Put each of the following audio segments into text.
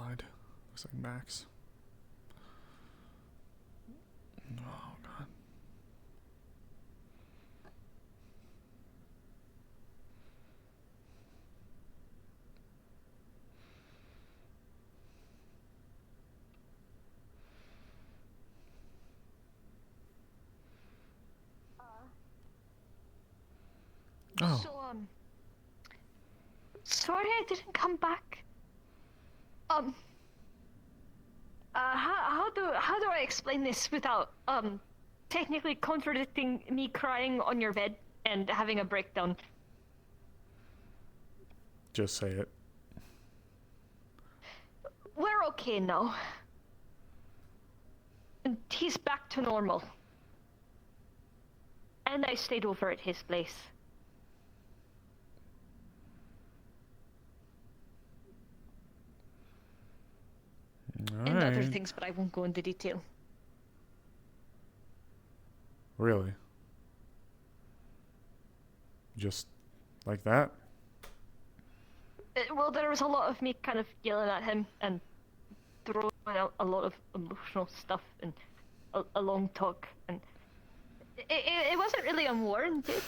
lied. Looks like Max. Oh, God. Oh. So, sorry I didn't come back. How do I explain this without, technically contradicting me crying on your bed and having a breakdown? Just say it. We're okay now. And he's back to normal. And I stayed over at his place. And other things, but I won't go into detail. Really? Just like that? Well, there was a lot of me kind of yelling at him and throwing out a lot of emotional stuff and a long talk, and it wasn't really unwarranted.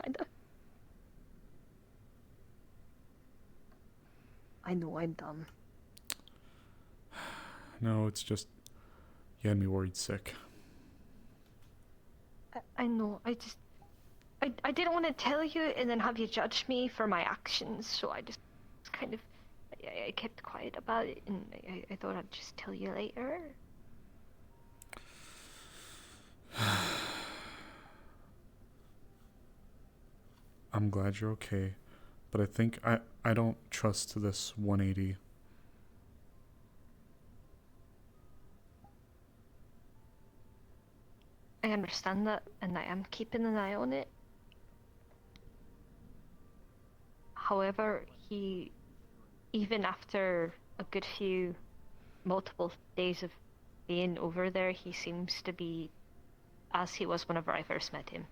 Kinda. I know I'm dumb. No, it's just you had me worried sick. I know. I didn't want to tell you and then have you judge me for my actions, so I just kind of I kept quiet about it, and I thought I'd just tell you later. I'm glad you're okay, but I think I don't trust this 180. I understand that, and I am keeping an eye on it. However, even after a good few, multiple days of being over there, he seems to be as he was whenever I first met him.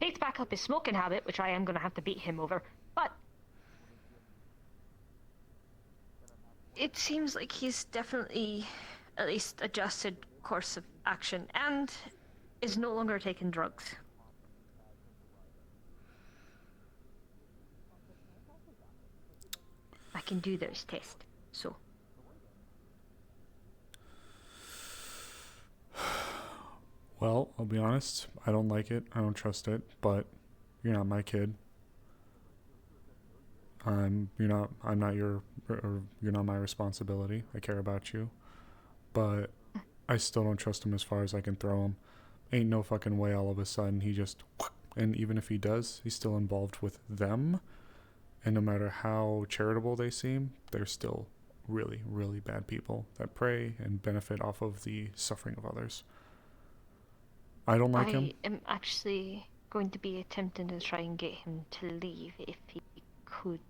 Hate to back up his smoking habit, which I am going to have to beat him over, but it seems like he's definitely at least adjusted course of action and is no longer taking drugs. I can do those tests, so. Well, I'll be honest, I don't like it, I don't trust it, but you're not my kid. You're not you're not my responsibility. I care about you, but I still don't trust him as far as I can throw him. Ain't no fucking way all of a sudden he just, and even if he does, he's still involved with them, and no matter how charitable they seem, they're still really, really bad people that prey and benefit off of the suffering of others. I don't like him. I am actually going to be attempting to try and get him to leave if he could.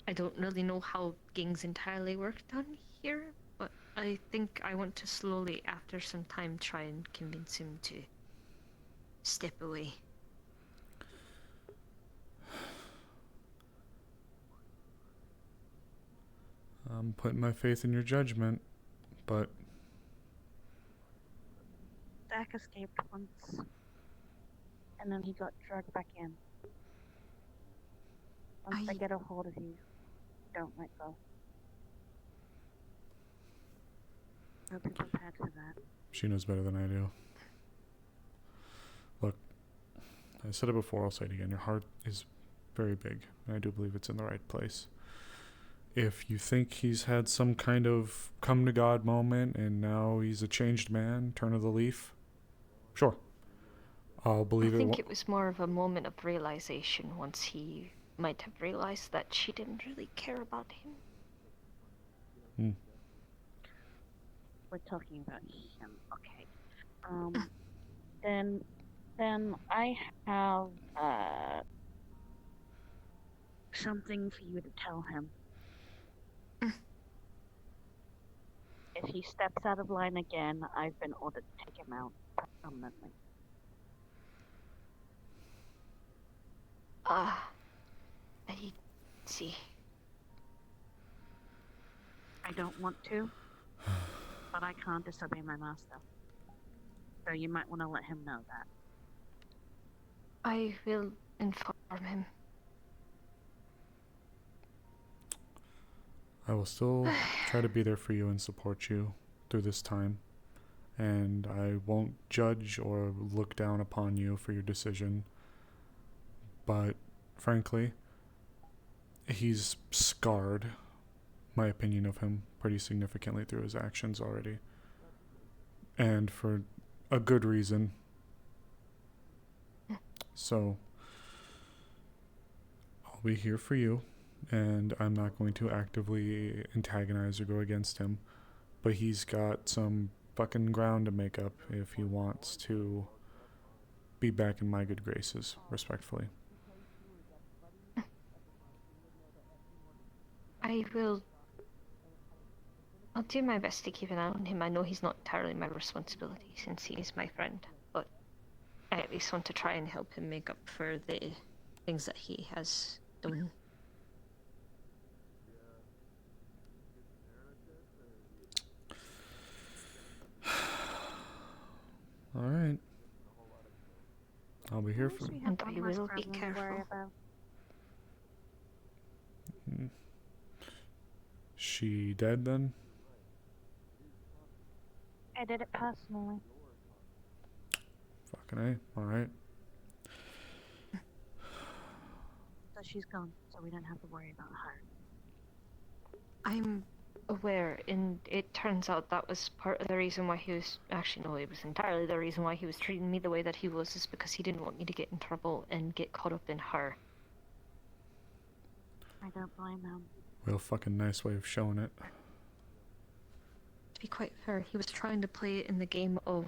I don't really know how gangs entirely work down here, but I think I want to slowly, after some time, try and convince him to step away. I'm putting my faith in your judgment, but Dak escaped once, and then he got dragged back in. Once they get a hold of you, don't let go. I'll be prepared for that. she knows better than I do. Look, I said it before, I'll say it again. Your heart is very big, and I do believe it's in the right place. If you think he's had some kind of come to God moment and now he's a changed man, turn of the leaf, sure. I'll believe it. I think it was more of a moment of realization once he might have realized that she didn't really care about him. We're talking about him, okay. Then I have something for you to tell him. If he steps out of line again, I've been ordered to take him out permanently. see. I don't want to, but I can't disobey my master. So you might want to let him know that. I will inform him. I will still try to be there for you and support you through this time. And I won't judge or look down upon you for your decision. But frankly, he's scarred my opinion of him pretty significantly through his actions already. And for a good reason. So, I'll be here for you, and I'm not going to actively antagonize or go against him. But he's got some fucking ground to make up if he wants to be back in my good graces, respectfully. I'll do my best to keep an eye on him. I know he's not entirely my responsibility since he is my friend, but I at least want to try and help him make up for the things that he has done. Alright. I'll be here for We you. have And one I less will be problem to worry careful. about. She dead then? I did it personally. Fucking A. Alright. So she's gone, so we don't have to worry about her. I'm aware, and it turns out that was part of the reason why he was... Actually, no, it was entirely the reason why he was treating me the way that he was, is because he didn't want me to get in trouble and get caught up in her. I don't blame him. Real fucking nice way of showing it. To be quite fair, he was trying to play it in the game of,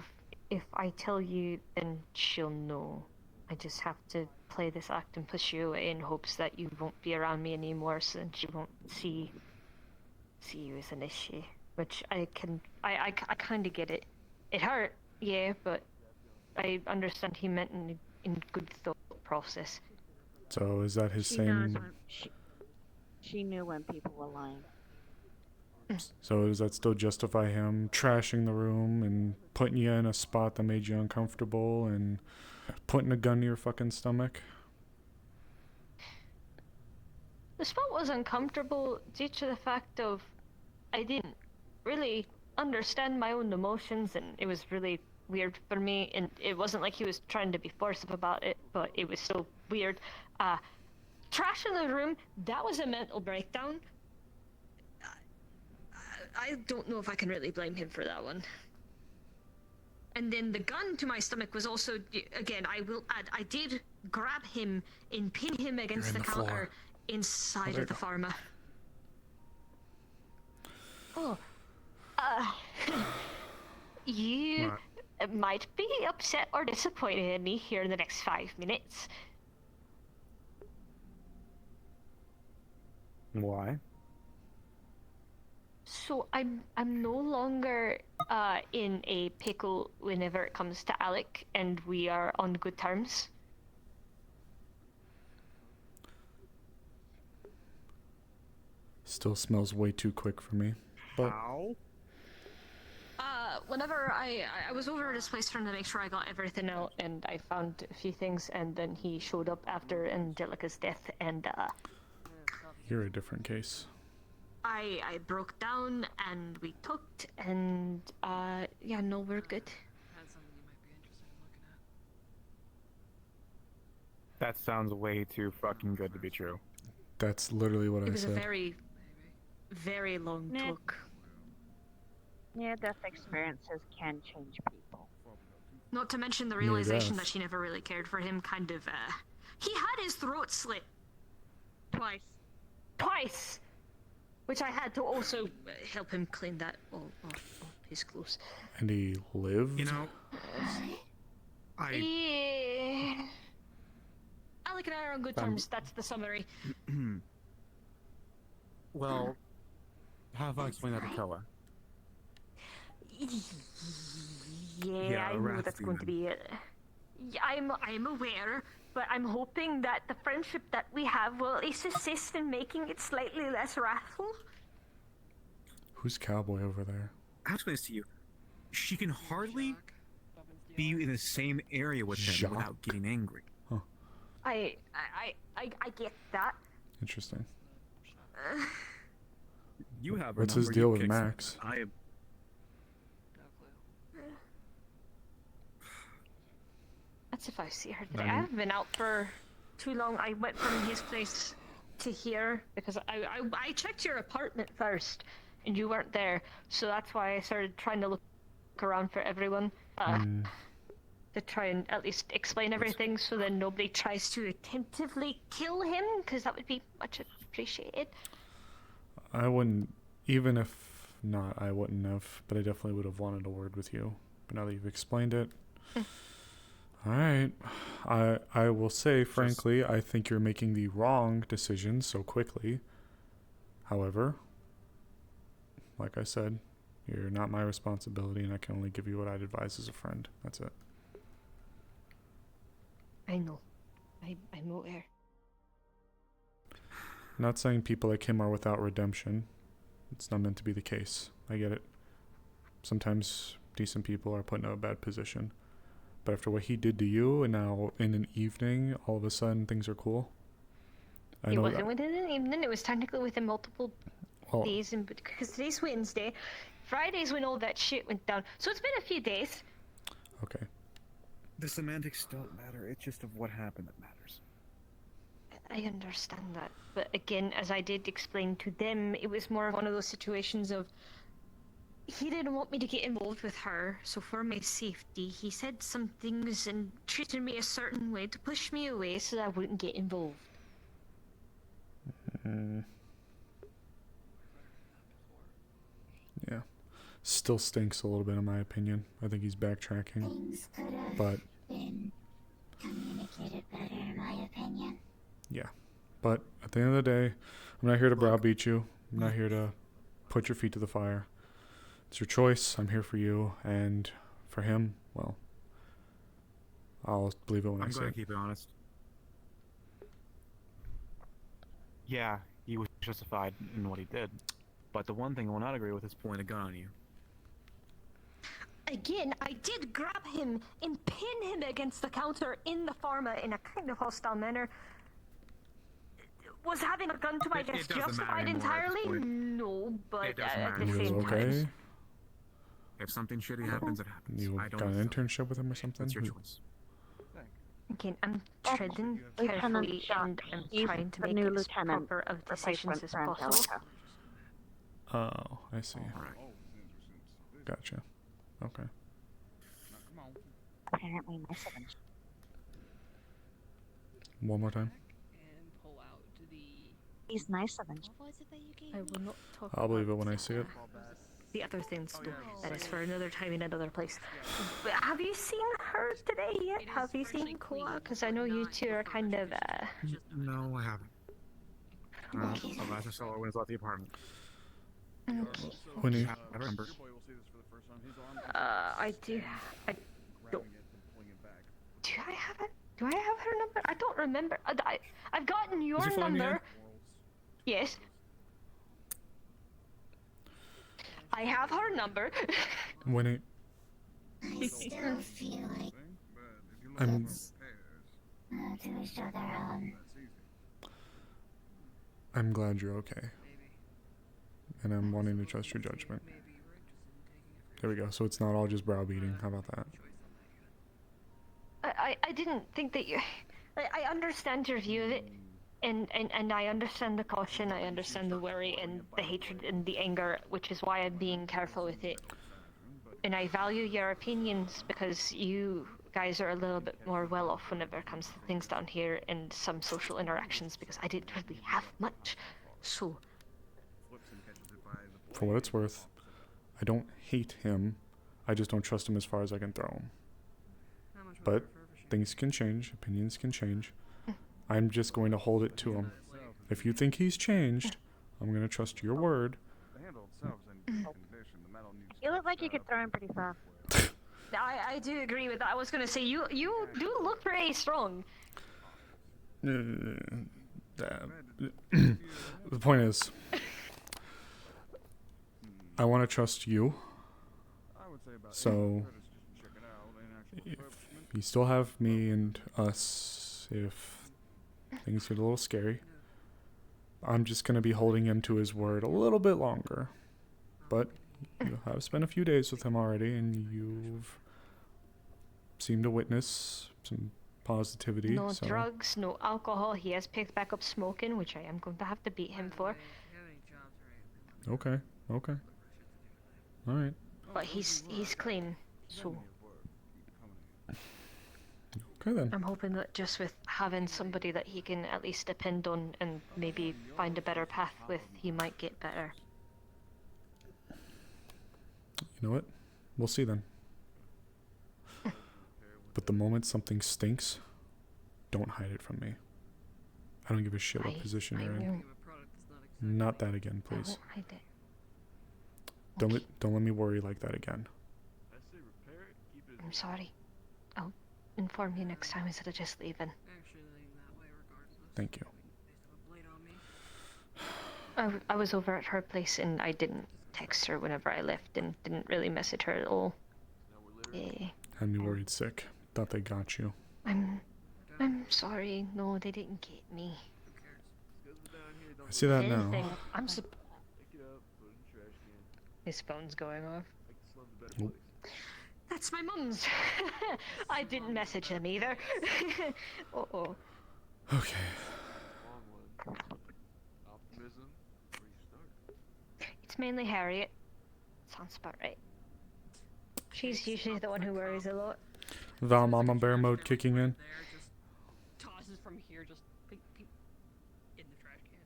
if I tell you, then she'll know. I just have to play this act and push you away in hopes that you won't be around me anymore, so then she won't see you as an issue. Which I kind of get it. It hurt, yeah, but I understand he meant in good thought process. So is that his She knows same... when she knew when people were lying. So does that still justify him trashing the room and putting you in a spot that made you uncomfortable and putting a gun to your fucking stomach? The spot was uncomfortable due to the fact of I didn't really understand my own emotions, and it was really weird for me. And it wasn't like he was trying to be forceful about it, but it was so weird. Trash in the room, that was a mental breakdown. I don't know if I can really blame him for that one. And then the gun to my stomach was also, again, I will add, I did grab him and pin him against the counter floor. inside there of the you go. pharma. Oh, you might be upset or disappointed in me here in the next 5 minutes. Why? So I'm no longer in a pickle whenever it comes to Alec, and we are on good terms. Still smells way too quick for me. But How? Whenever I was over at his place trying to make sure I got everything out, and I found a few things, and then he showed up after Angelica's death, and you're a different case. I broke down, and we talked, and yeah, no, we're good. That sounds way too fucking good to be true. That's literally what It I was a said. very, very long Nah. talk. Near-death experiences can change people. Not to mention the Near realization death. that she never really cared for him, kind of, he had his throat slit. Twice! Which I had to also help him clean that all his clothes. And he lived? You know, Yeah. Alec and I are on good terms, that's the summary. well, how have I explained that to Koa? Yeah, Yeah, I know rats that's do going to them. be it. Yeah, I'm aware, but I'm hoping that the friendship that we have will at least assist in making it slightly less wrathful. Who's Cowboy over there? I'll explain this to you. She can hardly be in the same area with him Jacques? without getting angry. I get that. Interesting. You have her What's his number, deal you with kick some- Max? I am. That's if I see her today. I haven't been out for too long. I went from his place to here because I checked your apartment first, and you weren't there. So that's why I started trying to look around for everyone to try and at least explain everything, so then nobody tries to attentively kill him, because that would be much appreciated. I wouldn't, even if not, I wouldn't have, but I definitely would have wanted a word with you. But now that you've explained it, all right. I will say, frankly, I think you're making the wrong decision so quickly. However, like I said, you're not my responsibility, and I can only give you what I'd advise as a friend. That's it. I know. I'm aware. I'm not saying people like him are without redemption. It's not meant to be the case. I get it. Sometimes decent people are put in a bad position. But after what he did to you, and now in an evening, all of a sudden things are cool. It wasn't within an evening. It was technically within multiple days, and because today's Wednesday, Friday's when all that shit went down. So it's been a few days. Okay. The semantics don't matter. It's just of what happened that matters. I understand that, but again, as I did explain to them, it was more of one of those situations of he didn't want me to get involved with her, so for my safety, he said some things and treated me a certain way to push me away so that I wouldn't get involved. Yeah. Still stinks a little bit in my opinion. I think he's backtracking. Things could have But been communicated better, in my opinion. yeah. But at the end of the day, I'm not here to browbeat you. I'm not here to put your feet to the fire. It's your choice. I'm here for you. And for him, well, I'll believe it when I I'm say going it. to keep it honest. Yeah, he was justified in what he did. But the one thing I will not agree with is pointing a gun on you. Again, I did grab him and pin him against the counter in the pharma in a kind of hostile manner. Was having a gun to my It chest doesn't matter justified anymore at this entirely? point. No, but It doesn't at matter. the He was same time. okay. If something shitty happens, it happens. You I don't got an know. internship with him or something? That's your choice. Again, I'm That's treading Lieutenant carefully Jacques. and I'm He's trying to the make new as lieutenant, proper of decisions replacement as for possible. Angelica. Oh, I see. Alright. Gotcha. Okay. Apparently, my seven. One more time. And pull out the. He's nice of him. What was it that you gave I me? will not talk I'll believe it about when I see it. the other things, though. That is for another time in another place. But have you seen her today yet? Have you seen Koa? Because I know you two are kind of, No, I haven't. The last I saw her when I was at the apartment. Okay. When he, I remember. I do. I don't. Do I have it? Do I have her number? I don't remember. I've gotten your he flying number. in? Yes. I have her number. when he, I still feel like I'm, to each other. I'm glad you're okay. And I'm wanting to trust your judgment. There we go. So it's not all just browbeating. How about that? I didn't think that you. I understand your view of it, and I understand the caution, I understand the worry and the hatred and the anger, which is why I'm being careful with it. And I value your opinions because you guys are a little bit more well off whenever it comes to things down here and some social interactions, because I didn't really have much. So. For what it's worth, I don't hate him. I just don't trust him as far as I can throw him. But things can change. Opinions can change. I'm just going to hold it to him. If you think he's changed, I'm going to trust your word. You look like you could throw him pretty far. I do agree with that. I was gonna say you do look pretty strong. The point is, I want to trust you. So, if you still have me and us, if things get a little scary, I'm just going to be holding him to his word a little bit longer. But you have spent a few days with him already, and you've seemed to witness some positivity. No So. drugs, no alcohol. He has picked back up smoking, which I am going to have to beat him for. Okay. All right. But he's clean, so Okay then. I'm hoping that just with having somebody that he can at least depend on and maybe find a better path with, he might get better. You know what? We'll see then. But the moment something stinks, don't hide it from me. I don't give a shit what position you're in. won't. Not that again, I please. won't hide it. Don't let me worry like that again. I'm sorry. I'll inform you next time instead of just leaving. Thank you. I was over at her place and I didn't text her whenever I left and didn't really message her at all. Had me worried sick. Thought they got you. I'm sorry. No, they didn't get me. I see that If anything, now. I'm His phone's going off. Nope. That's my mum's. I didn't message him either. Uh-oh. Okay. It's mainly Harriet. Sounds about right. She's usually the one who worries a lot. Val Mama Bear mode kicking in. Just tosses from here, just peek, peek, in the trash can.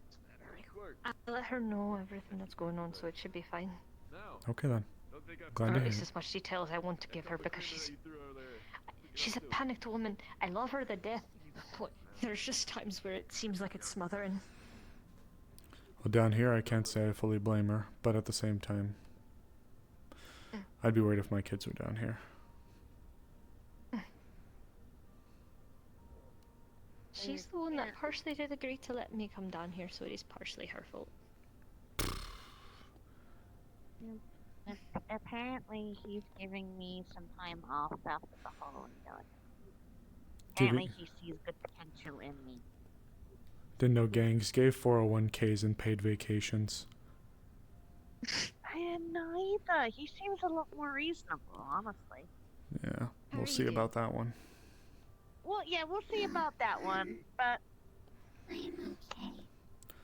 It's better. I'll let her know everything that's going on, so it should be fine. Okay then. Glad Or to at hear least it. as much detail as I want to give her because she's a panicked woman. I love her to death, but there's just times where it seems like it's smothering. Well, down here I can't say I fully blame her, but at the same time, I'd be worried if my kids were down here. She's the one that partially did agree to let me come down here, so it is partially her fault. Apparently, he's giving me some time off after the Halloween done. Giving- Apparently, he sees good potential in me. Didn't know gangs gave 401ks and paid vacations. I didn't know either. He seems a lot more reasonable, honestly. Yeah, we'll Very see good. about that one. Well, yeah, we'll see about that one, but I'm okay.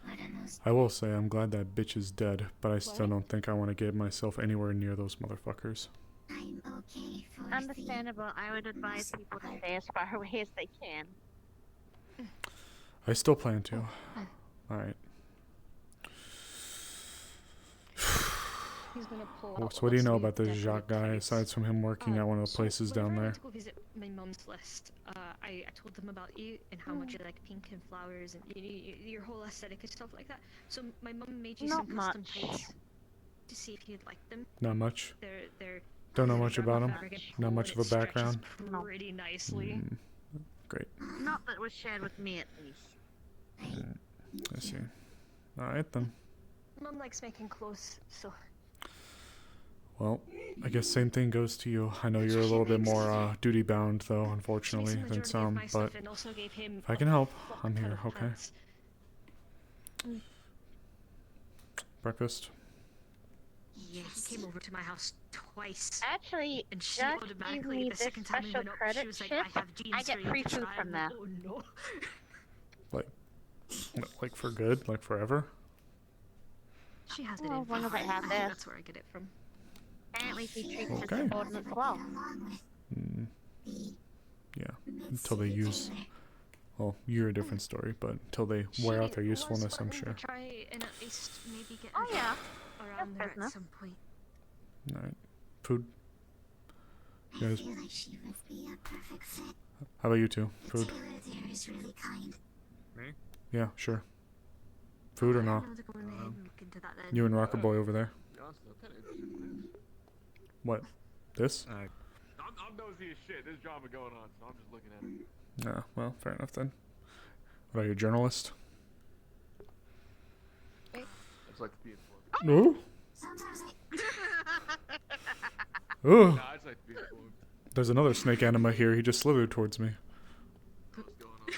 What a most I will say I'm glad that bitch is dead, but I still What? don't think I want to get myself anywhere near those motherfuckers. I'm okay for understandable. I would advise people to stay as far away as they can. I still plan to. Alright. He's gonna pull So out what do you know mostly about this decorative Jacques guy, toys. aside from him working at one of the So places down whenever I there? went to go visit my mum's list, I told them about you and how much you like pink and flowers and your whole aesthetic and stuff like that. So my mum made you Not some custom much. tights to see if you'd like them. Not much. They're Don't know they're much rubber about him. fabric and Not pull much and of a it stretches background. No. pretty nicely. Mm, great. Not that was shared with me, at least. I see. Alright then. Mum likes making clothes, so Well, I guess same thing goes to you. I know you're a little bit more duty bound though, she makes unfortunately, the than majority of some, my but stuff and also gave him if I a can help, fuck I'm ton here, of okay? pants. Breakfast? Yeah, he came over to my house twice. Actually, And she Josh gave automatically, me the this second time we special went up, she credit was like, chip. I have jeans I get for you free to food try." from I'm that. like, oh no. Like for good? Like forever? She has it Well, in as long as I have think this. that's where I get it from. Apparently, he treats Okay. his subordinates well. Mm, yeah. Until they use... Well, you're a different story, but until they wear out their She usefulness, was I'm wanting sure. to try and at least maybe get Oh, her yeah. around That's there at business. some point. Alright. Food? I Guys, feel like she would be a perfect fit. how about you two? The Food? tailor there is really kind. Me? Yeah, sure. Food or not? I'll have to go ahead and look into that then. You and Rocker Boy over there. What? This? I'm nosy as shit. There's drama going on, so I'm just looking at it. Yeah, well, fair enough then. What are you, a journalist? I just like to be informed. No. Oh. Nah, I just like to be informed. There's another snake anima here. He just slithered towards me. What's going on there?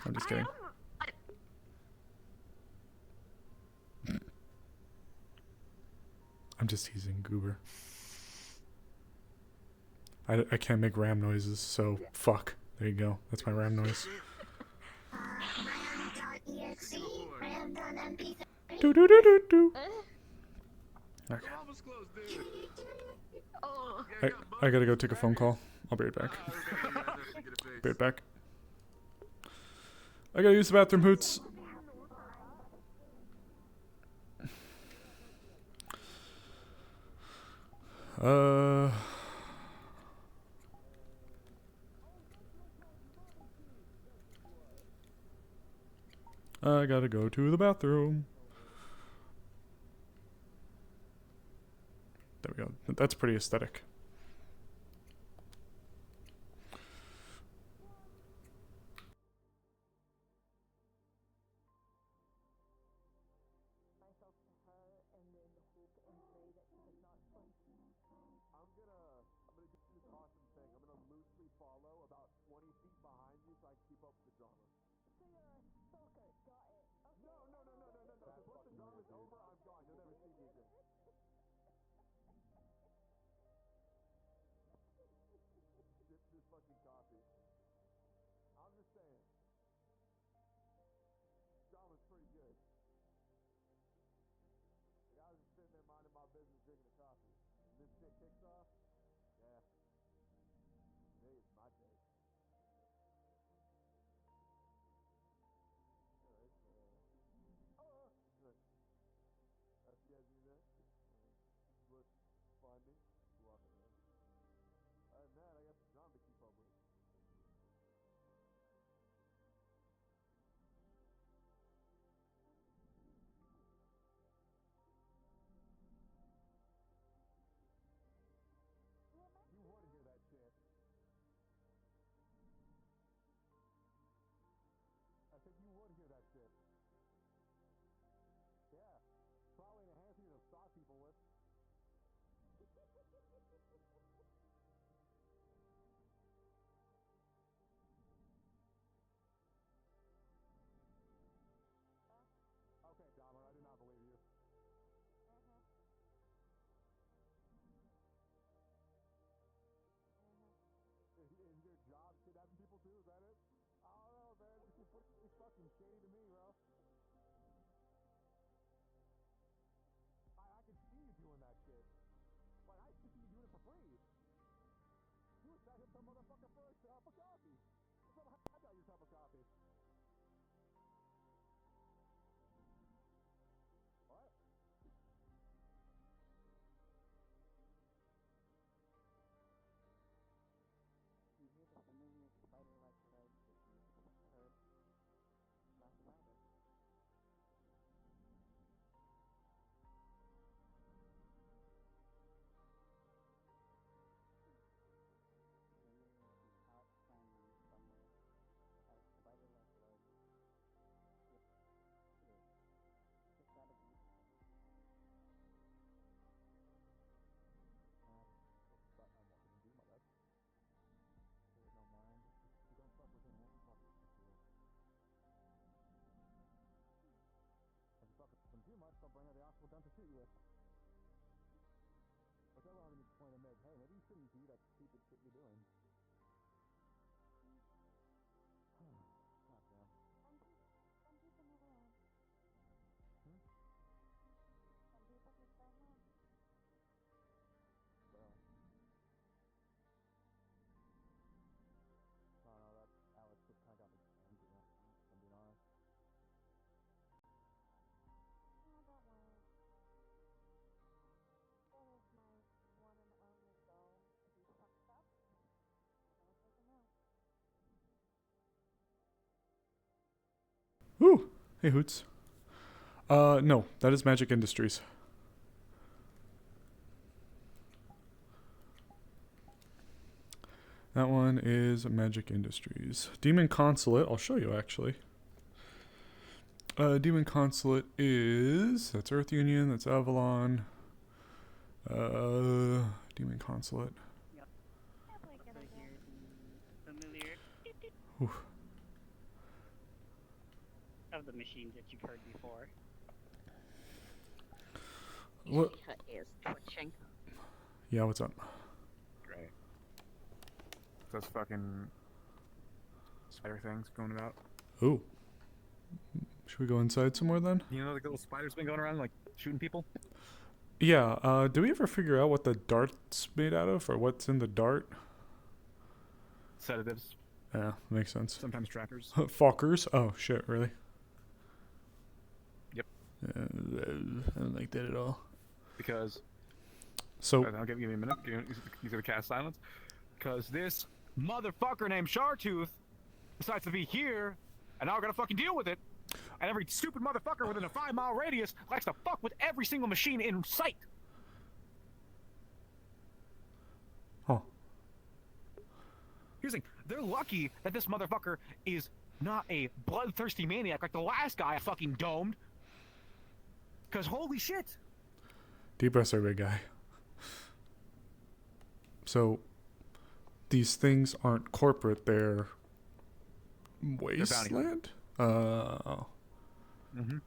I'm just kidding. I'm just teasing Goober. I can't make ram noises, so fuck. There you go. That's my ram noise. Do do do do do. Okay. I'm almost close, dude. Oh. I gotta go take a phone call. I'll be right back. Be right back. I gotta use the bathroom, Hoots. I gotta go to the bathroom. There we go. That's pretty aesthetic. I'm gonna do the caution thing. I'm gonna loosely follow about 20 feet behind you so I can keep up with the drama. No. Because once the drama's over, I'm gone. You'll never see me again. Sip this fucking coffee. I'm just saying. Drama's pretty good. Like, I was just sitting there minding my business, drinking a coffee. And this shit kicks off. Yeah. Today is my day. Alright, look. You guys do that? Look, find me. Walk around. Other than that, I got some drama to keep up with. You would hear that shit. I think you would hear that shit. Yeah. Probably a handful to stalk people with. Okay, Dahmer, I do not believe you. Is your job kidnapping people too? Is that it? I don't know, man. It's fucking shady to me, bro. I can see you doing that shit. Like, I can see you doing it for free. You would set him some motherfucker for a cup of coffee. That's what I got your cup of coffee. What? You hear the familiar spider-like threads that you heard last Friday. Familiar and hot clamoring somewhere as spider-like legs slip through. Just out of you. But I'm walking do my best. There is no mind. You don't fuck with him, won't fuck with you. If you fuck with him too much, they'll bring out the actual gun to shoot you with. Which I don't even point to Meg, hey, maybe you shouldn't do that stupid shit you're doing. God damn. Some people never learn. Hmm? Some people just don't learn. Bro. No, that Alex just kinda got me angry, if I'm being honest. Oh, don't worry. That is my one and only goal. If he fucks up, I'm gonna take him out. Woo! Hey, Hoots. No, that is Magic Industries. That one is Magic Industries. Demon Consulate, I'll show you actually. Demon Consulate that's Earth Union, that's Avalon. Demon Consulate. Also hear the familiar Oof. of the machines that you've heard before. What? Her ears twitching. Yeah, what's up? Great. Those fucking spider things going about. Ooh. Should we go inside somewhere then? You know, like little spiders been going around, like shooting people. Yeah, do we ever figure out what the dart's made out of, or what's in the dart? Sedatives, Yeah, makes sense. sometimes trackers. Fockers? Oh, shit, really? Yep. I don't like that at all. Because So, I'll give you a minute. You gonna cast silence. Because this motherfucker named Chartooth decides to be here, and now we're gonna fucking deal with it. And every stupid motherfucker within a 5-mile radius likes to fuck with every single machine in sight. huh. Here's the thing: they're lucky that this motherfucker is not a bloodthirsty maniac like the last guy I fucking domed. Because holy shit! Deep breaths, big guy. So, these things aren't corporate, they're wasteland? Mm-hmm.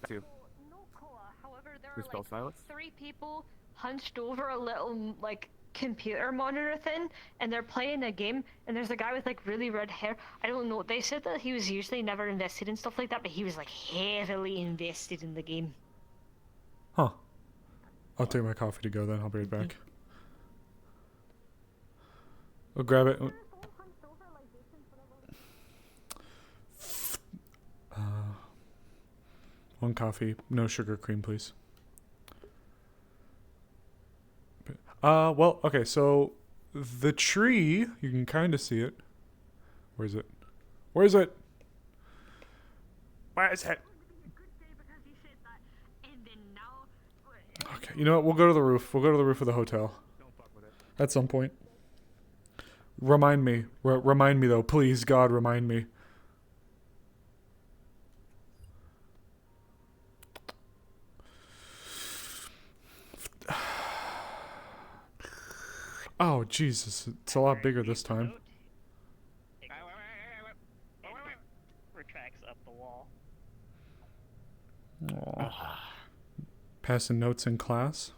Too. No, Koa. However, there Who are spelled like silence? 3 people hunched over a little like computer monitor thing, and they're playing a game. And there's a guy with like really red hair. I don't know. They said that he was usually never invested in stuff like that, but he was like heavily invested in the game. Huh. I'll take my coffee to go then, I'll be right back. I'll grab it. One coffee, no sugar cream, please. Well, okay, so the tree, you can kind of see it. Where is it? Where is it? Where is it? Okay, you know what? We'll go to the roof. We'll go to the roof of the hotel Don't fuck with it. at some point. Remind me. Remind me, though. Please, God, remind me. Oh, Jesus. It's a lot bigger this time. It retracts up the wall. Aw. Passing notes in class.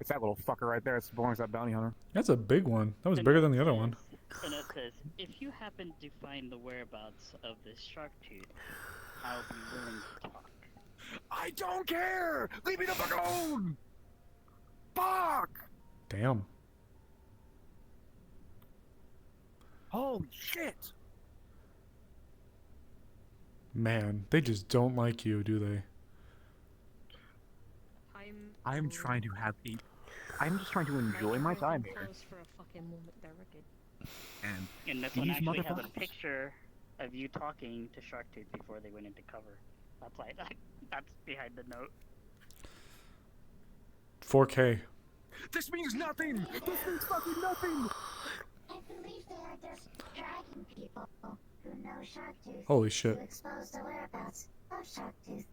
It's that little fucker right there. It belongs to that bounty hunter. That's a big one. That was bigger than the other one. The note says, if you happen to find the whereabouts of this shark tooth, I'll be willing to talk. I don't care! Leave me the fuck alone! Fuck! Damn. Holy shit! Man, they just don't like you, do they? I'm trying to have a... I'm just trying to enjoy my time here. For a fucking moment there, we're good. And And this one these actually has a motherfuckers. picture of you talking to Sharktooth before they went into cover. That's why that's behind the note. 4K. This means nothing! This means fucking nothing! I believe they are just dragon people who know Sharktooth Holy to shit. expose the whereabouts of Sharktooth.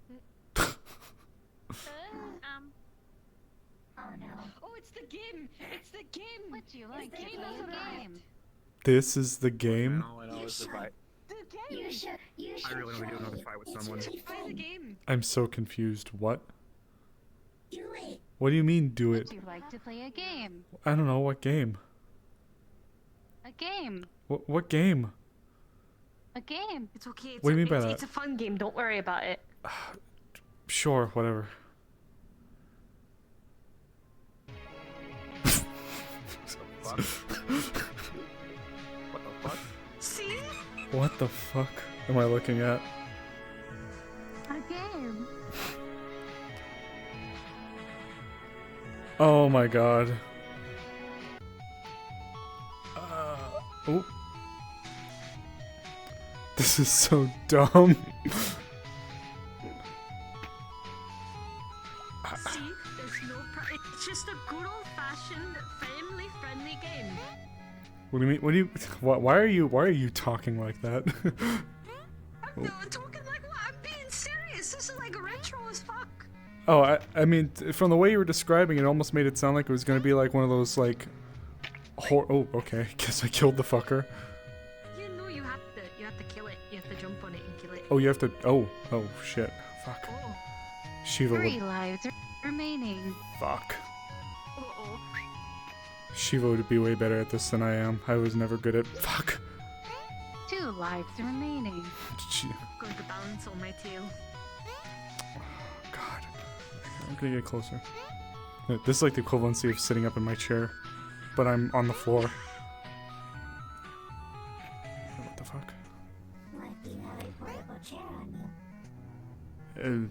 Oh no. Oh, it's the game! It's the game! Would you like to The play game has a arrived. game? This is the game? All I know is if I... The game! You should I really want to do another fight with someone. Play the game! I'm so confused. What? do it. What do you mean, do it? Would you like to play a game? I don't know. What game? A game. What game? A game. It's okay. It's What do you mean by it's, that? It's a fun game. Don't worry about it. Sure, whatever. What the fuck? See? What the fuck am I looking at? A game. Oh my god. Oh. This is so dumb. See? There's no. It's just a good old-fashioned, family-friendly What do you mean? What do you? Why are you? Why are you talking like that? I'm not talking like what? I'm being serious. This is like retro as fuck. Oh, I mean, from the way you were describing it, almost made it sound like it was gonna be like one of those like. Oh, okay. Guess I killed the fucker. You know you have to kill it. You have to jump on it and kill it. Oh, you have to. Oh shit. Fuck. Oh. Shiva 3 would. lives remaining. Fuck. Uh-oh. Shiva would be way better at this than I am. I was never good at. Fuck. 2 lives remaining. Going to balance on my tail. God. I'm gonna get closer. This is like the equivalency of sitting up in my chair, but I'm on the floor. What the fuck? Like you have a portable chair on you.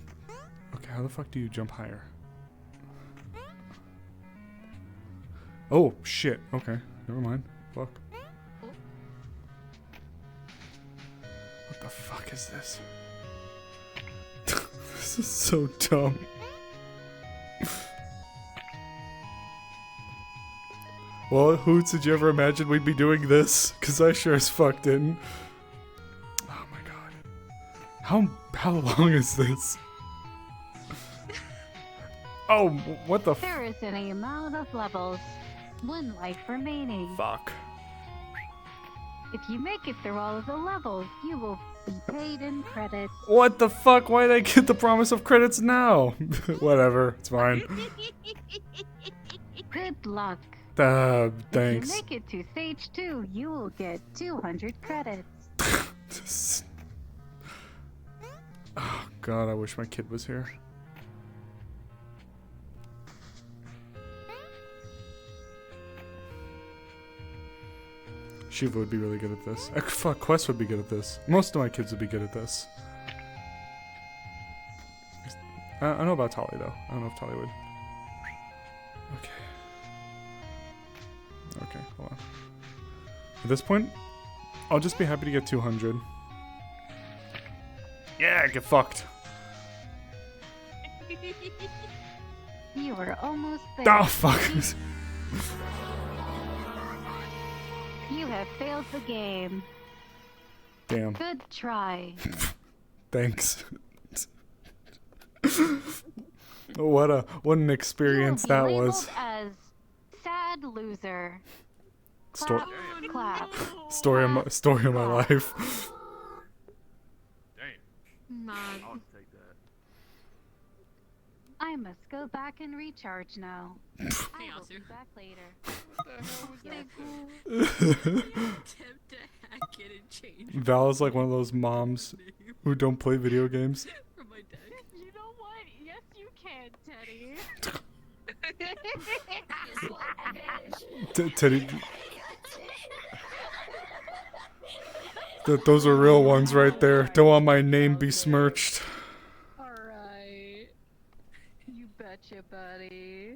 Okay, how the fuck do you jump higher? Oh, shit. Okay, never mind. Fuck. What the fuck is this? This is so dumb. Well, Hoots, did you ever imagine we'd be doing this? Because I sure as fuck didn't. Oh my god. How long is this? Oh, what the f- There is any amount of levels. 1 life remaining. fuck. If you make it through all of the levels, you will be paid in credits. What the fuck? Why did I get the promise of credits now? Whatever, it's fine. Good luck. If Thanks. you make it to stage 2, you will get 200 credits. Oh god, I wish my kid was here. Shiva would be really good at this. Fuck, Quest would be good at this. Most of my kids would be good at this. I don't know about Tali though. I don't know if Tali would. Okay. Okay, hold on. At this point, I'll just be happy to get 200. Yeah, get fucked. You are almost there. Oh, fuck. You have failed the game. Damn. Good try. Thanks. What an experience You will that be was. labeled as sad loser. Sto- Clap. story of my life. Man. I must go back and recharge now. I will be back later. Attempt to hack it and change Val is like one of those moms who don't play video games. from my dad. You know what? Yes, you can, Teddy. Teddy. Those are real ones right there. Don't want my name besmirched. Alright. You betcha, buddy.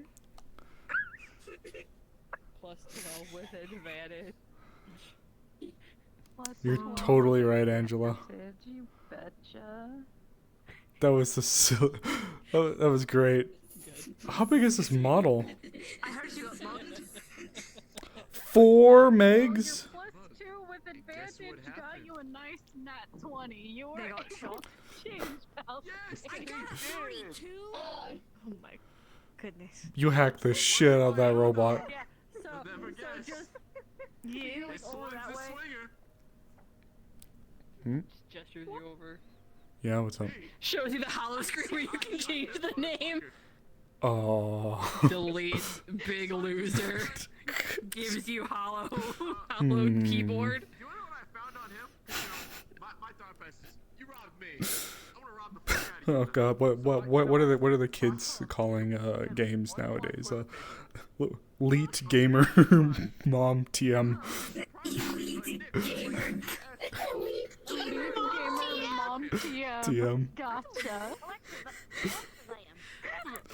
Plus 12 with advantage. You're totally right, Angela. You betcha. That was the that was great. How big is this model? I heard you got mugged. 4 megs? Plus 2 with advantage got you a nice nat 20. You were They got shot. change, pal. Yes, I got 42. Oh my goodness. You hacked the shit out of that robot. Yeah, so just you all that way. Hmm? Gestures you over. Yeah, what's up? Shows you the hollow screen where you can change the name. Oh. Delete big loser. Gives you hollow keyboard. You wanna know what I found on him? You know, my thought process is, you robbed me. I wanna rob the fuck out of you. Oh god, what are the kids calling games nowadays? Leet gamer mom TM. Mom, TM. Gotcha.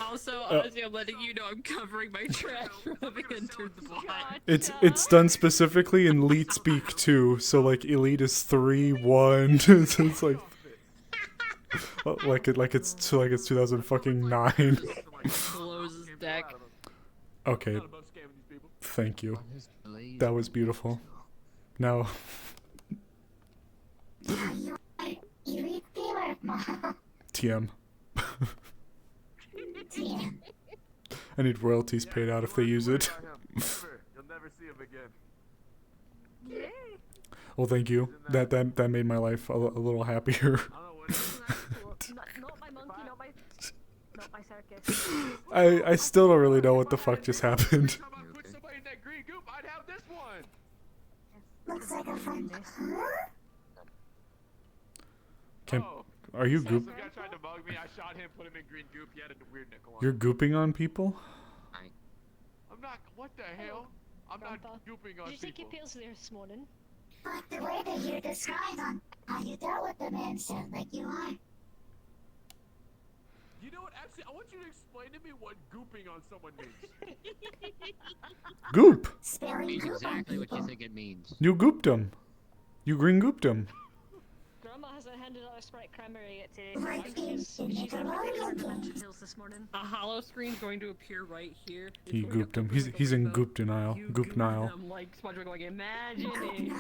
Also, honestly, I'm letting you know I'm covering my trash from having entered the bot. It's done specifically in Leet speak too, so like Elite is 3-1. So it's like it's 2009. Close his deck. Okay. Thank you. That was beautiful. Now, You eat fewer, Mom. TM. TM. I need royalties paid out if they use it. You'll never see him again. Well, thank you. That made my life a little happier. Not my monkey, not my circus. I still don't really know what the fuck just happened. How about put somebody in that green goop? I'd have this one. Looks like a fun. Can, Oh. are you Some goop? guy tried to mug me. I shot him, put him in green goop. He had a weird nickel on. You're gooping on people? I'm not. What the hell? I'm not gooping on Did you take your people. pills there this morning? But the way that you describe them, how you dealt with the man sound like you are. You know what? Actually, I want you to explain to me what gooping on someone means. Goop. Spelling Means goop on exactly what you people. think it means. You gooped him. You green gooped him. Grandma hasn't handed out a Sprite cranberry yet today. Right, I think she's having Nickelodeon dementia games. pills this morning. A hollow screen's going to appear right here. It's He going to gooped him. open He's like a he's in rainbow. goop denial. You Goop gooped Nile. them like SpongeBob, like imagine it.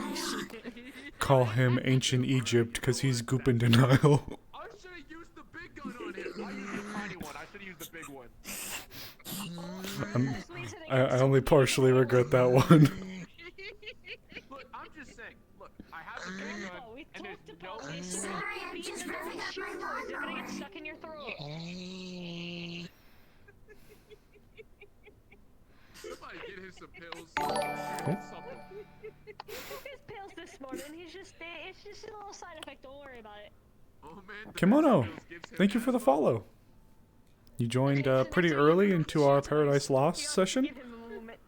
Call him ancient Egypt because he's goop in denial. I should have used the big gun on him. I used the tiny one. I should have used the big one. I only partially regret that one. Look, I'm just saying. Look, I have the big gun, Oh, we and there's talked no. about this. Sorry, I'm just ripping up my They're gonna lawnmower. get stuck in your throat. Somebody get him some pills. Something. He took his pills this morning. It's just a little side effect. Don't worry about it. Oh man. the Kimono, pills gives him thank you for the asthma. follow. You joined pretty early into our Paradise Lost session. Give him a moment.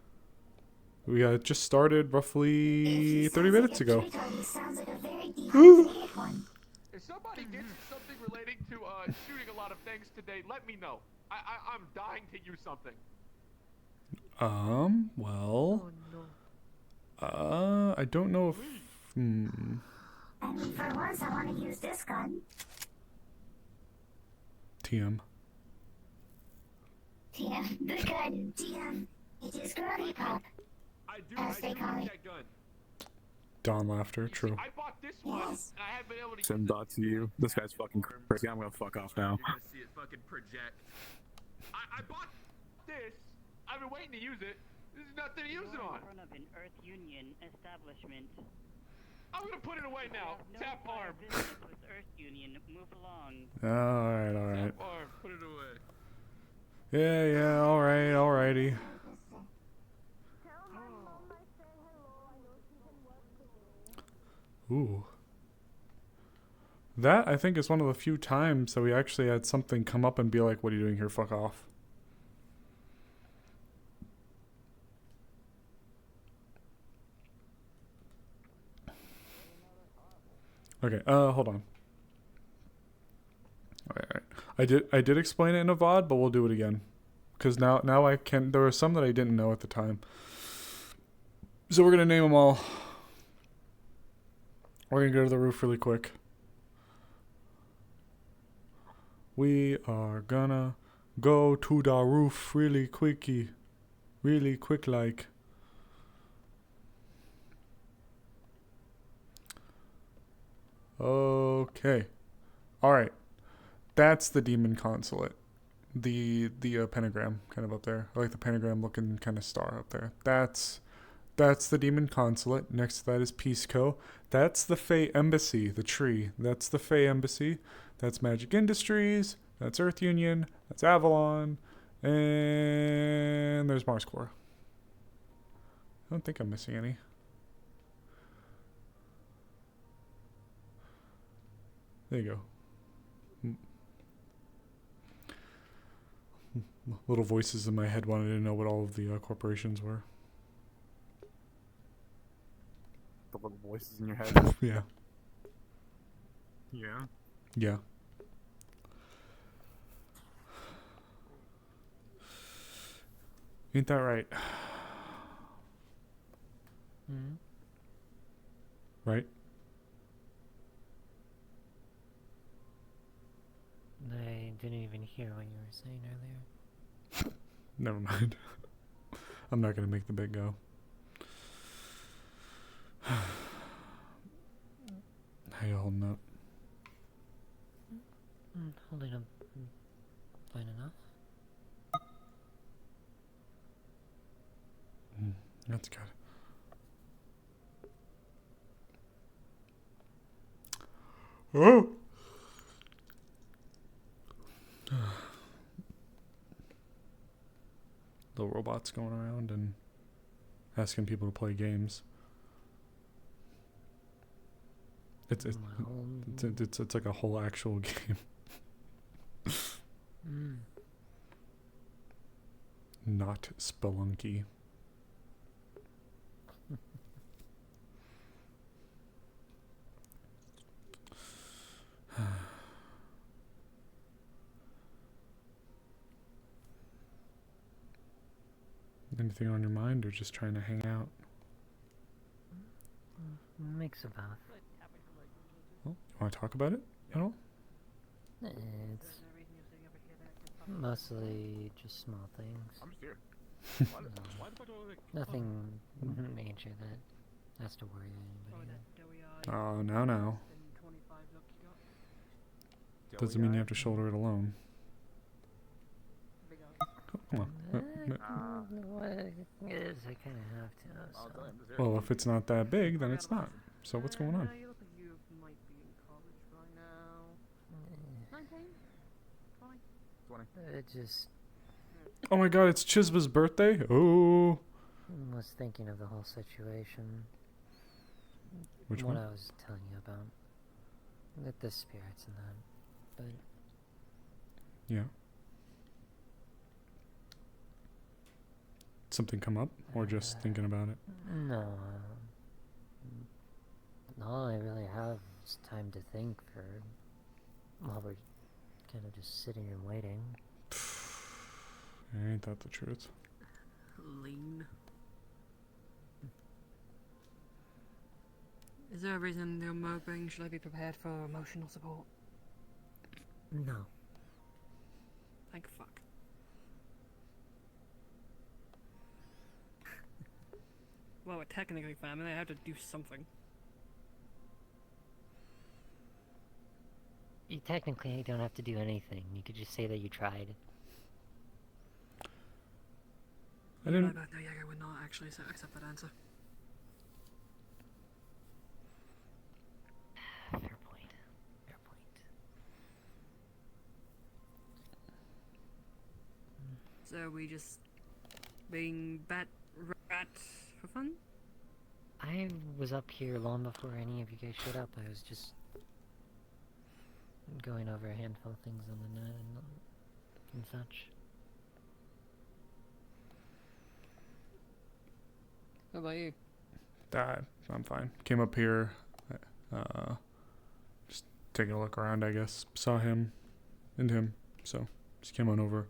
We just started roughly 30 minutes ago. He sounds like a very dehydrated one. If somebody gets something relating to shooting a lot of things today, let me know. I'm dying to use something. Well, I don't know if, I mean, for once, I want to use this gun. TM. TM, the gun. TM. It is girly pop. I do As they like call it. that gun. Dawn laughter, true. I bought this one, Yes. and I haven't been able to Send use thoughts to you. This guy's fucking crazy. I'm gonna fuck off now. You're gonna see it fucking project. I bought this. I've been waiting to use it. There's nothing to use it on. front of an Earth Union establishment. I'm gonna put it away now. Tap arm. With Earth Union, move along. Alright. Tap arm. Put it away. Yeah, alrighty. Ooh. That, I think, is one of the few times that we actually had something come up and be like, what are you doing here? Fuck off. Okay, hold on. Alright. I did explain it in a VOD, but we'll do it again. Because now I can, there were some that I didn't know at the time. So we're going to name them all. We're going to go to the roof really quick. We are gonna go to the roof really quick like. Okay. Alright. That's the demon consulate. The pentagram kind of up there. I like the pentagram looking kind of star up there. That's the demon consulate. Next to that is Peace Co. That's the Fey Embassy, the tree. That's the Fey Embassy. That's Magic Industries. That's Earth Union. That's Avalon. And there's Mars Core. I don't think I'm missing any. There you go. Little voices in my head wanted to know what all of the corporations were. The little voices in your head. Yeah. Yeah. Yeah. Ain't that right? Right? I didn't even hear what you were saying earlier. Never mind. I'm not gonna make the bit go. How you holding up? Holding up fine enough. That's good. Oh! Little robots going around and asking people to play games. It's like a whole actual game. Not Spelunky. Anything on your mind, or just trying to hang out? Mix of both. Well, you want to talk about it at all? It's mostly just small things. I'm just here. Why the fuck do I look? Nothing major that has to worry anybody. Oh, now. Doesn't mean you have to shoulder it alone. Come on. It is, I kind of have to. So. Well, if it's not that big, then it's not. So what's going on? You look like you might be in college right now. 19? 20? It just Oh my god, it's Chisba's birthday? Oh. was thinking of the whole situation. Which what one? I was telling you about. With the spirits and that. But Yeah. Something come up? Or just thinking about it? no. All I really have is time to think for while we're kind of just sitting and waiting. Ain't that the truth? Lean. Is there a reason you're moping? Should I be prepared for emotional support? No. Thank fuck. Well, we're technically family. I have to do something. You technically don't have to do anything. You could just say that you tried. I I didn't. both know Jaeger would not actually accept that answer. Fair point. Fair point. So we just being bat rat for fun? I was up here long before any of you guys showed up. I was just going over a handful of things on the net and such. How about you? I'm fine. Came up here, just taking a look around, I guess. Saw him, and him, so just came on over.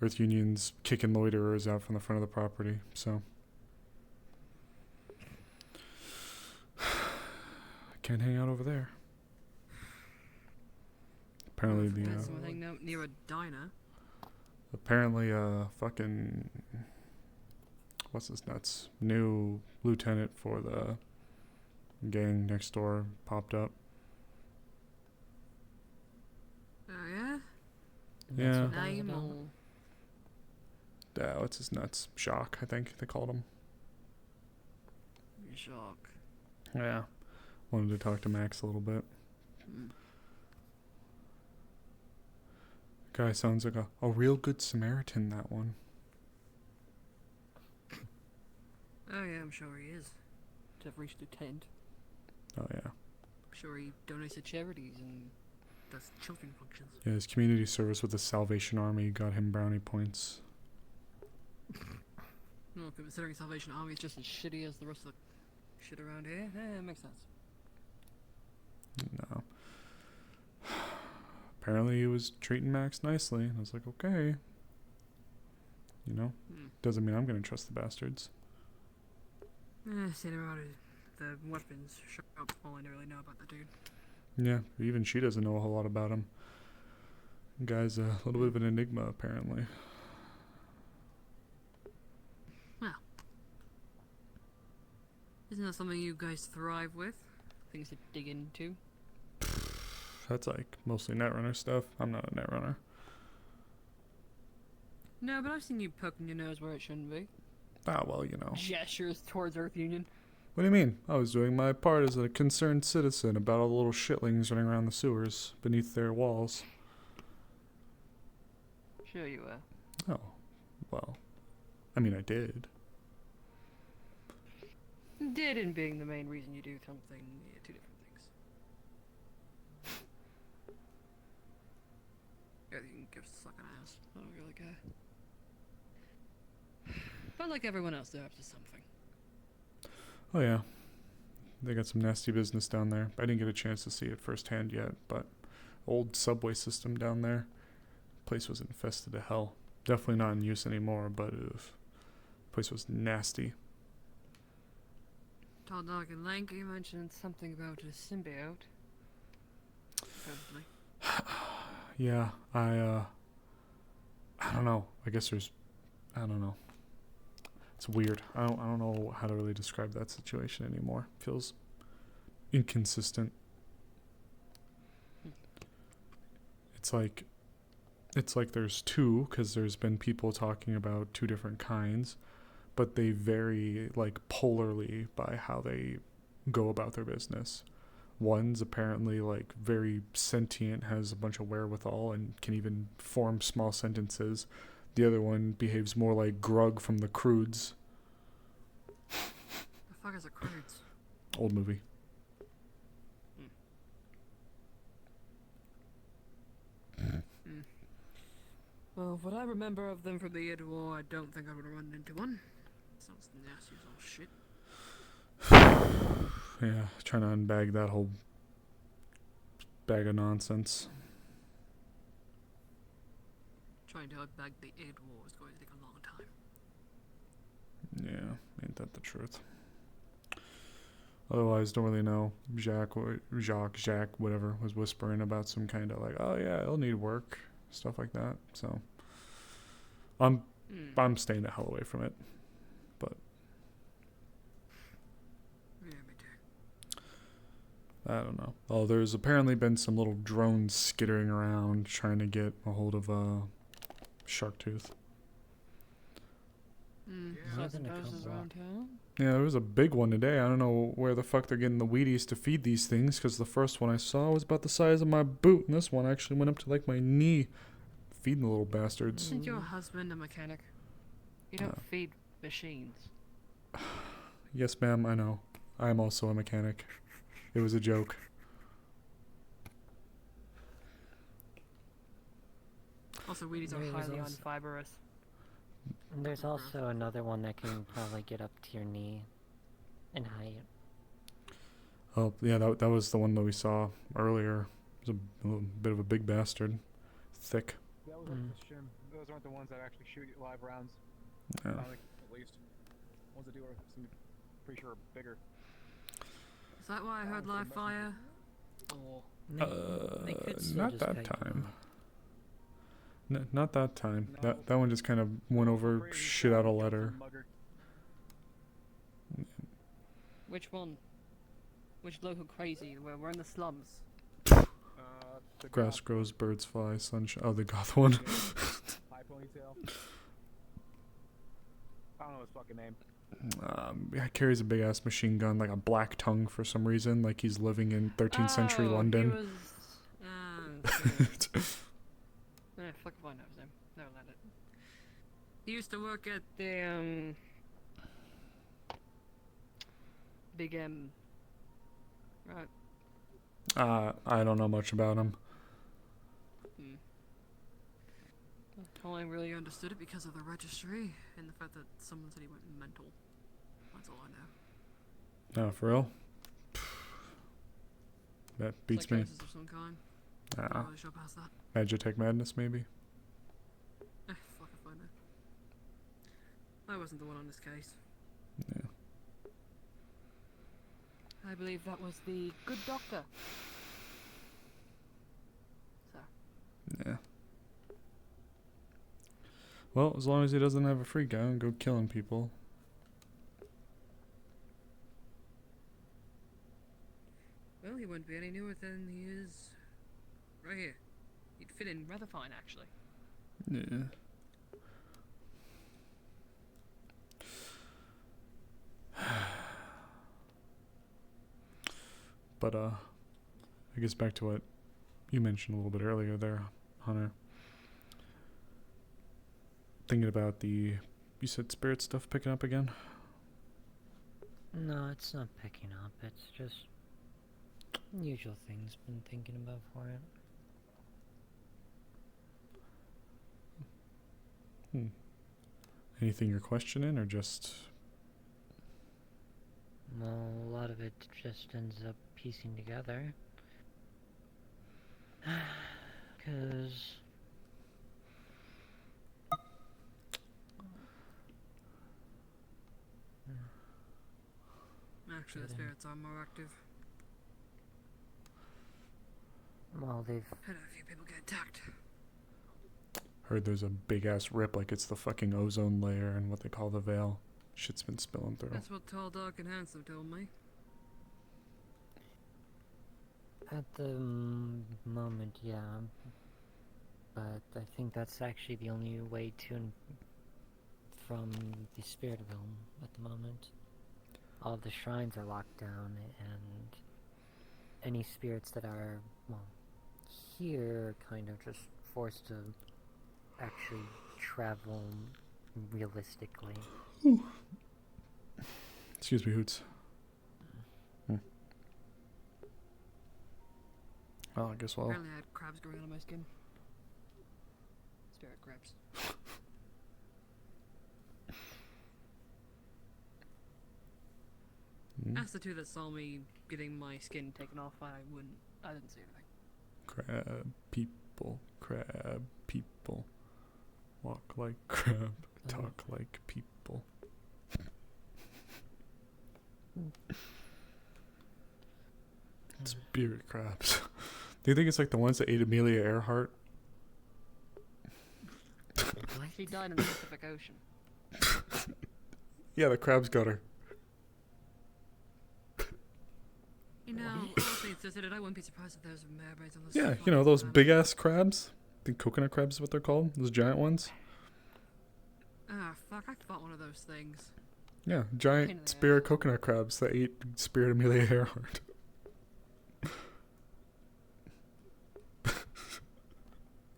Earth Union's kicking loiterers out from the front of the property, so. I can't hang out over there. Apparently something near a diner. Apparently fucking what's his nuts? New lieutenant for the gang next door popped up. Oh yeah? Yeah. What that was Name about? or What's his nuts? Shock, I think they called him. shock? Yeah. Wanted to talk to Max a little bit. Guy sounds like a real good Samaritan, that one. Oh yeah, I'm sure he is. To have reached a tent. Oh yeah. I'm sure he donates to charities and does children functions. Yeah, his community service with the Salvation Army got him brownie points. No, considering Salvation Army is just as shitty as the rest of the shit around here, it makes sense. No. Apparently he was treating Max nicely. I was like, okay. You know? Doesn't mean I'm gonna trust the bastards. Seeing about the weapons shop, all I really know about the dude. Yeah, even she doesn't know a whole lot about him. Guy's a little bit of an enigma, apparently. Well, Isn't that something you guys thrive with? Things to dig into? That's like mostly Netrunner stuff. I'm not a Netrunner. No, but I've seen you poking your nose where it shouldn't be. Ah, well, you know. Gestures towards Earth Union. What do you mean? I was doing my part as a concerned citizen about all the little shitlings running around the sewers beneath their walls. Sure you were. Oh, well. I mean, I did. Did and being the main reason you do something, yeah, two different things. Yeah, you can give a sucking ass. I don't really care. But like everyone else, they're up to something. Oh, yeah. They got some nasty business down there. I didn't get a chance to see it firsthand yet, but old subway system down there. Place was infested to hell. Definitely not in use anymore, but place was nasty. Tall, dark, and lanky mentioned something about a symbiote. Probably. Yeah, I don't know. I guess I don't know. It's weird. I don't know how to really describe that situation anymore. Feels inconsistent. It's like there's two, because there's been people talking about two different kinds, but they vary like polarly by how they go about their business. One's apparently like very sentient, has a bunch of wherewithal, and can even form small sentences. The other one behaves more like Grug from the Croods. The fuck is a Croods? Old movie. Well, what I remember of them from the Id War, I don't think I would have run into one. Sounds nasty as all shit. Yeah, trying to unbag that whole bag of nonsense. Trying to unbag the Id War is going to take a long time. Yeah, ain't that the truth? Otherwise, don't really know. Jacques, whatever, was whispering about some kind of like, oh yeah, it'll need work, stuff like that. So, I'm staying the hell away from it. But yeah, me too. I don't know. Oh, there's apparently been some little drones skittering around trying to get a hold of shark tooth. So I suppose it's around town? Yeah, there was a big one today. I don't know where the fuck they're getting the Wheaties to feed these things, because the first one I saw was about the size of my boot, and this one actually went up to like my knee. Feeding the little bastards. Isn't your husband a mechanic? You don't feed machines. Yes, ma'am, I know. I am also a mechanic. It was a joke. Also, Wheaties are highly unfibrous. There's also another one that can probably get up to your knee in height. Oh, yeah, that was the one that we saw earlier. It was a little bit of a big bastard. Thick. That was like the shim. Those aren't the ones that actually shoot live rounds. Yeah. At least. Ones that do seem pretty sure are bigger. Is that why I heard live fire? Or They could still Not just that cut you time. off. Not that time. No. That one just kind of went over Brady shit out a Brown, letter. mugger. which one? Which local crazy? Where we're in the slums. The Grass goth grows, birds fly, sunshine. Oh, the goth one. high ponytail. I don't know his fucking name. Yeah, carries a big ass machine gun, like a black tongue for some reason, like he's living in 13th century London. He was, fuck if I know his name. Never let it. He used to work at the big right. I don't know much about him. I only really understood it because of the registry and the fact that someone said he went mental. That's all I know. Oh, for real? That beats me. Psychosis of some kind. Nah. Not really sure past that. Magitech Madness, maybe? Fuck if I know. I wasn't the one on this case. Yeah. I believe that was the good doctor. So. Yeah. Well, as long as he doesn't have a freak out and go killing people. right here. You'd fit in rather fine, actually. Yeah. But I guess back to what you mentioned a little bit earlier there, Hunter. Thinking about you said spirit stuff picking up again? No, it's not picking up. It's just usual things been thinking about for it. Anything you're questioning, or just... Well, a lot of it just ends up piecing together. 'Cause Actually, the spirits are more active. well, they've Had a few people get attacked. Heard there's a big ass rip like it's the fucking ozone layer and what they call the veil. Shit's been spilling through. That's what Tall, Dark, and Handsome told me. at the moment, yeah. But I think that's actually the only way to from the spirit realm at the moment. All of the shrines are locked down, and any spirits that are, well, here are kind of just forced to actually travel realistically. Excuse me, Hoots. Well, I guess well. Apparently I had crabs growing out of my skin. Spirit crabs. That's the two that saw me getting my skin taken off. I didn't see anything. Crab people. Walk like crab, talk like people. Spirit crabs. Do you think it's like the ones that ate Amelia Earhart? She died in the Pacific Ocean. Yeah, the crabs got her. You know, all things considered, I wouldn't be surprised if there's mermaids on the Yeah, you know, those big ass crabs? I think coconut crabs is what they're called. Those giant ones. Ah, fuck, I fought one of those things. Yeah, Pain in giant the spirit coconut crabs that ate Spirit Amelia Earhart.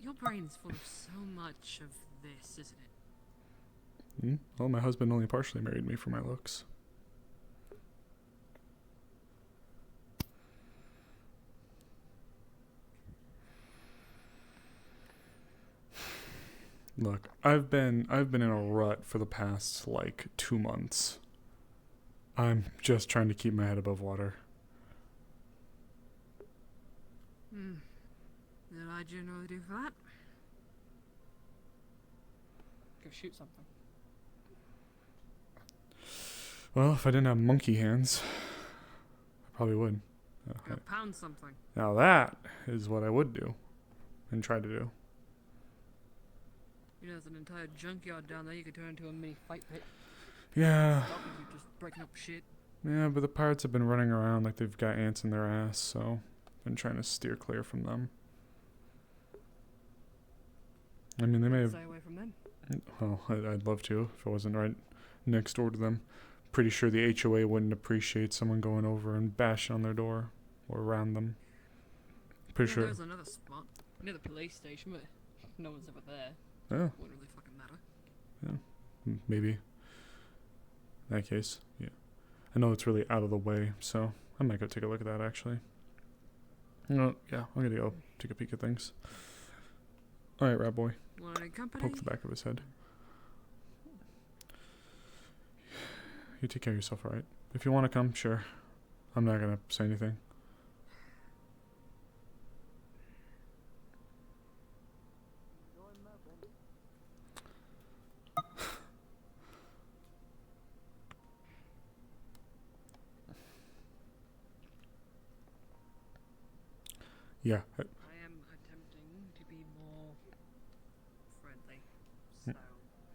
Your brain's full of so much of this, isn't it? Well, my husband only partially married me for my looks. Look, I've been in a rut for the past like 2 months. I'm just trying to keep my head above water. Did I generally do for that? Go shoot something. Well, if I didn't have monkey hands, I probably would. Go pound something. Now that is what I would do and try to do. You know, there's an entire junkyard down there you could turn into a mini fight pit. Yeah. Stop if you're just breaking up shit. Yeah, but the pirates have been running around like they've got ants in their ass, so I've been trying to steer clear from them. I mean, they may have... Stay away from them. Well, I'd love to if I wasn't right next door to them. Pretty sure the HOA wouldn't appreciate someone going over and bashing on their door or around them. Pretty sure. There's another spot near the police station, but no one's ever there. Yeah. Wouldn't really fucking matter. Yeah. Maybe. In that case, yeah. I know it's really out of the way, so I might go take a look at that actually. No, yeah, I'm gonna go take a peek at things. Alright, Rat Boy. Want any company? Poke the back of his head. You take care of yourself, alright? If you want to come, sure. I'm not gonna say anything. Yeah. I am attempting to be more friendly, so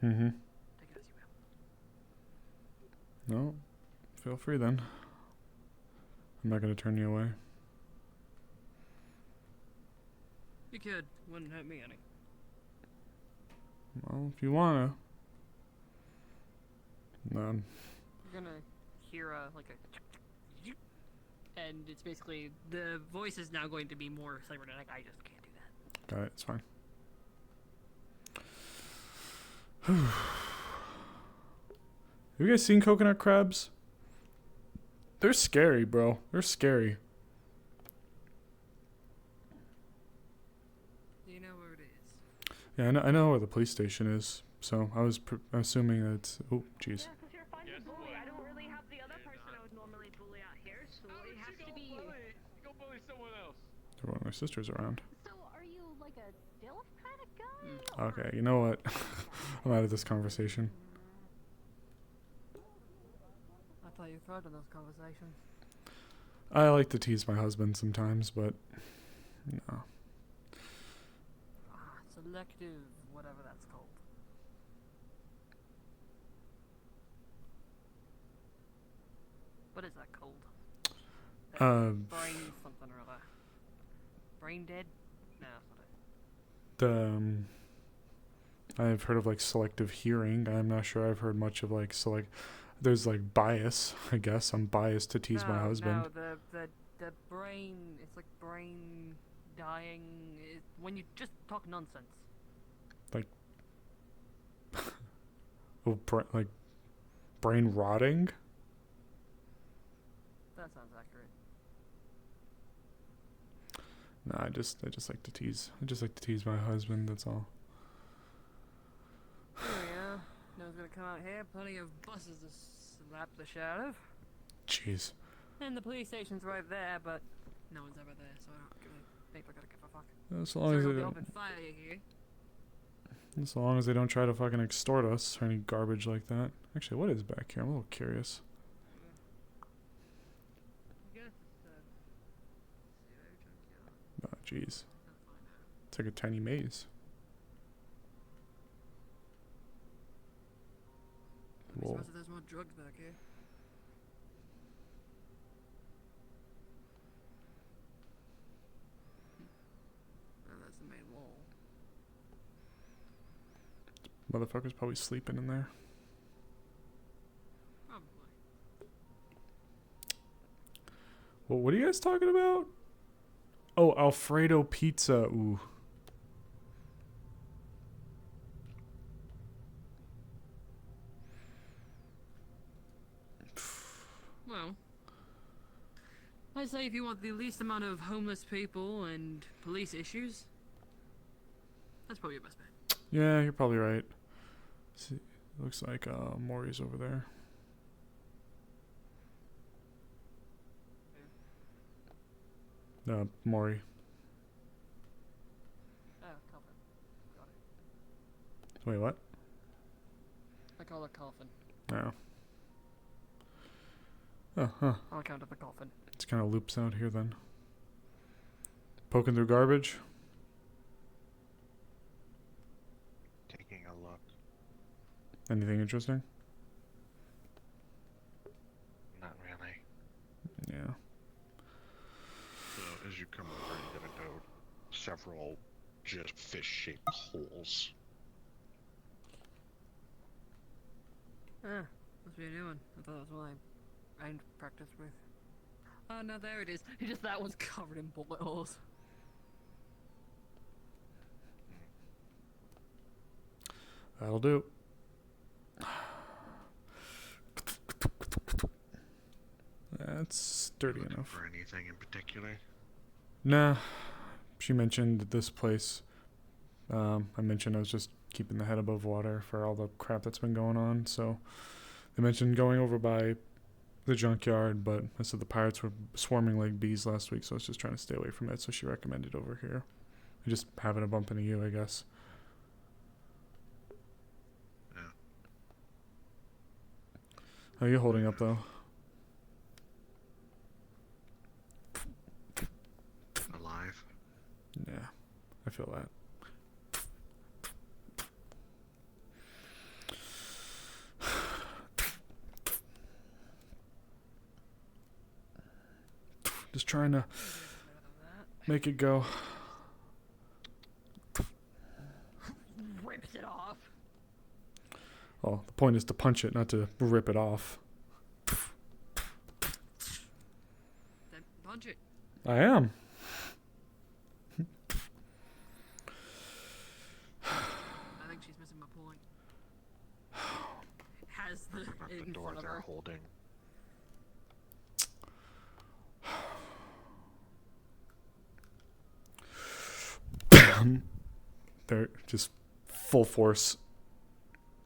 Mm-hmm. take it as you will. No. Feel free then. I'm not gonna turn you away. You could. Wouldn't hurt me any. Well, if you wanna. No. You're gonna hear like a, and it's basically the voice is now going to be more cybernetic. I just can't do that. Got it. It's fine. Have you guys seen coconut crabs? They're scary, bro. They're scary. Do you know where it is? Yeah, I know where the police station is. So I was assuming that it's. Oh, jeez. Yeah, because you're finding bully. I don't really have the other person I would normally bully out here, so it has to be you. Go bully someone else. Everyone, my sister's around. So, are you like a DILF kind of guy? Okay, you know what? I'm out of this conversation. I thought you thrived on those conversations. I like to tease my husband sometimes, but no. Selective, whatever that's called. What is that called? Brain something or other. Brain dead? No, that's not it. I've heard of like selective hearing. I'm not sure I've heard much of like there's like bias, I guess. I'm biased to tease my husband. No, the brain, it's like brain dying, when you just talk nonsense. Like, oh, like brain rotting? That sounds accurate. No, I just like to tease. I just like to tease my husband, that's all. Here we are. No one's gonna come out here. Plenty of buses to slap the shit out of. Jeez. And the police station's right there, but no one's ever there, so I don't think we're gonna give a fuck. As long as they don't. Open fire here. As long as they don't try to fucking extort us or any garbage like that. Actually, what is back here? I'm a little curious. I guess it's Oh, jeez. It's like a tiny maze. I'm Whoa. surprised there's more drugs back here. Oh, that's the main wall. Motherfucker's probably sleeping in there. Probably. Well, what are you guys talking about? Oh, Alfredo pizza. Ooh. Well, I say if you want the least amount of homeless people and police issues, that's probably your best bet. Yeah, you're probably right. See, looks like Maury's over there. No, Maury. Oh, coffin. Got it. Wait, what? I call it coffin. No. Oh, huh. On account of the coffin. It's kind of loops out here then. Poking through garbage. Taking a look. Anything interesting? Not really. Yeah. So as you come over, you're gonna note several just fish-shaped holes. Ah, must be a new one. I thought that was one I practiced with. Oh no, there it is. Just that one's covered in bullet holes. That'll do. That's sturdy Looking enough. for anything in particular? Nah. She mentioned this place. I mentioned I was just keeping the head above water for all the crap that's been going on. So they mentioned going over by the junkyard, but I said the pirates were swarming like bees last week, so I was just trying to stay away from it. So she recommended over here. I just having a bump into you, I guess. Yeah. How are you holding up, though? Alive? Yeah, I feel that. Just trying to make it go. Well, the point is to punch it, not to rip it off. Then punch it. I am. I think she's missing my point. Has the The in door front of they're her. holding. Bam! They're just full force.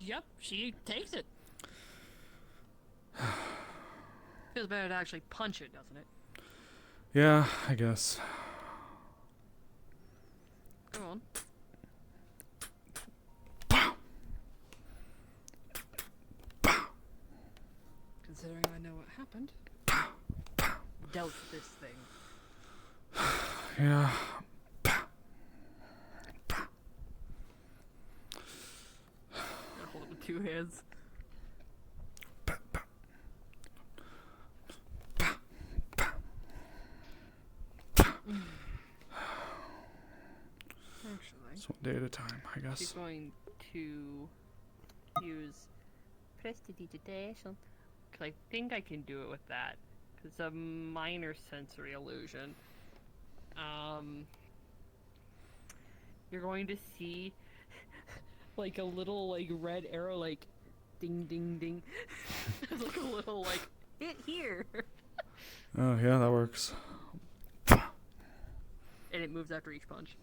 Yep, she takes it. Feels better to actually punch it, doesn't it? Yeah, I guess. Go on. Considering I know what happened. Dealt this thing. Yeah. Gotta hold it with two hands. Actually, It's one day at a time, I guess. she's going to use prestidigitation. Because I think I can do it with that. Because it's a minor sensory illusion. You're going to see like a little like red arrow like ding ding ding. There's like a little like hit here. Oh, yeah, that works. And it moves after each punch.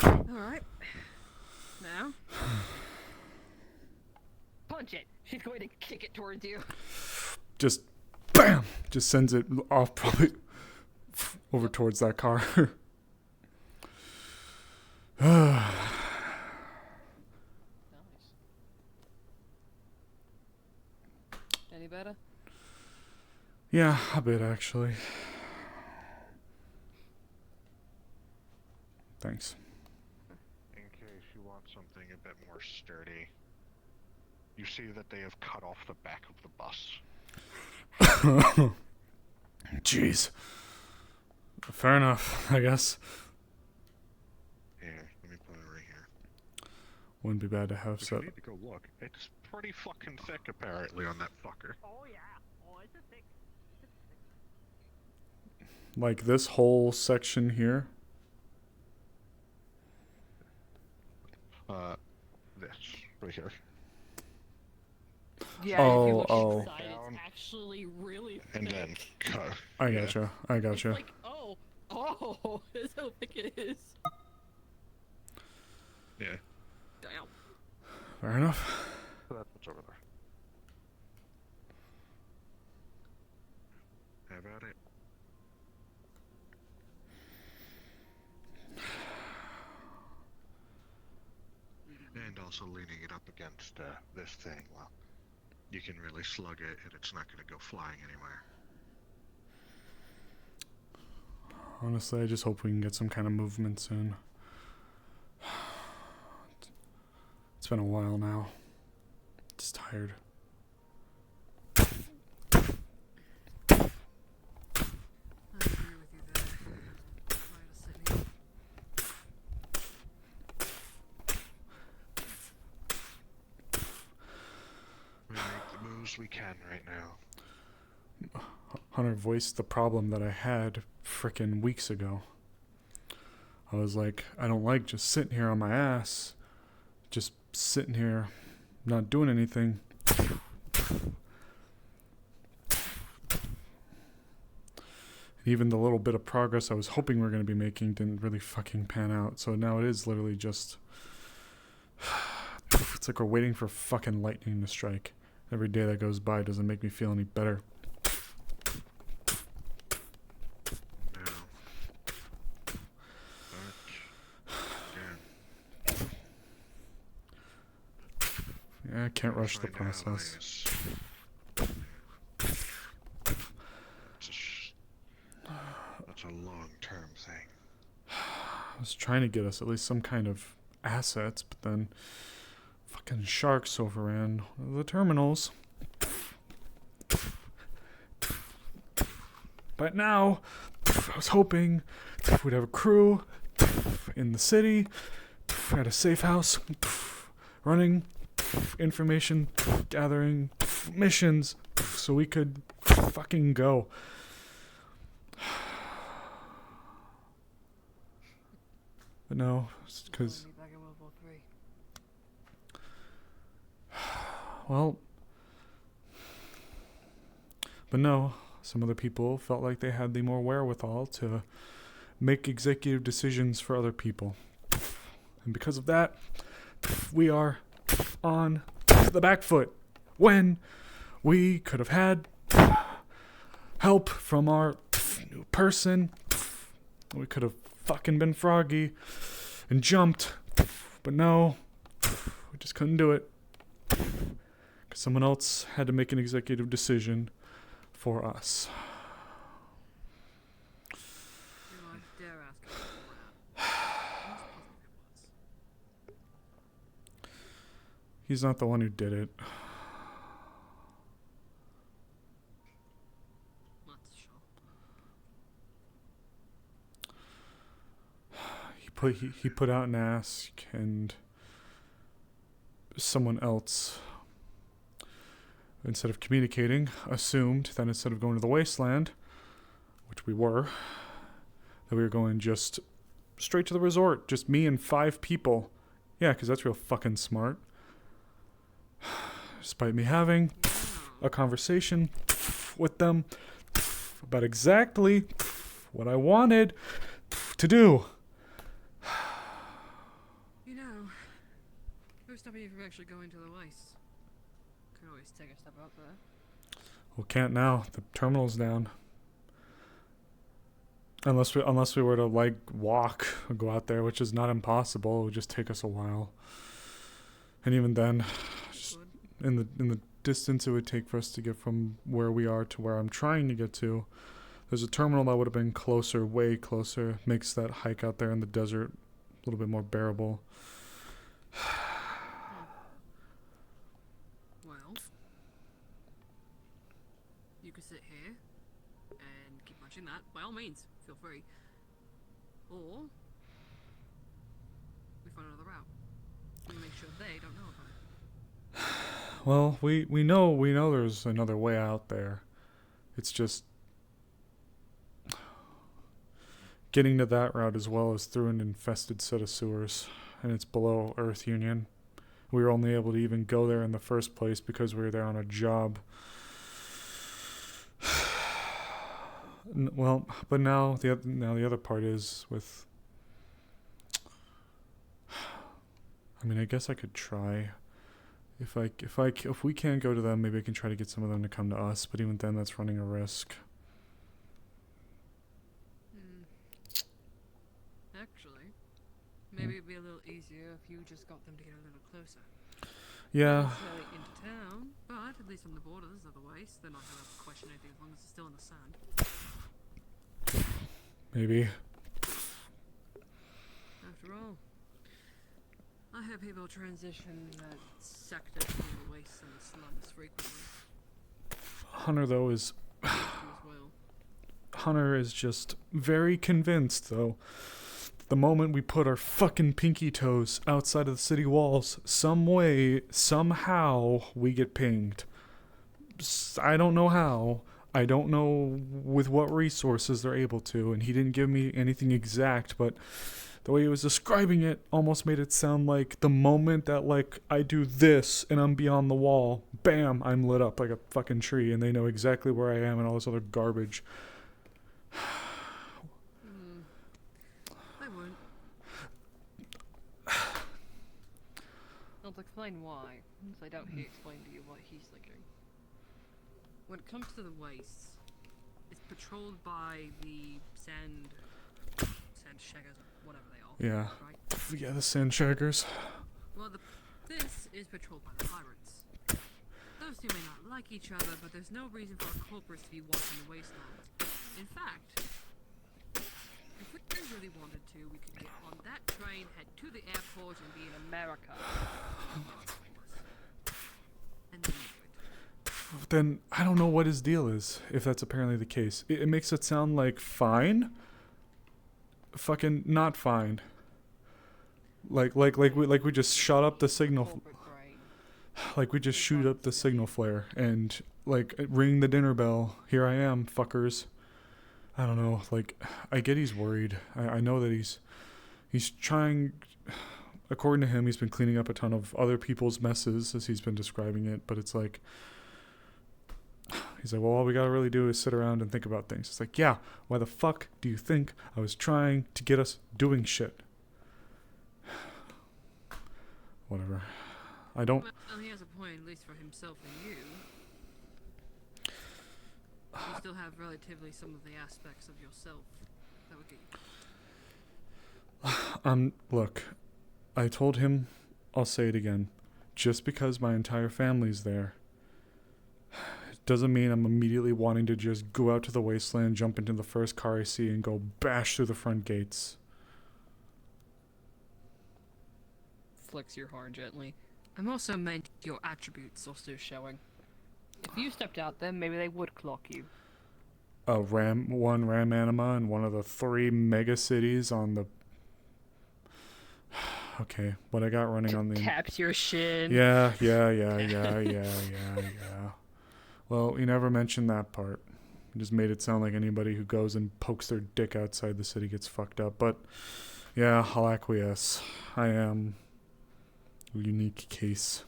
Alright. Now. Punch it! She's going to kick it towards you. Just bam! Just sends it off probably over towards that car. Nice. Any better? Yeah, a bit actually. Thanks. In case you want something a bit more sturdy, you see that they have cut off the back of the bus. Jeez. Fair enough, I guess. Here, let me put it right here. Wouldn't be bad to have If set. you need to go look, it's pretty fucking thick apparently on that fucker. Oh yeah. Oh, it's a thick. Like this whole section here. This right here. Yeah, if you Oh, look oh. inside, Down. it's actually really thick. And then cut. I gotcha. I It's gotcha. like, oh, that's how thick it is. Yeah. Damn. Fair enough. So that's what's over there. How about it? And also leaning it up against this thing, well, you can really slug it and it's not going to go flying anywhere. Honestly, I just hope we can get some kind of movement soon. It's been a while now. Just tired. I agree with you there. Try to sit here. We make the moves we can right now. Hunter voiced the problem that I had frickin' weeks ago. I was like, I don't like just sitting here on my ass. Just sitting here, not doing anything. Even the little bit of progress I was hoping we were going to be making didn't really fucking pan out. So now it is literally just... It's like we're waiting for fucking lightning to strike. Every day that goes by doesn't make me feel any better. Now. But, again, Yeah, I can't rush the find process. allies. That's a long-term thing. I was trying to get us at least some kind of assets, but then Fucking sharks overran one of the terminals. But now, I was hoping we'd have a crew in the city, at a safe house, running information, gathering missions, so we could fucking go. But no, it's because... Well... But no, some other people felt like they had the more wherewithal to make executive decisions for other people. And because of that, we are on the back foot when we could have had help from our new person. We could have fucking been froggy and jumped, but no, we just couldn't do it because someone else had to make an executive decision for us. He's not the one who did it. He put out an ask, and someone else, instead of communicating, assumed that instead of going to the wasteland, which we were, that we were going just straight to the resort. Just me and 5 people. Yeah, because that's real fucking smart. Despite me having a conversation with them about exactly what I wanted to do. You know, who's stopping you from actually going to the waste? Could always take a step out there. Well, can't now. The terminal's down. Unless we were to like walk or go out there, which is not impossible. It would just take us a while. And even then, just in the distance it would take for us to get from where we are to where I'm trying to get to, there's a terminal that would have been closer, way closer. Makes that hike out there in the desert a little bit more bearable. Well, you could sit here and keep watching that. By all means, feel free. Or we find another route. We make sure they don't know about it. Well, we know there's another way out there. It's just getting to that route as well as through an infested set of sewers, and it's below Earth Union. We were only able to even go there in the first place because we were there on a job. Well, but now the other part is with... I mean, I guess I could try. If we can't go to them, maybe I can try to get some of them to come to us. But even then, that's running a risk. Actually, maybe it'd be a little easier if you just got them to get a little closer. Yeah. Not necessarily into town, but at least on the borders, otherwise they're not gonna question anything as long as it's still in the sand. Maybe. After all, I hear people transition that sector to the wastes and the slums frequently. Hunter, though, is... As well. Hunter is just very convinced, though. The moment we put our fucking pinky toes outside of the city walls, some way, somehow, we get pinged. I don't know how. I don't know with what resources they're able to, and he didn't give me anything exact, but the way he was describing it almost made it sound like the moment that, like, I do this and I'm beyond the wall, bam, I'm lit up like a fucking tree, and they know exactly where I am and all this other garbage. I won't. I'll explain why, since I doubt he explained to you what he's thinking. When it comes to the wastes, it's patrolled by the sand shaggers, whatever they are. Yeah. Right? Yeah, the sand shaggers. Well, this is patrolled by the pirates. Those two may not like each other, but there's no reason for our corporates to be watching the wastelands. In fact, if we really wanted to, we could get on that train, head to the airport, and be in America. then I don't know what his deal is, if that's apparently the case. It makes it sound like fine. Fucking not fine. Like we just shot up the signal. Like we just shoot up the signal flare and like ring the dinner bell. Here I am, fuckers. I don't know. Like I get he's worried. I know that he's trying. According to him, he's been cleaning up a ton of other people's messes as he's been describing it. But it's like he's like, well, all we gotta really do is sit around and think about things. It's like, yeah. Why the fuck do you think I was trying to get us doing shit? Whatever. I don't. Well, he has a point, at least for himself and you. You still have relatively some of the aspects of yourself that would get you. Look, I told him, I'll say it again. Just because my entire family's there, it doesn't mean I'm immediately wanting to just go out to the wasteland, jump into the first car I see, and go bash through the front gates. Flicks your horn gently. I'm also meant your attributes are still showing. If you stepped out then maybe they would clock you. One ram anima in one of the 3 mega cities on the... Okay, what I got running on the... Taps your shin. Yeah. Well, you never mentioned that part. You just made it sound like anybody who goes and pokes their dick outside the city gets fucked up. But, yeah, I'll acquiesce. I am a unique case.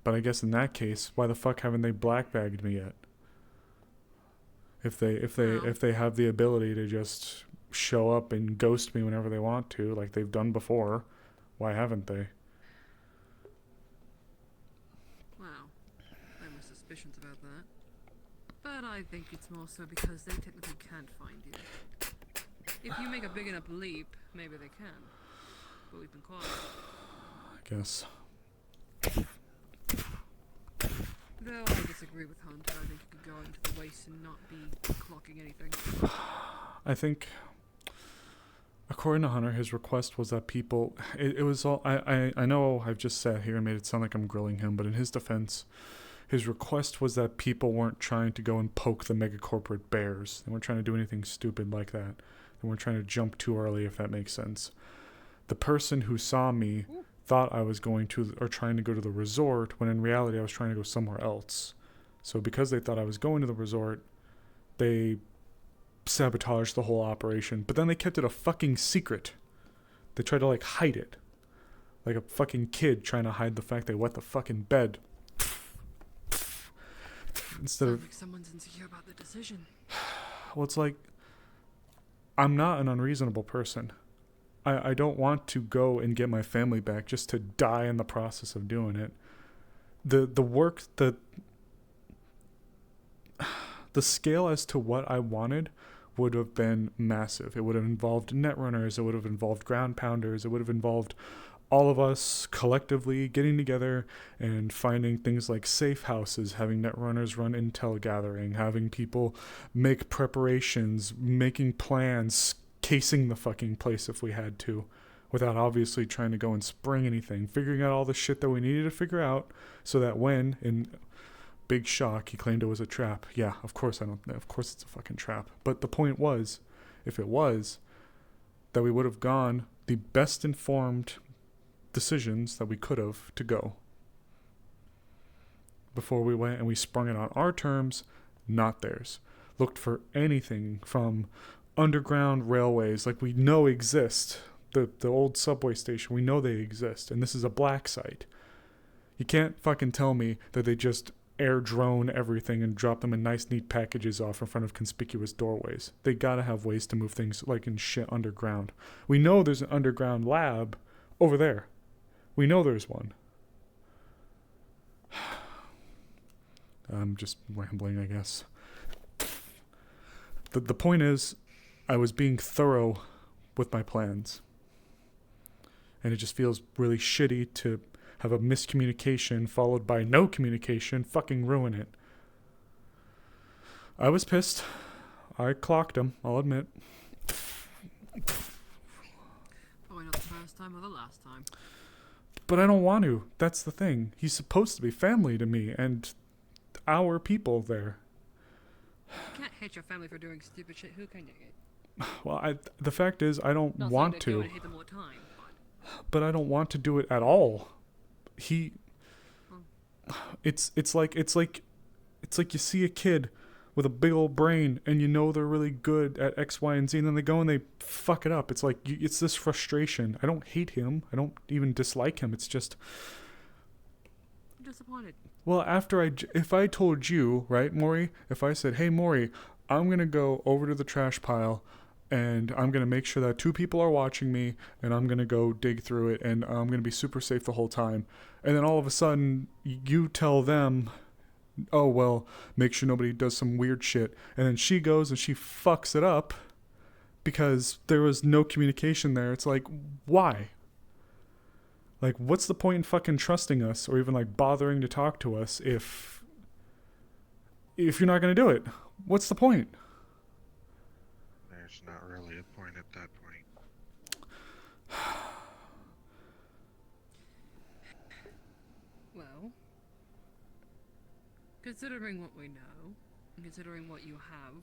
But I guess in that case, why the fuck haven't they blackbagged me yet? If they have the ability to just show up and ghost me whenever they want to, like they've done before, why haven't they? Well, I have my suspicions about that. But I think it's more so because they technically can't find you. If you make a big enough leap, maybe they can. But we've been quiet. I guess. Though I disagree with Hunter, I think you could go into the waste and not be clocking anything. I think, according to Hunter, his request was that people... It was all... I know I've just sat here and made it sound like I'm grilling him, but in his defense, his request was that people weren't trying to go and poke the mega corporate bears. They weren't trying to do anything stupid like that. They weren't trying to jump too early, if that makes sense. The person who saw me... thought I was going to or trying to go to the resort when in reality I was trying to go somewhere else. So because they thought I was going to the resort, they sabotaged the whole operation. But then they kept it a fucking secret. They tried to like hide it. Like a fucking kid trying to hide the fact they wet the fucking bed. Instead of... like someone's insecure about the decision. Well, it's like... I'm not an unreasonable person. I don't want to go and get my family back just to die in the process of doing it. The scale as to what I wanted would have been massive. It would have involved netrunners, it would have involved ground pounders, it would have involved all of us collectively getting together and finding things like safe houses, having netrunners run intel gathering, having people make preparations, making plans, casing the fucking place if we had to, without obviously trying to go and spring anything, figuring out all the shit that we needed to figure out, so that when, in big shock, he claimed it was a trap. Yeah, of course it's a fucking trap. But the point was, if it was, that we would have gone the best informed decisions that we could have to go. Before we went and we sprung it on our terms, not theirs. Looked for anything from underground railways like we know exist, the old subway station, we know they exist, and this is a black site. You can't fucking tell me that they just air drone everything and drop them in nice neat packages off in front of conspicuous doorways. They gotta have ways to move things like in shit underground. We know there's an underground lab over there. We know there's one. I'm just rambling, I guess. The point is, I was being thorough with my plans. And it just feels really shitty to have a miscommunication followed by no communication fucking ruin it. I was pissed. I clocked him, I'll admit. Probably not the first time or the last time. But I don't want to. That's the thing. He's supposed to be family to me, and our people there. You can't hate your family for doing stupid shit. Who can you? Well, the fact is, I don't Not want saying to go to. and hate them all the time, But I don't want to do it at all. Well, It's like you see a kid with a big old brain and you know they're really good at X, Y, and Z, and then they go and they fuck it up. It's like it's this frustration. I don't hate him. I don't even dislike him. It's just, I'm disappointed. well, if I told you, right, Maury, if I said, hey, Maury, I'm going to go over to the trash pile and I'm going to make sure that 2 people are watching me and I'm going to go dig through it and I'm going to be super safe the whole time. And then all of a sudden you tell them, oh, well, make sure nobody does some weird shit. And then she goes and she fucks it up because there was no communication there. It's like, why? Like, what's the point in fucking trusting us or even like bothering to talk to us if you're not going to do it? What's the point? There's not really a point at that point. Well, considering what we know, and considering what you have,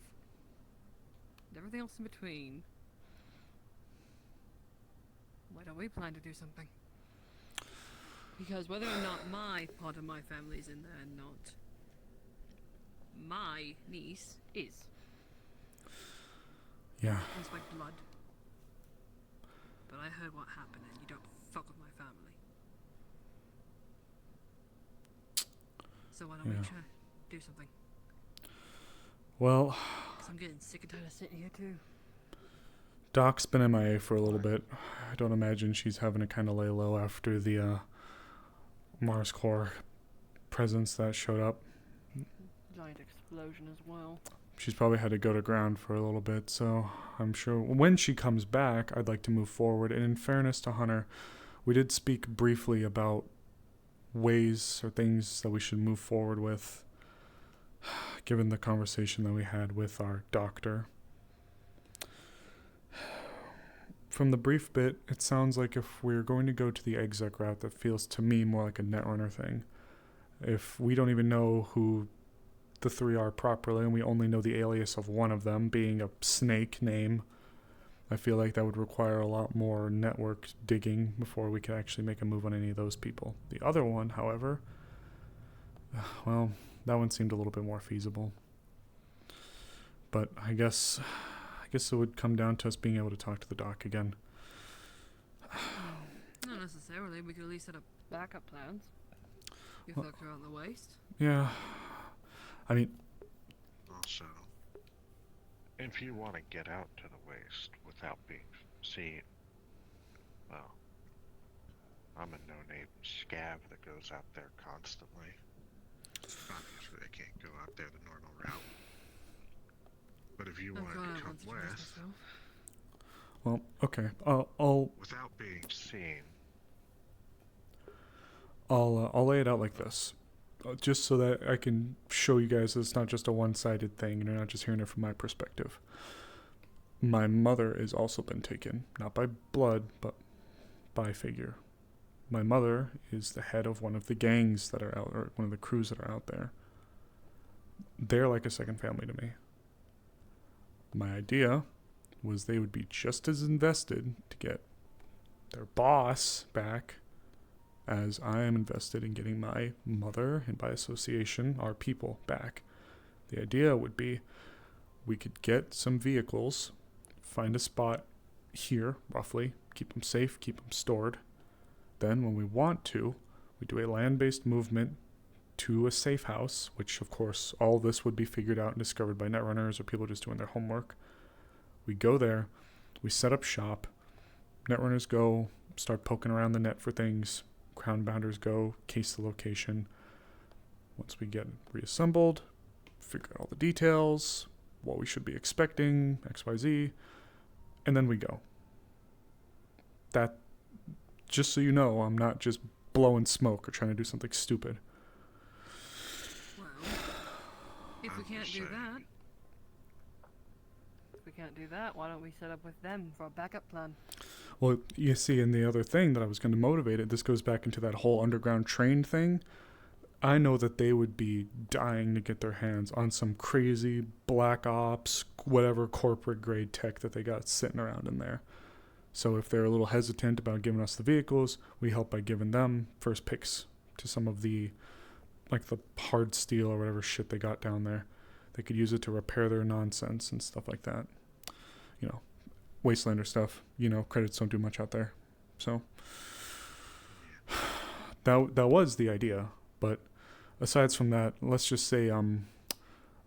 and everything else in between, why don't we plan to do something? Because whether or not my part of my family's in there or not, my niece is. Yeah. It's my blood. But I heard what happened and you don't fuck with my family. So why don't we try do something? Well, Because I'm getting sick and tired of sitting here too. Doc's been MIA for a little bit. I don't imagine she's having to kind of lay low after the Mars core presence that showed up. Giant explosion as well. She's probably had to go to ground for a little bit, so I'm sure when she comes back, I'd like to move forward. And in fairness to Hunter, we did speak briefly about ways or things that we should move forward with, given the conversation that we had with our doctor. From the brief bit, it sounds like if we're going to go to the exec route, that feels to me more like a netrunner thing. If we don't even know who the 3 are properly, and we only know the alias of one of them being a snake name, I feel like that would require a lot more network digging before we could actually make a move on any of those people. The other one, however, well, that one seemed a little bit more feasible. But I guess it would come down to us being able to talk to the doc again. Not necessarily. We could at least set up backup plans. If well, they're out in the waste. Yeah. I mean... Also, if you want to get out to the waste without being seen, well, I'm a no-name scav that goes out there constantly. Obviously, I can't go out there the normal route. But if you wanted to come west... Well, okay. I'll... Without being seen... I'll lay it out like this. Just so that I can show you guys it's not just a one-sided thing and you're not just hearing it from my perspective. My mother has also been taken. Not by blood, but by figure. My mother is the head of one of the gangs that are out, or one of the crews that are out there. They're like a second family to me. My idea was they would be just as invested to get their boss back as I am invested in getting my mother, and by association, our people back. The idea would be we could get some vehicles, find a spot here, roughly, keep them safe, keep them stored. Then, when we want to, we do a land-based movement to a safe house, which, of course, all this would be figured out and discovered by netrunners or people just doing their homework. We go there, we set up shop, netrunners go, start poking around the net for things, crown bounders go, case the location. Once we get reassembled, figure out all the details, what we should be expecting, XYZ, and then we go. That, just so you know, I'm not just blowing smoke or trying to do something stupid. Well, if we can't do that, why don't we set up with them for a backup plan? Well, you see, and the other thing that I was going to motivate it, this goes back into that whole underground train thing. I know that they would be dying to get their hands on some crazy black ops, whatever corporate grade tech that they got sitting around in there. So if they're a little hesitant about giving us the vehicles, we help by giving them first picks to some of the, like the hard steel or whatever shit they got down there. They could use it to repair their nonsense and stuff like that. You know, Wastelander stuff. You know, credits don't do much out there. So that was the idea. But aside from that, let's just say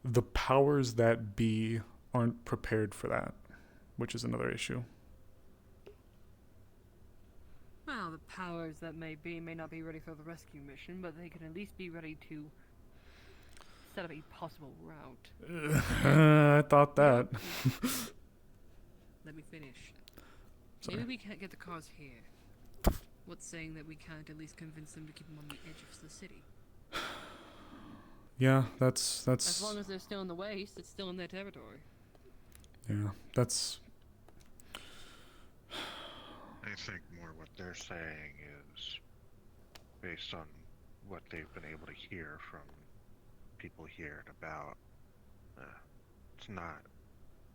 the powers that be aren't prepared for that, which is another issue. Well, the powers that may be may not be ready for the rescue mission, but they can at least be ready to set up a possible route. I thought that. Let me finish. Sorry. Maybe we can't get the cars here. What's saying that we can't at least convince them to keep them on the edge of the city? Yeah, that's. As long as they're still in the waste, it's still in their territory. Yeah, that's. I think more what they're saying is based on what they've been able to hear from people here and about. It's not.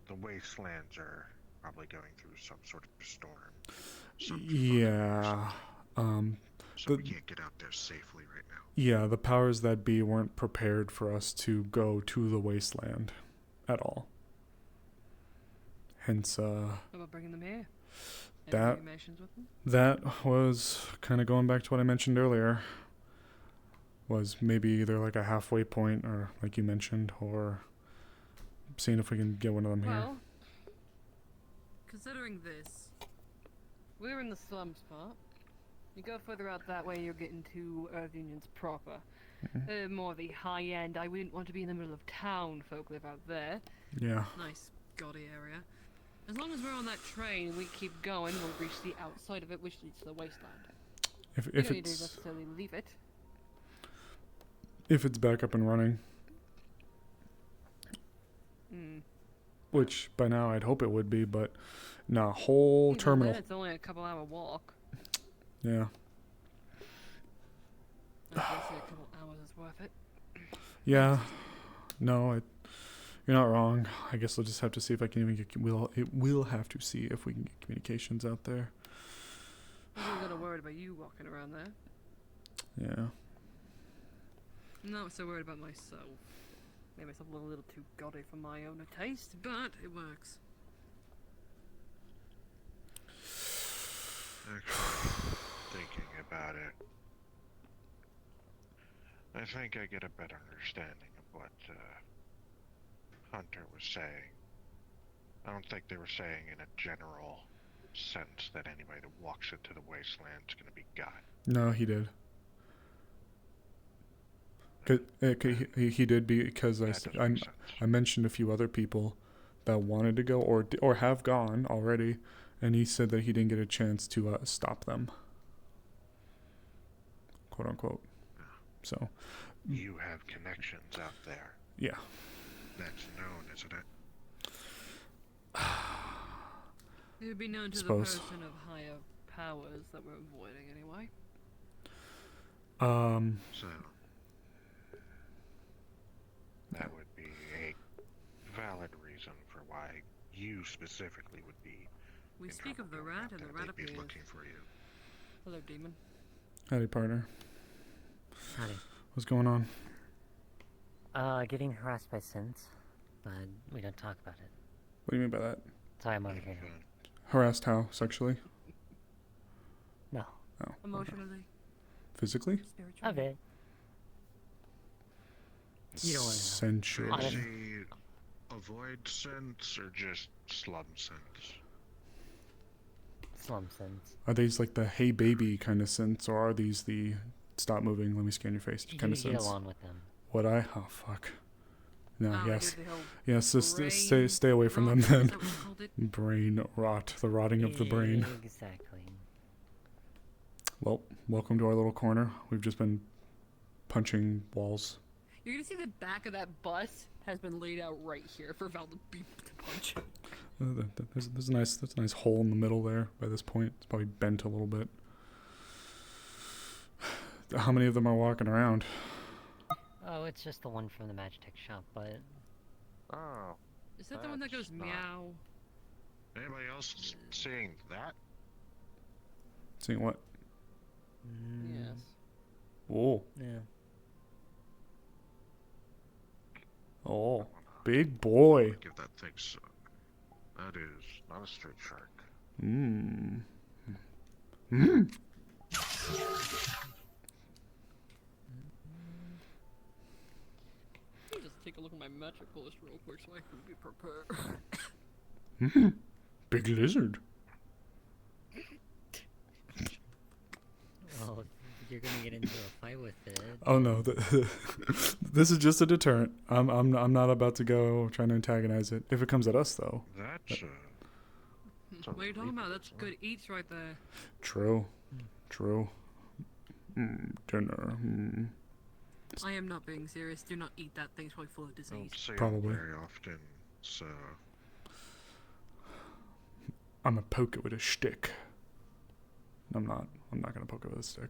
The wastelands are probably going through some sort of storm. Yeah. So we can't get out there safely right now. Yeah, the powers that be weren't prepared for us to go to the wasteland at all. Hence, How about bringing them here? that With them? that was kind of going back to what I mentioned earlier. Was maybe either like a halfway point, or like you mentioned, or seeing if we can get one of them here. Well, considering this, we're in the slums part. You go further out that way, you're getting to Earth Unions proper. More the high end. I wouldn't want to be in the middle of town. Folk live out there. Yeah. Nice, gaudy area. As long as we're on that train and we keep going, we'll reach the outside of it, which leads to the wasteland. If you don't need it's to necessarily leave it. if it's back up and running, which by now I'd hope it would be, but nah, whole Even terminal. then, it's only a couple-hour walk. Yeah. I guess a couple hours is worth it. Yeah. No, you're not wrong. I guess we'll just have to see if I can even get. We'll have to see if we can get communications out there. I'm a little worried about you walking around there. Yeah. I'm not so worried about myself. Made myself a little too gaudy for my own taste, but it works. Actually, thinking about it, I think I get a better understanding of what Hunter was saying. I don't think they were saying in a general sense that anybody that walks into the wasteland is going to be got. No, he did. He did, because I mentioned a few other people that wanted to go or have gone already, and he said that he didn't get a chance to stop them, quote unquote. So You have connections out there. yeah. That's known, isn't it? It would be known to Suppose. the person of higher powers that we're avoiding anyway. So that would be a valid reason for why you specifically would be. We speak of the rat, and the rat be appears. looking for you. Hello, demon. Howdy, partner. Howdy. What's going on? Getting harassed by Sins, but we don't talk about it. What do you mean by that? Sorry, I'm over here. Harassed how? Sexually? No. Oh. Emotionally. Physically? Spiritually. A bit. You don't want to know. Sensually. Is he avoid sense or just slum sense? Slum Sins. Are these like the hey baby kind of sense, or are these the stop moving, let me scan your face kind of You get sense? along with them. Would I? Oh fuck. No, Oh, yes. dude, the whole Yes, just brain stay away from them rot, then. is that what you called it? Brain rot, the rotting of the brain. Exactly. Well, welcome to our little corner. We've just been punching walls. You're gonna see the back of that bus has been laid out right here for Val to beat to punch. There's a nice hole in the middle there by this point. It's probably bent a little bit. How many of them are walking around? it's just the one from the Magitech shop, but... Oh. Is that the one that goes That's not- meow? Anybody else seeing that? Seeing what? Yes. Oh. Yeah. Oh. Big boy. Give that thing some. That is not a straight shark. Mmm. Mmm. Let me just take a look at my metric list real quick so I can be prepared. Mmm. Big lizard. Oh, you're gonna get into a fight with it. Oh no, this is just a deterrent. I'm not about to go trying to antagonize it. If it comes at us though. That's What are you talking about? That's good eats right there. True. True. Dinner. I am not being serious. Do not eat that thing. It's probably full of don't disease. see 'em Probably. very often, so I'm gonna poke it with a stick. I'm not gonna poke it with a stick.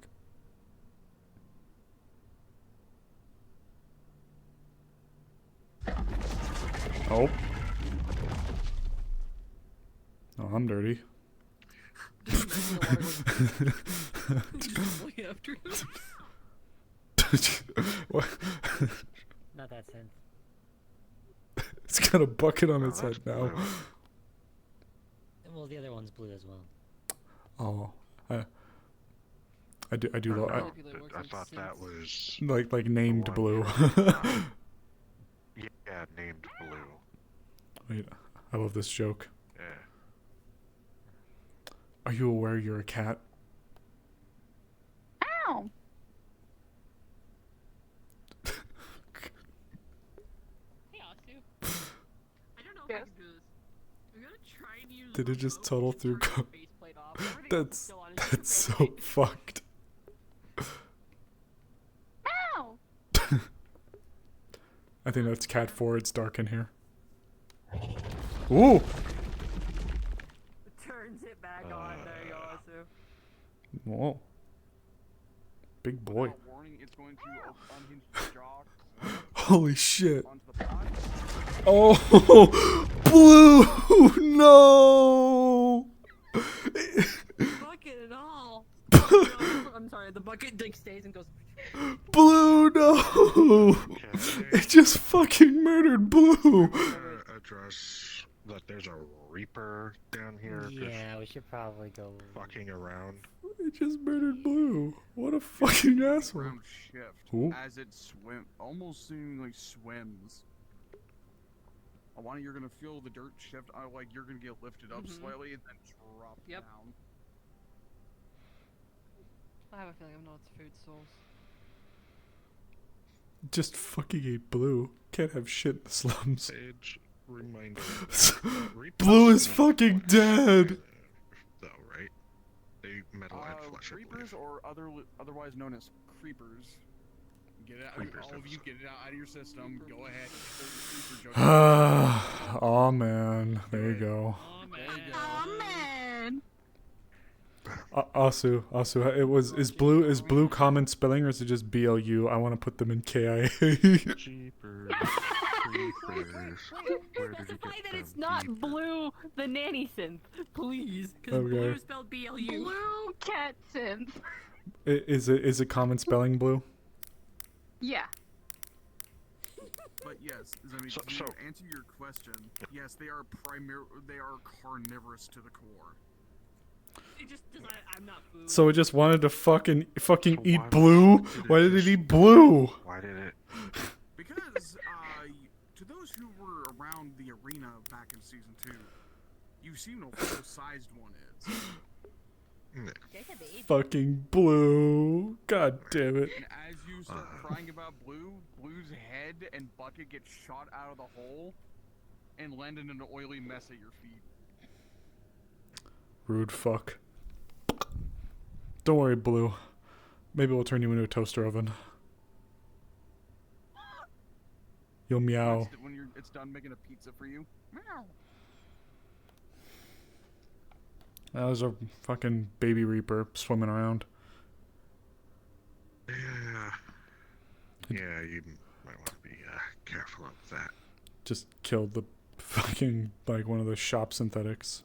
Oh. Oh, I'm dirty. Just like after him. What? Not that sense. It's got a bucket on its that's head now. blue. Well, the other one's blue as well. Oh, I do Oh, lo- no, I thought that was like named one blue. yeah, named blue. Wait, I love this joke. Yeah. Are you aware you're a cat? Ow! Hey, Asu. I don't know if I Yes? can do this. I'm gonna try and use. Did it just remote total to through? turn your faceplate off. Everything's That's still on. that's so fucked. Ow! I think that's cat 4. It's dark in here. Ooh. Turns it back on. There you go, Asu. Whoa. Big boy. Without warning, it's going to unhinge the jaw Holy shit. onto the pod. Oh, blue! No! Bucket and all. Oh, no, I'm sorry. The bucket like stays and goes. Blue, no! It just fucking murdered Blue! Address that there's a Reaper down here. just Yeah, we should probably go. fucking around. It just murdered Blue. What a fucking asshole. Ground shift Ooh. as it almost seemingly swims. I want you're gonna feel the dirt shift. Like you're gonna get lifted up slightly and then drop Yep. down. I have a feeling I'm not its food source. Just fucking ate Blue. Can't have shit in the slums. Sage reminder. Blue is fucking dead! Though, right? They metal and flesh, I Reapers believe. or otherwise known as creepers. Get it out. Creepers, All of you that's- get it out of your system. Go ahead. Pull the creeper joke. Oh man, there you go. Oh There you man. go. Oh man. Asu, is blue common spelling or is it just BLU? I want to put them in KIA. Jeepers. Creepers. Where did you Specify get that them it's not Jeepers? Blue, the nanny synth, please, because Okay. Blue is spelled BLU. Blue cat synth. Is it common spelling Blue? Yeah. But yes, I mean, So- to so- answer your question, yes, they are carnivorous to the core. It just I'm not food. So it just wanted to fucking So eat why Blue? Why did it just- eat Blue? Why did it? Because to those who were around the arena back in season 2, you've seen what a full-sized one is. Fucking Blue. God damn it. And as you start crying about Blue's head and bucket get shot out of the hole and land in an oily mess at your feet. Rude fuck. Don't worry, Blue. Maybe we'll turn you into a toaster oven. You'll meow. When it's done making a pizza for you. Meow. That was a fucking baby Reaper swimming around. Yeah. Yeah, you Might want to be careful of that. Just killed the fucking, like, one of the shop synthetics.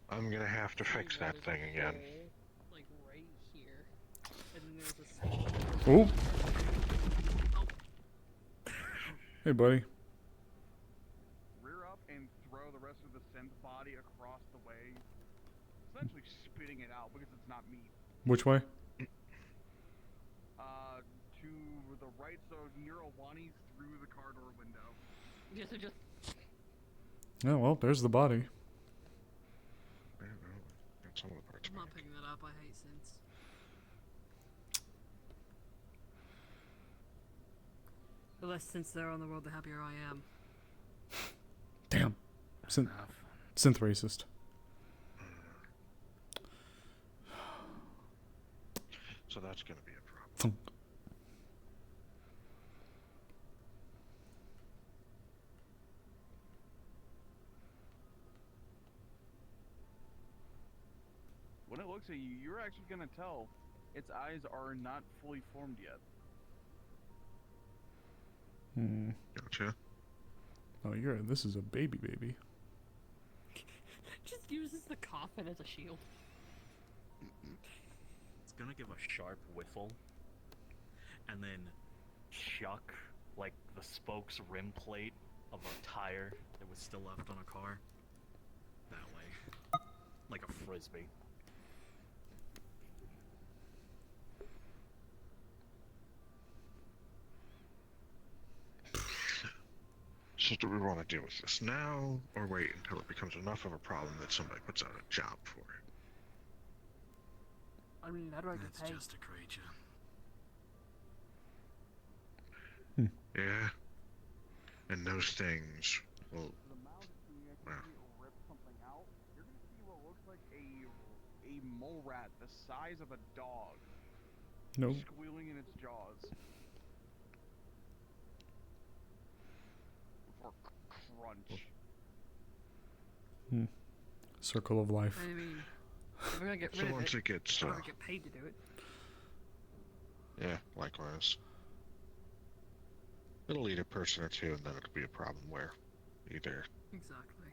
I'm gonna have to fix that thing again. Like right here. And then there's a Oh. Hey, buddy. Rear up and throw the rest of the synth body across the way. Essentially spitting it out because it's not meat. Which way? To the right, so near Owani's through the car door window. Yeah, so just Oh, well, there's the body. Yeah, well, got some of the parts I'm not back. picking that up. I hate synths. The less synths there are on the world, the happier I am. Damn. Synth racist. So that's gonna be a problem. When it looks at you, you're actually gonna tell its eyes are not fully formed yet. Hmm. Gotcha. Oh, this is a baby. Just uses the coffin as a shield. It's gonna give a sharp whiffle, and then chuck like the spokes rim plate of a tire that was still left on a car that way, like a frisbee. So do we want to deal with this now, or wait until it becomes enough of a problem that somebody puts out a job for it? I mean, how do I get It's paid? just a creature. Yeah. And those things will. The mound is being actually rip something out. You're gonna see what looks like a mole rat the size of a dog. No. Squealing in its jaws. For crunch. Circle of life. I mean, if we're gonna get So rid of once it, it gets, we're gonna get paid to do it. yeah, likewise. It'll eat a person or two, and then it'll be a problem where either Exactly.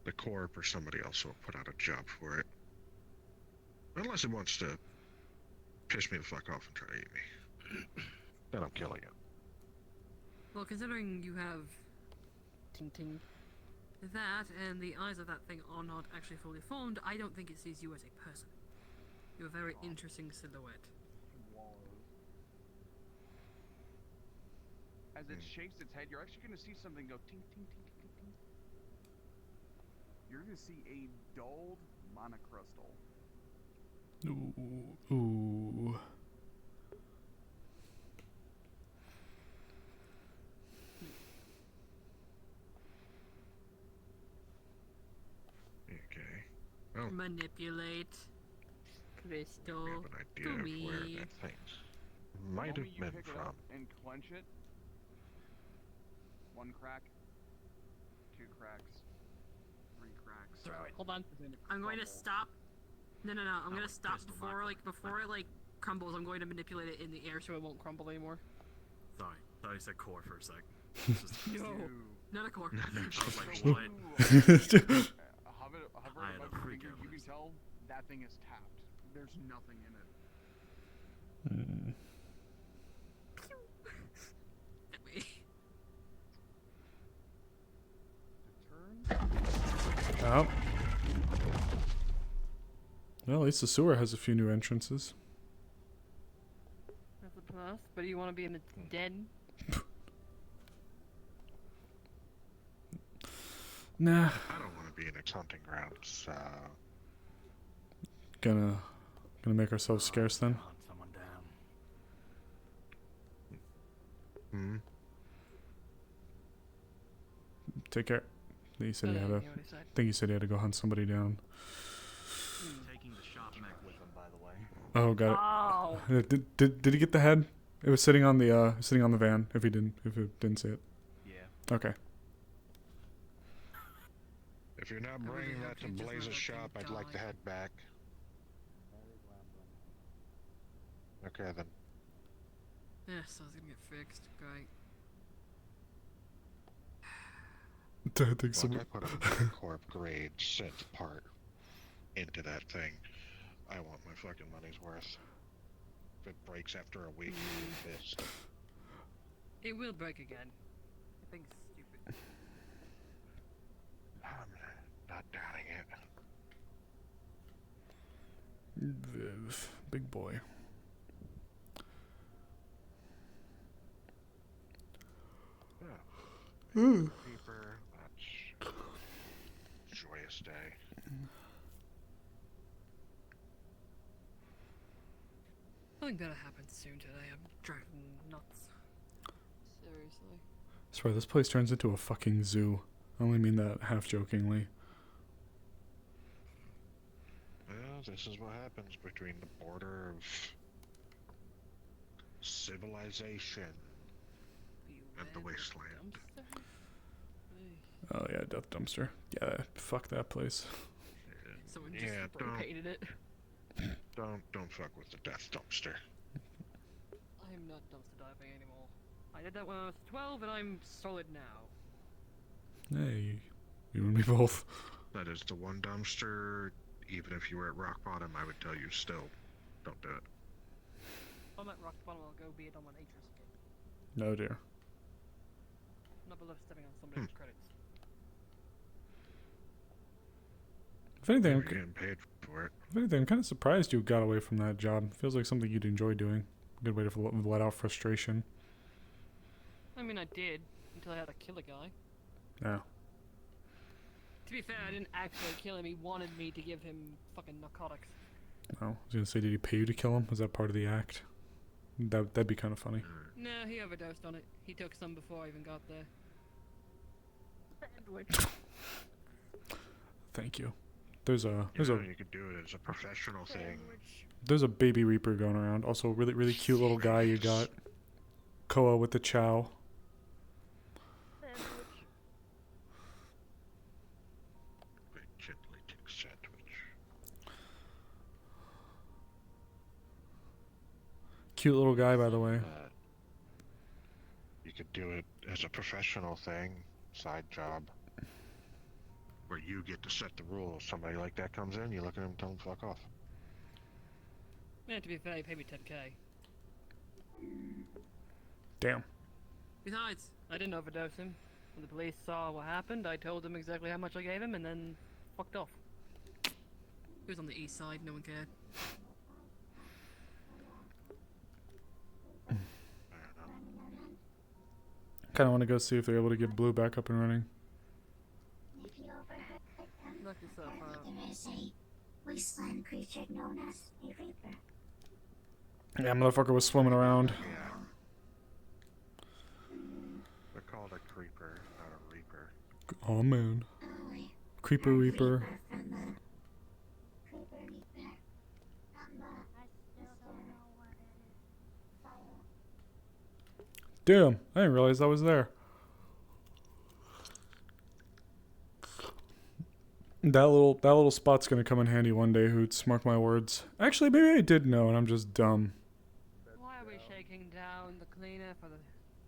the corp or somebody else will put out a job for it. Unless it wants to piss me the fuck off and try to eat me. Then I'm killing it. Well, considering you have ting ting that and the eyes of that thing are not actually fully formed, I don't think it sees you as a person. You're a very interesting silhouette. As it shakes its head, you're actually going to see something go ting, ting, ting, ting, ting. You're going to see a dulled monocrystal. Ooh. Okay. Well, Manipulate. Crystal. we have an idea To of me. where that thing might The have moment you been pick it from. up and clench it, one crack, two cracks, three cracks. Throw it. Hold on. Then it I'm going to crumbles. stop. No. I'm gonna like stop crystal before it like crumbles. I'm going to manipulate it in the air so it won't crumble anymore. Sorry, thought you said core for a sec. It's just- No, not a core. I was like, So what? when you, hover I had above a your freak finger, out you can first. tell that thing is tapped. There's nothing in it. Oh. Well, at least the sewer has a few new entrances. That's a plus. But do you want to be in the den? Nah. I don't want to be in its hunting grounds. Gonna make ourselves scarce then. Hunt someone down. Hmm. Take care. He said he had Yeah, to. what he said. I think he said he had to go hunt somebody down. Taking the shop mech with him, by the way. Oh, got Oh. it. Did he get the head? It was sitting on the van. If it didn't say it. Yeah. Okay. If you're not I really bringing hope that to you just let Blaze's that thing shop, I'd like to die. head back. Okay then. Yeah, so it's gonna get fixed. Great. I think Look, someone. I put a corp grade synth part into that thing. I want my fucking money's worth. If it breaks after a week, I'm pissed. It will break again. The thing's stupid. I'm not doubting it. Viv, big boy. Paper, that's joyous day. Something better happens soon today. I'm driving nuts. Seriously. I swear, this place turns into a fucking zoo. I only mean that half jokingly. Well, this is what happens between the border of civilization and the wasteland. Oh yeah, Death Dumpster. Yeah, fuck that place. Someone just Yeah, painted it. don't fuck with the death dumpster. I am not dumpster diving anymore. I did that when I was 12 and I'm solid now. Hey, you and me both. That is the one dumpster. Even if you were at rock bottom, I would tell you still, don't do it. If I'm at rock bottom, I'll go be it on my nature's skin. No dear. Not below stepping on somebody else's credits. If anything, You're getting paid for it. If anything, I'm kind of surprised you got away from that job. Feels like something you'd enjoy doing. Good way to let out frustration. I mean, I did until I had to kill a guy. Yeah. To be fair, I didn't actually kill him. He wanted me to give him fucking narcotics. Oh, I was gonna say, did he pay you to kill him? Was that part of the act? That'd be kind of funny. No, he overdosed on it. He took some before I even got there. Sandwich. Thank you. There's a You could do it as a professional thing. there's a baby reaper going around. Also, really cute little guy you got. Koa with the chow. Gently take sandwich. Cute little guy, by the way. You could do it as a professional thing, side job, where you get to set the rules. Somebody like that comes in, you look at him and tell him fuck off. Yeah, to be fair, he paid me 10k. Damn. Besides, I didn't overdose him. When the police saw what happened, I told them exactly how much I gave him and then fucked off. He was on the east side, no one cared. Kind of want to go see if they're able to get Blue back up and running. Knock yourself out. There is a wasteland creature known as a reaper. Yeah, motherfucker was swimming around. They're called a creeper, not a reaper. Oh man. Creeper Reaper. Damn, I didn't realize I was there. That little spot's gonna come in handy one day, Hoots. Mark my words. Actually, maybe I did know, and I'm just dumb. Why are we shaking down the cleaner for the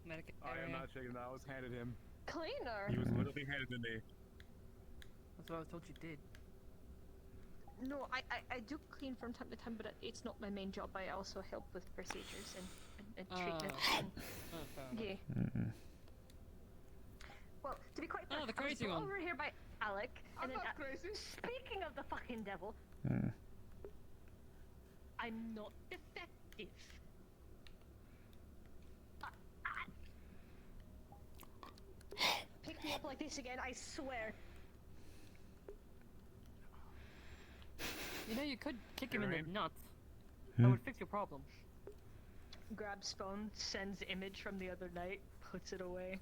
medical area? I am not shaking that. I was handed him. Cleaner? He was literally handed to me. That's what I was told you did. No, I do clean from time to time, but it's not my main job. I also help with procedures and treatment. Yeah. Well, to be quite frank, the crazy I was one. over here by Alec. I'm And then, not crazy. Speaking of the fucking devil, Mm. I'm not defective. Pick me up like this again, I swear. You know, you could kick him in the nuts. Hmm? That would fix your problem. Grabs phone, sends image from the other night, puts it away.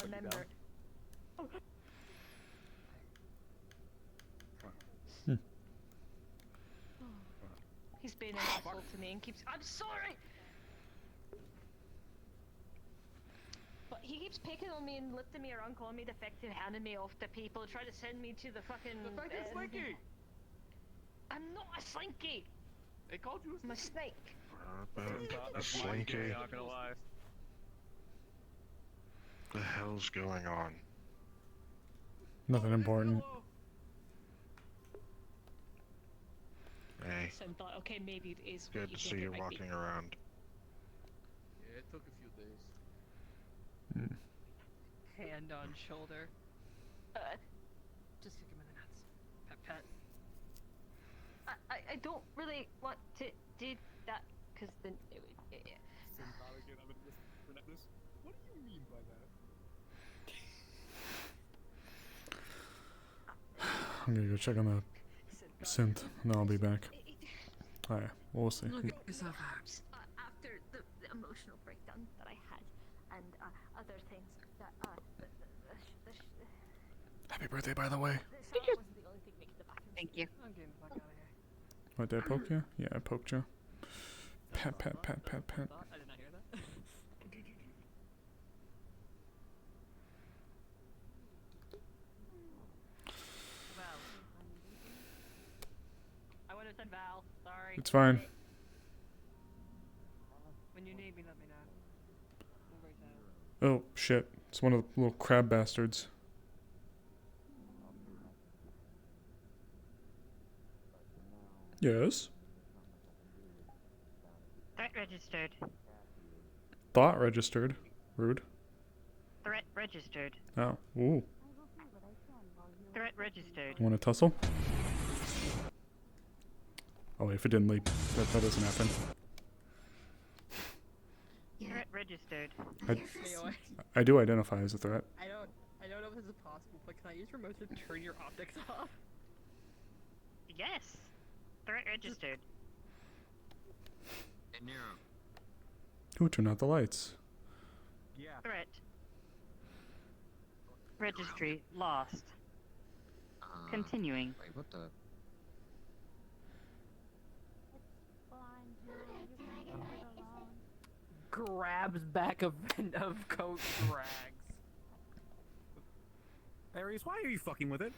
Remember. Oh. He's been an asshole to me and keeps. I'm sorry! But he keeps picking on me and lifting me around, calling me defective, handing me off to people, trying to send me to the fucking. Defective Slinky! I'm not a slinky! They called you I'm a snake. A slinky. Not gonna lie. The hell's going on? Nothing important. Hey, So I thought, okay, maybe it is. good to see you walking around. Yeah, it took a few days. Hand on shoulder. Just kick him in the nuts. Pet, pet. I don't really want to do that because then it would. What do you mean by that? I'm gonna go check on the synth, and then I'll be back. Alright, we'll see. Look at yourself out. After the emotional breakdown that I had and other things that Happy birthday, by the way. the shower wasn't the only thing making the bathroom. Thank you. I'm getting the fuck out of here. What, did I poke you? Yeah, I poked you. Pat, pat, pat, pat, pat. I did not hear that. Val. I would have said Val. Sorry. It's fine. When you need me, let me know. I'm right down. Oh, shit. It's one of the little crab bastards. Yes? Threat registered. Thought registered. Rude. Threat registered. Oh, ooh. Threat registered. Want to tussle? Oh, wait, if it didn't leap. That doesn't happen. Threat registered. I do identify as a threat. I don't know if this is possible, but can I use remote to turn your optics off? Yes. Threat registered. And Nero. Who turned out the lights? Yeah. Threat. Registry lost. Continuing. Wait, what the? Grabs back of coat drags. Aries, why are you fucking with it?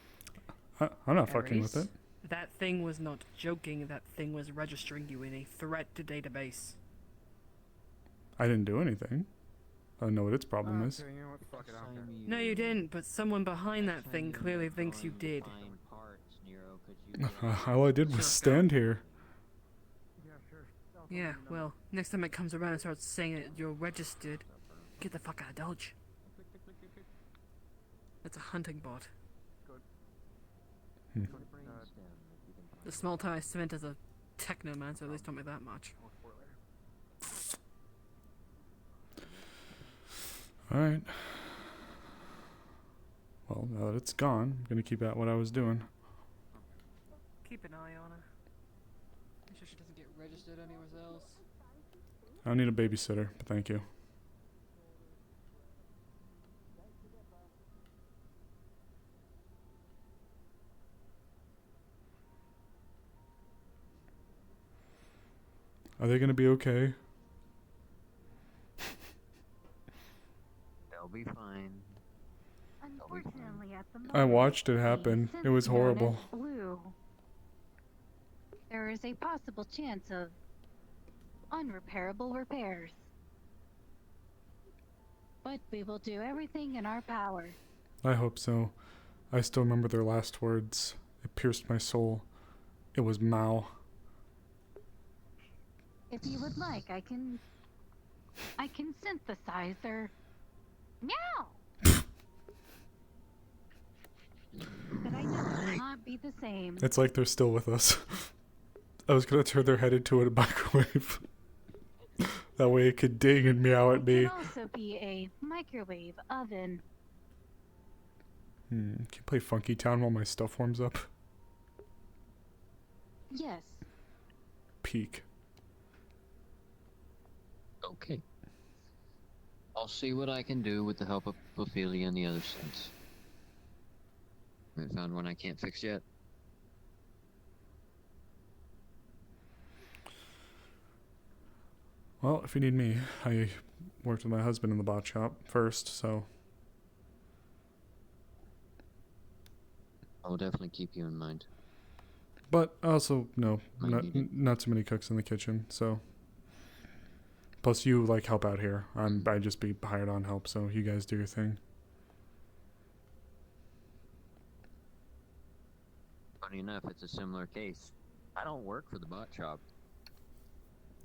I'm not fucking with Ares, it. That thing was not joking. That thing was registering you in a threat to database. I didn't do anything. I don't know what its problem is. Okay, you know what? Fuck it, I don't care. No, you didn't. But someone behind that thing clearly thinks you did. All I did was stand here. Yeah, sure. Yeah. Well, next time it comes around and starts saying that you're registered, get the fuck out of Dodge. That's a hunting bot. Hmm. The small time I spent as a technomancer at least taught me that much. Alright. Well, now that it's gone, I'm gonna keep at what I was doing. Keep an eye on her. Make sure she doesn't get registered anywhere else. I don't need a babysitter, but thank you. Are they gonna be okay? They'll be fine. Unfortunately, at the moment, I watched it happen. It was horrible. Blue. There is a possible chance of unrepairable repairs. But we will do everything in our power. I hope so. I still remember their last words. It pierced my soul. It was Mao. If you would like, I can synthesize their meow. But I know it will not be the same. It's like they're still with us. I was gonna turn their head into a microwave. That way it could ding and meow at It me. can also be a microwave oven. Can you play Funky Town while my stuff warms up? Yes. Peak. Okay. I'll see what I can do with the help of Ophelia and the other synths. I found one I can't fix yet. Well, if you need me, I worked with my husband in the bot shop first, so. I will definitely keep you in mind. But also, no, Might need it. not too many cooks in the kitchen, so. Plus, you like help out here. I just be hired on help, so you guys do your thing. Funny enough, it's a similar case. I don't work for the bot shop.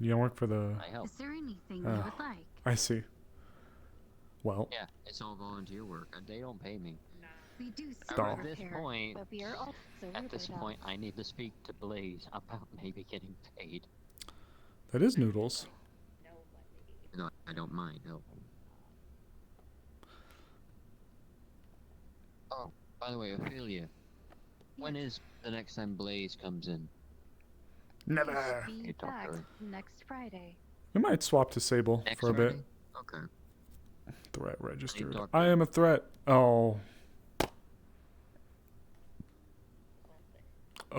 You don't work for the. I help. Is there anything Oh, you would like? I see. Well. Yeah, it's all volunteer work. They don't pay me. We do Doll. At this point, but we are also at this point, I need to speak to Blaze about maybe getting paid. That is Noodles. No, I don't mind help. Oh, by the way, Ophelia, when is the next time Blaze comes in? Never. Be You talk back to her. next Friday. We might swap to Sable Next for a Friday? bit. Okay. Threat registered. talk I am a threat. Oh.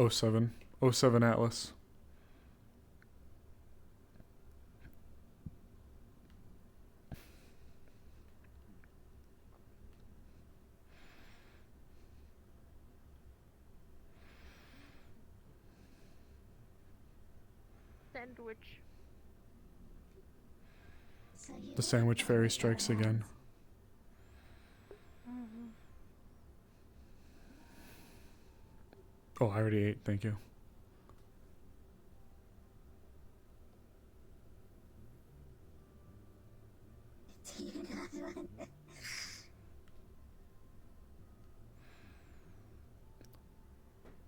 07. 07 Atlas. Sandwich. So you The sandwich fairy strikes again. Oh, I already ate. Thank you.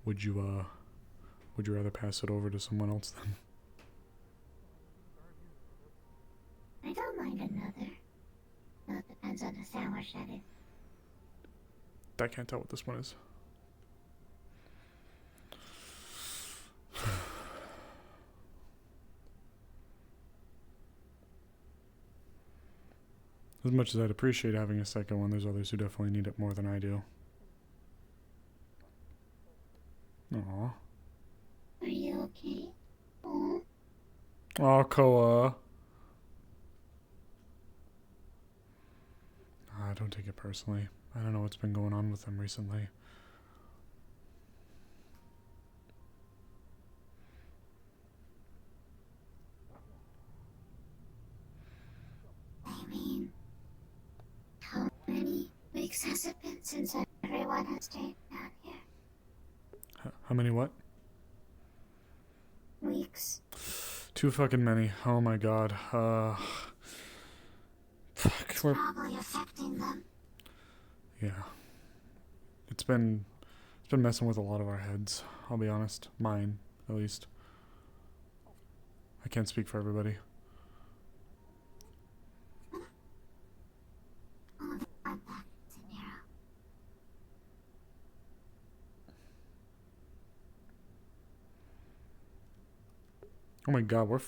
Would you rather pass it over to someone else then? I don't mind another. No, it depends on the sandwich that is. I can't tell what this one is. As much as I'd appreciate having a second one, there's others who definitely need it more than I do. Aw. Are you okay? Oh, Aw, Koa. Don't take it personally. I don't know what's been going on with them recently. I mean, how many weeks has it been since everyone has stayed down here? How many what? Weeks. Too fucking many. Oh my god. Fuck. It's probably affecting them. Yeah. It's been messing with a lot of our heads. I'll be honest. Mine, at least. I can't speak for everybody. Oh my god, we're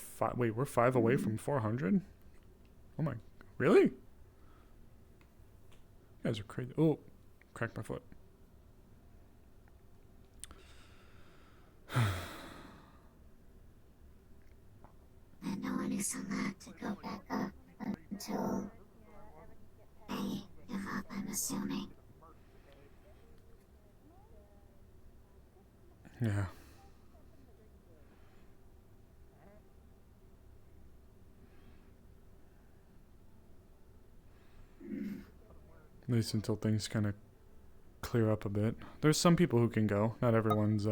we're 5 away from 400? Oh my, really? You guys are crazy. Oh, cracked my foot. And no one is allowed to go back up until they give up, I'm assuming. Yeah. At least until things kind of clear up a bit. There's some people who can go. Not everyone's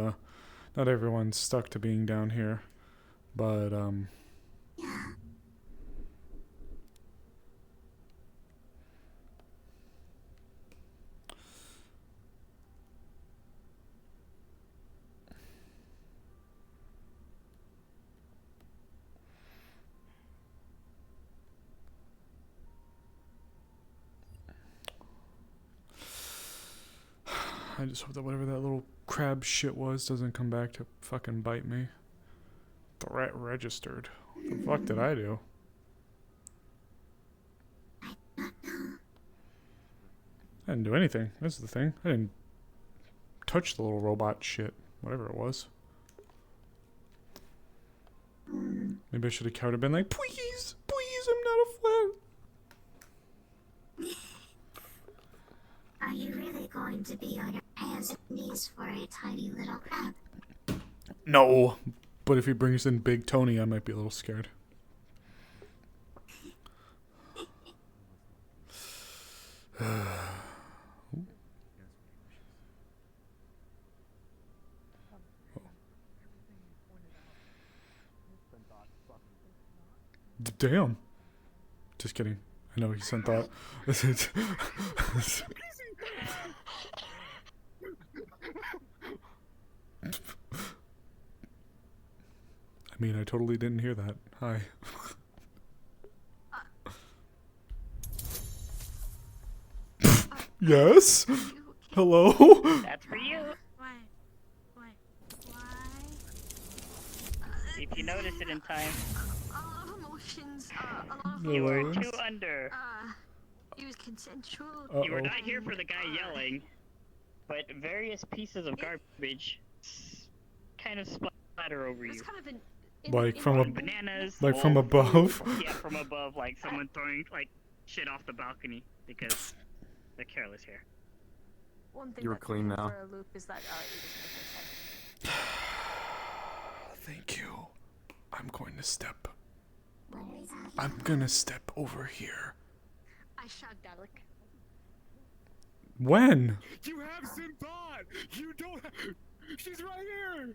stuck to being down here. But I just hope that whatever that little crab shit was doesn't come back to fucking bite me. Threat registered. What the fuck did I do? I didn't do anything. This is the thing. I didn't touch the little robot shit. Whatever it was. Maybe I should have counted, been like, please, please, I'm not a flat. Are you really going to be on your hands and knees for a tiny little crab? No, but if he brings in Big Tony, I might be a little scared. Damn. Just kidding. I know he sent that. I mean, I totally didn't hear that. Hi. Yes? Hello? That's for you. Why? If you notice it in time. A lot of emotions, a lot of... You were too under. It was consensual. You were not here for the guy yelling, but various pieces of garbage kind of splatter over you. Kind of an, Like from a bananas. like from above? Yeah, from above, like someone throwing like shit off the balcony because they're careless here. One thing You were that clean threw me now. for a loop is that it was Thank you. I'm going to step. I'm gonna step over here. I shagged Alec. When? You have Sinbad! You don't have... She's right here!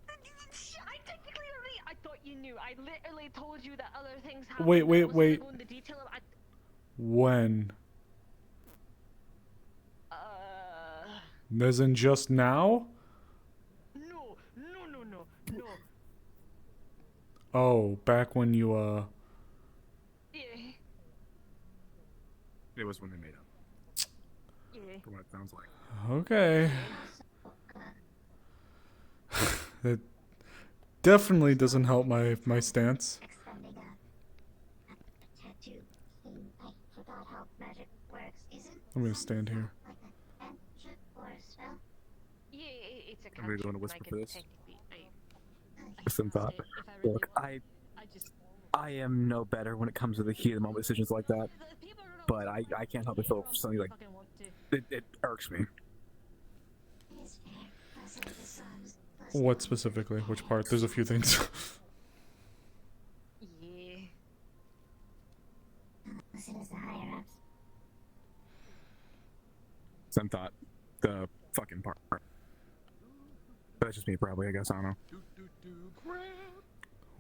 I technically already. I thought you knew. I literally told you that other things happened. Wait, I wait, wasn't wait. gonna go into detail of, When? As in just now? No. Oh, back when you, Yeah. It was when they made up. Yeah. For what it sounds like. Okay. That definitely doesn't help my stance. I'm gonna stand here. Yeah, it's a I'm gonna go cantrip, into and whisper I for can this. technically- Sinbad. Look, I am no better when it comes to the heat of the moment decisions like that. But I can't help but feel something like it irks me. What specifically? Which part? There's a few things. Yeah. Some thought the fucking part. That's just me, probably. I guess I don't know.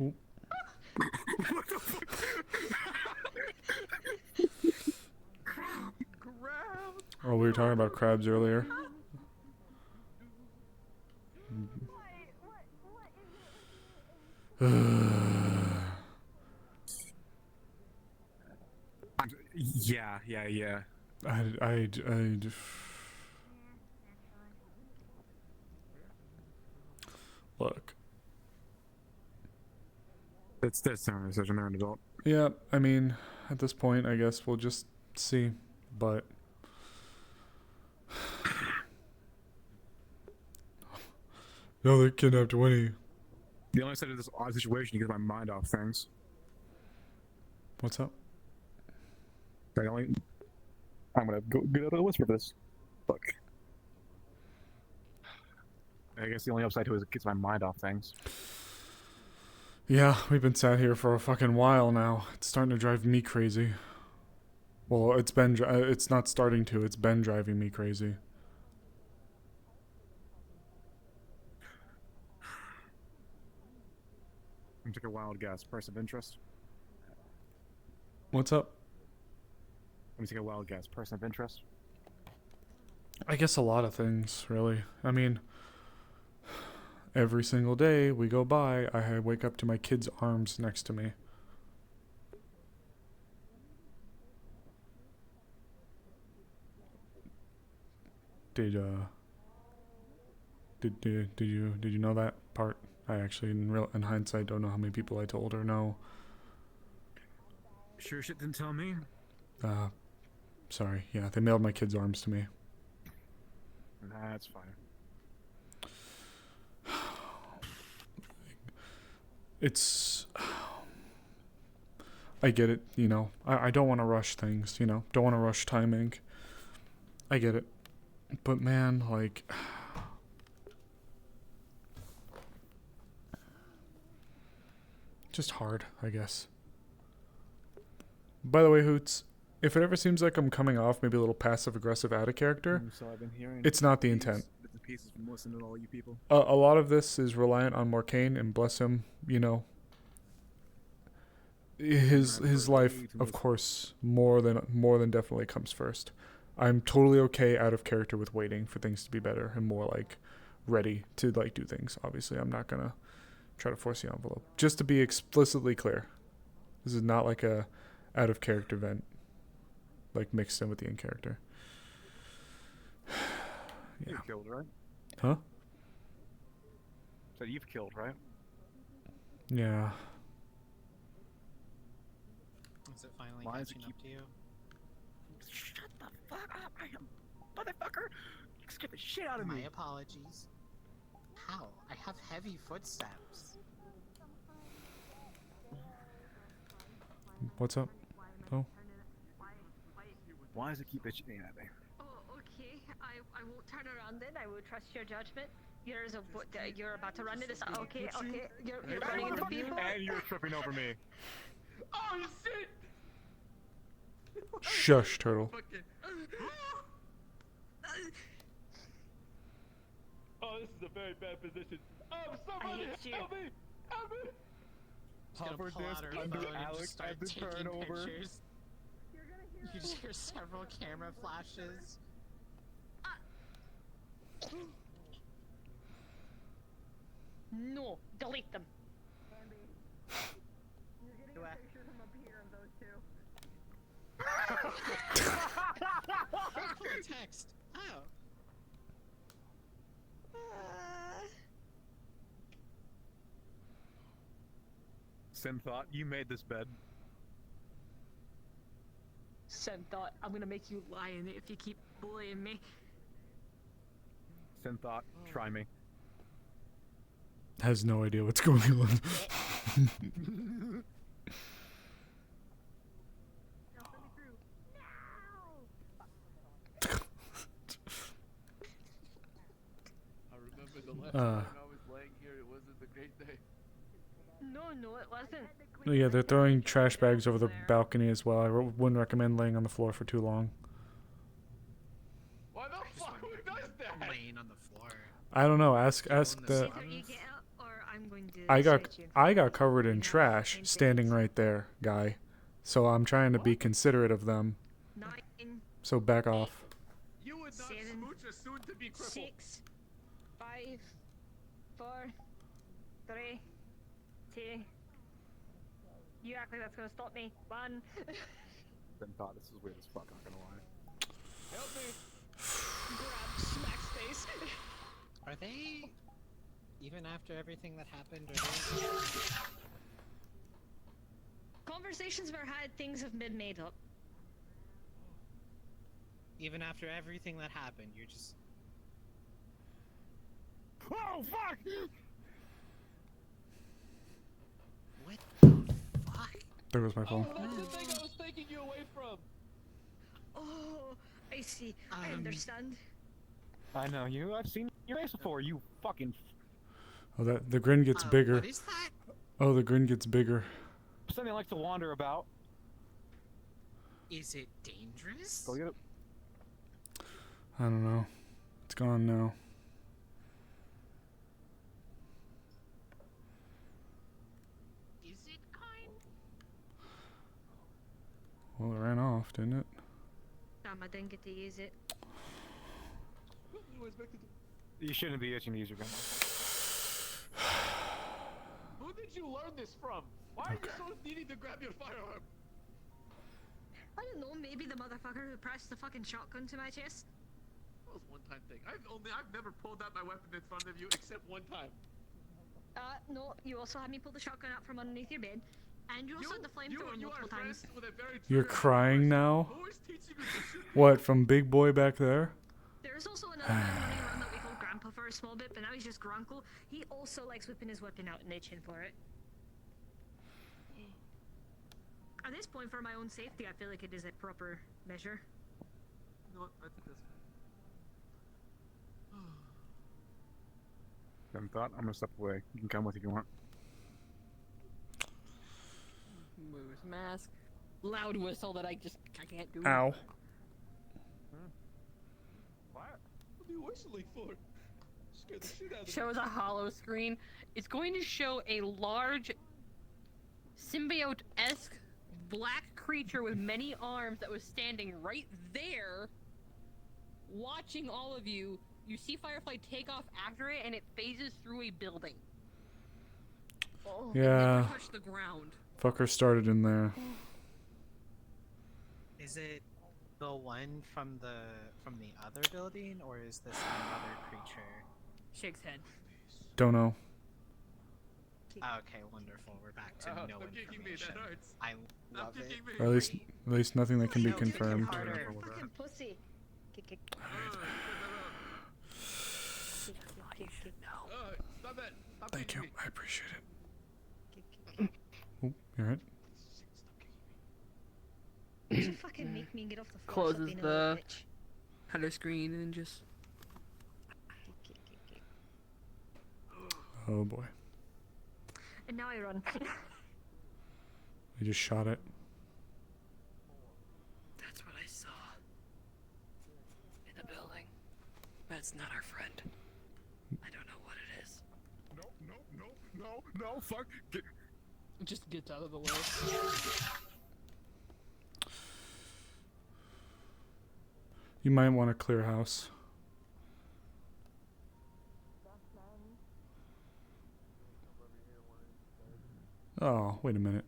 Oop. What the fuck? Oh, we were talking about crabs earlier. Yeah. Look. That's their decision. They're an adult. Yeah, I mean, at this point, I guess we'll just see. But no, they kidnapped Winnie. The only side of this odd situation to get my mind off things. What's up? I'm gonna go get out of the whisper for this. Look. I guess the only upside to it is it gets my mind off things. Yeah, we've been sat here for a fucking while now. It's starting to drive me crazy. Well, it's not starting to. It's been driving me crazy. I'm taking a wild guess. Person of interest. What's up? Let me take a wild guess. Person of interest. I guess a lot of things, really. I mean, every single day we go by, I wake up to my kid's arms next to me. Did you know that part? I actually, in hindsight, don't know how many people I told or know. Sure shit didn't tell me. Sorry. Yeah, they mailed my kid's arms to me. That's fine. It's I get it, you know. I don't want to rush things, you know. Don't want to rush timing. I get it. But man, like... just hard, I guess. By the way, Hoots, if it ever seems like I'm coming off maybe a little passive-aggressive out of character, So I've been hearing it's not the intent. bits and pieces from listening to all you people. A lot of this is reliant on Morcane, and bless him, you know. His life, of course, more than definitely comes first. I'm totally okay out of character with waiting for things to be better and more like ready to like do things. Obviously, I'm not gonna try to force the envelope. Just to be explicitly clear, this is not like a out of character vent, like mixed in with the in character. Yeah. You've killed, right? Huh? So you've killed, right? Yeah. Is it finally Why does it catching up to you? Shut the fuck up, I am motherfucker! You scared the shit out of me. My apologies. How? I have heavy footsteps. What's up? Oh. Why does it keep itching at me? Oh, okay. I won't turn around then. I will trust your judgment. You're about to run into this. Okay, okay. You're running into people. And you're tripping over me. Oh shit! Shush, turtle. Oh, this is a very bad position. Oh, somebody hate you. help me! Help me! Just gonna Hover pull out her this phone under and Alex just start and then taking turn over. pictures. You just hear several camera flashes. No, delete them. Text. Oh. Sim thought you made this bed. Sen thought, I'm gonna make you lie in it if you keep bullying me. Sim thought, try me. Has no idea what's going on. I remember the last Uh. time I was laying here, it wasn't a great day. No, it wasn't. Oh, yeah, they're throwing trash bags over the balcony as well. I wouldn't recommend laying on the floor for too long. Why the fuck who does that? Laying on the floor. I don't know. Ask the. Either you get out or I'm going to I got search you. I got covered in trash standing right there, guy. So I'm trying to be considerate of them. 9, So back off. You would not 7, smooch a soon-to-be cripple. 6, 5, 4, 3, 2. You act like that's gonna stop me. 1. Sim thought this is weird as fuck, not gonna lie. Help me! Grab smack space. Are they, even after everything that happened, are they... Conversations were had, things have been made up. Even after everything that happened, you're just... Oh fuck! What the fuck? There goes my phone. Oh, that's the thing I was taking you away from. Oh, I see. I understand. I know you. I've seen your face before. You fucking. Oh, that the grin gets bigger. What is that? Oh, the grin gets bigger. Something likes to wander about. Is it dangerous? Go get it. I don't know. It's gone now. Is it kind? Well, it ran off, didn't it? Damn, I didn't get to use it. You expected to... You shouldn't be itching to use your gun. Who did you learn this from? Why are you so needy to grab your firearm? I don't know, maybe the motherfucker who pressed the fucking shotgun to my chest? That was one-time thing. I've never pulled out my weapon in front of you except one time. No, you also had me pull the shotgun out from underneath your bed, and you also had the flamethrower multiple times. You're crying now? What, from Big Boy back there? There's also another guy running around that we call Grandpa for a small bit, but now he's just Grunkle. He also likes whipping his weapon out and itching for it. At this point, for my own safety, I feel like it is a proper measure. You know what? I think that's Haven't thought. I'm gonna step away. You can come with if you want. Move his mask. Loud whistle that I can't do. Ow. what are you whistling for? Scared the shit out of me. Shows a hollow screen. It's going to show a large symbiote-esque black creature with many arms that was standing right there, watching all of you. You see Firefly take off after it, and it phases through a building. Oh, Yeah. it never touched the ground. Fucker started in there. Is it the one from the other building, or is this another creature? Shakes head. Don't know. Okay, wonderful. We're back to no stop kicking me, information. that hurts. I love it. kicking me. Or at least nothing that can be No, kick him confirmed. harder. Fucking pussy. Kick. Stop that. Stop Thank kicking you. me. I appreciate it. Oh, you're right. You fucking make me get off the floor. stop Closes being a little the bitch. header screen and just. Oh boy. And now I run. I just shot it. That's what I saw. In the building. That's not our friend. I don't know what it is. No, fuck. Just gets out of the way. You might want to clear house. Oh, wait a minute.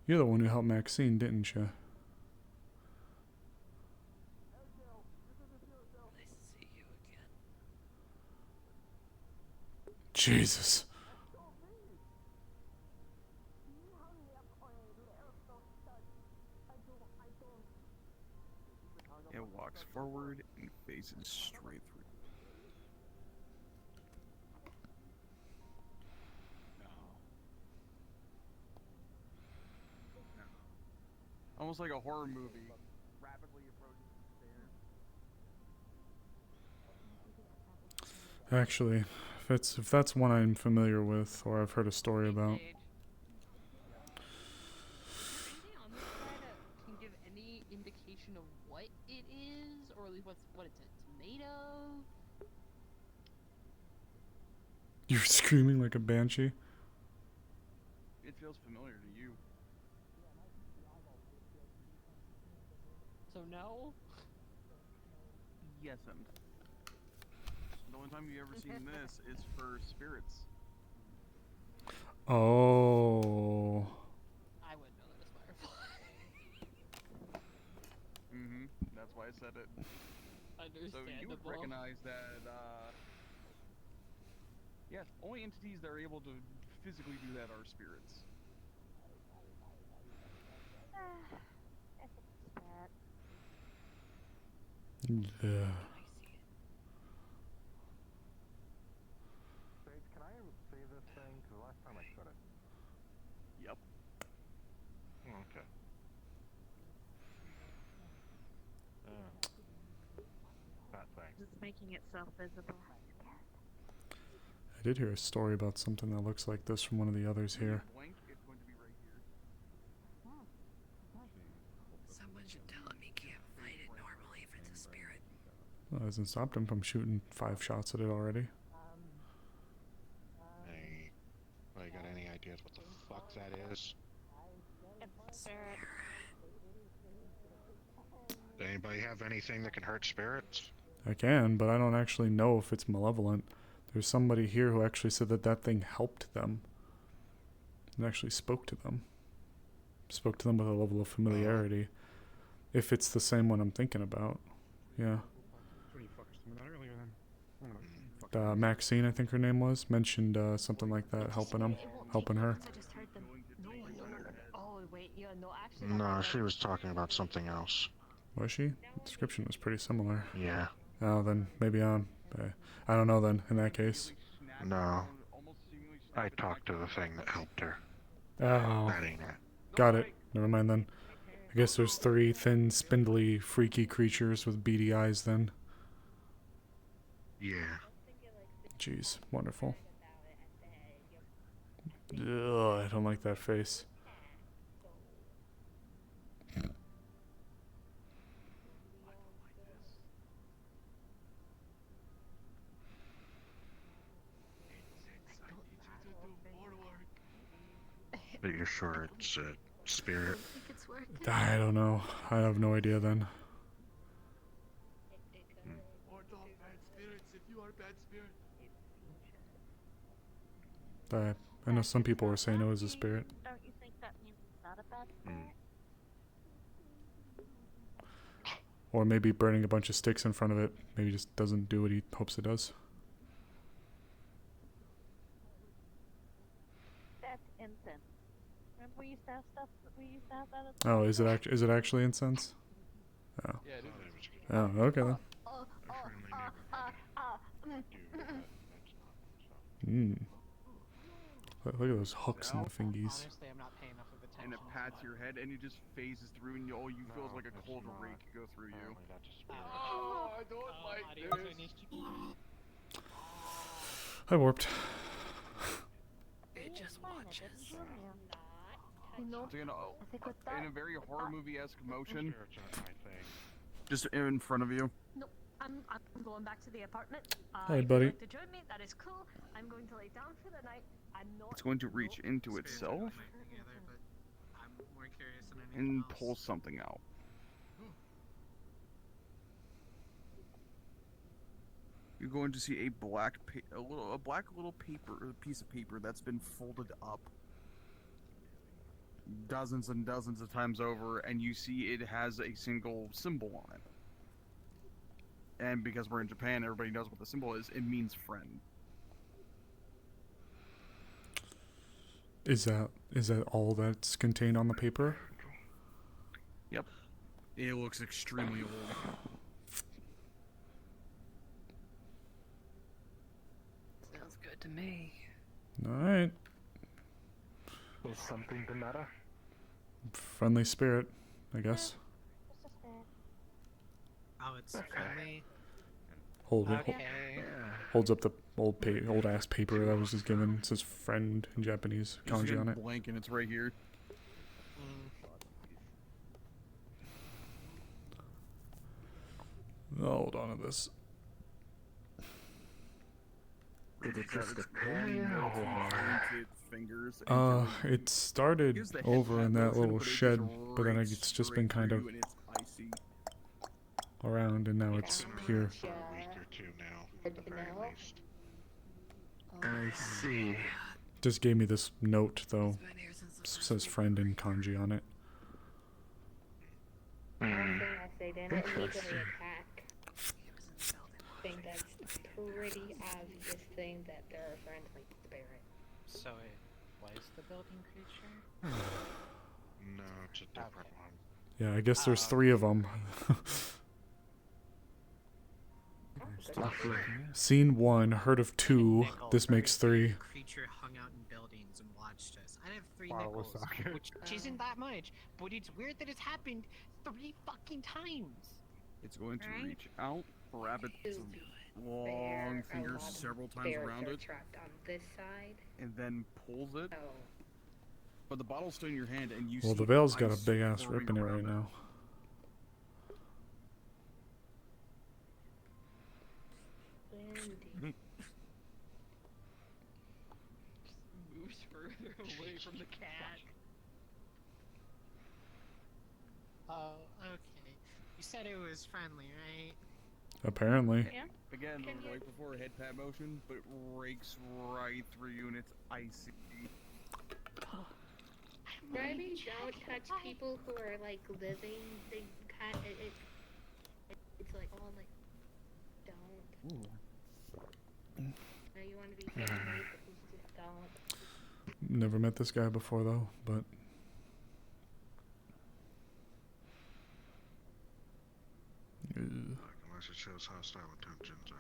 You're the one who helped Maxine, didn't you? Nice to see you again. Jesus. It walks forward and faces straight through. No. Almost like a horror movie. Rapidly approaching the stairs. Actually, if that's one I'm familiar with or I've heard a story about. Anything on this side that can give any indication of what it is, or at least what it's made of? You're screaming like a banshee. It feels familiar to you. So no? Yes, and the only time you've ever seen this is for spirits. Oh. I wouldn't know that as Firefly. That's why I said it. So you would Understandable. recognize that, yes, only entities that are able to physically do that are spirits. Yeah. Sage, can I see this thing? Because last time I couldn't. Yep. Okay. Thanks. It's making itself visible. I did hear a story about something that looks like this from one of the others here. Blink, it's going to be right here. Someone should tell him he can't fight it normally if it's a spirit. Well, it hasn't stopped him from shooting 5 shots at it already. Hey, well, you got any ideas what the fuck that is? Does anybody have anything that can hurt spirits? I can, but I don't actually know if it's malevolent. There's somebody here who actually said that that thing helped them. It actually spoke to them. Spoke to them with a level of familiarity. If it's the same one I'm thinking about. Yeah. What are you fuckers doing that earlier then? Maxine, I think her name was, mentioned something like that, helping her. I just heard them. No. Oh wait, yeah, no, actually. No, she was talking about something else. Was she? The description was pretty similar. Yeah. Oh, then maybe I don't know then, in that case. No. I talked to the thing that helped her. Oh. That ain't it. Got it. Never mind then. I guess there's 3 thin, spindly, freaky creatures with beady eyes then. Yeah. Jeez, wonderful. Ugh, I don't like that face. But you're sure it's a spirit? I don't know. I have no idea then. Ward off bad spirits if you are a bad spirit. I know some people were saying it was a spirit. Don't you think that means it's not a bad spirit? Or maybe burning a bunch of sticks in front of it maybe just doesn't do what he hopes it does. That's incense. Remember we used to have stuff. We used to have that. At Oh, is it actually incense? Oh. Yeah, it is. Oh, okay then. Mm. Look at those hooks in the fingies. Honestly, I'm not paying enough of attention. And it pats your head, and it just phases through, and all you feel is like a cold rake go through you. Oh, I don't like this. I warped. It just watches. You know, So, you know, I think with that, in a very horror movie-esque motion, Spirits aren't my thing. just in front of you. No, I'm going back to the apartment. Hey, if buddy. you'd like to join me, that is cool. I'm going to lay down for the night. I'm not. It's going to reach into itself Together, but I'm more curious than anything and else. pull something out. You're going to see a black little piece of paper that's been folded up dozens and dozens of times over, and you see it has a single symbol on it. And because we're in Japan, everybody knows what the symbol is. It means friend. Is that all that's contained on the paper? Yep. It looks extremely old. Sounds good to me. Alright. Is something the matter? Friendly spirit, I guess. Oh, it's friendly. Holds up the old ass paper that was just given. It says friend in Japanese, Just kanji on get it. blank, and it's right here. I'll hold on to this. Did it just appear or? Fingers. It started Here's the head over in pad that motion, little but it shed, just but then rakes it's just been straight kind of through, and it's icy. around, and now it's here. For a week or two now, at the very least. I see. Just gave me this note though. Says friend in kanji on it. I say then I legally Interesting. attack. I think that's pretty obvious thing that they're a friendly spirit. So it was the building creature? No, it's a different one. Yeah, I guess there's 3 of them. Seen 1, heard of 2. This makes 3. Creature hung out in buildings and watched us. I have 3 Bottle of nickels, sake. which isn't that much, but it's weird that it's happened 3 fucking times. It's going to Right. reach out, grab its long There, a fingers lot of several times spirits around are it, trapped on this side. and then pulls it. So But the bottle's still in your hand, and you Well, see the veil's got a ice big ass forming rip in it around right now. windy. Moves further away from the cat. Oh, okay. You said it was friendly, right? Apparently. Yeah. Again, like before, head pat motion, but it rakes right through you, and it's icy. Maybe don't touch people who are like living. They kind of it's like all like don't. Now you want to be friendly, but you just don't. Never met this guy before though, but Unless it shows hostile intentions, I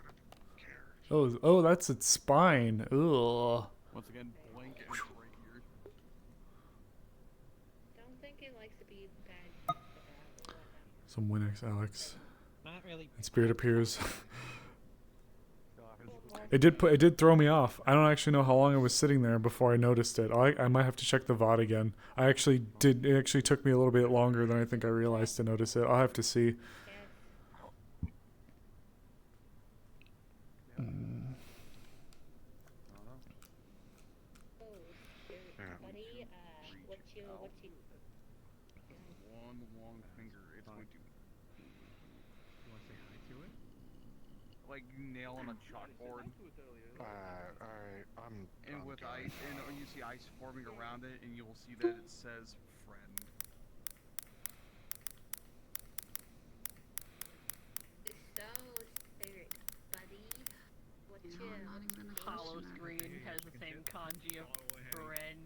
don't care. oh, that's its spine. Ugh. Once again, blank and it's right here. Don't think it likes to be bad. Some Winx, Alex. Not really. And Spirit appears. It did throw me off. I don't actually know how long I was sitting there before I noticed it. I might have to check the VOD again. It actually took me a little bit longer than I think I realized to notice it. I'll have to see. Long finger. It's going to. You want to say hi to it? Like nail on a chalkboard. Alright, I'm. And I'm with done. ice, and you see ice forming around it, and you will see that it says friend. So, spirit buddy, what you Hollow screen has the same kanji of friend.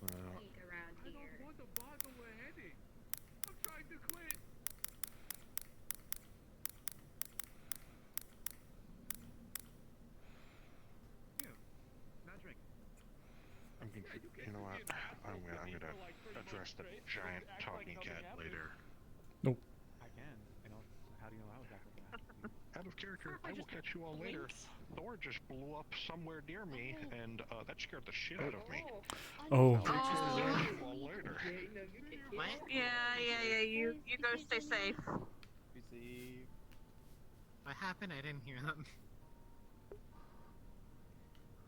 think around I here? don't want to bother with headache. I'm trying to quit. Not drink. You know what? I'm gonna address the giant talking cat later. Nope. I can. How do you know how exactly that happened? Out of character, I will catch you all later. Thor just blew up somewhere near me, and that scared the shit out of me. Oh. I'll catch you all later. Yeah. You go stay safe. Receive. What happened? I didn't hear them.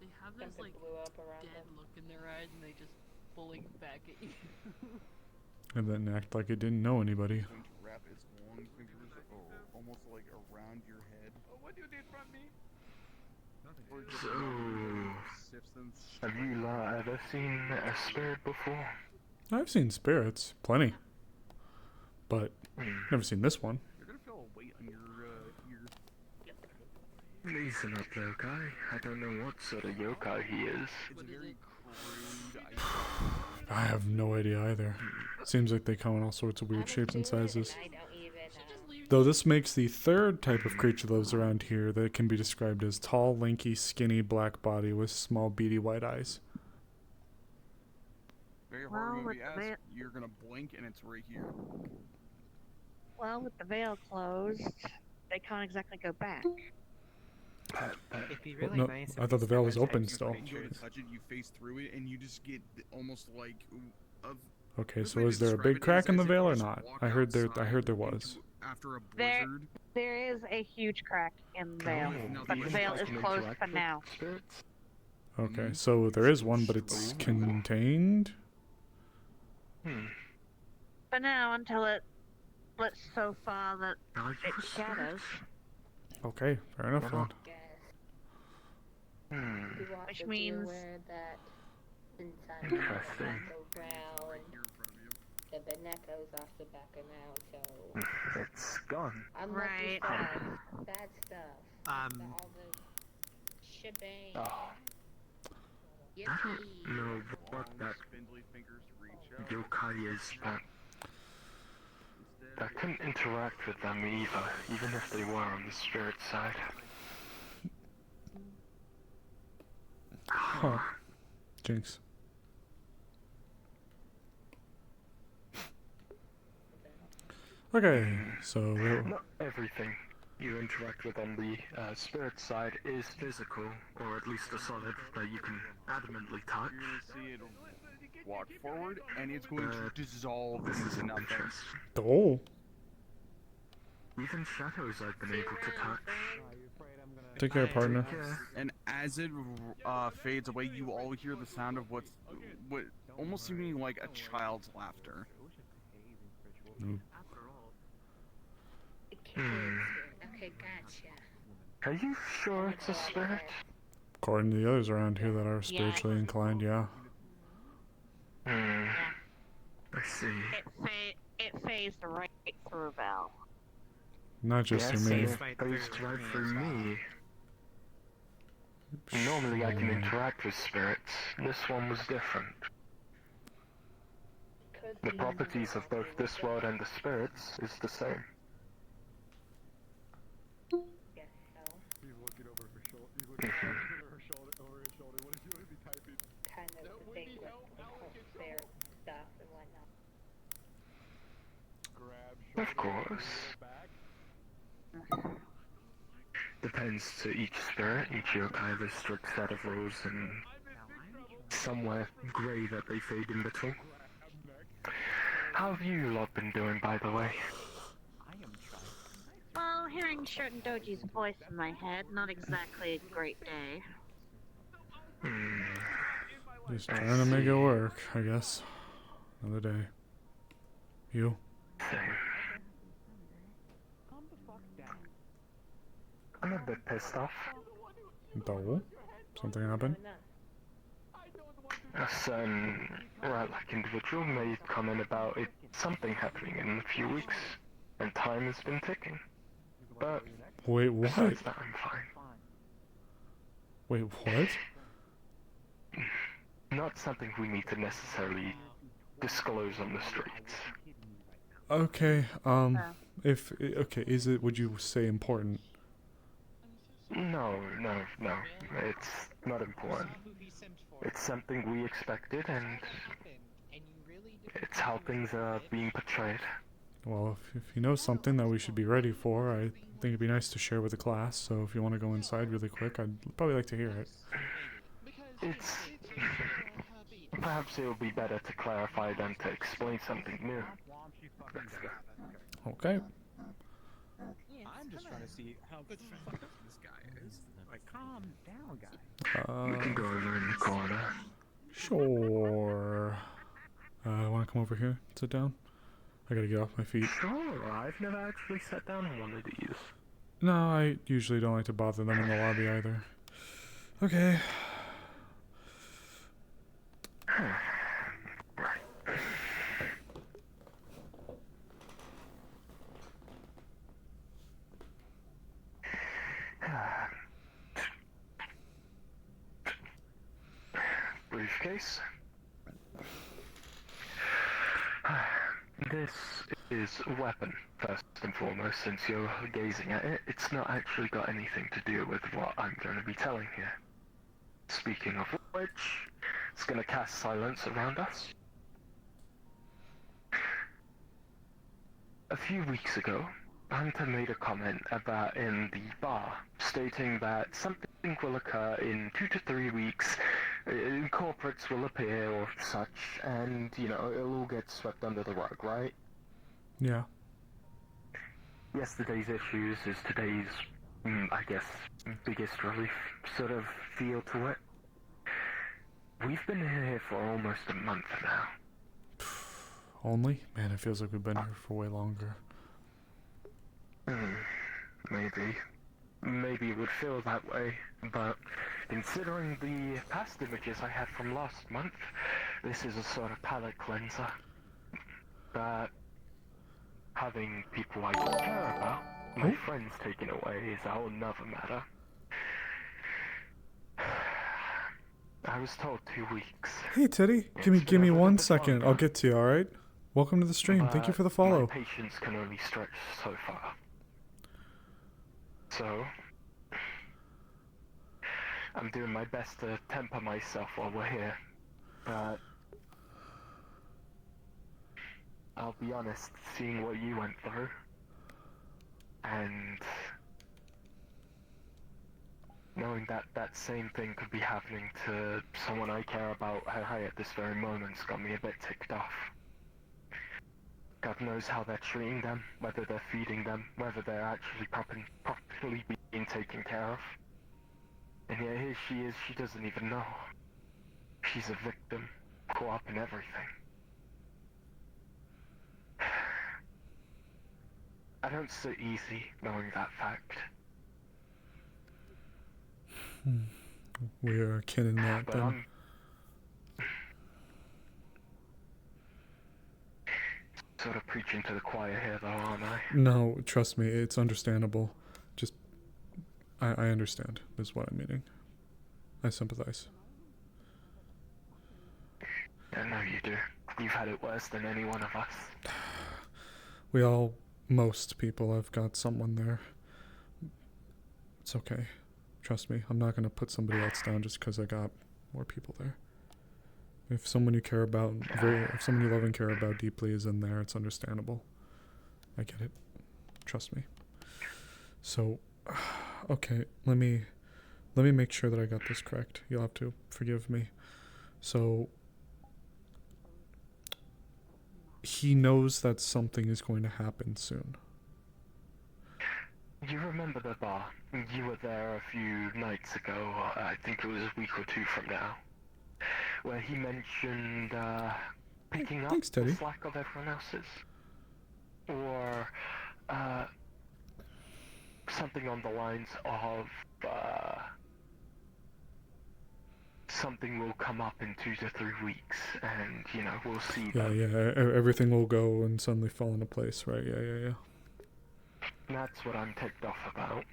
They have this like dead look in their eyes, and they just blink back at you. And then act like it didn't know anybody. It's going to wrap its long fingers almost like around your head. Oh, what do you need from me? So, have you ever seen a spirit before? I've seen spirits, plenty. But never seen this one. You're gonna feel a weight on your Listen up, yokai. I don't know what sort of yokai he is. It's a very crude I have no idea either. Seems like they come in all sorts of weird shapes and sizes. Though this makes the third type of creature that lives around here that can be described as tall, lanky, skinny, black body with small, beady white eyes. very Well, hard with movie the ass. You're gonna blink and it's right here. Well, with the veil closed, they can't exactly go back. It'd be Well, really no, nice. I thought the veil was open still. You go to touch it, you face through it, and you just get almost like of. Okay, This so way to is there a describe big it crack is in the as if you veil or just not? walk I heard there outside was. After a There, blizzard. there is a huge crack in the veil, but the veil is closed for now. Okay, so there is one, but it's contained? For now, until it splits so far that it shadows. Okay, fair enough then. Which means that Interesting. the Beneco's off the back of now, so It's gone. I'm Right. bad stuff. Um, All the shebang. Oh. I don't know what that yokai is, but I couldn't interact with them either, even if they were on the spirit side. Huh. Jinx. Okay, so Not everything you interact with on the spirit side is physical, or at least a solid that you can adamantly touch. You're gonna see it walk forward, and it's going to dissolve into nothing. oh, Even shadows I've been able to touch. take care, partner. And as it fades away, you all hear the sound of what almost seeming like a child's laughter. Nope. Okay, gotcha. Are you sure it's a spirit? According to the others around here that are spiritually inclined, yeah. I see. It phased right through Val. Not just through me. It phased right through me. Normally I can interact with spirits. This one was different. The properties of both this world and the spirits is the same. Yes, so. He's looking over her shoulder. He's looking over her shoulder. Over his shoulder. What is he typing? Kind of think with their stuff and whatnot. Of course. Depends to each spirit. Each yokai has a strict set of rules and somewhere grey that they fade in between. How have you lot been doing, by the way? Well, hearing Shirt and Doji's voice in my head, not exactly a great day. Just trying to make it work, I guess. Another day. You? Same. I'm a bit pissed off. Though? Something happened? A certain rat-like individual made comment about it something happening in a few weeks, and time has been ticking. But wait, what? Besides that, I'm fine. Wait, what? Not something we need to necessarily disclose on the streets. Okay, is it, would you say important? No. It's not important. It's something we expected, and it's how things are being portrayed. Well, if you know something that we should be ready for, I think it'd be nice to share with the class, so if you want to go inside really quick, I'd probably like to hear it. It's... Perhaps it would be better to clarify than to explain something new. Okay. I'm just trying to see how good fucked up this guy is. Like, calm down, guy. We can go over in the corner. Sure. Want to come over here? Sit down? I gotta get off my feet. Sure, I've never actually sat down on one of these. No, I usually don't like to bother them in the lobby either. Okay. Briefcase. This is a weapon, first and foremost, since you're gazing at it. It's not actually got anything to do with what I'm going to be telling here. Speaking of which, it's going to cast silence around us. A few weeks ago, Hunter made a comment about in the bar, stating that something will occur in 2 to 3 weeks, corporates will appear or such, and, you know, it'll all get swept under the rug, right? Yeah. Yesterday's issues is today's, I guess, biggest relief sort of feel to it. We've been here for almost a month now. Only? Man, it feels like we've been here for way longer. Maybe. Maybe it would feel that way, but considering the past images I had from last month, this is a sort of palate cleanser. But having people I care about, my friends taken away, is a whole nother matter. I was told 2 weeks. Hey Teddy, give me 1 second. I'll get to you, alright? Welcome to the stream. Thank you for the follow. My patience can only stretch so far. So, I'm doing my best to temper myself while we're here, but I'll be honest, seeing what you went through, and knowing that that same thing could be happening to someone I care about at this very moment's got me a bit ticked off. God knows how they're treating them, whether they're feeding them, whether they're actually properly being taken care of. And yet here she is, she doesn't even know. She's a victim, caught up in everything. I don't sit easy knowing that fact. We are kin in that, But then. I'm sort of preaching to the choir here, though, aren't I? No, trust me, it's understandable. Just, I understand, is what I'm meaning. I sympathize. I know you do. You've had it worse than any one of us. Most people have got someone there. It's okay. Trust me, I'm not gonna put somebody else down just because I got more people there. If someone you care about, if someone you love and care about deeply is in there, it's understandable. I get it. Trust me. So, okay, let me make sure that I got this correct. You'll have to forgive me. So, he knows that something is going to happen soon. You remember the bar? You were there a few nights ago, I think it was a week or two from now, where he mentioned picking up Thanks, the Teddy. slack of everyone else's. Or something on the lines of something will come up in 2 to 3 weeks, and, you know, we'll see Yeah, them. yeah, everything will go and suddenly fall into place, right? Yeah. That's what I'm ticked off about.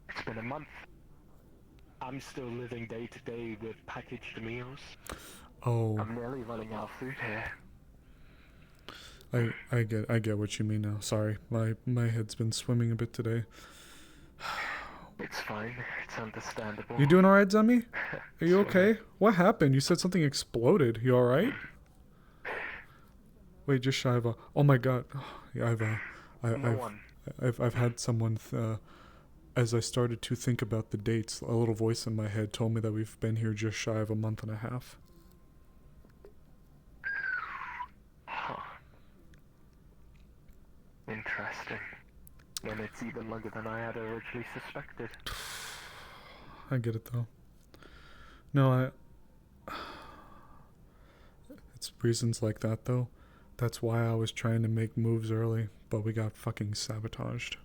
It's been a month. I'm still living day to day with packaged meals. Oh. I'm nearly running out of food here. I get what you mean now. Sorry, my head's been swimming a bit today. It's fine. It's understandable. You doing alright, Zemi? Are you okay? What happened? You said something exploded. You alright? Wait, just shy of a... Oh my god. Yeah, I've had someone... as I started to think about the dates, a little voice in my head told me that we've been here just shy of a month and a half. Huh. Interesting. And it's even longer than I had originally suspected. I get it though. No, it's reasons like that though. That's why I was trying to make moves early, but we got fucking sabotaged.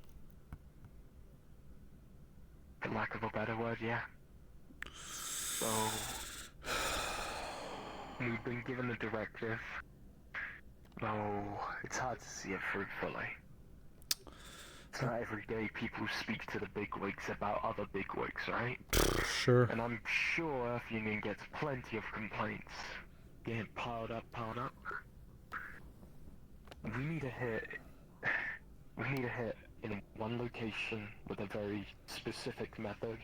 For lack of a better word, yeah. So, we've been given a directive. Though, it's hard to see it fruitfully. So every day people speak to the bigwigs about other bigwigs, right? Sure. And I'm sure Earth Union gets plenty of complaints. Getting piled up. We need a hit in one location with a very specific method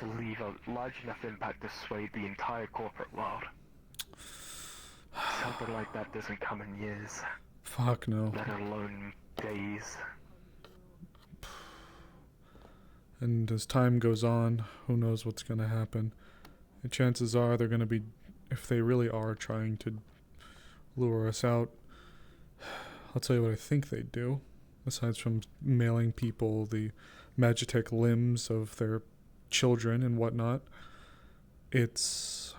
to leave a large enough impact to sway the entire corporate world. Something like that doesn't come in years. Fuck no. Let alone days. And as time goes on, who knows what's gonna happen. And chances are they're gonna be, if they really are trying to lure us out, I'll tell you what I think they'd do. Aside from mailing people the Magitech limbs of their children and whatnot, it's...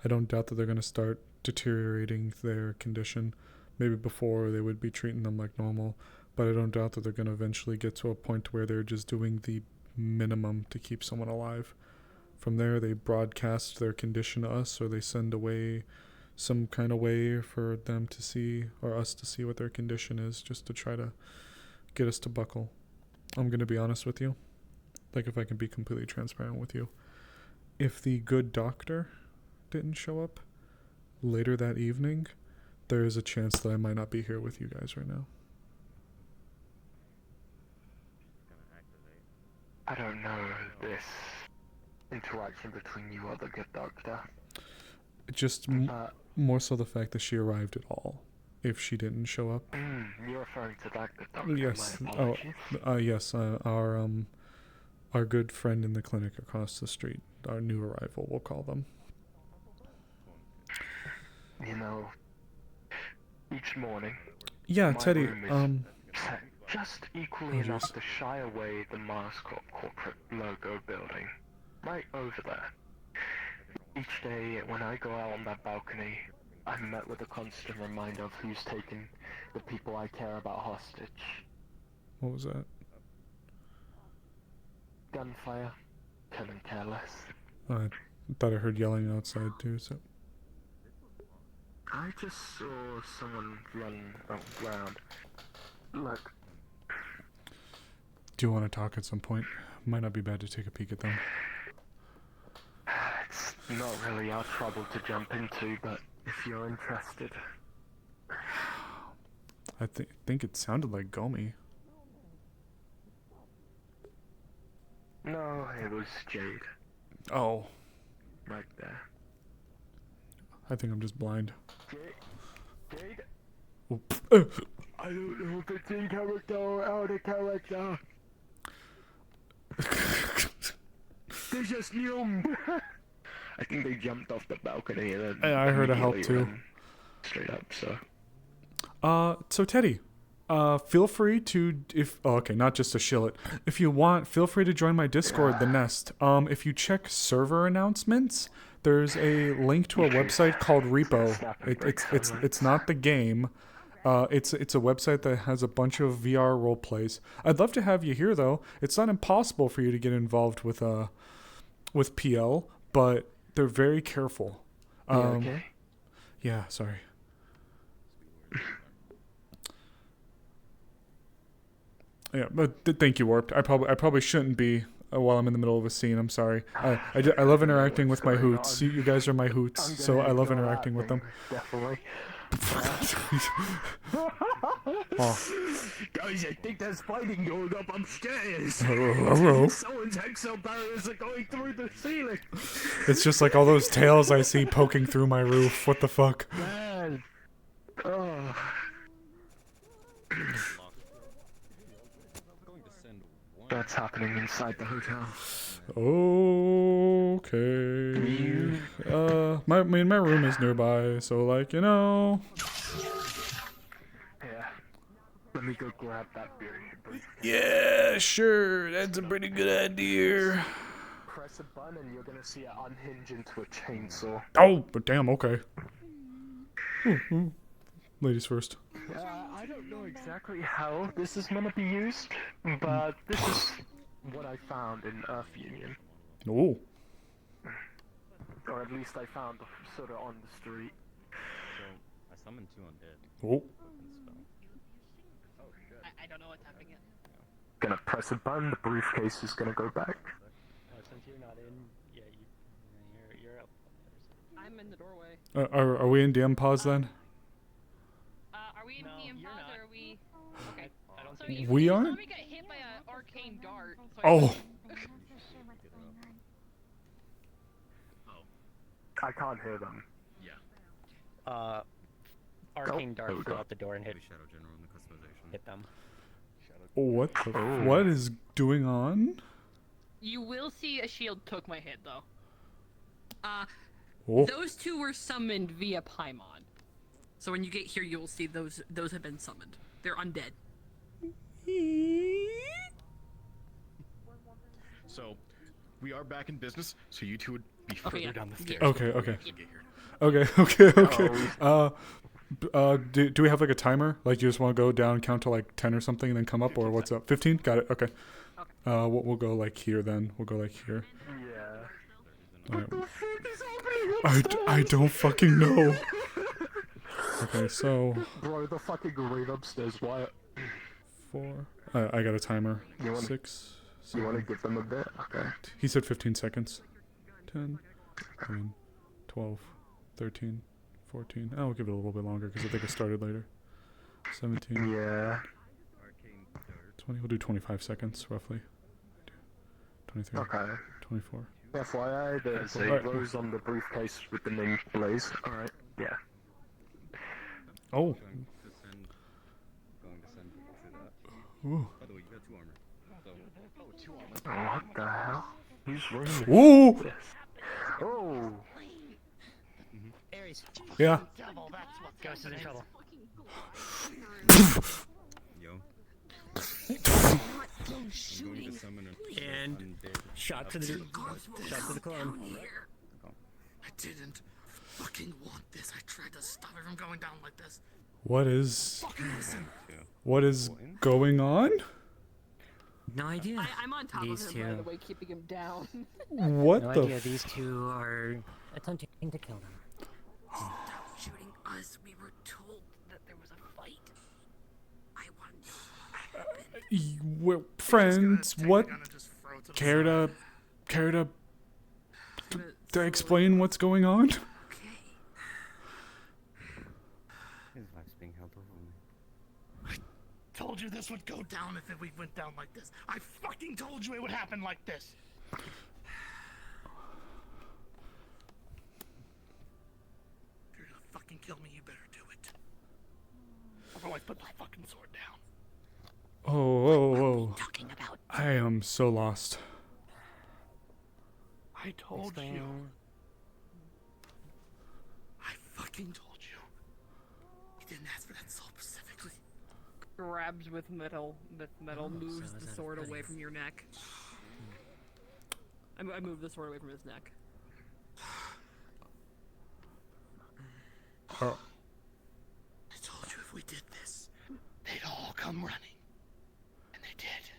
I don't doubt that they're going to start deteriorating their condition. Maybe before they would be treating them like normal, but I don't doubt that they're going to eventually get to a point where they're just doing the minimum to keep someone alive. From there, they broadcast their condition to us, or they send away some kind of way for them to see, or us to see what their condition is, just to try to get us to buckle. I'm going to be honest with you. Like, if I can be completely transparent with you. If the good doctor didn't show up later that evening, there is a chance that I might not be here with you guys right now. I don't know this interaction between you or the good doctor. Just more so the fact that she arrived at all. If she didn't show up. You're referring to that good doctor. Yes. My apologies. Yes. Our good friend in the clinic across the street. Our new arrival, we'll call them. You know, each morning. Yeah, my Teddy. room is set just equally enough to shy away the Mars Corp corporate logo building, right over there. Each day, when I go out on that balcony, I'm met with a constant reminder of who's taken the people I care about hostage. What was that? Gunfire. Couldn't care less. I thought I heard yelling outside too, so... I just saw someone run around. Look. Do you want to talk at some point? Might not be bad to take a peek at them. It's not really our trouble to jump into, but if you're interested... I think it sounded like Gomi. No, it was Jade. Oh. Right there. I think I'm just blind. Jade? I don't know if it's in character or out of character. They just knew. I think they jumped off the balcony and then I heard a help immediately too. ran straight up, so. So Teddy, feel free to, not just to shill it. If you want, feel free to join my Discord, The Nest. If you check server announcements, there's a link to a website called Repo. It's not the game. It's a website that has a bunch of VR role plays. I'd love to have you here though. It's not impossible for you to get involved with PL, but they're very careful. Okay. Yeah, sorry. Yeah, but thank you, Warped. I probably shouldn't be while I'm in the middle of a scene. I'm sorry. I love interacting with my hoots. You guys are my hoots, so I love interacting with them. Definitely. Oh. Guys, I think there's fighting going up upstairs. Hello. Someone's hexo barriers are going through the ceiling. It's just like all those tails I see poking through my roof. What the fuck? Man. Oh. That's happening inside the hotel. Okay. My room is nearby, so like, you know. Yeah. Let me go grab that beer. Yeah, sure. That's a pretty good idea. Press a button and you're gonna see it unhinge into a chainsaw. Oh, but damn, okay. Ooh. Ladies first. I don't know exactly how this is gonna be used, but this is what I found in Earth Union. Oh. Or at least I found sort of on the street. So, I summoned 2 undead. Oh. I don't know what's happening yet. Gonna press a button, the briefcase is gonna go back. Since you're not in, you're up. I'm in the doorway. Are we in DM pause then? Are we in DM pause or are we? Okay. I don't So think you, we you aren't? saw me get hit by an arcane dart. So Oh. I can't hear them. Yeah. Arcane Go. dart Oh, flew go. out the door and hit Shadow General in the customization. hit them. What the Oh. what is doing on? You will see a shield took my hit though. Oh. Those 2 were summoned via Paimon. So when you get here, you'll see those have been summoned. They're undead. So, we are back in business, so you 2 would be Okay, further yeah. down the stairs. Okay, before we okay. actually get here. Okay. Do we have like a timer? Like you just want to go down, count to like 10 or something, and then come up, or what's up? 15? Got it. Okay. We'll go like here then. We'll go like here. Yeah. Alright. I don't fucking know. Okay, so Bro, the fucking rain upstairs, Wyatt. 4. I got a timer. You wanna- 6. You wanna 7. give them a bit? Okay. He said 15 seconds. 10, 11, 12, 13, 14. I'll give it a little bit longer because I think it started later. 17. Yeah. 20. We'll do 25 seconds roughly. 23. Okay. 24. FYI, there's a Alright. rose on the briefcase with the name Blaze. Alright. Yeah. Oh. Going to send people through that. Ooh. By the way, you got 2 armor. So, 2 armor. Oh, what the hell? Who's running Ooh. this? Oh. Ares. Yeah. Devil, that's what Ghost is in trouble. Yo. I'm going to summon a And undead shot to the clone. I didn't fucking want this. I tried to stop it from going down like this. What is going on? No idea. I'm on top These of him, by the two. way, keeping him down. What no the idea. These 2 are attempting to kill them. Stop shooting us. We were told that there was a fight. I want We're friends. What? Care to explain what's going on? His life's being held over me. told you this would go down if we went down like this. I fucking told you it would happen like this. If you're gonna fucking kill me, you better do it. Everyone, put the fucking sword down. Oh, whoa, whoa. Talking about. I am so lost. I told you. I fucking told you. You didn't ask for that soul specifically. Grabs with metal, moves so is the that sword a away thing? from your neck. I move the sword away from his neck. Oh. I told you if we did this, they'd all come running. And they did.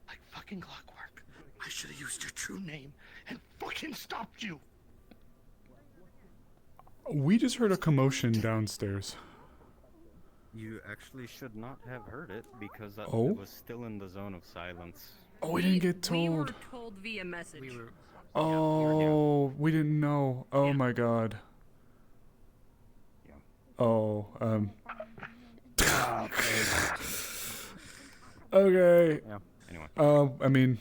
Like fucking clockwork. I should have used your true name and fucking stopped you. We just heard a commotion downstairs. You actually should not have heard it because Oh? it was still in the zone of silence. Oh, we didn't get We were told. told via message. Oh, we didn't know. Oh my god. Oh, okay. Yeah, anyway. I mean,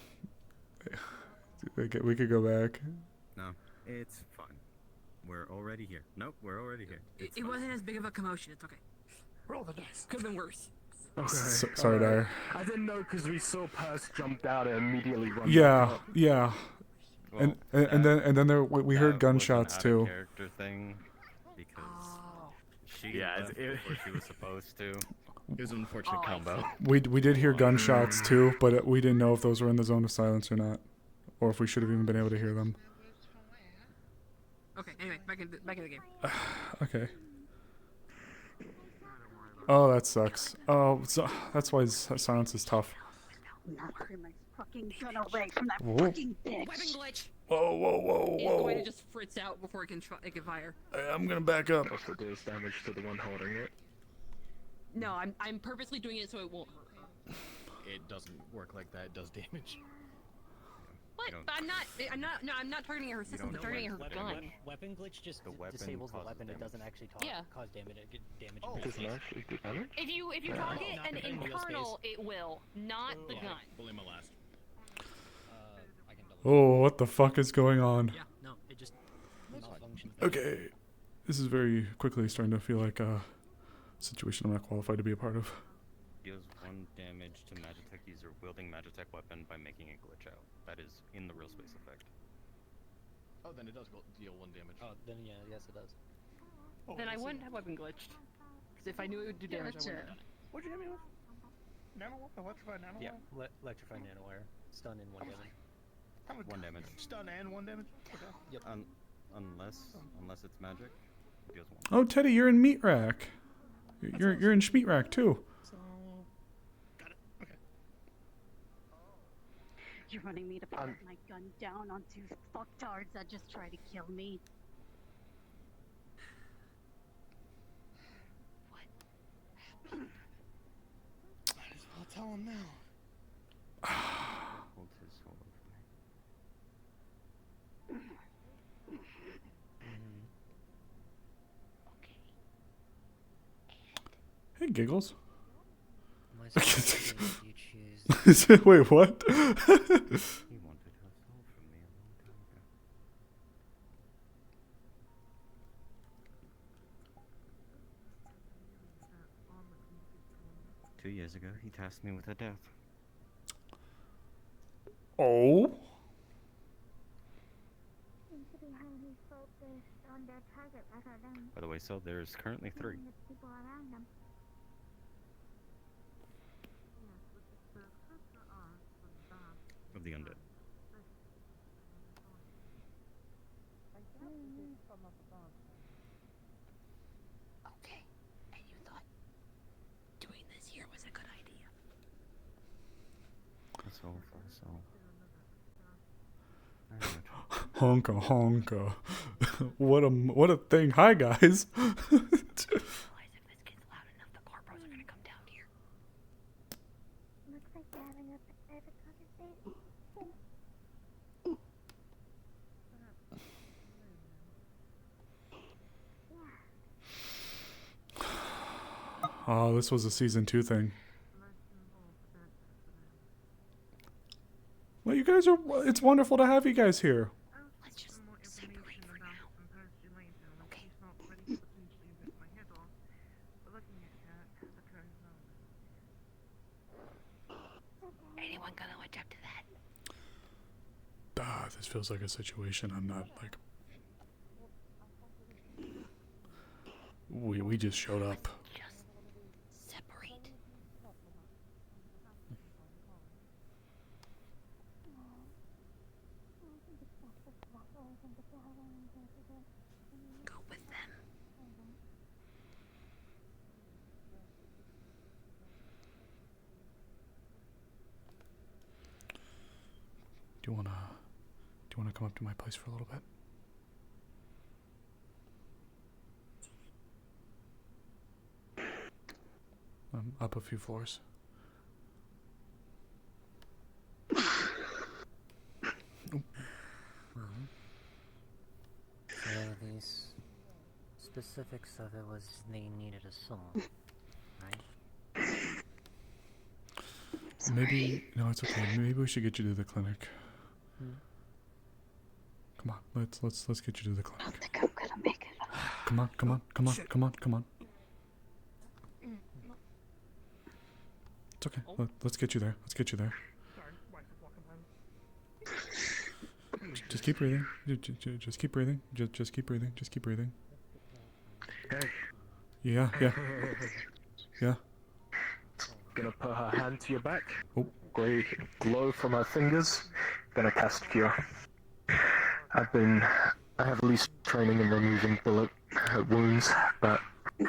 we could go back. No, it's fine. We're already here. Nope, we're already here. It wasn't as big of a commotion. It's okay. Roll the dice. Could have been worse. Okay. Sorry, Dyer. I didn't know because we saw Purse jump out and immediately run. Yeah, back up. yeah. Well, and then there we heard gunshots too. Character thing because she Yeah, left before she was supposed to. It was an unfortunate combo. We did hear gunshots too, but we didn't know if those were in the zone of silence or not, or if we should have even been able to hear them. Okay. Anyway, back in the game. Okay. Oh, that sucks. Oh, so that's why silence is tough. Not turn my fucking gun away from that Whoa. fucking bitch. Weapon glitch. Whoa, whoa, whoa, It's going to just fritz out before it can fire. I'm gonna back up. Also deals damage to the one holding it. No, I'm purposely doing it so it won't hurt. It doesn't work like that. It does damage. What? But I'm not targeting her system. I'm targeting her gun. Weapon glitch just weapon disables the causes weapon. It damage. doesn't actually Yeah. cause damage. Damage. It doesn't actually do damage? If you Yeah. target Not an depending on your internal, it will, not the gun. Bully my last. I can double. Oh, what the fuck is going on? Yeah, no, it just malfunctions. Okay, this is very quickly starting to feel like a situation I'm not qualified to be a part of. Deals 1 damage to Magitech user wielding Magitech weapon by making it glitch out. That is in the real space effect. Oh, then it does deal 1 damage. Oh, then yeah, yes it does. Oh, Then I see. wouldn't have weapon glitched. Because if I knew it would do damage, I wouldn't have done it. What'd you hit me with? Nano? Electrified nano? Yeah, electrified nanowire, stun in 1 damage. How much 1 damage. Stun and 1 damage? Okay. Yep. Unless it's magic, it deals 1. Oh, Teddy, you're in Meat Rack. You're in Schmeat Rack too. So, got it. Okay. You're wanting me to put my gun down on 2 fucktards that just try to kill me? Might as well tell him now. Holds his soul over me. Hey, Giggles. My suggestion is you choose. Wait, what? He wanted her soul from me a long time ago. 2 years ago, he tasked me with her death. Oh. By the way, so there's currently 3. Of the undead. Okay, and you thought doing this here was a good idea. A soul for a soul. Honka honka. what a thing. Hi guys. Looks like they're having a private conversation. Oh, this was a season 2 thing. Well, you guys are. It's wonderful to have you guys here. Let's just separate for now. Okay. this feels like a situation I'm not like. We just showed up. Just separate. Go with them. Do you wanna come up to my place for a little bit? Up a few floors. So these specifics of it was they needed a soul, right? Maybe no, it's okay. Maybe we should get you to the clinic. Hmm. Come on, let's get you to the clinic. I don't think I'm gonna make it. Come on. It's okay. Let's get you there. Just keep breathing. Just keep breathing. Just keep breathing. Hey. Yeah. Gonna put her hand to your back. Oh. Great glow from her fingers. Gonna cast cure. I have least training in removing bullet wounds, but if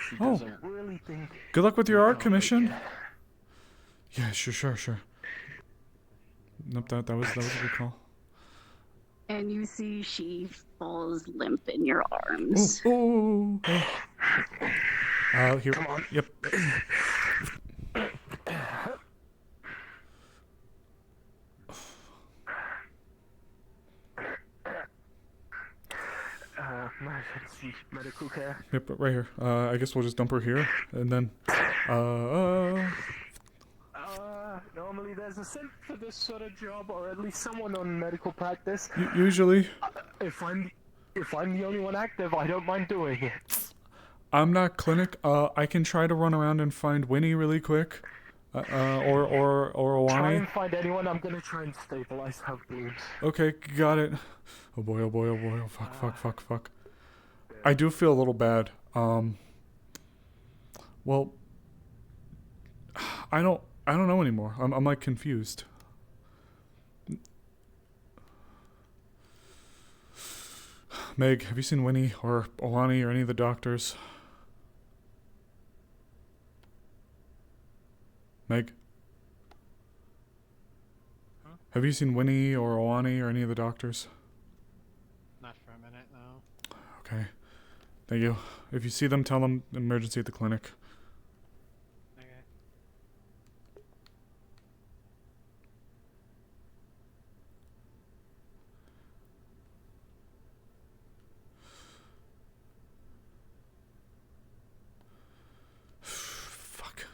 she doesn't really think. Good luck with your art commission. Yeah, sure. Nope, that was a good call. And you see she falls limp in your arms. Oh. Here. Come on. Yep. Emergency medical care. Yep, right here. I guess we'll just dump her here, and then, Normally there's a synth for this sort of job, or at least someone on medical practice. Usually. If I'm the only one active, I don't mind doing it. I'm not clinic. I can try to run around and find Winnie really quick, or Awani. Try and find anyone. I'm gonna try and stabilize her wounds. Okay, got it. Oh boy. Oh fuck. I do feel a little bad. Well, I don't know anymore. I'm like confused. Meg, have you seen Winnie or Olani or any of the doctors? Meg? Huh? Have you seen Winnie or Olani or any of the doctors? Not for a minute, no. Okay. Thank you. If you see them, tell them emergency at the clinic. Okay. Fuck.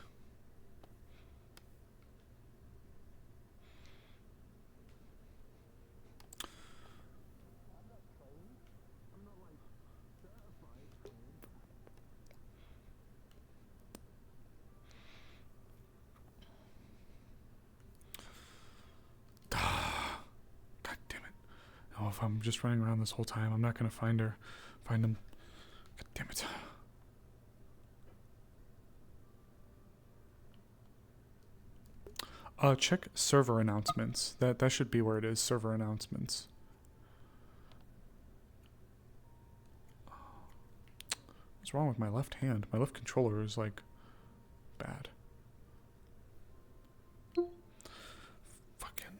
God damn it. Oh, if I'm just running around this whole time, I'm not gonna find them. God damn it. Check server announcements. That should be where it is, server announcements. What's wrong with my left hand? My left controller is like bad. Fucking.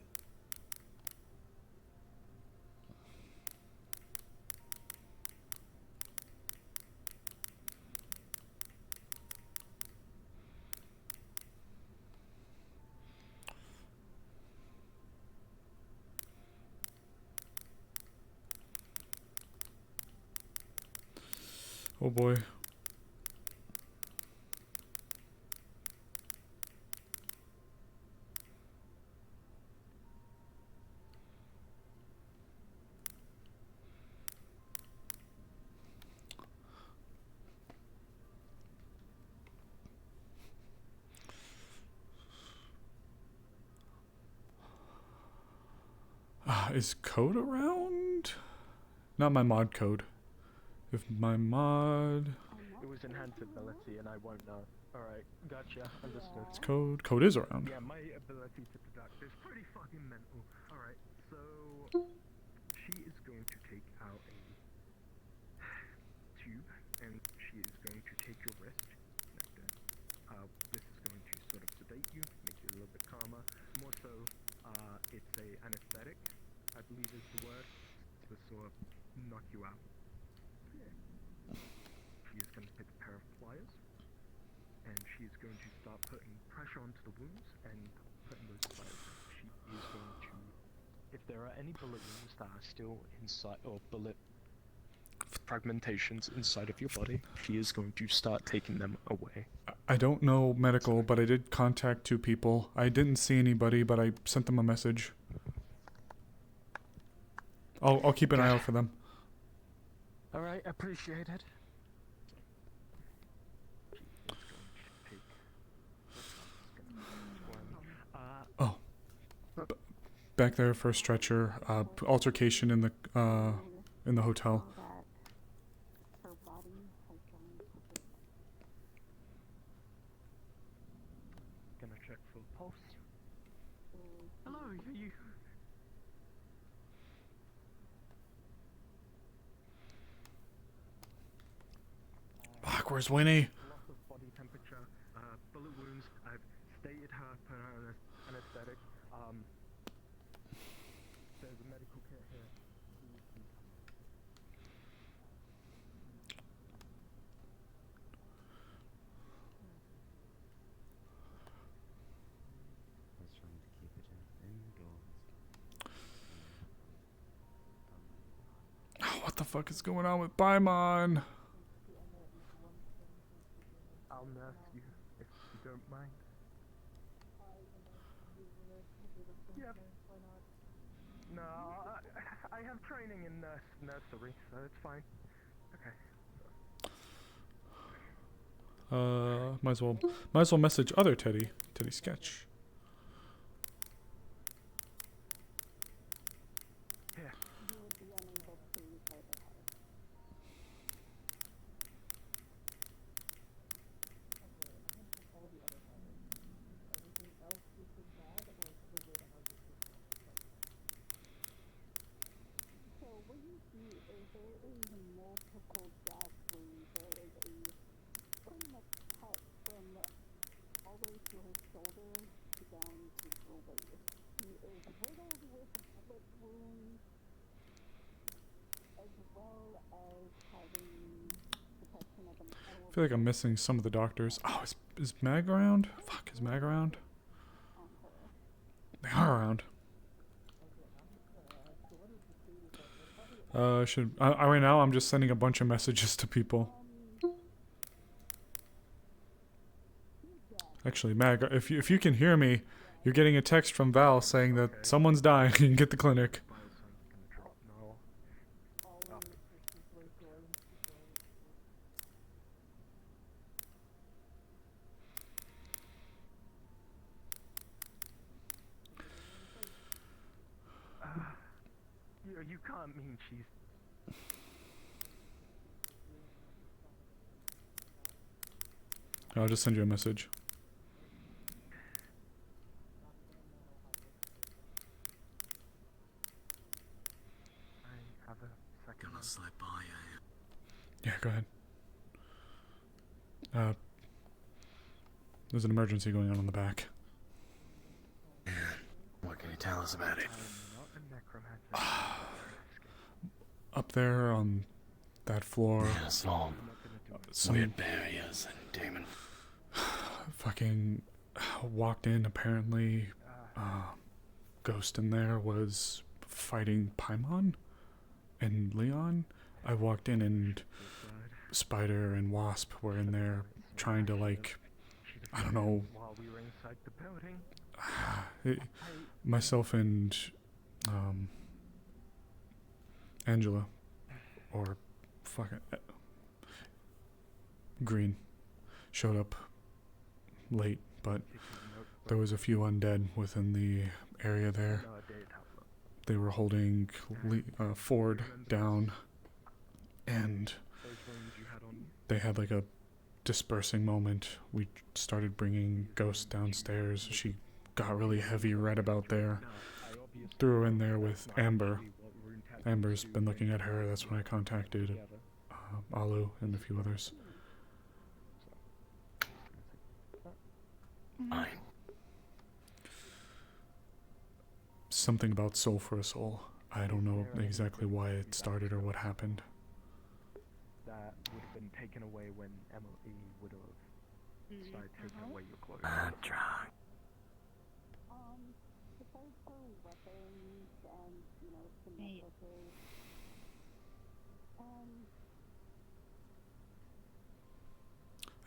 Oh boy. Is code around? Not my mod code. If my mod... It was enhanced ability and I won't know. Alright, gotcha, understood. It's code. Code is around. Yeah, my ability to deduct is pretty fucking mental. Alright, so she is going to take out a tube and she is going to take your wrist. This is going to sort of sedate you, make you a little bit calmer. More so, it's a anesthetic, I believe is the word, to sort of knock you out. She is going to pick a pair of pliers, and she is going to start putting pressure onto the wounds and putting those pliers in. She is going to, if there are any bullet wounds that are still inside, or bullet fragmentations inside of your body, she is going to start taking them away. I don't know medical, but I did contact 2 people. I didn't see anybody, but I sent them a message. I'll keep an eye out for them. Alright, appreciate it. Oh. Back there for a stretcher. Altercation in the hotel. Gonna check for pulse. Hello, you. Fuck, where's Winnie? Loss of body temperature, bullet wounds. I've stated her, put her on anesthetic. There's a medical kit here. Oh, what the fuck is going on with Paimon? I'll nurse you if you don't mind. Yeah. No, I have training in nursery, so it's fine. Okay. Might as well message other Teddy Sketch. Here. So what you see is there is multiple gas wounds. There is a pretty much cut from all the way to his shoulder down to her waist. He is riddled with bullet wounds, as well as having protection of an I feel like I'm missing some of the doctors. Oh, is Mag around? Fuck, is Mag around? They are around. Right now I'm just sending a bunch of messages to people. Actually, Mag, if you can hear me, you're getting a text from Val saying that someone's dying and get the clinic. You can't mean she's... I'll just send you a message. I have a second. Gonna slip by Yeah, go ahead. There's an emergency going on in the back. What can you tell us about it? Up there on that floor. Yeah, some weird barriers and demon. Fucking walked in, apparently. Ghost in there was fighting Paimon and Leon. I walked in and Spider and Wasp were in there trying to, like, I don't know. While we were inside the building. Myself and Angela, or fucking Green, showed up late, but there was a few undead within the area there. they were holding Ford down, and they had like a dispersing moment. We started bringing Ghost downstairs. She got really heavy right about there. Threw her in there with Amber. Amber's been looking at her. That's when I contacted Alu and a few others. Something about soul for a soul. I don't know exactly why it started or what happened. That would have been taken away when Emily would have started taking away your clothes. Besides her weapons and, you know, some necklaces,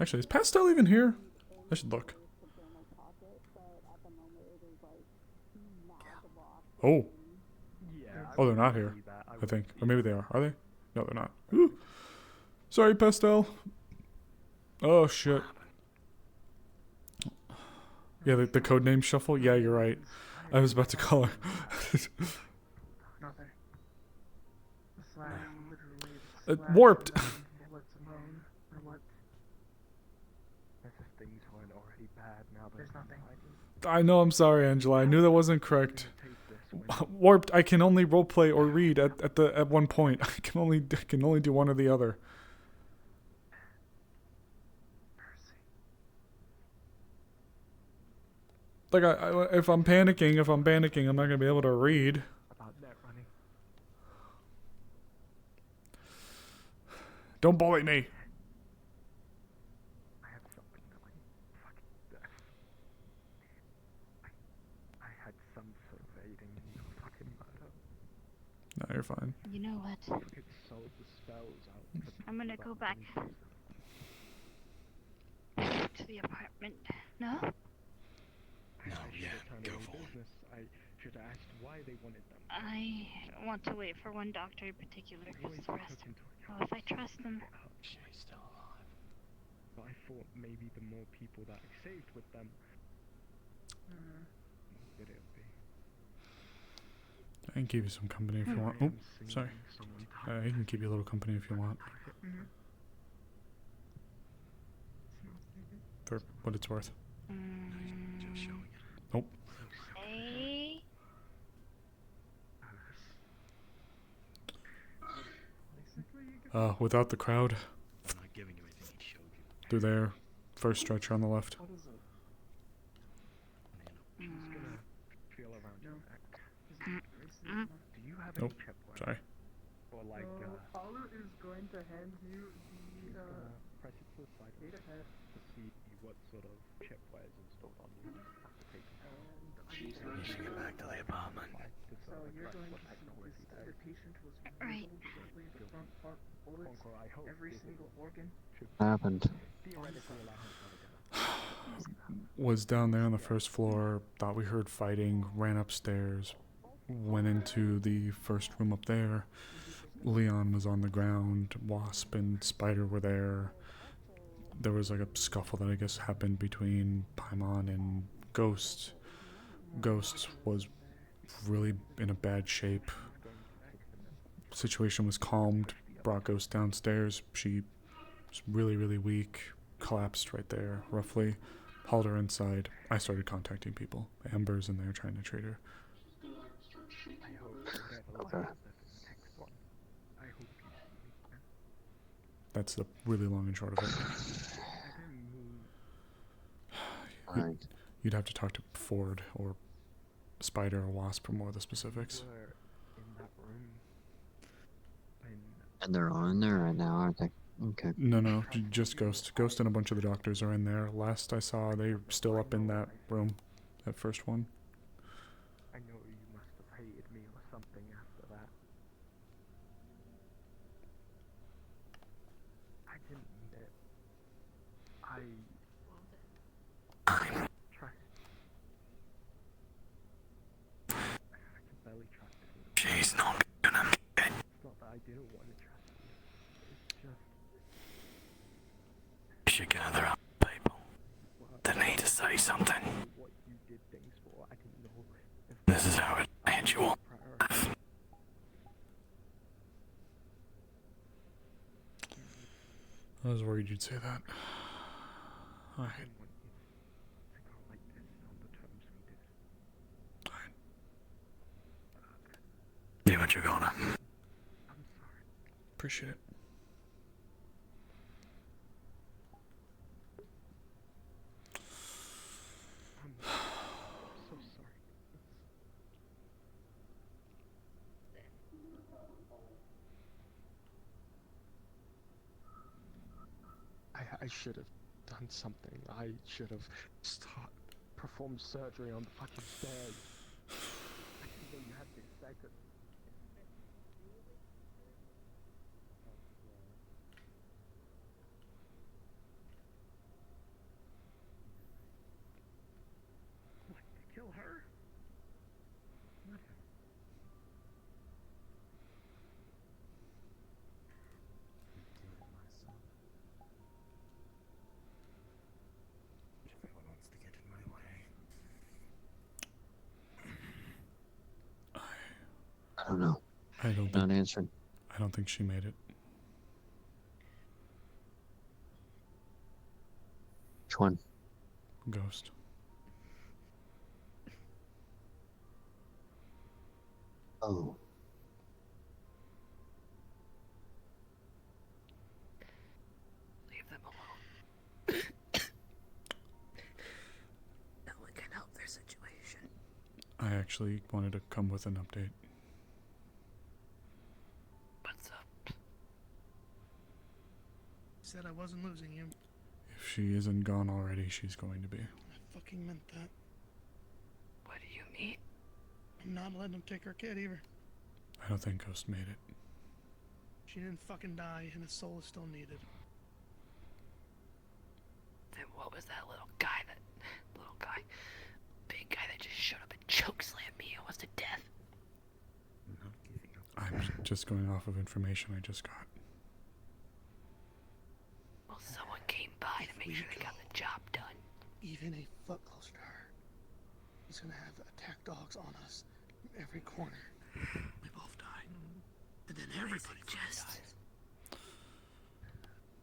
Actually, is Pastel even here? I should look. Oh. Oh, they're not here, I think. Or maybe they are. Are they? No, they're not. Ooh. Sorry, Pastel. Oh, shit. Yeah, the codename shuffle? Yeah, you're right. I was about to call her. Warped! I know, I'm sorry, Angela. I knew that wasn't correct. Warped, I can only roleplay or read at one point. I can only do one or the other. Like, if I'm panicking, I'm not gonna be able to read. Don't bully me. No, you're fine. You know what? I'm gonna go back to the apartment. No? No, yeah, go for it. I should have asked why they wanted them. I want to wait for one doctor in particular, because the rest... Well, if I trust them... She's still alive. But I thought maybe the more people that I saved with them... Would it be? I can keep you some company if you want. Oh, sorry. I can keep you a little company if you want. For what it's worth. Nope. Hey. Without the crowd. Through there. First stretcher on the left. Nope. Sorry. Or like, Alu is going to hand you the press it to the side to see what sort of chipware is installed on you. You should get back to the apartment. So you're going to see the patient was Right. directly in the front part, bullets, every single organ. Happened. Was down there on the first floor, thought we heard fighting, ran upstairs, went into the first room up there. Leon was on the ground, Wasp and Spider were there. There was like a scuffle that I guess happened between Paimon and Ghost. Ghost was really in a bad shape. Situation was calmed, brought Ghost downstairs. She was really, really weak, collapsed right there, roughly. Hauled her inside. I started contacting people. Amber's in there trying to treat her. Okay. That's the really long and short of it. You'd have to talk to Ford or Spider or Wasp for more of the specifics. And they're all in there right now, aren't they? Okay. No, just Ghost. Ghost and a bunch of the doctors are in there. Last I saw, they're still up in that room, that first one. I know you must have hated me or something after that. I didn't mean it. I trust. I can barely trust anyone. She's not gonna make it. It's not that I didn't want to trust you. It's just... You should gather up people that need to say something. What you did things for, I didn't know if This is how it made you all laugh. I was worried you'd say that. Alright. Do what you're gonna. Appreciate it. So sorry. I should have done something. I should have performed surgery on the fucking bed. I didn't know you had to expect it. What, to kill her? Not her. Everyone wants to get in my way. I don't know. I don't Not answering. I don't think she made it. Which one? Ghost. Oh. Leave them alone. No one can help their situation. I actually wanted to come with an update. What's up? Said I wasn't losing you. If she isn't gone already, she's going to be. I fucking meant that. What do you mean? I'm not letting them take our kid either. I don't think Ghost made it. She didn't fucking die, and his soul is still needed. Then what was that little guy big guy that just showed up and chokeslammed me almost to death? I'm just going off of information I just got. Well, someone came by to make sure they got the job done. Even a foot closer to her, he's gonna have attack dogs on us from every corner. We both die. And then everybody just dies.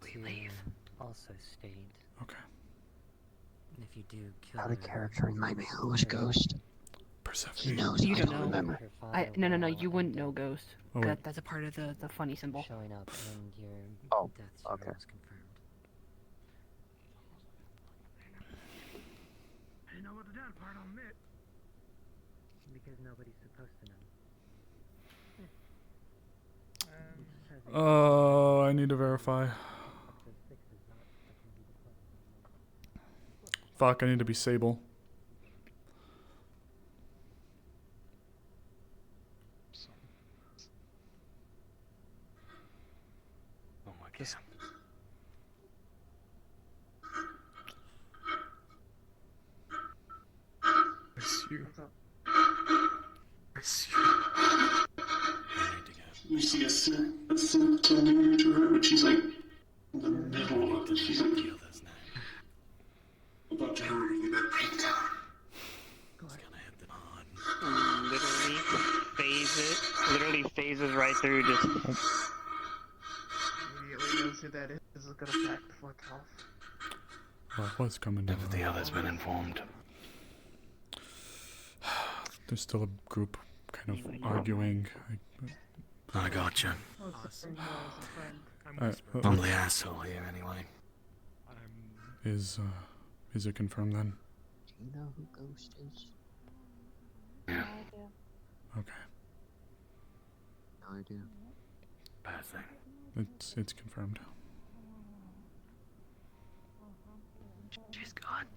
We leave. Also state. Okay. If you do kill Out of her, character, remind me who was Ghost. Persephone. He knows. You I don't don't know. remember. No. You wouldn't know Ghost. Oh, wait. That's a part of the funny symbol. Showing up and your Oh, death okay. was confirmed. I didn't know about the dad part, I'll admit. Because nobody's supposed to know. Oh, I need to verify. Fuck, I need to be Sable. Oh my god. It's you. It's you. I need to go. You see a synth turning to her, but she's like in the middle of it. She's like about to have that breakdown. Literally phases right through just. Immediately knows who that is gonna back the fuck off. Well, what's coming down? The other's been informed. There's still a group kind of arguing. I gotcha. I'm the asshole here anyway. Is it confirmed then? Do you know who Ghost is? Yeah. Okay. No idea. Bad thing. It's confirmed. She's gone.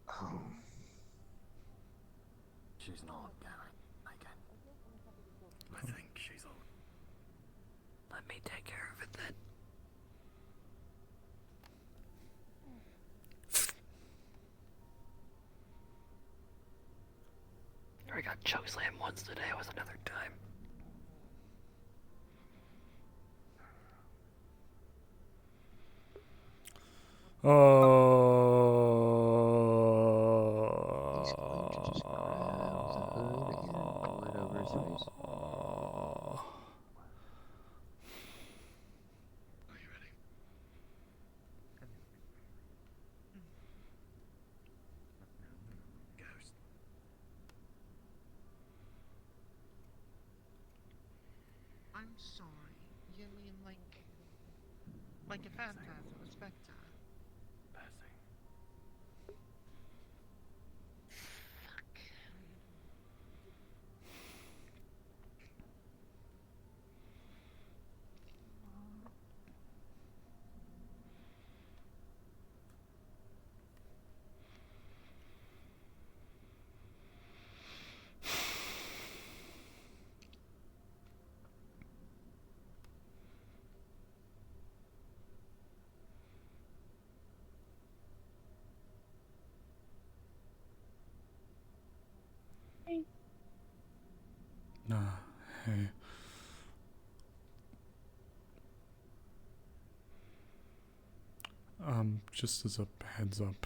Oh. She's not Gary. I think she's old. Let me take care of it then. I got chokeslammed once today, it was another time. I'm sorry. You mean like a phantasm, a spectre? Passing. Hey. Just as a heads up,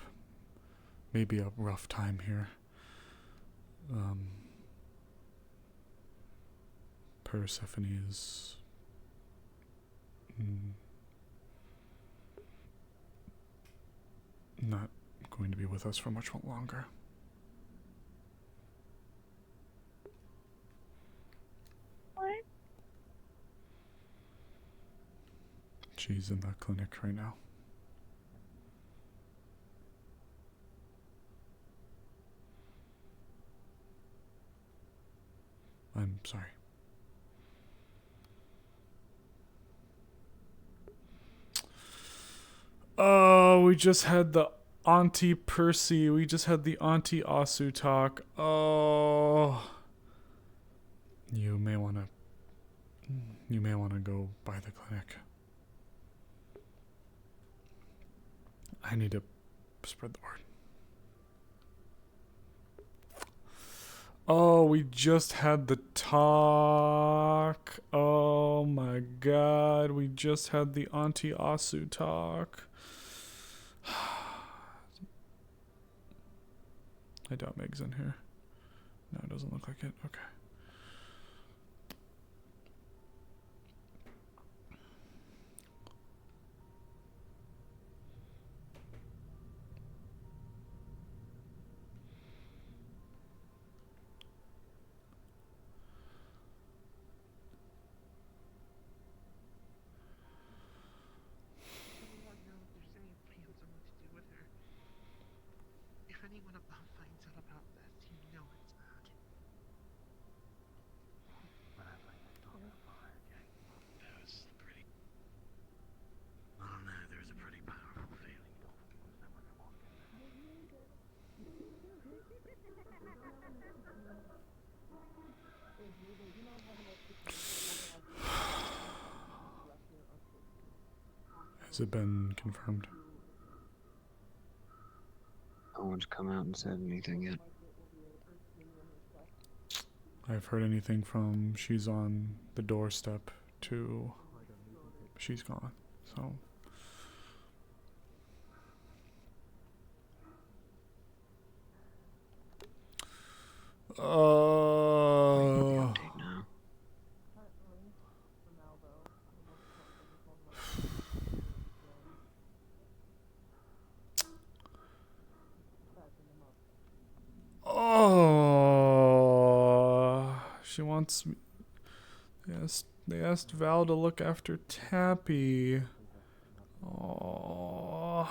maybe a rough time here. Persephone is not going to be with us for much longer. What? She's in the clinic right now. I'm sorry. Oh, we just had the Auntie Percy. We just had the Auntie Asu talk. Oh. You may want to go by the clinic. I need to spread the word. Oh, we just had the talk. Oh my god, we just had the Auntie Asu talk. I doubt Meg's in here. No, it doesn't look like it. Okay. Anyone know if there's any plans on what to do with her? If anyone above finds out about this, you know it's bad. What happened? That was pretty. I don't know. There was a pretty powerful feeling. That when I walked in there. Has it been confirmed? No one's come out and said anything yet. I've heard anything from she's on the doorstep to she's gone. So she wants me. Yes, they asked Val to look after Tappy. Oh.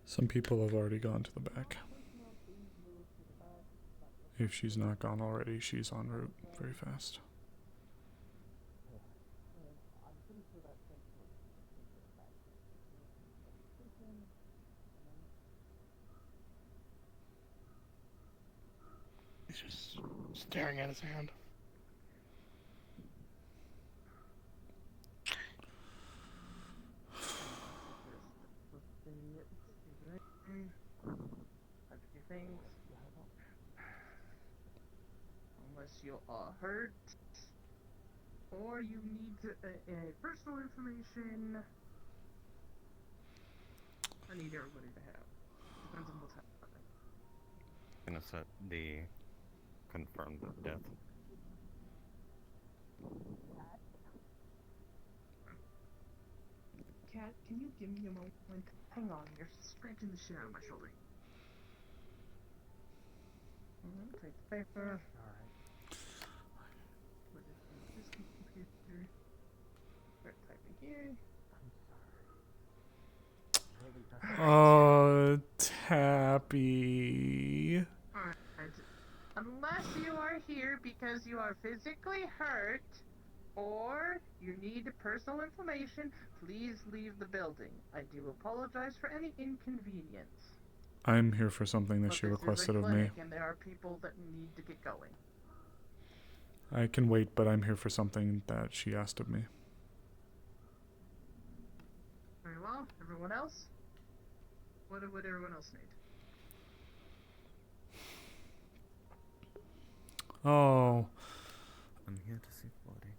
Some people have already gone to the back. If she's not gone already, she's en route very fast. He's just staring at his hand. Everything you are hurt, or you need personal information. I need everybody to have. Depends on what's happening. Gonna set the confirmed death. Cat, can you give me a moment? Hang on, you're scratching the shit out of my shoulder. Take the paper. Alright. Put it in this computer. Start typing here. Oh, Tappy. Alright. Unless you are here because you are physically hurt or you need personal information, please leave the building. I do apologize for any inconvenience. I'm here for something that But she this is a requested of me. clinic and there are people that need to get going. I can wait, but I'm here for something that she asked of me. Very well. Everyone else? What would everyone else need? Oh. I'm here to see the body.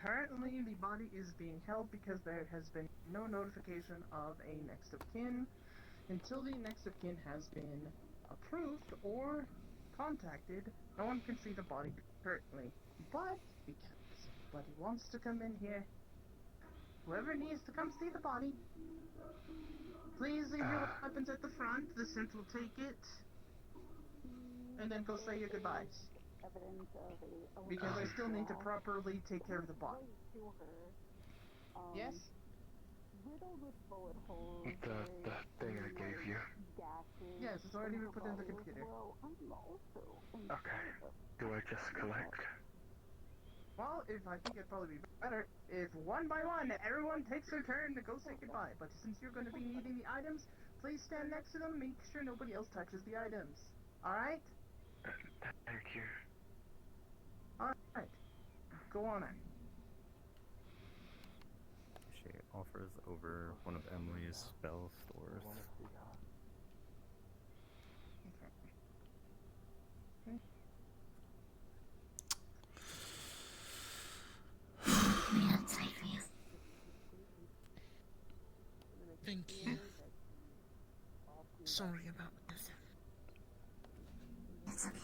Currently, the body is being held because there has been no notification of a next of kin. Until the next of kin has been approved or contacted, no one can see the body currently. But, because everybody wants to come in here, whoever needs to come see the body, please leave your weapons at the front. The synth will take it. And then go say your goodbyes. Because I still need to properly take care of the body. Yes? The thing I gave you. Yes, it's already been put in the computer. Okay. Do I just collect? Well, I think it'd probably be better if one by one everyone takes their turn to go say goodbye. But since you're going to be needing the items, please stand next to them. Make sure nobody else touches the items. Alright? Thank you. Alright. Go on in. She offers over one of Emily's spell stores. Thank you. Sorry about this. It's okay.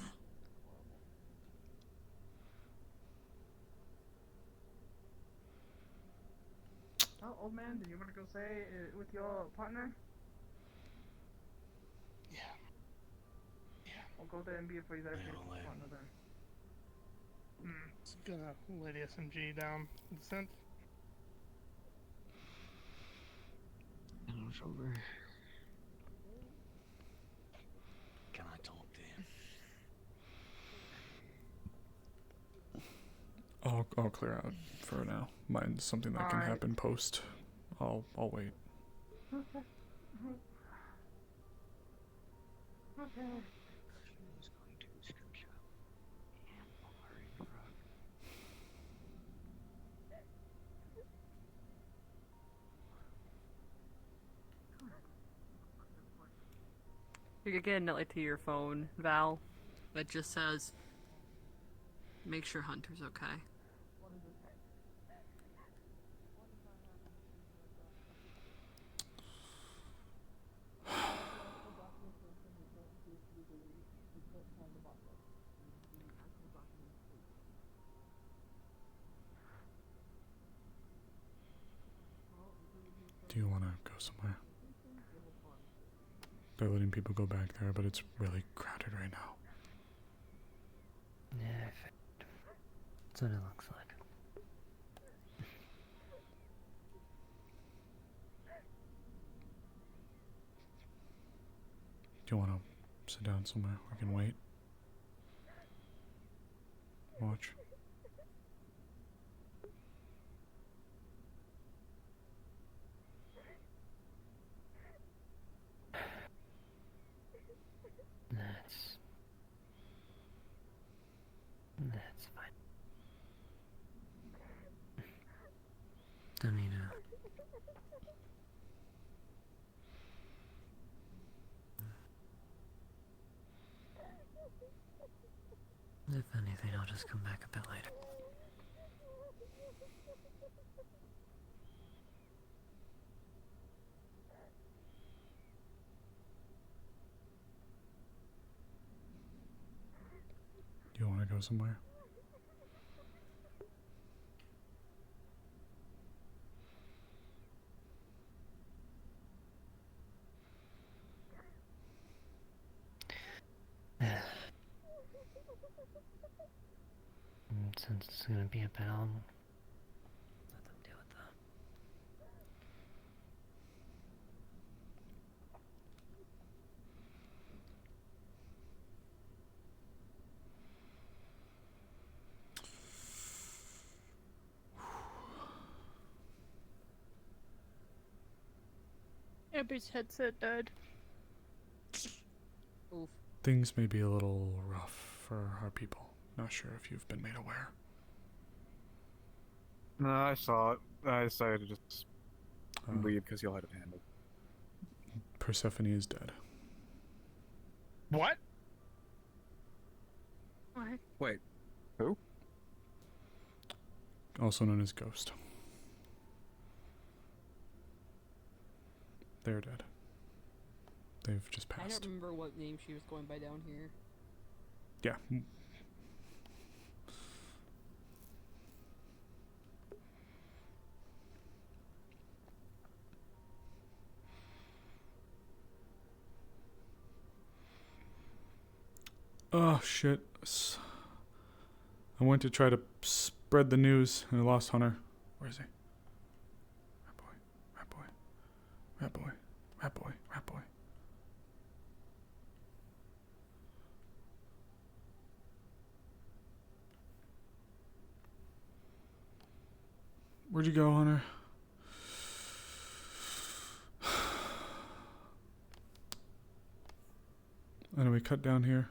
Oh, old man, do you want to go say it with your partner? Yeah. I'll go there and be for you there if you want another. It's gonna lay the SMG down the synth. And on shoulder. Can I talk to him? I'll clear out for now. Mine's something that can happen post. I'll wait. Okay. Okay. You could get a note to your phone, Val, that just says, make sure Hunter's okay. Do you want to go somewhere? They're letting people go back there, but it's really crowded right now. Yeah, that's what it looks like. Do you want to sit down somewhere? We can wait. Watch. That's fine. Don't need to. If anything, I'll just come back a bit later. Do you want to go somewhere? Since it's gonna be a battle, let them deal with that. Abby's headset died. Oof. Things may be a little rough for our people. Not sure if you've been made aware. No, I saw it. I decided to just leave because y'all had it handled. Persephone is dead. What? What? Wait. Who? Also known as Ghost. They're dead. They've just I passed. don't remember what name she was going by down here. Yeah. Oh shit. I went to try to spread the news and I lost Hunter. Where is he? Rat boy. Rat boy. Rat boy. Rat boy. Rat boy. Where'd you go, Hunter? Anyway, cut down here.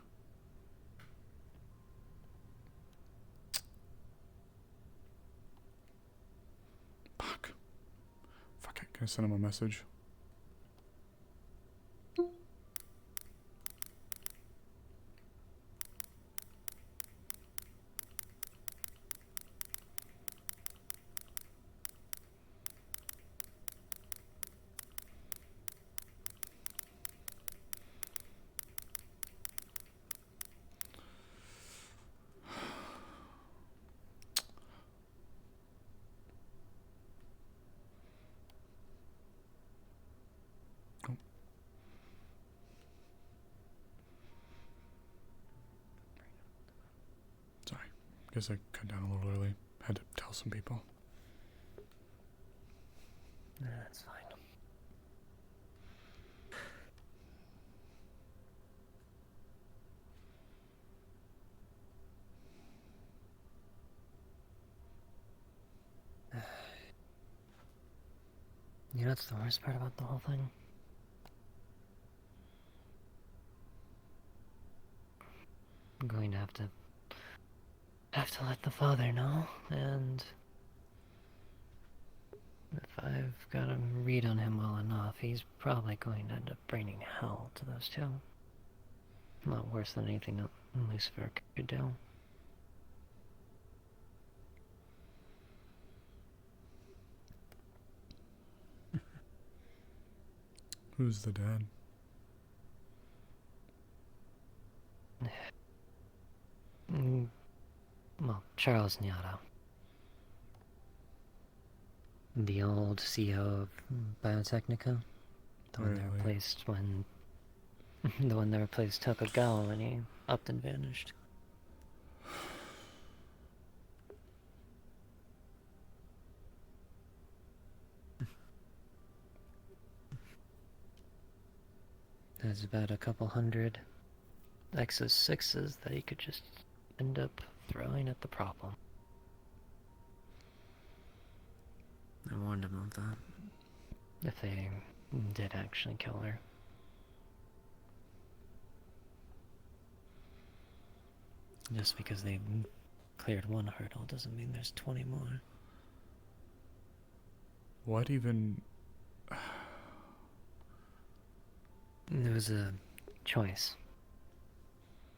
Fuck. Fuck it. Can I send him a message? Sorry. Guess I cut down a little early. Had to tell some people. That's fine. You know what's the worst part about the whole thing? I'm going to have to let the father know, and if I've got a read on him well enough, he's probably going to end up bringing hell to those two. A lot worse than anything that Lucifer could do. Who's the dad? Well, Charles Niato. The old CEO of Biotechnica. The one that replaced when... the one that replaced Tokugawa when he upped and vanished. There's about a couple hundred Exos 6s that he could just end up throwing at the problem. I warned him of that. If they did actually kill her. Just because they cleared one hurdle doesn't mean there's 20 more. What even... There was a choice.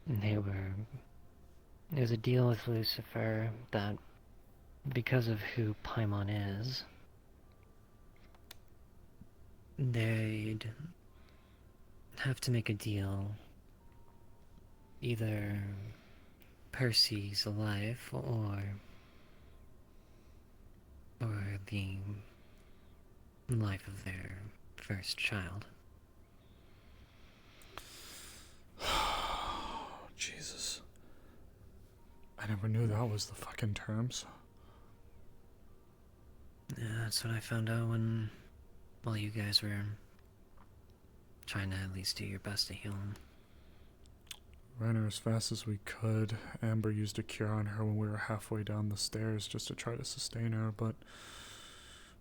They were There's a deal with Lucifer that, because of who Paimon is, they'd have to make a deal. Either Percy's life or the life of their first child. Jesus. I never knew that was the fucking terms. Yeah, that's what I found out while you guys were trying to at least do your best to heal him. Ran her as fast as we could. Amber used a cure on her when we were halfway down the stairs just to try to sustain her, but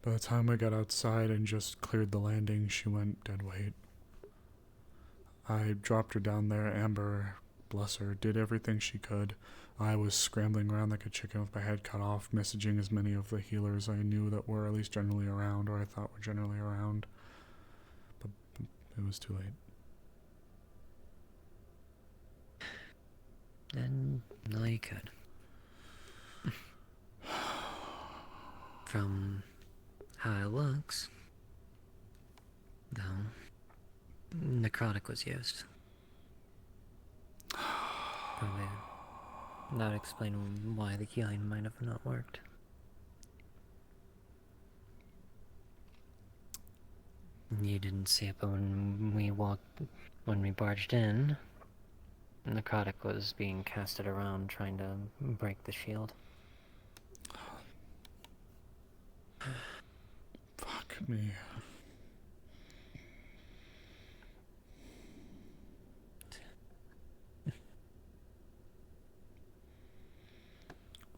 by the time I got outside and just cleared the landing, she went dead weight. I dropped her down there. Amber, bless her, did everything she could. I was scrambling around like a chicken with my head cut off, messaging as many of the healers I knew that were at least generally around, or I thought were generally around. But it was too late. And all you could. From how it looks, though, necrotic was used. Probably not explain why the healing might have not worked. You didn't see it, but when we barged in, necrotic was being casted around trying to break the shield. Fuck me.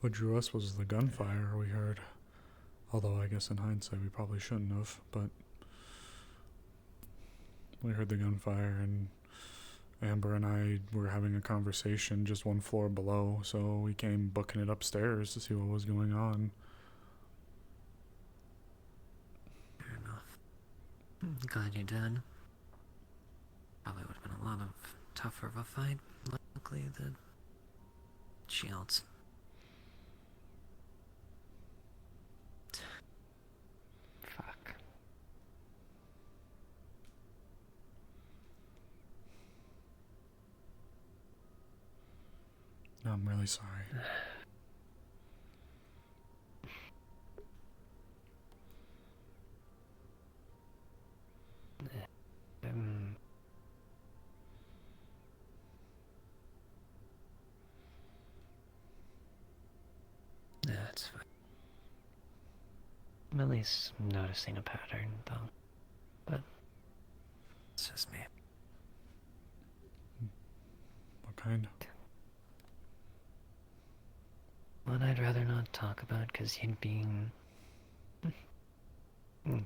What drew us was the gunfire we heard. Although I guess in hindsight we probably shouldn't have, but we heard the gunfire and Amber and I were having a conversation just one floor below, so we came booking it upstairs to see what was going on. Fair enough. Glad you did. Probably would have been a lot of tougher of a fight. Luckily, the shields. Fuck. I'm really sorry. That's fine. I'm at least noticing a pattern, though. But it's just me. What kind? One I'd rather not talk about because you'd be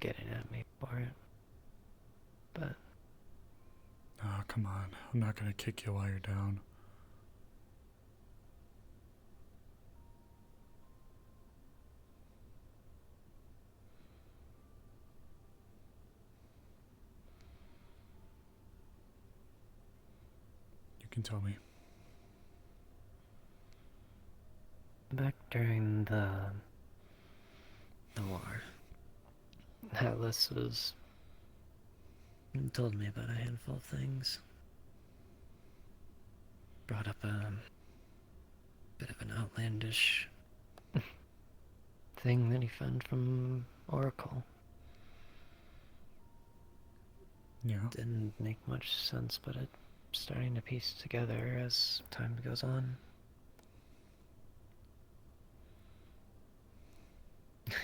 getting at me for it. But Oh, come on. I'm not gonna kick you while you're down. You can tell me. back during the war, Atlas told me about a handful of things. Brought up a bit of an outlandish thing that he found from Oracle. Yeah. Didn't make much sense, but it's starting to piece together as time goes on.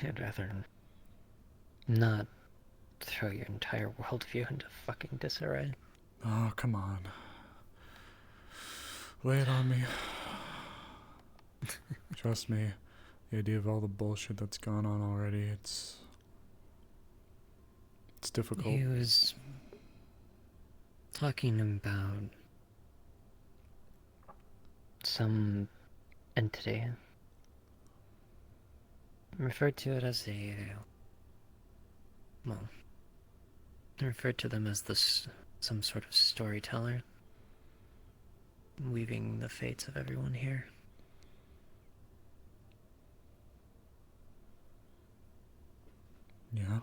I'd rather not throw your entire worldview into fucking disarray. Oh, come on. Lay it on me. Trust me, the idea of all the bullshit that's gone on already, it's difficult. He was talking about some entity. Referred to it as referred to them as some sort of storyteller, weaving the fates of everyone here. Yeah.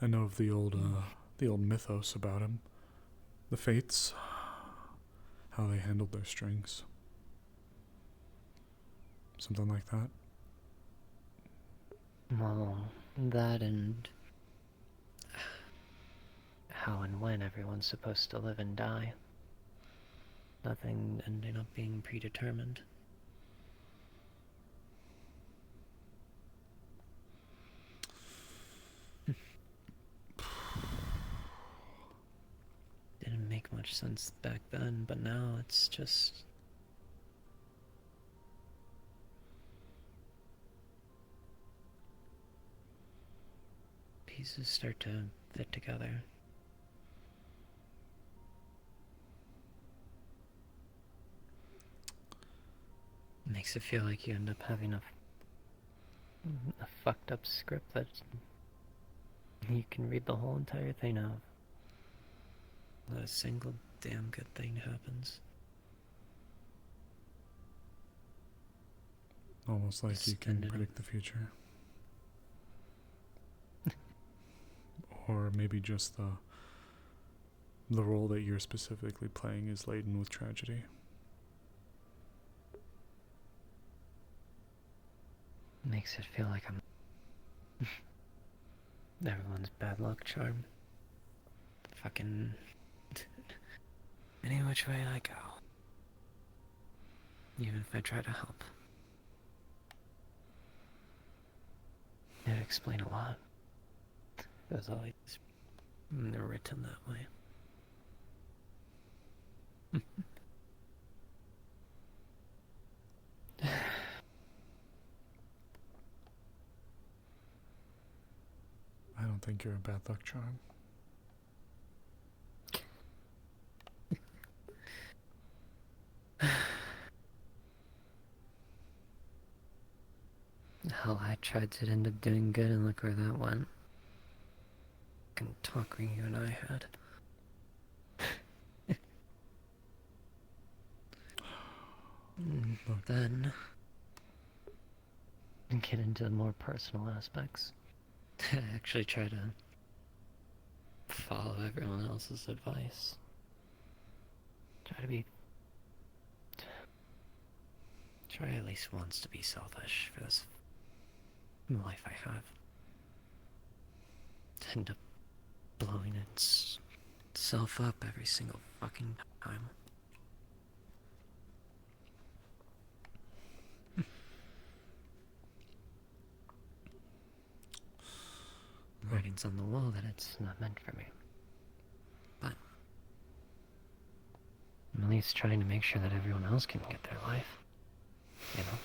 I know of the old mythos about him. The Fates. How they handled their strings. Something like that. Well, that and how and when everyone's supposed to live and die. Nothing ending up being predetermined. Didn't make much sense back then, but now it's just... pieces start to fit together. Makes it feel like you end up having a fucked up script that you can read the whole entire thing of. Not a single damn good thing happens. Almost like you can predict the future. Or maybe just the role that you're specifically playing is laden with tragedy. Makes it feel like I'm everyone's bad luck charm. Fucking any which way I go. Even if I try to help. It'd explain a lot. It was always written that way. I don't think you're a bad luck charm. Hell, I tried to end up doing good and look where that went. Fucking talking you and I had. Then get into the more personal aspects. I actually try to follow everyone else's advice. Try at least once to be selfish for this life I have. End up blowing itself up every single fucking time. Writing's on the wall that it's not meant for me. But I'm at least trying to make sure that everyone else can get their life. You know?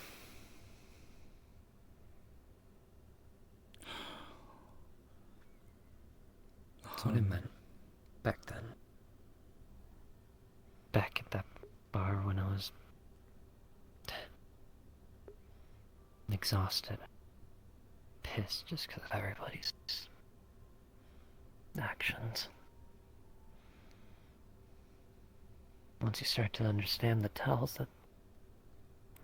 That's what I meant back then. Back at that bar when I was exhausted, pissed just because of everybody's actions. Once you start to understand the tells that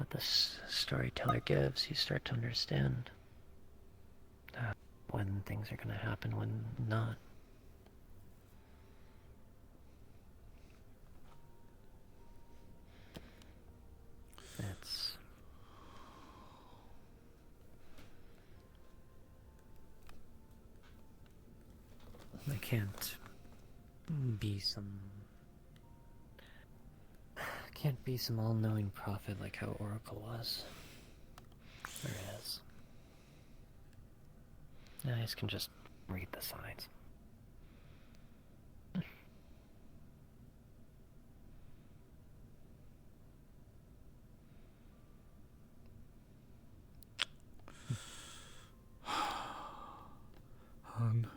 this storyteller gives, you start to understand when things are going to happen, when not. It's... I can't be some all-knowing prophet like how Oracle was. Or is. I just can just read the signs. Han.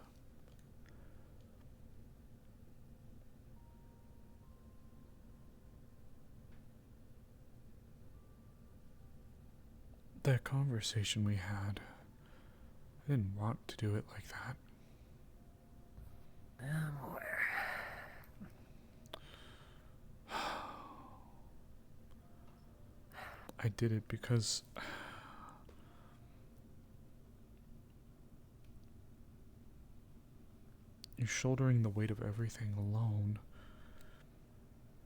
That conversation we had, I didn't want to do it like that. I'm aware. I did it because You're shouldering the weight of everything alone.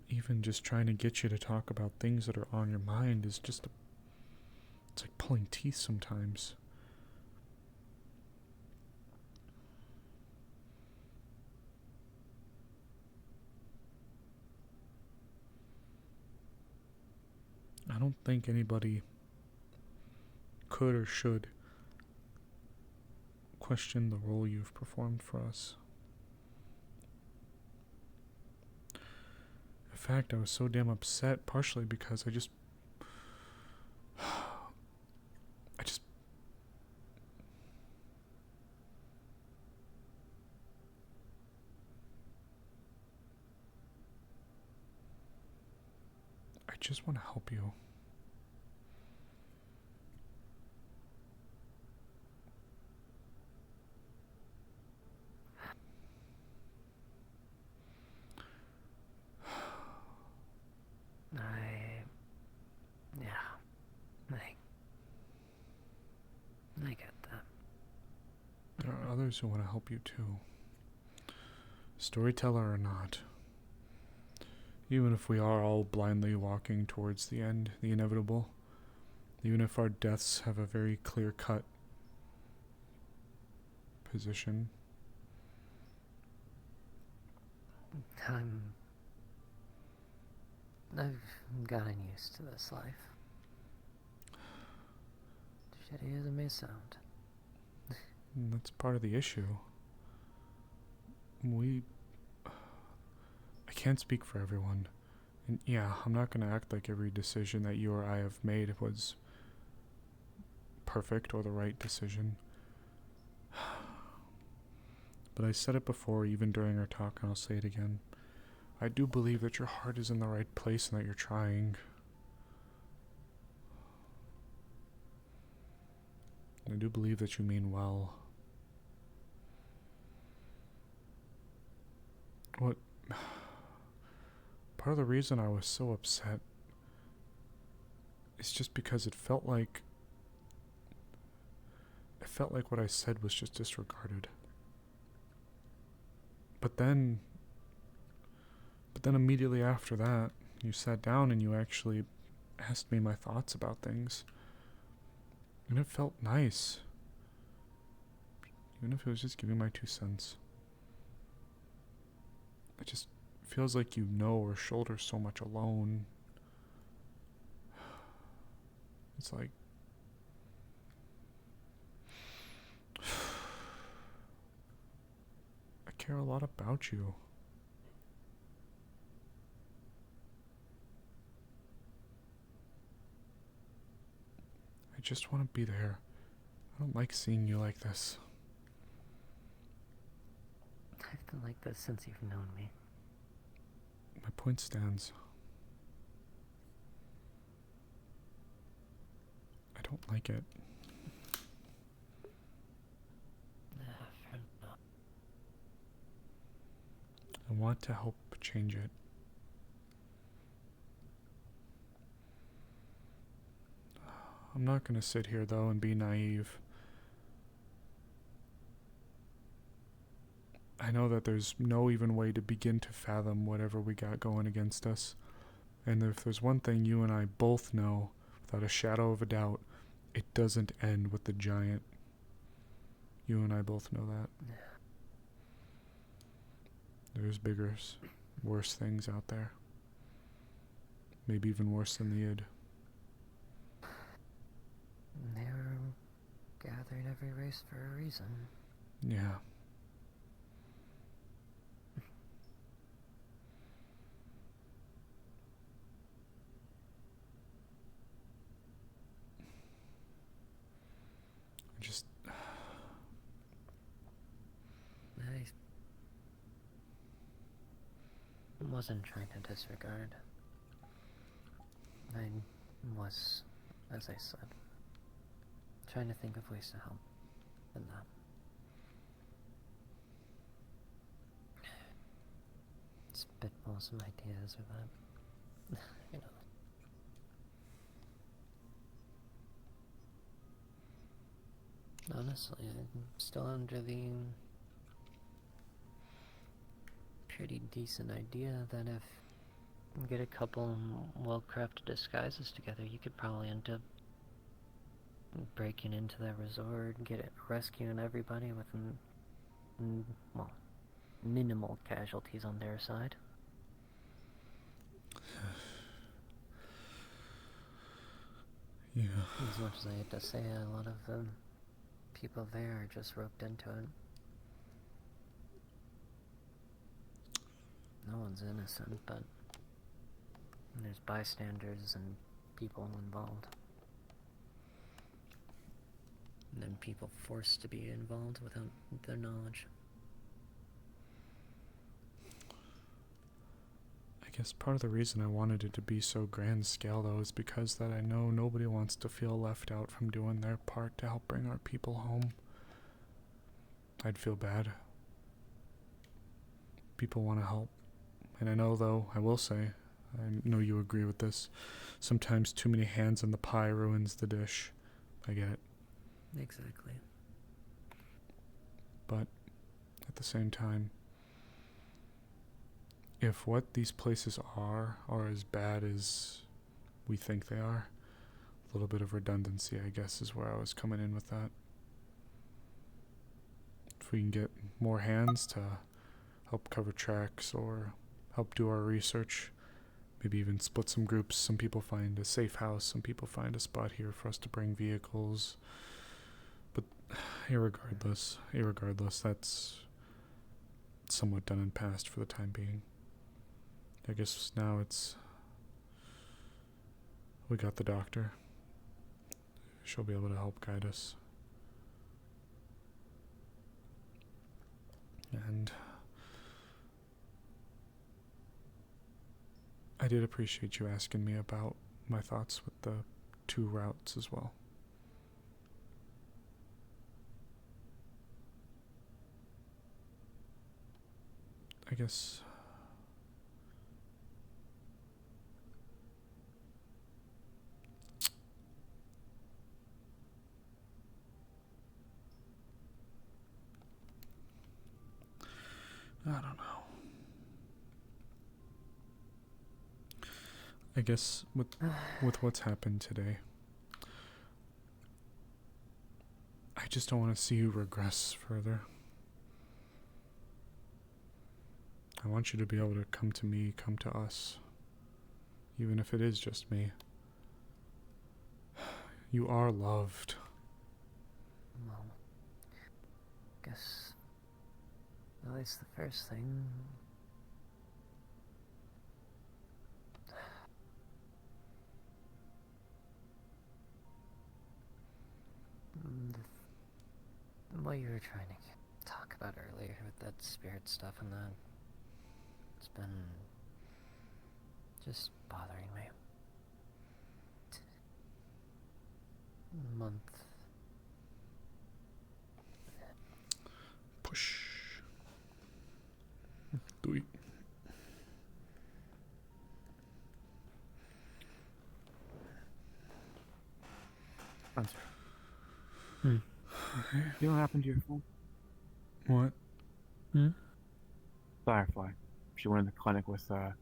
Even just trying to get you to talk about things that are on your mind is just it's like pulling teeth sometimes. I don't think anybody could or should question the role you've performed for us. In fact, I was so damn upset, partially because I just want to help you. I get that. There are others who want to help you too. Storyteller or not. Even if we are all blindly walking towards the end, the inevitable, even if our deaths have a very clear-cut position. I've gotten used to this life. Shitty as it may sound. And that's part of the issue. I can't speak for everyone. And yeah, I'm not going to act like every decision that you or I have made was perfect or the right decision. But I said it before, even during our talk, and I'll say it again. I do believe that your heart is in the right place and that you're trying. I do believe that you mean well. What? Part of the reason I was so upset is just because it felt like what I said was just disregarded. But then immediately after that, you sat down and you actually asked me my thoughts about things. And it felt nice. Even if it was just giving my 2 cents. It just feels like you know or shoulder so much alone. It's like I care a lot about you. I just want to be there. I don't like seeing you like this. I've been like this since you've known me. My point stands. I don't like it. I want to help change it. I'm not going to sit here, though, and be naive. I know that there's no even way to begin to fathom whatever we got going against us. And if there's one thing you and I both know, without a shadow of a doubt, it doesn't end with the giant. You and I both know that. There's bigger, worse things out there. Maybe even worse than the id. They were gathered every race for a reason. Yeah. I wasn't trying to disregard. I was, as I said, trying to think of ways to help, and spitball some ideas or that, you know. Honestly, I'm still under the pretty decent idea that if you get a couple well-crafted disguises together, you could probably end up breaking into that resort, rescuing everybody with, well, minimal casualties on their side. Yeah. As much as I hate to say it, a lot of people there are just roped into it. No one's innocent, but there's bystanders and people involved. And then people forced to be involved without their knowledge. I guess part of the reason I wanted it to be so grand scale, though, is because that I know nobody wants to feel left out from doing their part to help bring our people home. I'd feel bad. People want to help. And I know, though, I will say, I know you agree with this, sometimes too many hands in the pie ruins the dish. I get it. Exactly. But at the same time, if what these places are as bad as we think they are, a little bit of redundancy, I guess, is where I was coming in with that. If we can get more hands to help cover tracks or help do our research, maybe even split some groups. Some people find a safe house, some people find a spot here for us to bring vehicles. But irregardless, that's somewhat done and past for the time being. I guess now we got the doctor. She'll be able to help guide us. And I did appreciate you asking me about my thoughts with the 2 routes as well. I guess I don't know. I guess with what's happened today, I just don't want to see you regress further. I want you to be able to come to me, come to us, even if it is just me. You are loved. Well, guess at least the first thing. What you were trying to talk about earlier with that spirit stuff and that, it's been just bothering me. Month. Push. Do it. Spencer. Hmm. You know what happened to your phone? What? Firefly. She went in the clinic with her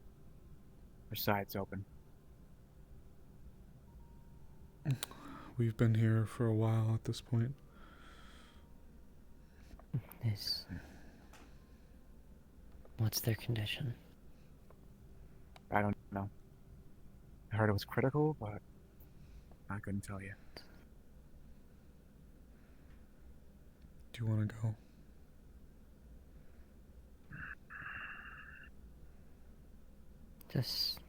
sides open. We've been here for a while at this point. What's their condition? I don't know. I heard it was critical, but I couldn't tell you. Do you want to go? Just...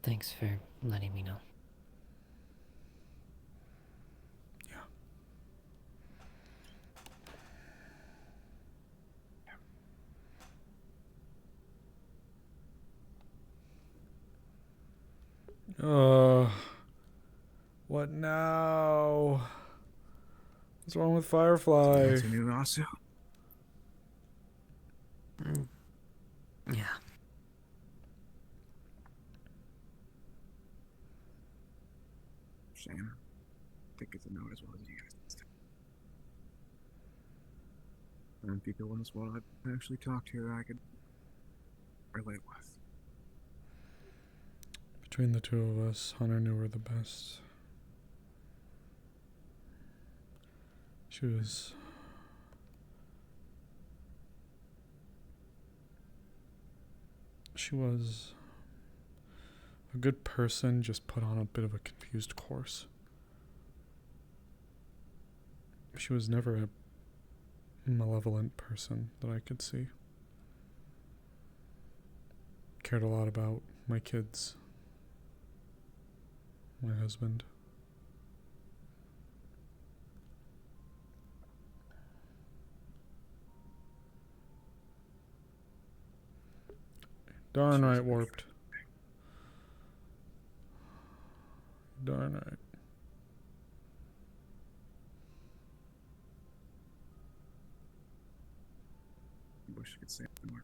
Thanks for letting me know. What now? What's wrong with Firefly? That's a new lawsuit? Yeah. Shame. think it's a no as well as you guys. There aren't people in this world I've actually talked to that I could relate with. Between the two of us, Hunter knew her the best. She was a good person, just put on a bit of a confused course. She was never a malevolent person that I could see. Cared a lot about my kids, my husband. Darn right warped. Darn right. I wish I could say it more.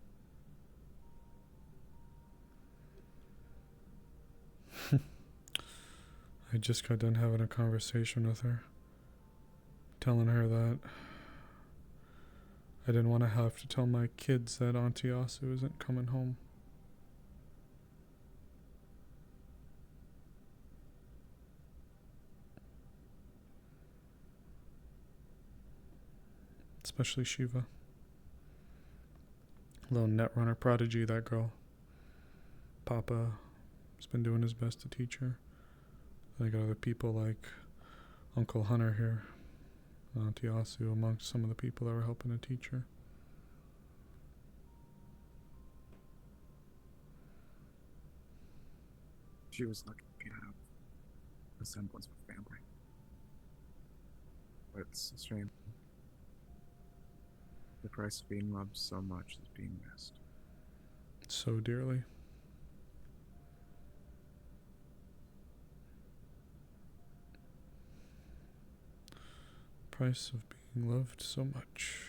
I just got done having a conversation with her, telling her that I didn't want to have to tell my kids that Auntie Asu isn't coming home. Especially Shiva. Little netrunner prodigy, that girl. Papa has been doing his best to teach her. I got other people like Uncle Hunter here, Auntie Asu, amongst some of the people that were helping to teach her. She was lucky to have a semblance of a family. But it's a shame. The price of being loved so much is being missed. So dearly. Price of being loved so much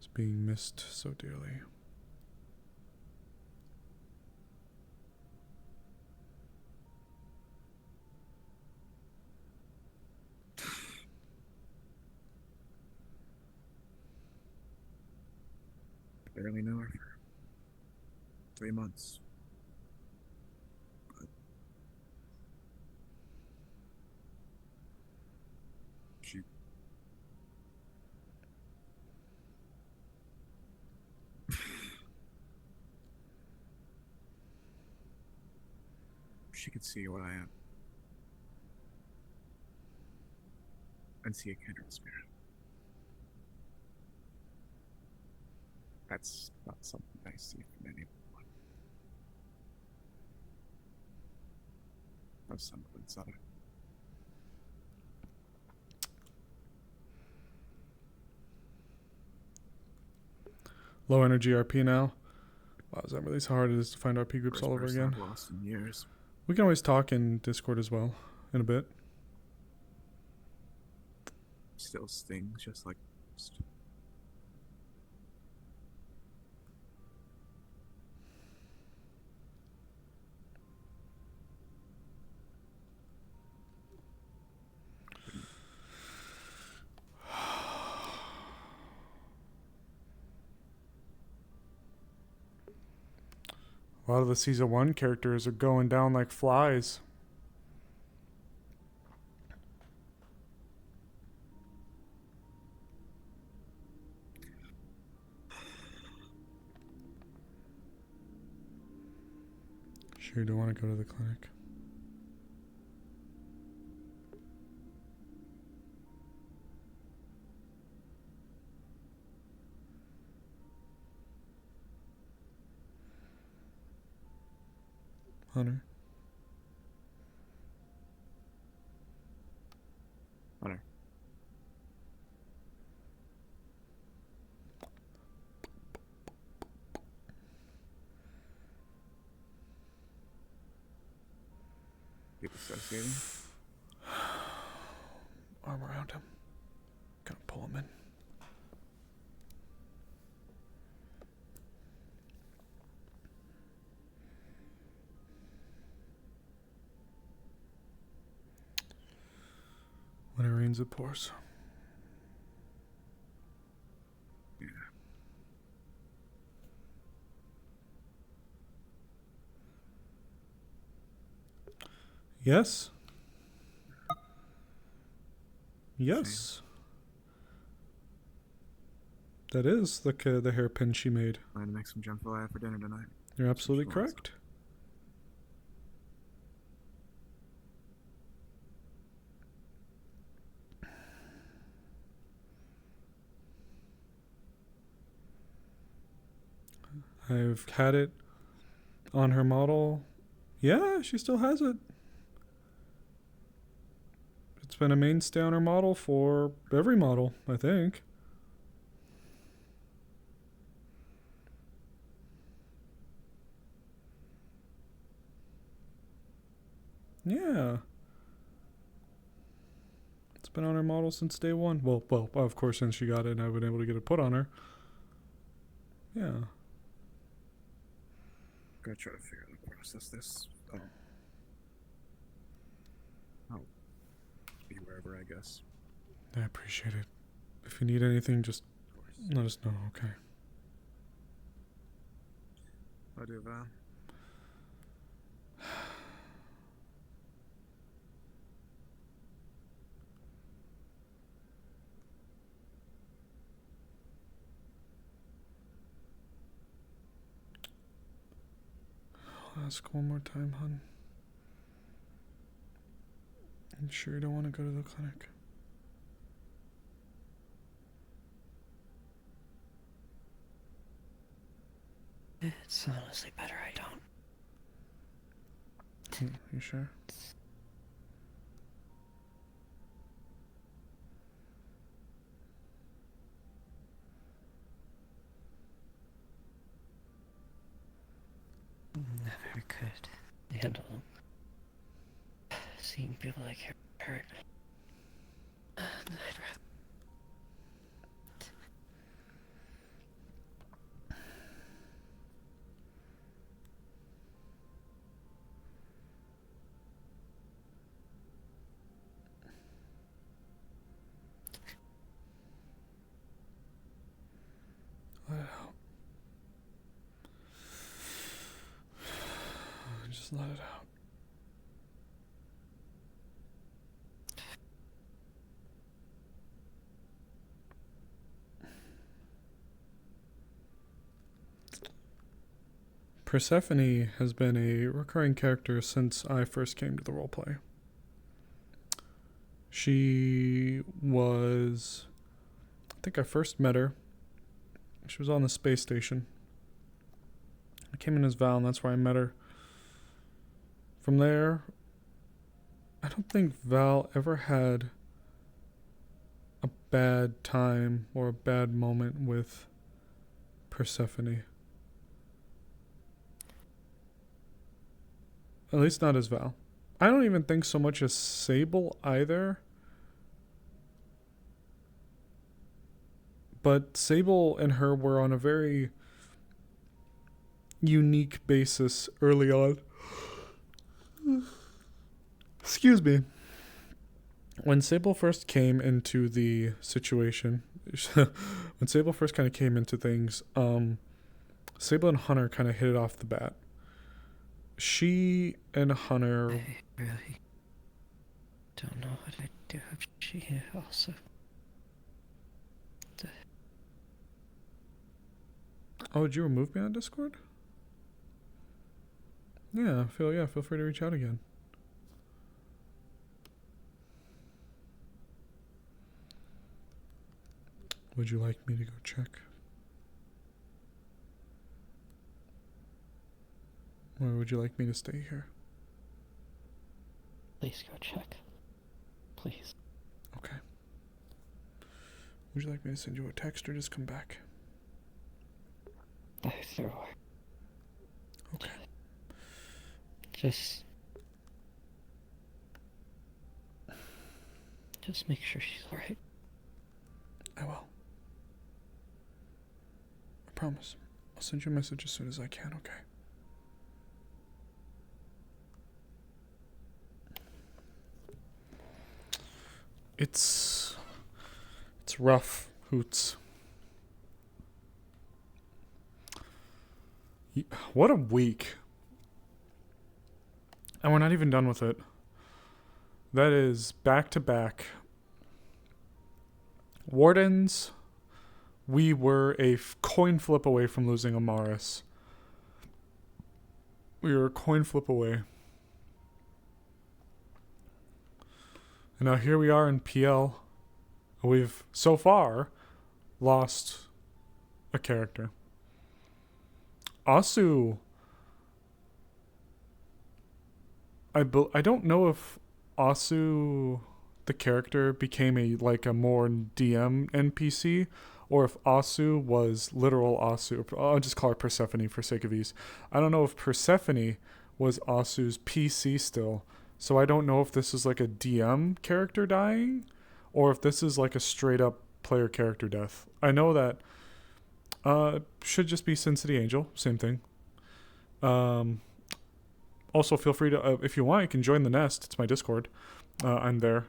is being missed so dearly. I barely know her for 3 months. But she could see what I am. And see a kindred spirit. That's not something I see from anyone. No semblance of it. Low energy RP now. Wow, is that really so hard it is to find RP groups First all over person again? I've lost in years. We can always talk in Discord as well, in a bit. Still stings just like most. A lot of the Season 1 characters are going down like flies. Sure, do you want to go to the clinic? Hunter? Hunter. Keep associating? Arm around him. Gonna pull him in. When it rains, it pours. Yeah. Yes. Yes. That is the hairpin she made. Plan to make some jambalaya for dinner tonight. You're absolutely correct. I've had it on her model. Yeah, she still has it. It's been a mainstay on her model for every model, I think. Yeah. It's been on her model since day one. Well, of course, since she got it and I've been able to get it put on her. Yeah. Gotta try to figure out how to process this. I'll be wherever, I guess. I appreciate it. If you need anything, just let us know, okay? I do, Val. I'll ask one more time, hon. You sure you don't want to go to the clinic? It's honestly better I don't. You sure? Never could handle seeing people like her hurt. I'd rather. Let it out. Just let it out. Persephone has been a recurring character since I first came to the roleplay. She was... I think I first met her. She was on the space station. I came in as Val, and that's where I met her. From there, I don't think Val ever had a bad time or a bad moment with Persephone. At least not as Val. I don't even think so much as Sable either. But Sable and her were on a very unique basis early on. Excuse me. When Sable first came into the situation, when Sable first kind of came into things, Sable and Hunter kind of hit it off the bat. She and Hunter... I really don't know what I'd do if she also... Oh, did you remove me on Discord? Yeah, feel free to reach out again. Would you like me to go check? Or would you like me to stay here? Please go check. Please. Okay. Would you like me to send you a text or just come back? Either or. Okay. Just make sure she's alright. I will. I promise. I'll send you a message as soon as I can, okay? It's rough, Hoots. What a week. And we're not even done with it. That is back to back. Wardens, we were a coin flip away from losing Amaris. We were a coin flip away. And now here we are in PL. We've, so far, lost a character. Asu, I don't know if Asu, the character, became a more DM NPC, or if Asu was literal Asu. I'll just call her Persephone for sake of ease. I don't know if Persephone was Asu's PC still, so I don't know if this is like a DM character dying, or if this is like a straight up player character death. I know that should just be Sincityangel, same thing. Also, feel free to, if you want, you can join the nest. It's my Discord. I'm there.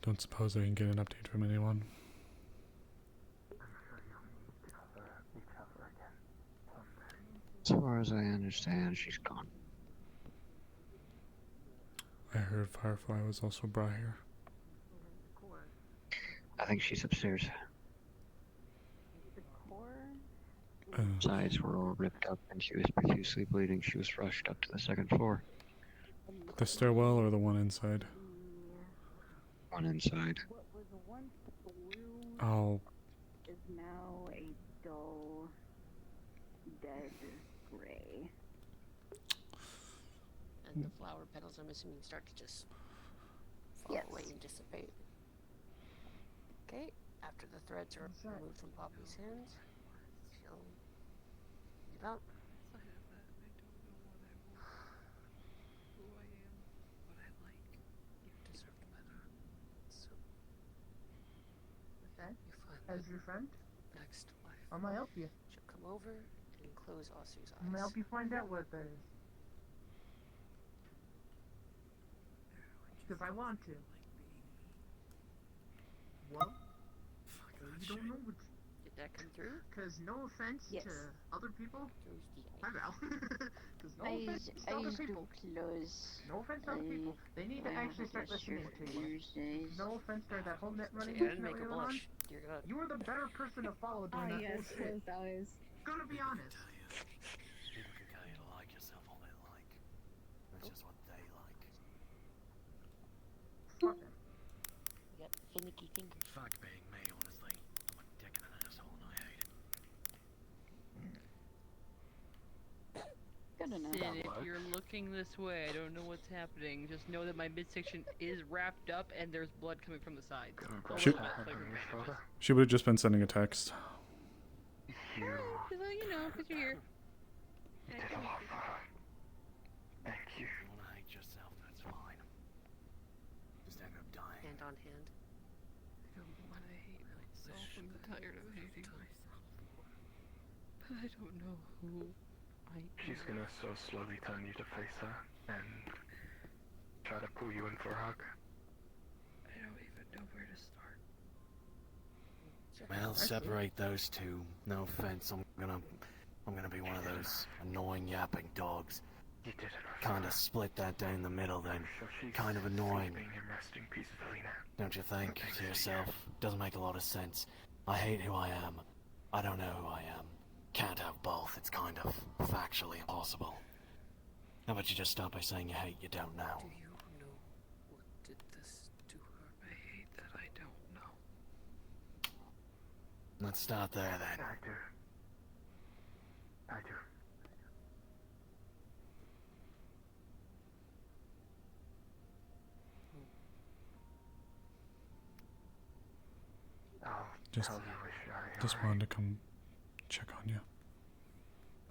Don't suppose I can get an update from anyone. As far as I understand, she's gone. I heard Firefly was also brought here. I think she's upstairs. Sides were all ripped up and she was profusely bleeding. She was rushed up to the second floor. The stairwell or the one inside? One inside. What was once blue Oh. is now a dull, dead gray. And the flower petals, I'm assuming, start to just fall away and dissipate. Okay, after the threads are removed from Poppy's hands, she'll leave out. Okay. As your friend? Next life. I'm gonna help you. She'll come over and close Asu's eyes. I'm gonna help you find out what that is. Because I want to. Well, you don't know what. Did that come through? Because no offense to other people. Hi, Val. Because no offense to other people. No offense to other people. They need to actually start listening to you. No offense to that whole net running And that make we a were on. blush. Dear God. You were the better person to follow during that whole shit. Gonna be honest. People can tell you to like yourself all they like. That's just what they like. Fuck them. You got finicky fingers. Fuck being me, honestly. I'm a dick and an asshole and I hate it. Good enough. Sid, if you're looking this way, I don't know what's happening. Just know that my midsection is wrapped up and there's blood coming from the sides. She would have just been sending a text. You know, because you're here. You did a lot for her. Thank you. If you wanna hate yourself, that's fine. Just end up dying. Hand on hand. I don't want to hate myself. I'm tired of hating myself. But I don't know who I am. She's gonna so slowly turn you to face her and try to pull you in for a hug. I don't even know where to start. Well, separate those two. No offense, I'm gonna be one of those annoying yapping dogs. You did it. Kinda split that down the middle then. Kind of annoying. Don't you think to yourself? Doesn't make a lot of sense. I hate who I am. I don't know who I am. Can't have both. It's kind of factually impossible. How about you just stop by saying you hate you don't know? Do you know what did this to her? I hate that I don't know. Let's start there then. I do. I do. Just wanted to come check on you.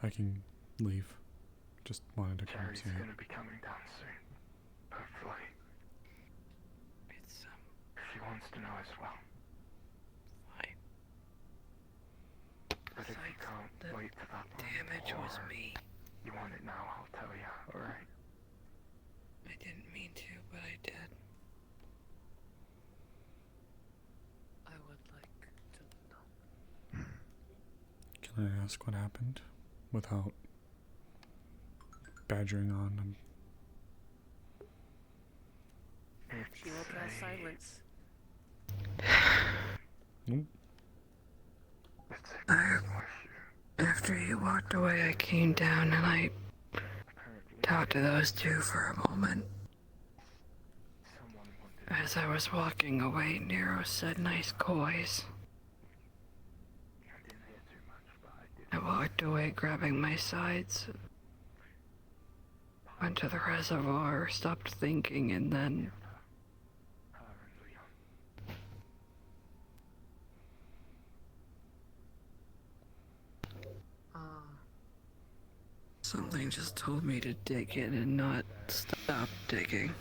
I can leave. Just wanted to come Jerry's see you. gonna be coming down soon. Perfect. wants to know as well. Fine. But if you can't wait to that damage was me. you want it now, I'll tell you, alright? I didn't mean to, but I did. I would like to know. Can I ask what happened without badgering on him? She will cast silence. Nope. After you walked away, I came down and I talked to those two for a moment. As I was walking away, Nero said nice coys. I walked away grabbing my sides, went to the reservoir, stopped thinking, and then something just told me to dig in and not stop digging.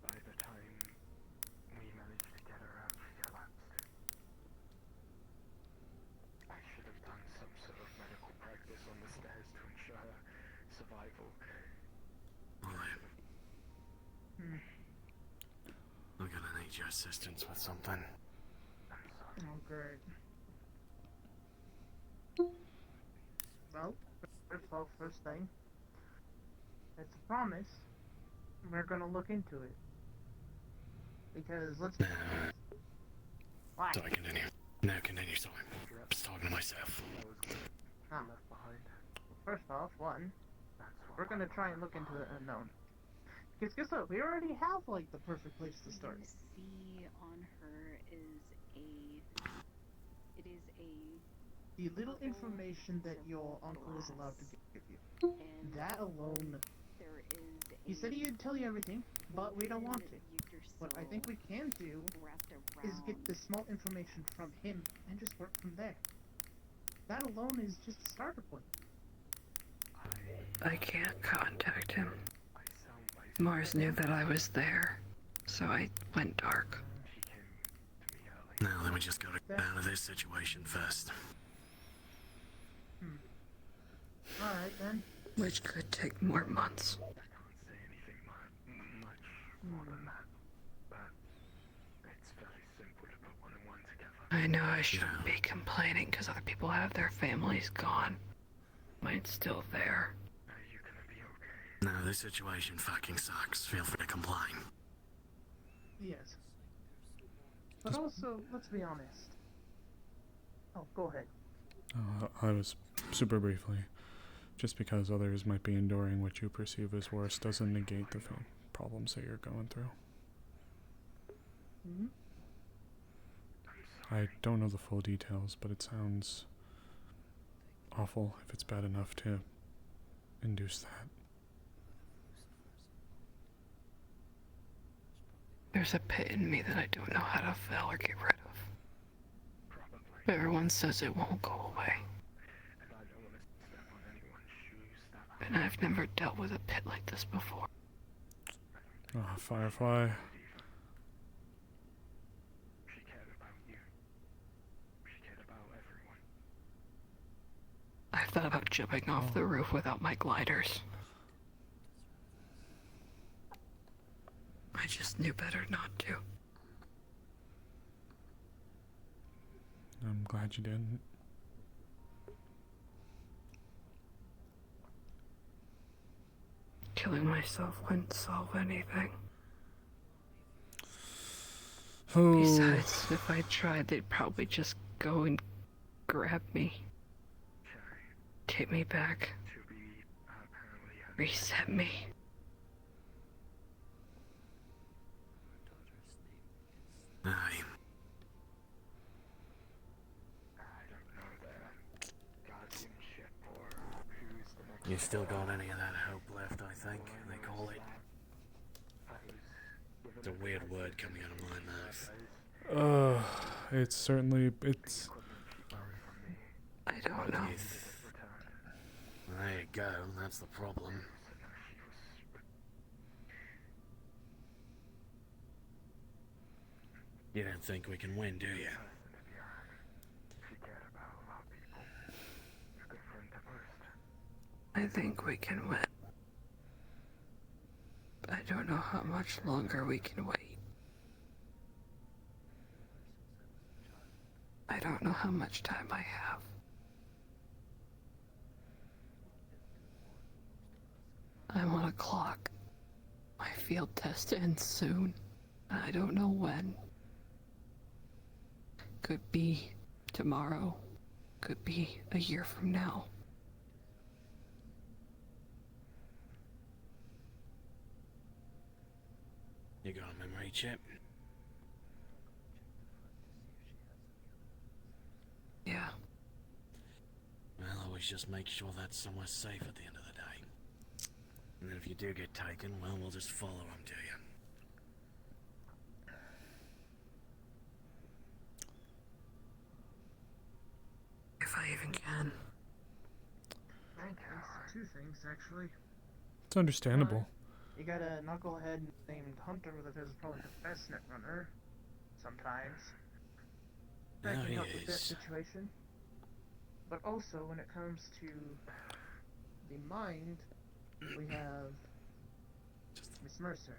By the time we managed to get her out, she collapsed. I should have done some sort of medical practice on the stairs to ensure her survival. I'm gonna need your assistance with something. Oh, great. Well, first thing, it's a promise. We're gonna look into it. Because let's be honest. Why? So I continue. No, continue, sorry. I'm just talking to myself. First off, we're gonna try and look into the unknown. Because guess what? We already have, like, the perfect place to start. See on her is The little information that your uncle is allowed to give you. That alone. He said he'd tell you everything, but we don't want to. What I think we can do is get the small information from him and just work from there. That alone is just a starter point. I can't contact him. Mars knew that I was there, so I went dark. Now let me just go out of this situation first. Alright then. Which could take more months. More than that, but it's very simple to put one and one together. I know I shouldn't be complaining because other people have their families gone. Mine's still there. No, this situation fucking sucks. Feel free to complain. Yes. But also, let's be honest. Oh, go ahead. I was super briefly. Just because others might be enduring what you perceive as worse doesn't negate the problems that you're going through. Mm-hmm. I don't know the full details, but it sounds awful if it's bad enough to induce that. There's a pit in me that I don't know how to fill or get rid of. Everyone says it won't go away. And I've never dealt with a pit like this before. Firefly. She cared about you. She cared about everyone. I thought about jumping off the roof without my gliders. I just knew better not to. I'm glad you didn't. Killing myself wouldn't solve anything. Oh. Besides, if I tried, they'd probably just go and grab me. Take me back. Reset me. Aye. You still got any of that hope left, I think, they call it. It's a weird word coming out of my mouth. It's certainly, it's don't know. There you go, that's the problem. You don't think we can win, do you? I think we can win. I don't know how much longer we can wait. I don't know how much time I have. I'm on a clock. My field test ends soon. I don't know when. Could be tomorrow. Could be a year from now. You got a memory chip? Yeah. Well, always just make sure that's somewhere safe at the end of the day. And then if you do get taken, well, we'll just follow them to you. If I even can. Two things, actually. It's understandable. You got a knucklehead named Hunter that is probably the best net runner. Sometimes. That There can he help with that is. situation. But also, when it comes to the mind, we have Miss Mercer.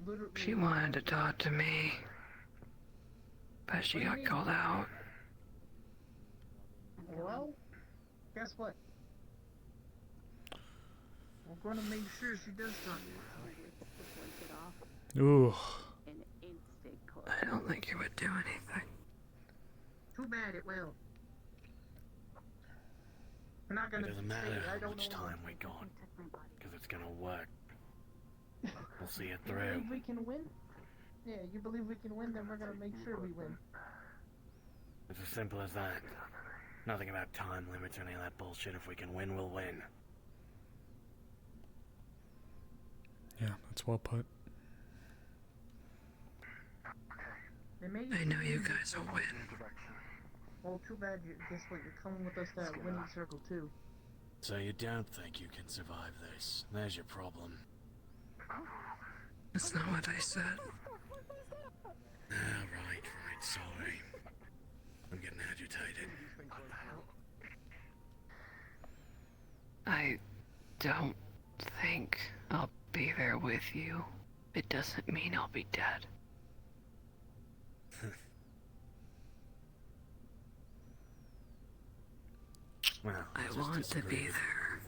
Literally, She wanted to talk to me, but she got called out. Well, guess what? We're gonna make sure she does talk to you. Ooh. I don't think it would do anything. Too bad it will. We're not gonna It doesn't say, matter I how don't much know. time we got, because it's gonna work. We'll see it You through. believe we can win? Yeah, you believe we can win, then we're gonna make sure we win. It's as simple as that. Nothing about time limits or any of that bullshit. If we can win, we'll win. Yeah, that's well put. I know you guys will win. Well, too bad. Guess what? You're coming with us to that winning circle too. So you don't think you can survive this? There's your problem. That's not what I said. Right, sorry. I'm getting agitated. I don't think I'll be there with you. It doesn't mean I'll be dead. Well, I just want to disagree be with there.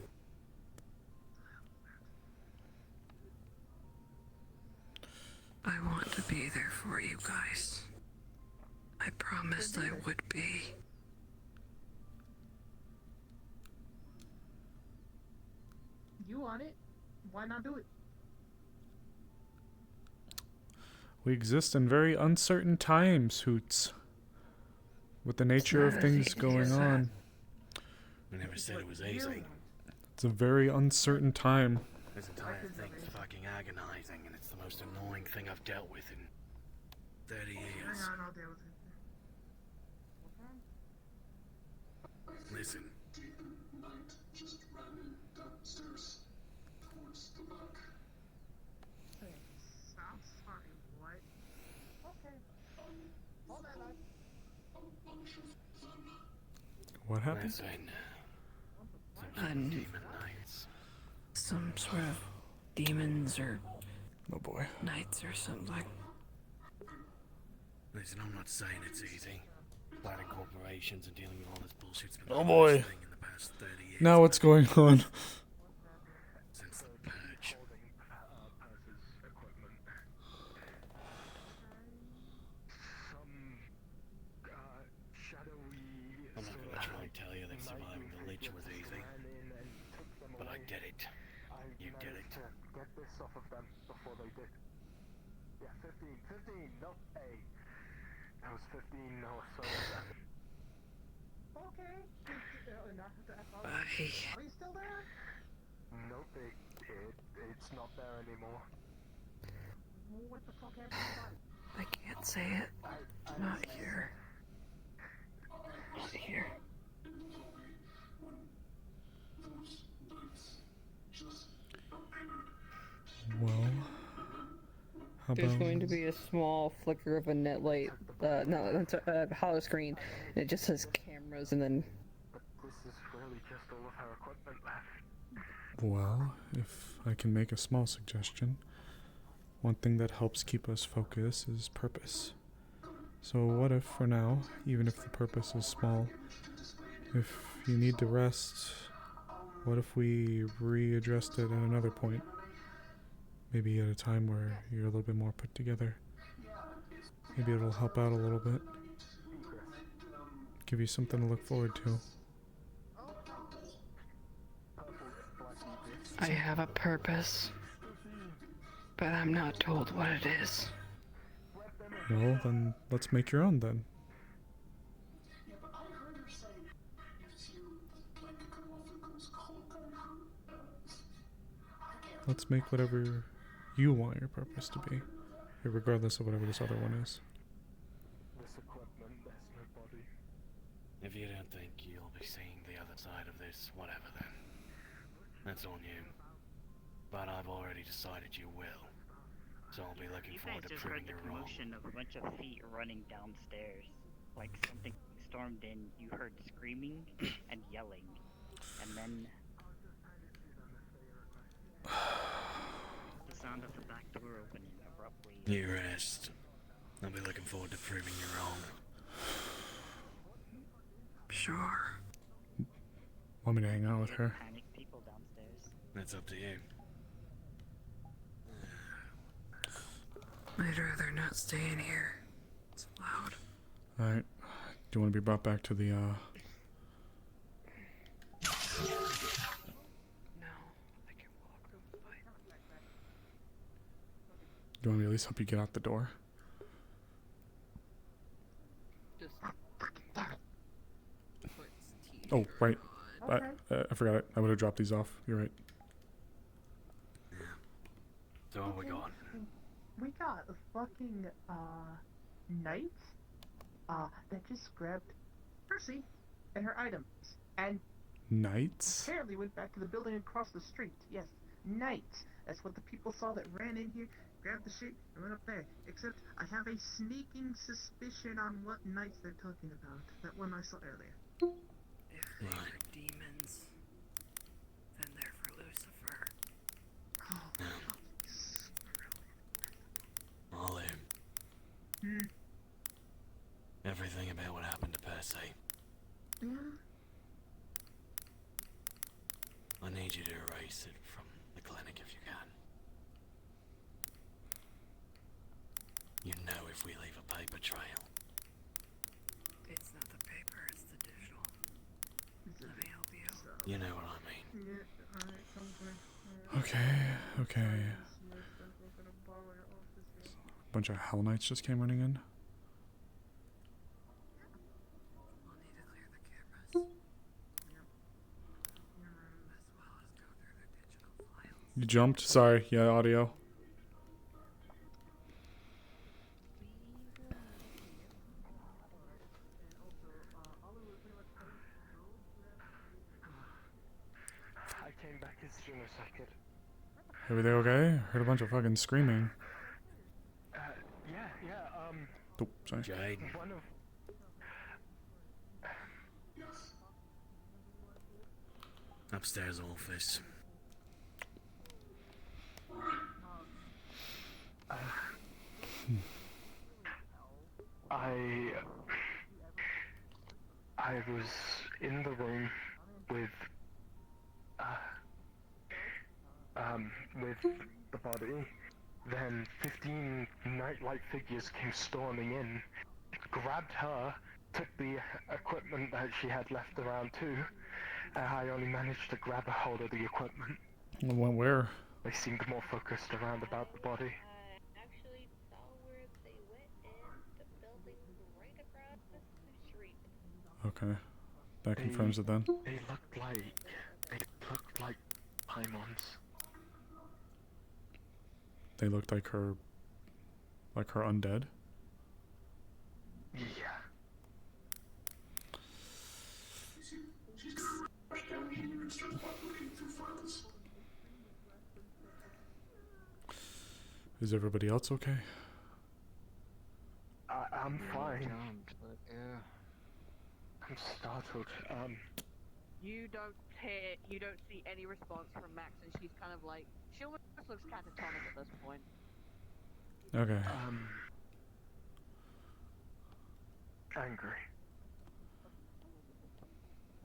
I want to be there for you guys. I promised I would be. You want it? Why not do it? We exist in very uncertain times, Hoots. With the nature of not things as easy going as that. on. I never said it was easy. It's a very uncertain time. This entire thing's fucking agonizing, and it's the most annoying thing I've dealt with in 30 years. Hang on, I'll deal with it. Listen, Knight just ran in downstairs towards the back. Hey, stop starting, what? Okay. Hold that up. What happened? listen. And Demon Knights. some sort of demons or Oh boy. knights or something. Listen, I'm not saying it's easy. Fighting corporations and dealing with all this bullshit's been Oh the boy. worst thing in the past 30 years. Now what's going on? Since the purge. I'm not gonna try and tell you that surviving the Lich was easy. But I did it. You did it. Get this off of them before they did. Yeah, 15, not 8. That was 15 or so. Okay. Bye. Are you still there? Nope, it's not there anymore. What the fuck happened? I can't say it. Not here. How There's about going to be a small flicker of a net light, no, that's a hollow screen, and it just says cameras, and then. This is really just all of her equipment left. well, if I can make a small suggestion, one thing that helps keep us focused is purpose. So what if, for now, even if the purpose is small, if you need to rest, what if we readdressed it at another point? Maybe at a time where you're a little bit more put together. Maybe it'll help out a little bit. Give you something to look forward to. I have a purpose, but I'm not told what it is. Well, then let's make your own then. Let's make whatever you want your purpose to be, regardless of whatever this other one is. This equipment, there's no body. If you don't think you'll be seeing the other side of this, whatever then. That's on you. But I've already decided you will. So I'll be looking You forward guys to just heard proving the you wrong. commotion of a bunch of feet running downstairs. Like something stormed in, you heard screaming and yelling. And then the sound of the back door opening abruptly. You rest. I'll be looking forward to proving you wrong. Sure. Want me to hang out with her? Panicked people downstairs. That's up to you. I'd rather not stay in here. It's loud. Alright. Do you want to be brought back to the, No, I can walk and fight. Do you want me to at least help you get out the door? Just. Oh, right. I forgot it. I would have dropped these off. You're right. So what we got? We got a fucking, knight, that just grabbed Percy and her items, and Knights? apparently went back to the building across the street. Yes, knight. That's what the people saw that ran in here, grabbed the shit, and went up there. Except I have a sneaking suspicion on what knights they're talking about. That one I saw earlier. If they are demons, then they're for Lucifer. All in. Everything about what happened to Percy. Yeah. I need you to erase it from the clinic if you can. You know if we leave a paper trail. It's not the paper, it's the digital. Let me help you. You know what I mean. Yeah, alright, Okay. Bunch of Hell Knights just came running in. We'll need to clear the cameras. As well as go through the digital files. You jumped? Sorry. Yeah, audio. I came back as soon as I could. Everything okay? Heard a bunch of fucking screaming. Oh, sorry. Jade. One of... Upstairs office. I was in the room with the body. Then 15 night-like figures came storming in, grabbed her, took the equipment that she had left around too. I only managed to grab a hold of the equipment. Went where? They seemed more focused around about the body. Actually saw where they went in the building right across the street. Okay. That confirms it then. They looked like Paimons. They looked like her undead. Yeah. Is everybody else okay? I'm fine. Jumped, but yeah. I'm startled. You don't see any response from Max, and she's kind of like, she almost looks catatonic at this point. Okay. Angry.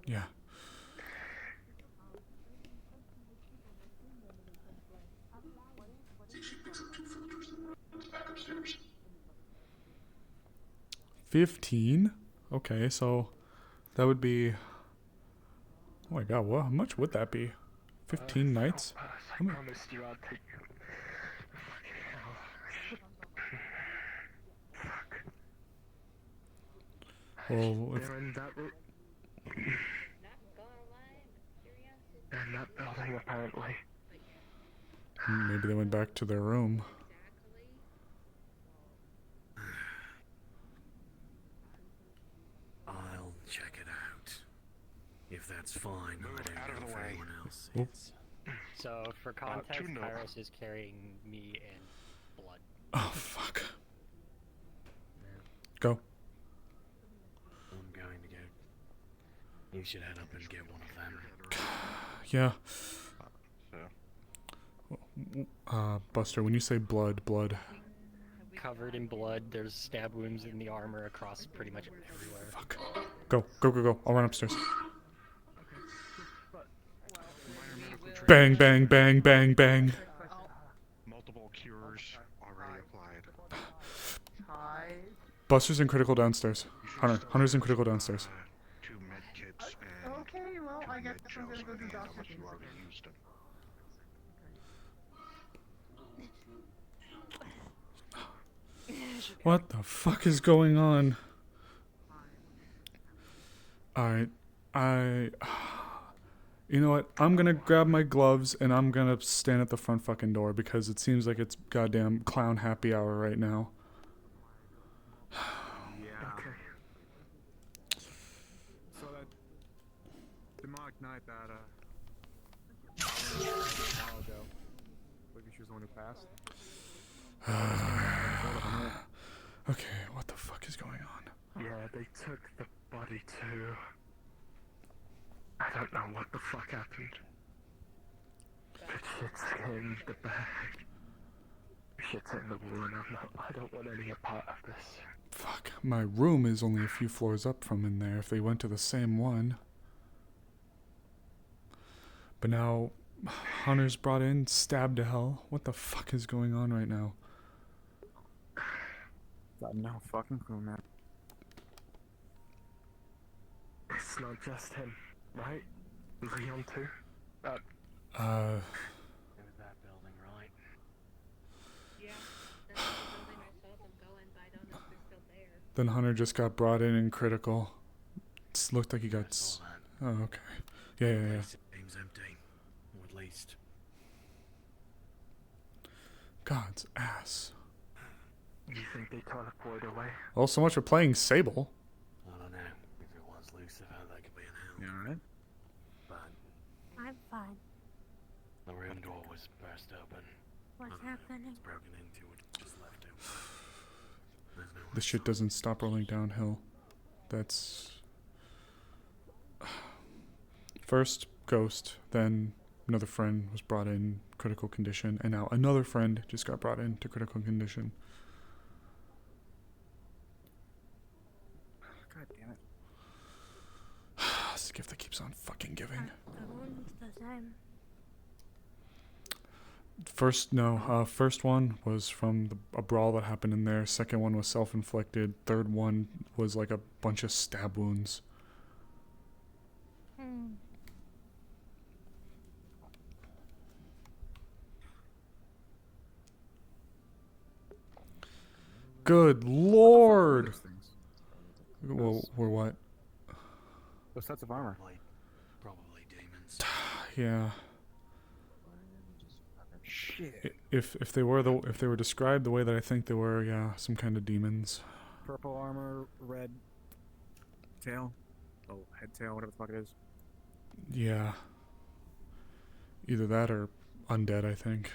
Yeah. See if she picks up 2 filters and back upstairs. 15? Okay, so that would be... Oh my god, what? How much would that be? 15 nights? I promised you I'd take you. Fucking hell. Fuck. Well, if... They're in that room. They're in that building, apparently. Maybe they went back to their room. I'll check it out. If that's fine, I don't know if anyone else Oop. is. So, for context, no. Kairos is carrying me and blood. Oh, fuck. Go. I'm going to go. You should head up and get one of them. Yeah. Buster, when you say blood... Covered in blood, there's stab wounds in the armor across pretty much everywhere. Fuck. Go. I'll run upstairs. Bang, bang, bang, bang, bang. Multiple cures already applied. Buster's in critical downstairs. Hunter's in critical downstairs. 2 med kits and Okay, well, I guess I'm gonna go do how doctor much things. you already used them. What the fuck is going on? Alright, you know what? I'm gonna grab my gloves and I'm gonna stand at the front fucking door because it seems like it's goddamn clown happy hour right now. Yeah. Okay. So that demonic knight that a while ago. Maybe she was the one who passed. Okay, what the fuck is going on? Yeah, they took the body too. I don't know what the fuck happened. But shit's in the bag. Shit's in the wall and I don't want any part of this. Fuck, my room is only a few floors up from in there if they went to the same one. But now, Hunter's brought in, stabbed to hell. What the fuck is going on right now? Got no fucking clue, man. It's not just him, right? Leon too? It was that building, right? Yeah, that's the building I saw them go in, but I don't know if they're still there. Then Hunter just got brought in critical. It looked like he got... Oh, okay. Yeah. Seems empty. Or at least. God's ass. You think they teleported away? Well, so much for playing Sable. I don't know. If it was Lucifer, that could be an help. You alright? But I'm fine. the room door was burst open. What's happening? It's broken into and just left open. There's no This shit doesn't stop rolling downhill. That's... First, Ghost, then another friend was brought in critical condition, and now another friend just got brought into critical condition. God damn it. It's the gift that keeps on fucking giving. The wound's the same. First one was from a brawl that happened in there. Second one was self-inflicted. Third one was like a bunch of stab wounds. Good lord! Well, we're what? Those sets of armor. Probably demons. Yeah. Shit. If they were described the way that I think they were, yeah, some kind of demons. Purple armor, red tail. Oh, head tail, whatever the fuck it is. Yeah. Either that or undead, I think.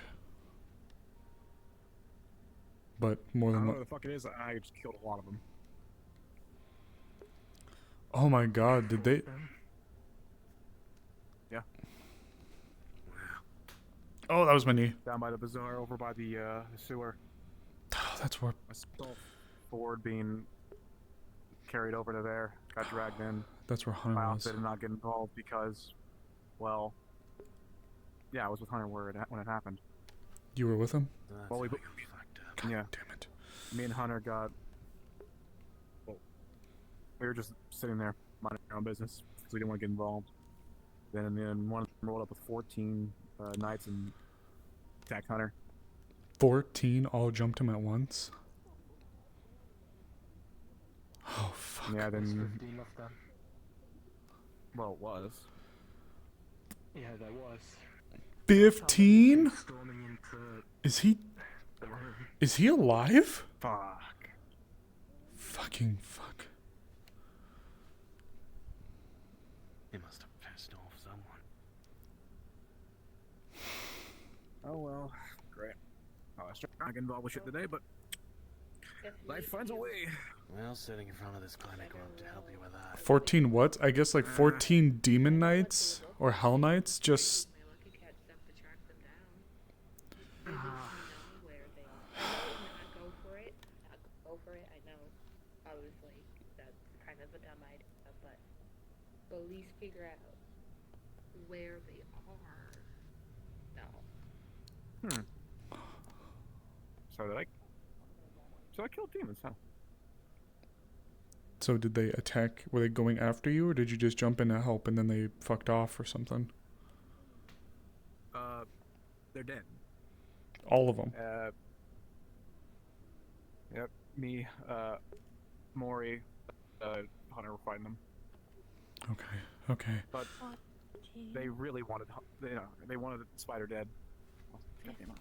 but more I than don't know li- what the fuck it is. I just killed a lot of them. Oh my god, did they? Yeah. Oh, that was my knee. Down by the bazaar, over by the sewer. Oh, that's where. I saw Ford being carried over to there. Got dragged in. That's where Hunter I was. opted to not get involved because, well, yeah, I was with Hunter when it happened. You were with him? Well, we, yeah. Damn it. Me and Hunter got. Well, we were just sitting there minding our own business because we didn't want to get involved. Then one of them rolled up with 14 knights and attacked Hunter. 14 all jumped him at once? Oh, fuck. Yeah, then. 15 of them. Well, it was. Yeah, that was. 15? Storming into Is he? the room. Is he alive? Fuck. Fucking fuck. He must have pissed off someone. Oh well, great. I was trying to get involved with shit today, but life finds a way. Well, sitting in front of this clinic won't help you with that. 14 what? I guess like 14 demon knights or hell knights just. At least figure out where they are. No. So I killed demons, huh? So did they attack? Were they going after you, or did you just jump in to help and then they fucked off or something? They're dead. All of them. Yep. Me, Maury, Hunter were fighting them. Okay. But they really wanted, they wanted the spider dead. Goddamn it.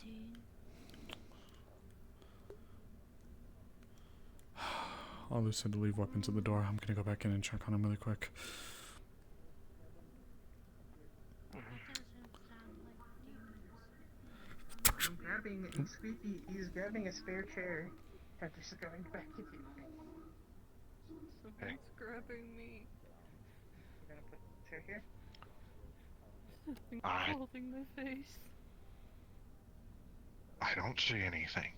I'll said to leave weapons at the door. I'm gonna go back in and check on him really quick. He's grabbing a spare chair and just going back at you. Someone's grabbing me. You're gonna put the chair here? Something's holding my face. I don't see anything.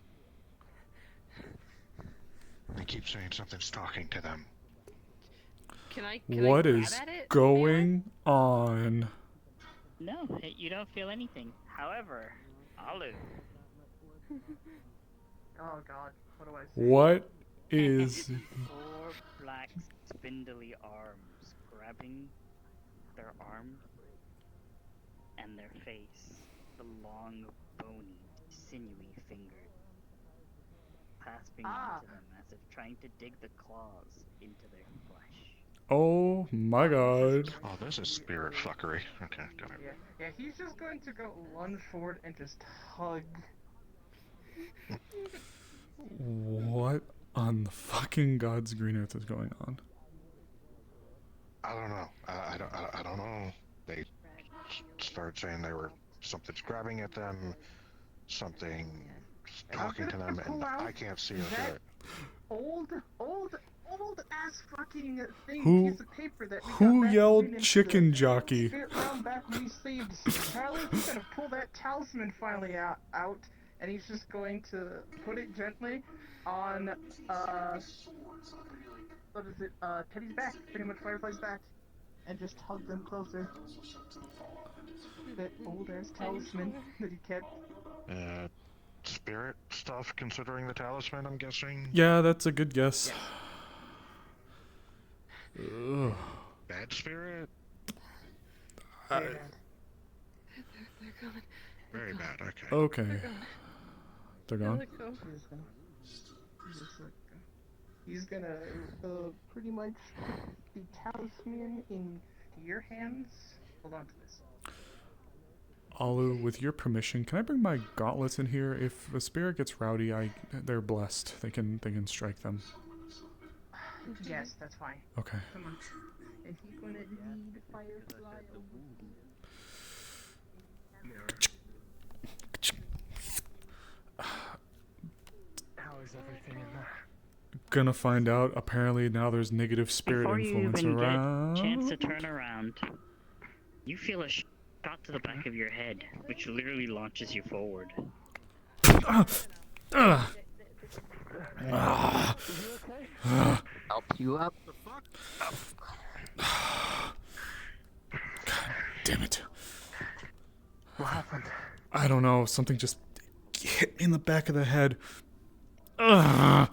They keep saying something's talking to them. What is going on? No, you don't feel anything. However, Olive. Oh god, what do I say? What is... 4 black spindly arms grabbing their arms and their face. The long, bony, sinewy fingers clasping onto them as if trying to dig the claws into their flesh. Oh my god. Oh, this is spirit fuckery. Okay, got it. Yeah, he's just going to go lunge forward and just hug. What on the fucking God's green earth is going on? I don't know. I don't know. They started saying something's grabbing at them, something talking to them, and I can't see or hear it. Old ass fucking thing, Who- piece of paper that we who got back yelled when we chicken into the jockey? Spirit round back when we saved Charlie. He's gonna pull that talisman finally out, and he's just going to put it gently on what is it? Teddy's back, pretty much Firefly's back, and just hug them closer. That old ass talisman that he kept. Spirit stuff, considering the talisman, I'm guessing? Yeah, that's a good guess. Ugh. Bad spirit? They're gone. Very bad, okay. Okay. They're gone? Let go. He's gonna pretty much put the talisman in your hands. Hold on to this. Alu, with your permission, can I bring my gauntlets in here? If a spirit gets rowdy, they're blessed. They can strike them. Yes, that's fine. Okay. Come on. And he's gonna need Firefly. How is everything in there? Gonna find out. Apparently now there's negative spirit Before you influence even around. get a chance to turn around, you feel a shot to the back of your head, which literally launches you forward. Help you up? God damn it. What happened? I don't know. Something just hit me in the back of the head. I'm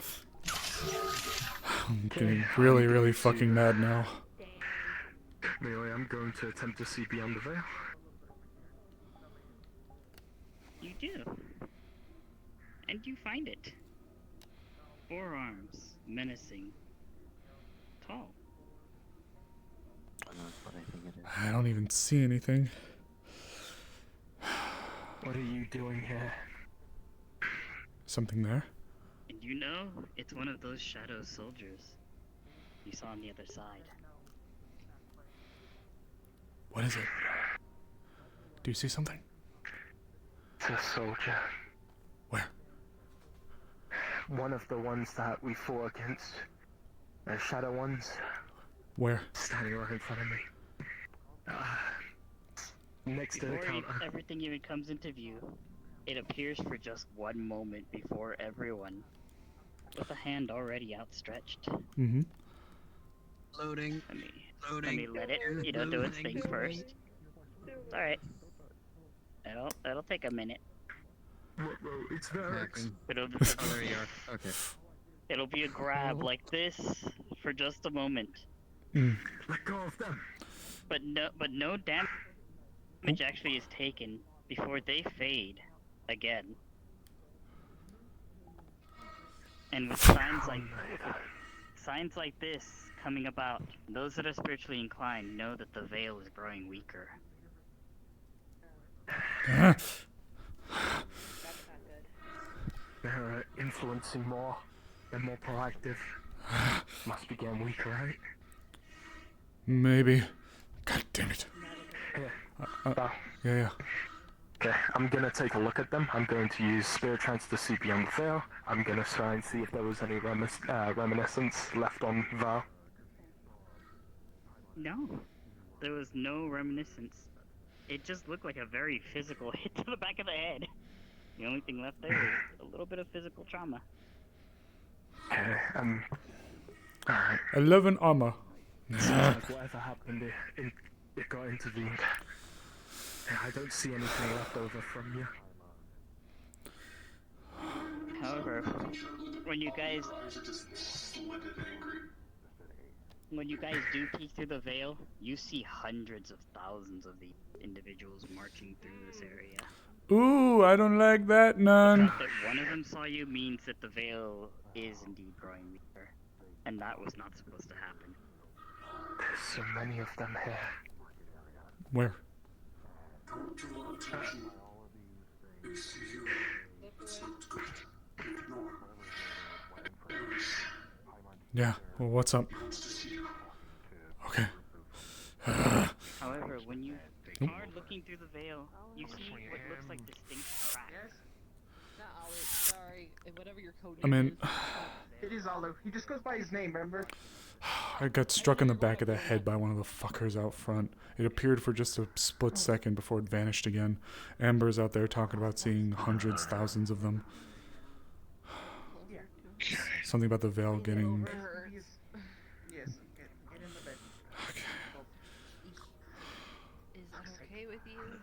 getting really, really fucking mad now. Anyway, I'm going to attempt to see beyond the veil. You do. And you find it. 4 arms, menacing, tall. What I think it is. I don't even see anything. What are you doing here? Something there? And you know, it's one of those shadow soldiers you saw on the other side. What is it? Do you see something? It's a soldier. Where? One of the ones that we fought against. The shadow ones. Where? Standing right in front of me. Next to the Before counter. everything even comes into view, it appears for just one moment before everyone, with a hand already outstretched. Mm-hmm. Loading. Let me let it, do its thing first. It's alright. It'll take a minute. It's Varix. It'll Oh, there you are. Okay. It'll be a grab like this for just a moment. Let go of them. But no damage actually is taken before they fade again. And with signs like this coming about, those that are spiritually inclined know that the veil is growing weaker. They're influencing more. They're more proactive. Must be getting weaker, right? Maybe. God damn it. Here. Yeah. Okay, I'm gonna take a look at them. I'm going to use Spirit Trance to see beyond the veil. I'm gonna try and see if there was any reminiscence left on Val. No, there was no reminiscence. It just looked like a very physical hit to the back of the head. The only thing left there is a little bit of physical trauma. Okay, alright. 11 armor. Seems like whatever happened, it got intervened. I don't see anything left over from you. However, when you guys do peek through the veil, you see hundreds of thousands of the individuals marching through this area. Ooh, I don't like that none. The fact that one of them saw you means that the veil is indeed growing weaker, and that was not supposed to happen. There's so many of them here. Where? Don't give a lot of attention. They see you. It's not good. Ignore. Iris. Yeah, well, what's up? He wants to see you. Okay. However, when you are looking through the veil, you see what looks like distinct cracks. Not Olive, sorry. Whatever your code I mean, It is Olive. He just goes by his name, remember? I got struck in the back of the head by one of the fuckers out front. It appeared for just a split second before it vanished again. Amber's out there talking about seeing hundreds, thousands of them. Something about the veil getting... Yes, get in the bed. Is that okay with you?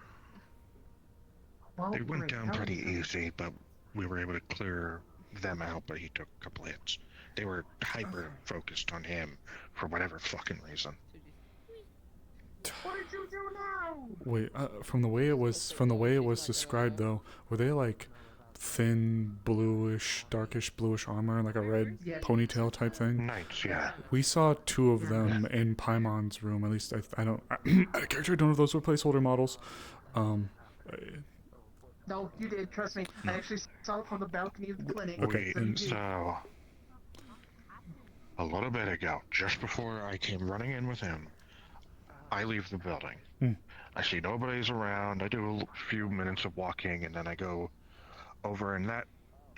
They went down pretty easy, but we were able to clear them out, but he took a couple hits. They were hyper focused on him for whatever fucking reason. What did you do now? Wait, from the way it was described though, were they like thin, bluish, darkish bluish armor and like a red ponytail type thing? Knights, yeah. We saw 2 of them in Paimon's room. At least I don't. Out of character, I don't know if those were placeholder models. No, you did. Trust me. I actually saw it from the balcony of the clinic. Okay, So a little bit ago, just before I came running in with him, I leave the building. I see nobody's around. I do a few minutes of walking, and then I go over in that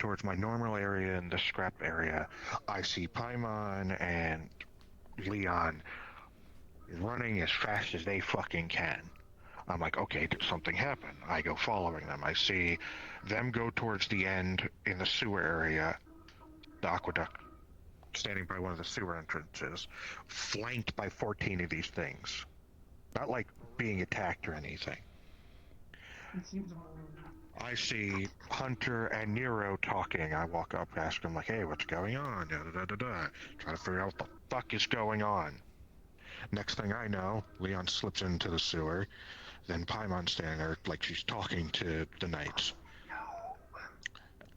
towards my normal area in the scrap area, I see Paimon and Leon running as fast as they fucking can. I'm like, okay, did something happen? I go following them. I see them go towards the end in the sewer area, the aqueduct, standing by one of the sewer entrances, flanked by 14 of these things. Not like being attacked or anything. It seems I see Hunter and Nero talking. I walk up, ask them like, hey, what's going on? Da, da, da, da. Trying to figure out what the fuck is going on. Next thing I know, Leon slips into the sewer. Then Paimon's standing there like she's talking to the knights.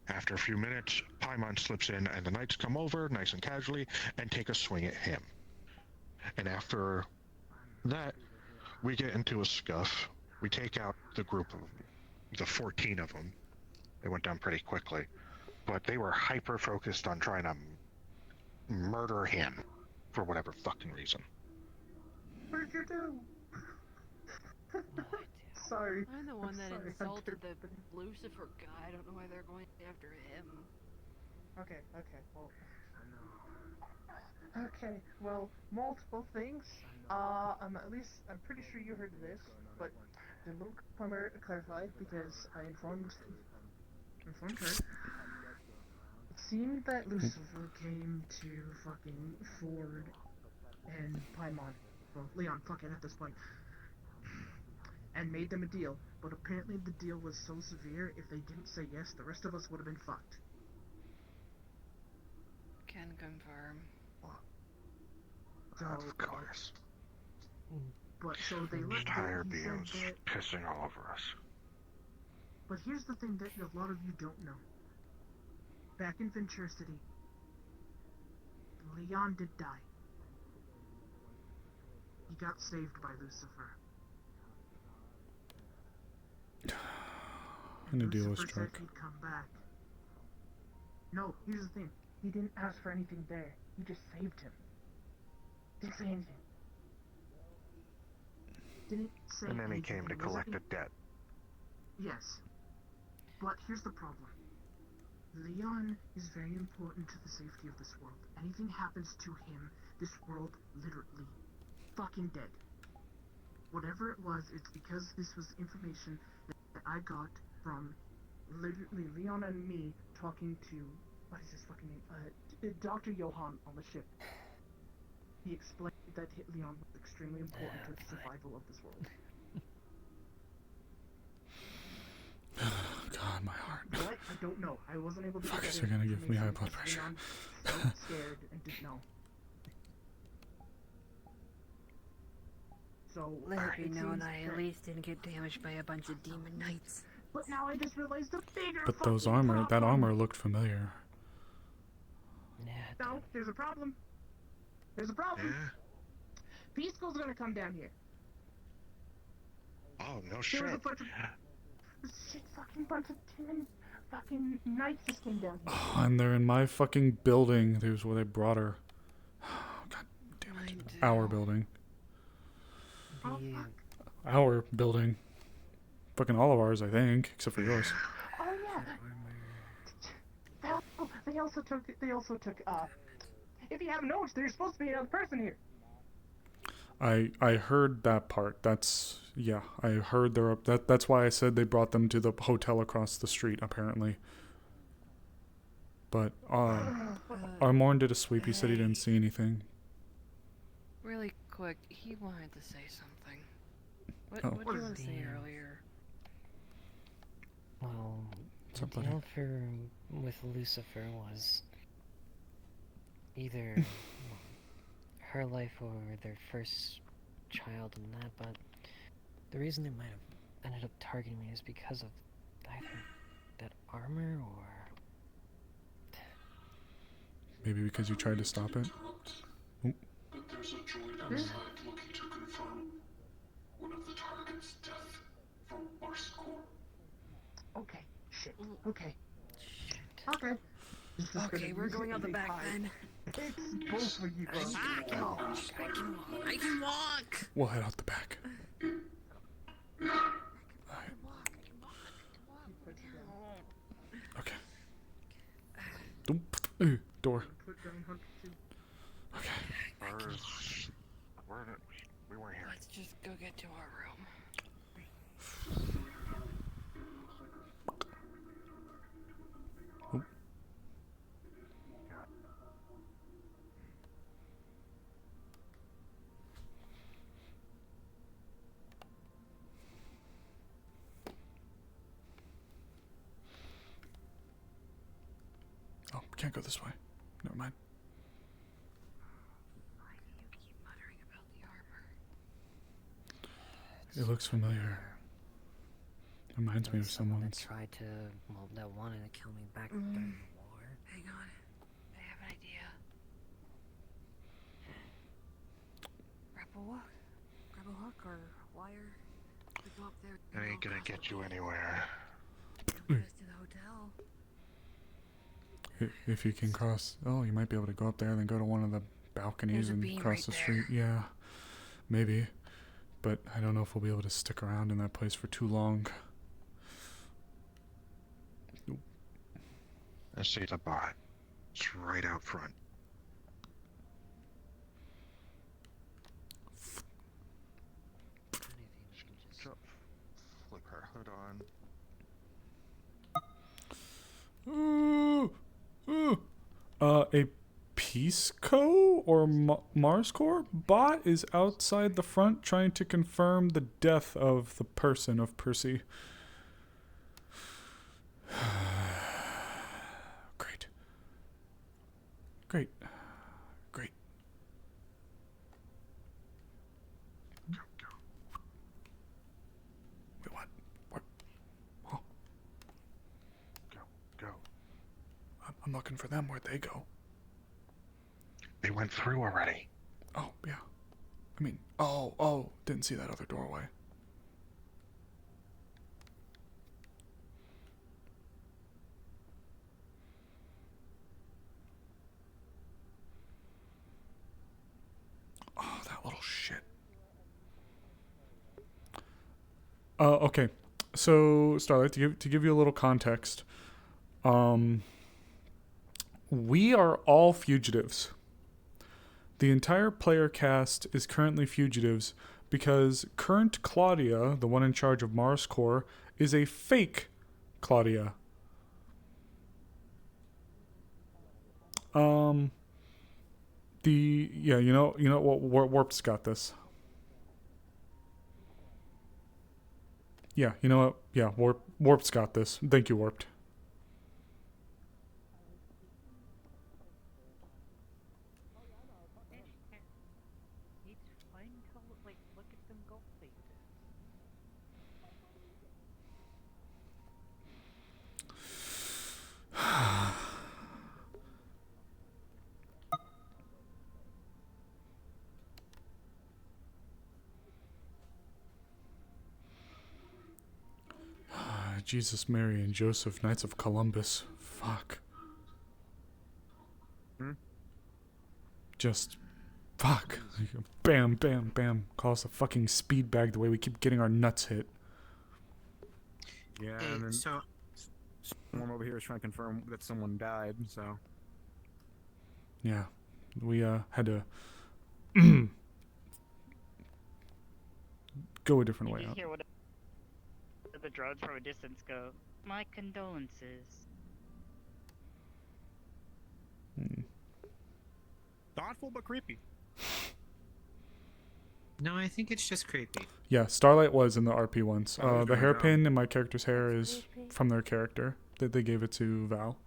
After a few minutes, Paimon slips in and the knights come over, nice and casually, and take a swing at him. And after that, we get into a scuff. We take out the group of the 14 of them. They went down pretty quickly. But they were hyper-focused on trying to murder him for whatever fucking reason. What did you do? Sorry. I'm the one that Sorry, insulted Hunter. the Lucifer guy. I don't know why they're going after him. Okay, well. Okay, well, multiple things. I'm pretty sure you heard of this, but the little plumber clarified because I informed her. It seemed that Lucifer came to fucking Ford and Paimon, well, Leon, fucking at this point, and made them a deal. But apparently the deal was so severe, if they didn't say yes, the rest of us would have been fucked. Can confirm. So, of course. But so they let Tire he said beams that, pissing all over us. but here's the thing that a lot of you don't know. Back in Ventura City, Leon did die. He got saved by Lucifer. And the deal was Lucifer struck. said he'd come back. No, here's the thing. He didn't ask for anything there. He just saved him. Didn't say anything. Didn't say And then he anything. came to It wasn't collect a debt. Yes. But here's the problem. Leon is very important to the safety of this world. Anything happens to him, this world literally fucking dead. Whatever it was, it's because this was information that I got from literally Leon and me talking to, what is his fucking name? Dr. Johan on the ship. He explained that Leon was extremely important to the survival of this world. God, my heart. What? I don't know. I wasn't able to Fuck, get is that they're gonna give me high information blood because pressure. Leon felt scared and didn't know. So, Let it be it known seems I at that- least didn't get damaged by a bunch of demon knights. But now I just realized the bigger But those fucking that problem. armor looked familiar. No, there's a problem. There's a problem. Yeah? Peace School's gonna come down here. Oh, no There shit. was a bunch of bunch of demon fucking knights just came down here. Oh, and they're in my fucking building. There's where they brought her. God damn it. Our building. Our building. Fucking all of ours, I think, except for yours. Oh yeah. They also took. If you haven't noticed, there's supposed to be another person here. I heard that part. Yeah, I heard they're up. That's why I said they brought them to the hotel across the street, apparently. But Armorn did a sweep. He said he didn't see anything. Really quick, he wanted to say something. What Oh. did you want to say earlier? Well, the Somebody. deal with Lucifer was either her life or their first child and that, but the reason they might have ended up targeting me is because of either that armor or... Maybe because you tried to stop it. Oop. But there's a droid outside looking to confirm one of the target's death from Mars Core. Okay. Shit. Okay. Okay. Okay, we're going out the back then. It's both of you, bro. I can walk! We'll head out the back. Okay. Ooh, door. Put down Hunter too. We weren't here. Let's just go get to our room. Oh. Oh, can't go this way. Never mind. Why do you keep muttering about the armor? It looks familiar. Reminds me of someone that someone's. tried to, well, that wanted to kill me back during the war. Hang on. I have an idea. Grab a hook or wire. We go up there. It ain't gonna get you anywhere. Get us to the hotel. If you can cross. Oh, you might be able to go up there and then go to one of the balconies There's a and beam cross right the there. street. Yeah, maybe. But I don't know if we'll be able to stick around in that place for too long. I see the bot. It's right out front. Flick her hood on. A Peace Co. or Mars Corps bot is outside the front trying to confirm the death of the person of Percy. Great. Great. Great. Wait, what? What? Oh. Go. I'm looking for them. Where'd they go? They went through already. Oh, yeah. I mean, oh, didn't see that other doorway. Oh, that little shit. Okay. So, Starlight, to give you a little context, we are all fugitives. The entire player cast is currently fugitives because current Claudia, the one in charge of Mars Corps, is a fake Claudia. You know what? Warp's got this. Yeah, you know what? Yeah, Warp's got this. Thank you, Warped. It's fine to look at them go places. Jesus, Mary, and Joseph, Knights of Columbus. Fuck. Just fuck. Bam, bam, bam. Call us a fucking speed bag the way we keep getting our nuts hit. Yeah, Hey, and then so someone over here is trying to confirm that someone died, so. Yeah. We had to go a different way You out. hear what the drones from a distance go, "My condolences." Thoughtful but creepy. no, I think it's just creepy. Yeah, Starlight was in the RP ones. Oh, The no, hairpin in my character's hair is from their character. They gave it to Val.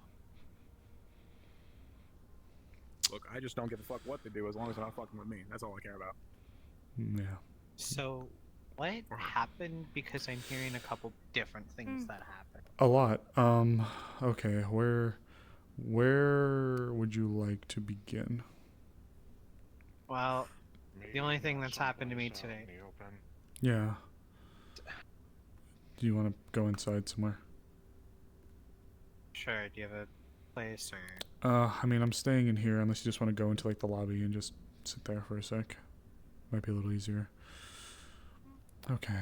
Look, I just don't give a fuck what they do as long as they're not fucking with me. That's all I care about. Yeah. So, what happened? Because I'm hearing a couple different things that happened. A lot. Okay, where would you like to begin? Well, the only thing that's happened to me today. Yeah. Do you want to go inside somewhere? Sure, do you have a place or? I mean, I'm staying in here unless you just want to go into like the lobby and just sit there for a sec. Might be a little easier. Okay.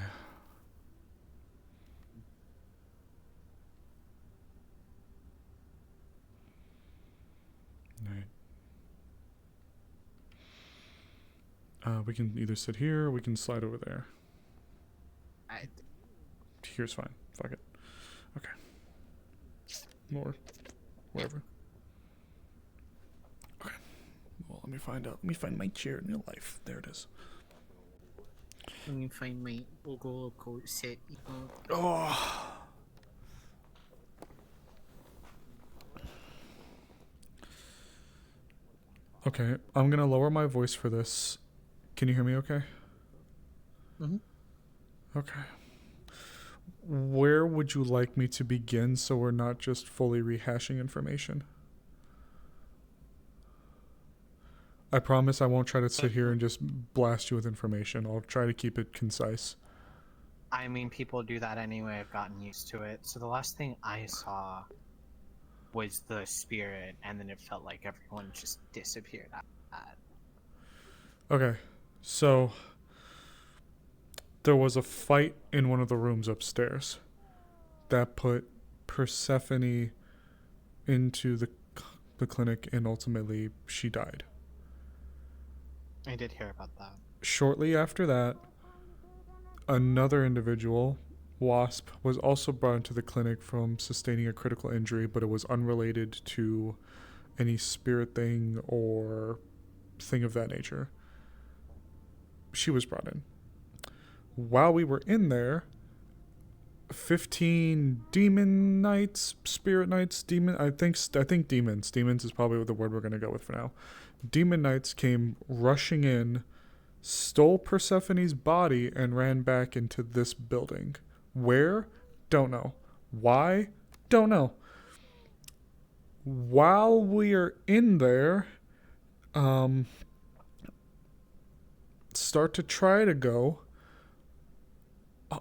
Alright. We can either sit here or we can slide over there. Here's fine. Fuck it. Okay. Or wherever. Okay. Well, let me find out. Let me find my chair in real life. There it is. Let me find my logo code set. Oh. Okay, I'm gonna lower my voice for this. Can you hear me okay? Mhm. Okay. Where would you like me to begin so we're not just fully rehashing information? I promise I won't try to sit here and just blast you with information. I'll try to keep it concise. I mean, people do that anyway. I've gotten used to it. So the last thing I saw was the spirit, and then it felt like everyone just disappeared after that. Okay, so there was a fight in one of the rooms upstairs that put Persephone into the clinic, and ultimately she died. I did hear about that. Shortly after that, another individual, Wasp, was also brought into the clinic from sustaining a critical injury, but it was unrelated to any spirit thing or thing of that nature. She was brought in. While we were in there, 15 demon knights, spirit knights, I think demons. Demons is probably the word we're going to go with for now. Demon knights came rushing in, stole Persephone's body, and ran back into this building. Where? Don't know. Why? Don't know. While we are in there, start to try to go. Oh,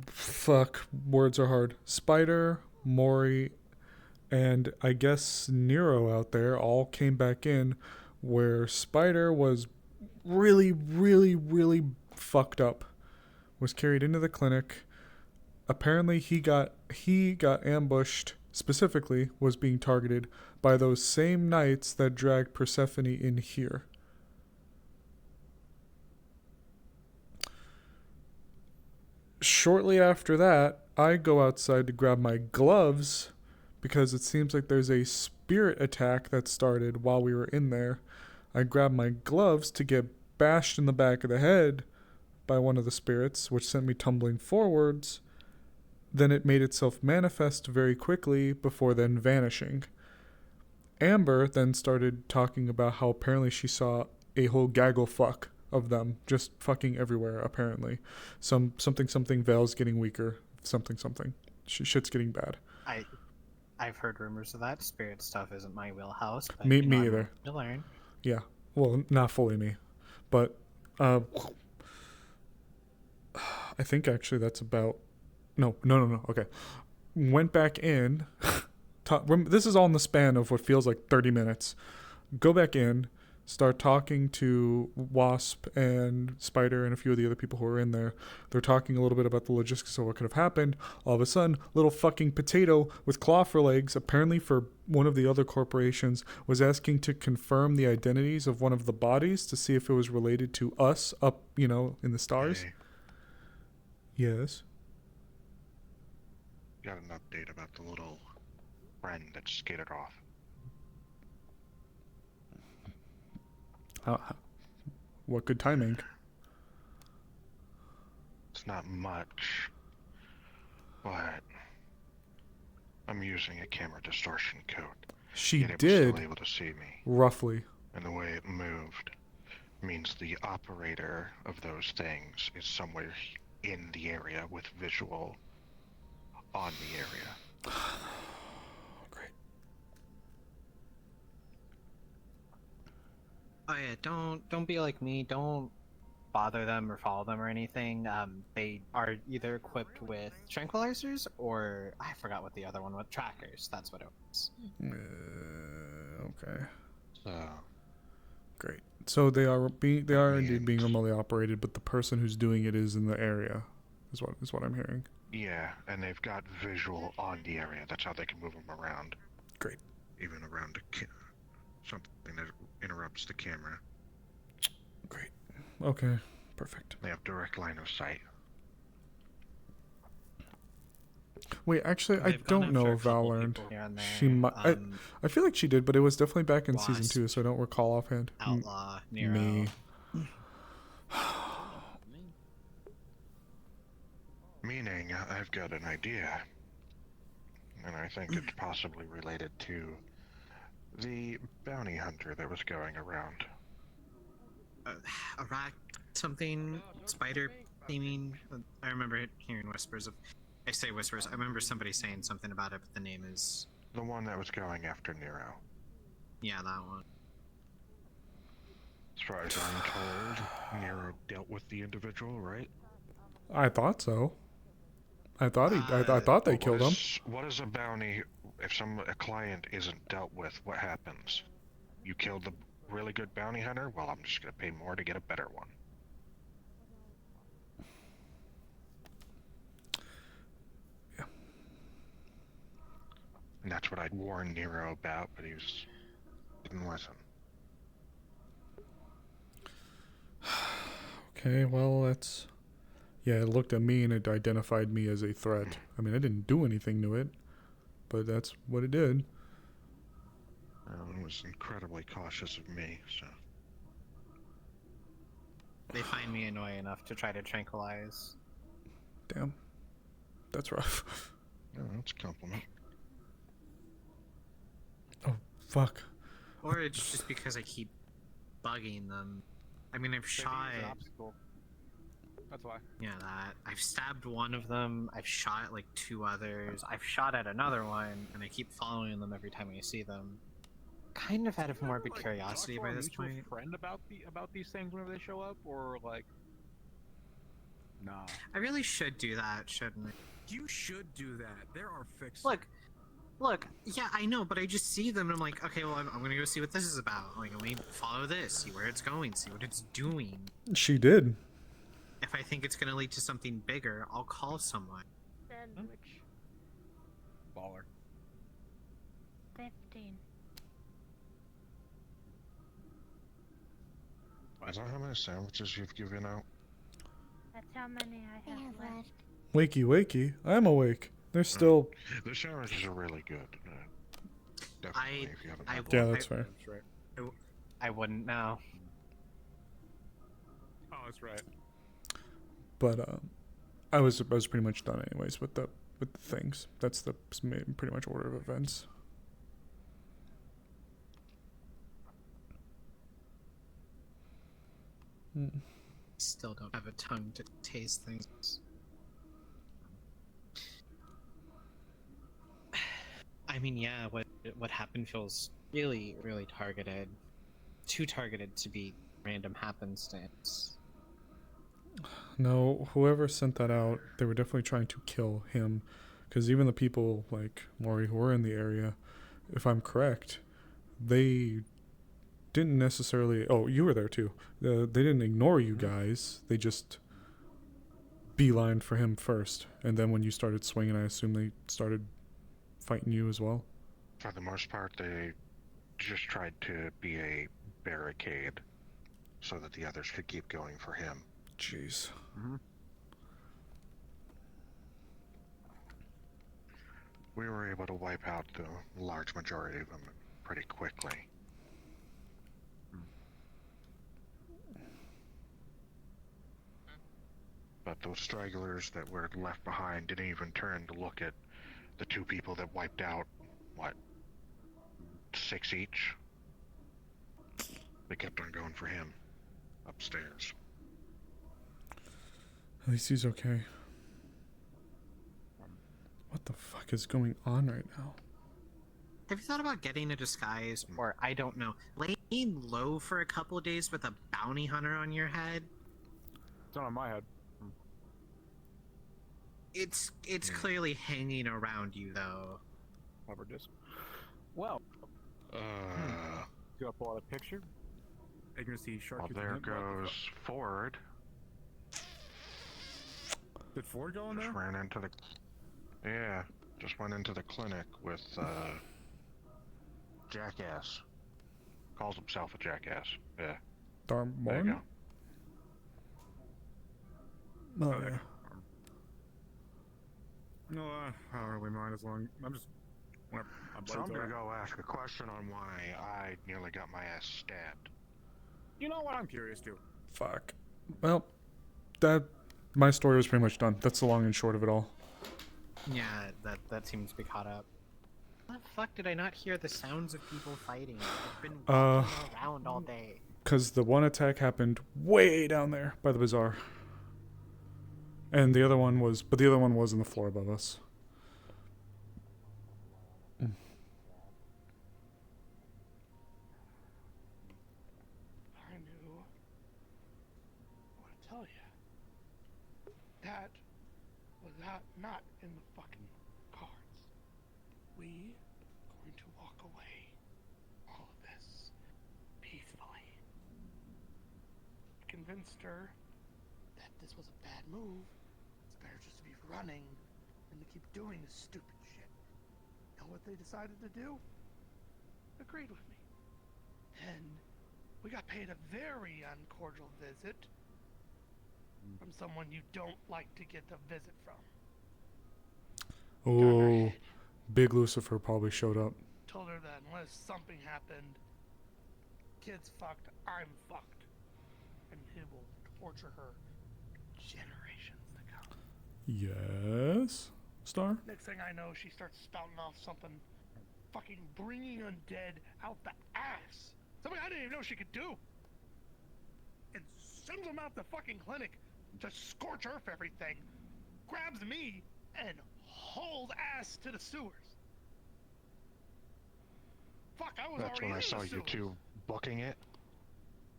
fuck, words are hard. Spider, Mori, and I guess Nero out there all came back in, where Spider was really, really, really fucked up. Was carried into the clinic. Apparently he got ambushed, specifically was being targeted by those same knights that dragged Persephone in here. Shortly after that, I go outside to grab my gloves because it seems like there's a spirit attack that started while we were in there. I grab my gloves to get bashed in the back of the head by one of the spirits, which sent me tumbling forwards. Then it made itself manifest very quickly before then vanishing. Amber then started talking about how apparently she saw a whole gaggle fuck of them just fucking everywhere, apparently. Something Val's getting weaker. Something. Shit's getting bad. I've heard rumors of that. Spirit stuff isn't my wheelhouse. But, Me I'm either. willing to learn. Yeah. Well, not fully me. But I think actually that's about... No. Okay. Went back in. This is all in the span of what feels like 30 minutes. Go back in. Start talking to Wasp and Spider and a few of the other people who are in there. They're talking a little bit about the logistics of what could have happened. All of a sudden, little fucking potato with claw for legs, apparently for one of the other corporations, was asking to confirm the identities of one of the bodies to see if it was related to us up, in the stars. Hey. Yes. Got an update about the little friend that skated off. What good timing. It's not much, but I'm using a camera distortion code. She Yet it was did. still able to see me. Roughly. And the way it moved means the operator of those things is somewhere in the area with visual on the area. Great. Oh yeah, don't be like me. Don't bother them or follow them or anything. They are either equipped with tranquilizers or I forgot what the other one was. Trackers. That's what it was. Okay. So great. So they are indeed being remotely operated, but the person who's doing it is in the area, is what I'm hearing. yeah, and they've got visual on the area. That's how they can move them around. Great. Even around something that interrupts the camera. Great. Okay, perfect. They have direct line of sight. Wait, actually, I They've gone don't know after a if Val couple learned. people here and She there. might. I feel like she did, but it was definitely back in season Wasp, 2, so I don't recall offhand. Outlaw, Nero. Me. Meaning, I've got an idea. And I think it's possibly related to the bounty hunter that was going around. A rat, something, spider theming. I remember hearing whispers of. I say whispers. I remember somebody saying something about it, but the name is. The one that was going after Nero. Yeah, that one. As far as I'm told, Nero dealt with the individual, right? I thought so. I thought I thought they killed him. What is a bounty if a client isn't dealt with? What happens? You killed the really good bounty hunter? Well, I'm just gonna pay more to get a better one. Yeah. And that's what I'd warned Nero about, but he didn't listen. Okay, well, that's... Yeah, it looked at me and it identified me as a threat. I mean, I didn't do anything to it, but that's what it did. It was incredibly cautious of me, so... They find me annoying enough to try to tranquilize. Damn. That's rough. No, that's a compliment. Oh, fuck. Or it's just because I keep bugging them. I mean, I've shot... That's why. Yeah, that. I've stabbed one of them, I've shot like 2 others, I've shot at another one, and I keep following them every time I see them. Kind of out of morbid curiosity by this point. Friend about these things whenever they show up, or like, nah. I really should do that, shouldn't I? You should do that. There are fixes. Look, yeah, I know, but I just see them and I'm like, okay, well, I'm gonna go see what this is about. Like, let me follow this, see where it's going, see what it's doing. She did. If I think it's gonna lead to something bigger, I'll call someone. Sandwich. Baller. 15. Is that how many sandwiches you've given out? That's how many I have left. Wakey, wakey. I'm awake. There's still... The sandwiches are really good. Definitely, if you haven't had Yeah, one. that's fair. I wouldn't know. Oh, that's right. But I was pretty much done anyways with the things. That's the pretty much order of events. Still don't have a tongue to taste things. I mean, yeah, what happened feels really, really targeted. Too targeted to be random happenstance. No, whoever sent that out, they were definitely trying to kill him. Because even the people like Maury who were in the area, if I'm correct, they didn't necessarily... Oh, you were there too. They didn't ignore you guys. They just beelined for him first. And then when you started swinging, I assume they started fighting you as well. For the most part, they just tried to be a barricade so that the others could keep going for him. Jeez. We were able to wipe out the large majority of them pretty quickly. But those stragglers that were left behind didn't even turn to look at the 2 people that wiped out, what, 6 each? They kept on going for him upstairs. At least he's okay. What the fuck is going on right now? Have you thought about getting a disguise, or I don't know, laying low for a couple of days with a bounty hunter on your head? It's not on my head. It's clearly hanging around you, though. Rubber disc. Well. Do I pull out a picture? You're gonna see Shark. Well, there goes Ford. Did Ford go in there? Just ran into the... Yeah, just went into the clinic with, Jackass. Calls himself a jackass. Yeah. Darn There you Morn? go. Oh, yeah. No, I don't really mind as long. I'm just. Whenever my So I'm blades gonna are out. go ask a question on why I nearly got my ass stabbed. You know what? I'm curious too. Fuck. Well, my story was pretty much done. That's the long and short of it all. Yeah, that seems to be caught up. How the fuck did I not hear the sounds of people fighting? I've been walking around all day. Because the one attack happened way down there by the bazaar. And the other one was in the floor above us. I knew what to tell you. That was not in the fucking cards. We are going to walk away all of this peacefully. Convinced her that this was a bad move. It's better just to be running than to keep doing this stupid shit. Know what they decided to do? Agreed with me. And we got paid a very uncordial visit from someone you don't like to get a visit from. Oh, Big Lucifer probably showed up. Told her that unless something happened, kids fucked, I'm fucked. And it will torture her generations to come. Yes, Star? Next thing I know, she starts spouting off something fucking bringing undead out the ass. Something I didn't even know she could do. And sends them out the fucking clinic to scorch earth everything. Grabs me and hauls ass to the sewers. Fuck, I was That's already when I in saw the you sewers. two booking it.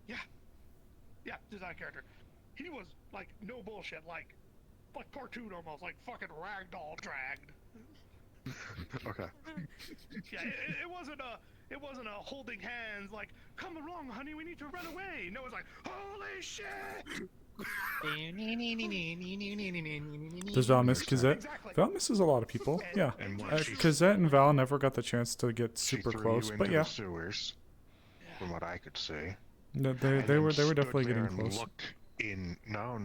Yeah, just out of character. He was like no bullshit, like cartoon almost, like fucking ragdoll dragged. Okay. Yeah, it wasn't a holding hands like, come along, honey, we need to run away. No, it's like, holy shit! Does Val miss Kazette? Exactly. Val misses a lot of people. Yeah. And when Kazette and Val never got the chance to get she super threw close, you but into yeah. the sewers, from what I could see. They And were then definitely stood there getting and close. Looked in. No.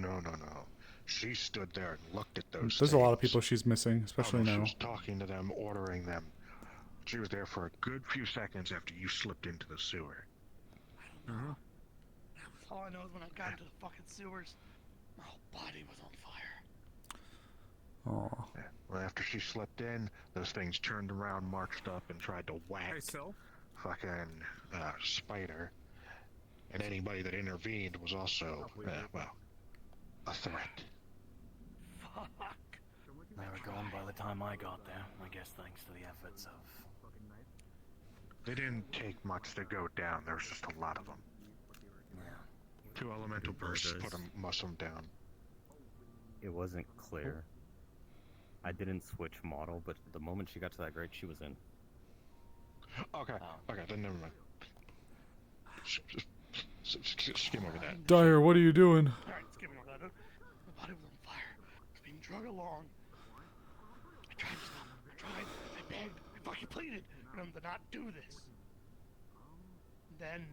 She stood there and looked at those. There's a lot of things. people she's missing, especially She now. was talking to them, ordering them. She was there for a good few seconds after you slipped into the sewer. All I know is when I got into the fucking sewers, my whole body was on fire. Aw. Yeah. Well, after she slipped in, those things turned around, marched up, and tried to whack fucking Spider. And anybody that intervened was also, a threat. Fuck. They were gone by the time I got there. I guess thanks to the efforts of... They didn't take much to go down. There was just a lot of them. Yeah. 2 elemental bursts put them, muss them down. It wasn't clear. I didn't switch model, but the moment she got to that grade, she was in. Okay, then never mind. Skim over that. Dyer, what are you doing? Alright, skipping over that. My body was on fire. I was being dragged along. I tried to stop. I tried. I begged. I fucking pleaded for them to not do this. Then...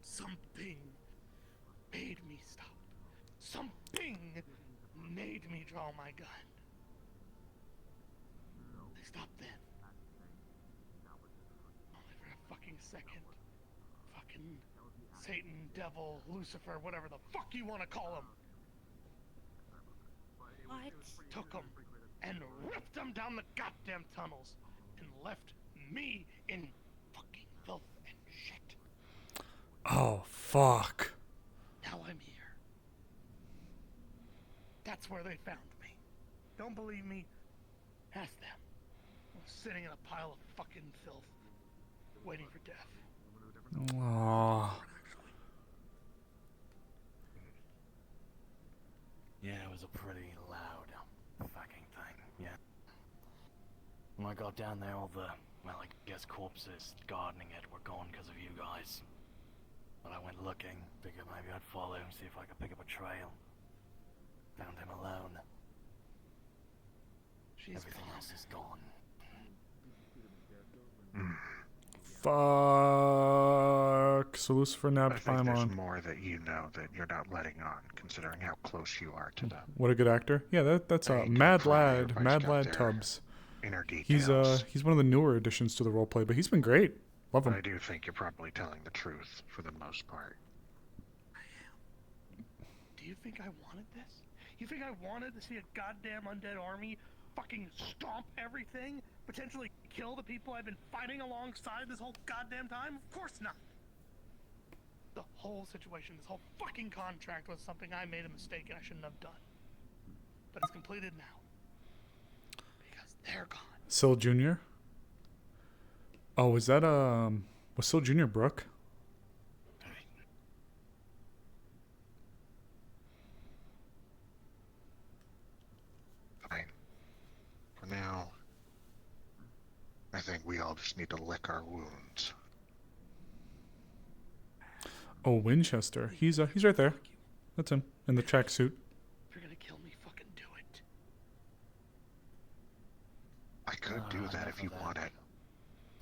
something made me stop. Something made me draw my gun. They stopped then. Only for a fucking second. Fucking Satan, devil, Lucifer, whatever the fuck you want to call him. What? Took them and ripped them down the goddamn tunnels and left me in fucking filth and shit. Oh, fuck. Now I'm here. That's where they found me. Don't believe me? Ask them. I was sitting in a pile of fucking filth, waiting for death. Aww. Yeah, it was a pretty loud fucking thing, yeah. When I got down there, all the, well, I guess corpses gardening it were gone because of you guys. But I went looking, figured maybe I'd follow and see if I could pick up a trail. Found him alone. Everything else is gone. Fuck. So Lucifer I nabbed think there's Paimon. more that you know that you're not letting on, considering how close you are to them. What a good actor. Yeah, that's I ain't gonna Mad pry Lad. everybody's Mad got Lad their Tubbs. inner details. He's one of the newer additions to the roleplay, but he's been great. Love But him. I do think you're probably telling the truth for the most part. Do you think I wanted this? You think I wanted to see a goddamn undead army fucking stomp everything? Potentially kill the people I've been fighting alongside this whole goddamn time? Of course not! The whole situation, this whole fucking contract was something I made a mistake and I shouldn't have done. But it's completed now. Because they're gone. Syl Jr. Oh, was that was Syl Jr. Brooke? Fine. For now, I think we all just need to lick our wounds. Oh, Winchester. He's right there. That's him in the tracksuit. If you're gonna kill me, fucking do it. I could do that if you want it.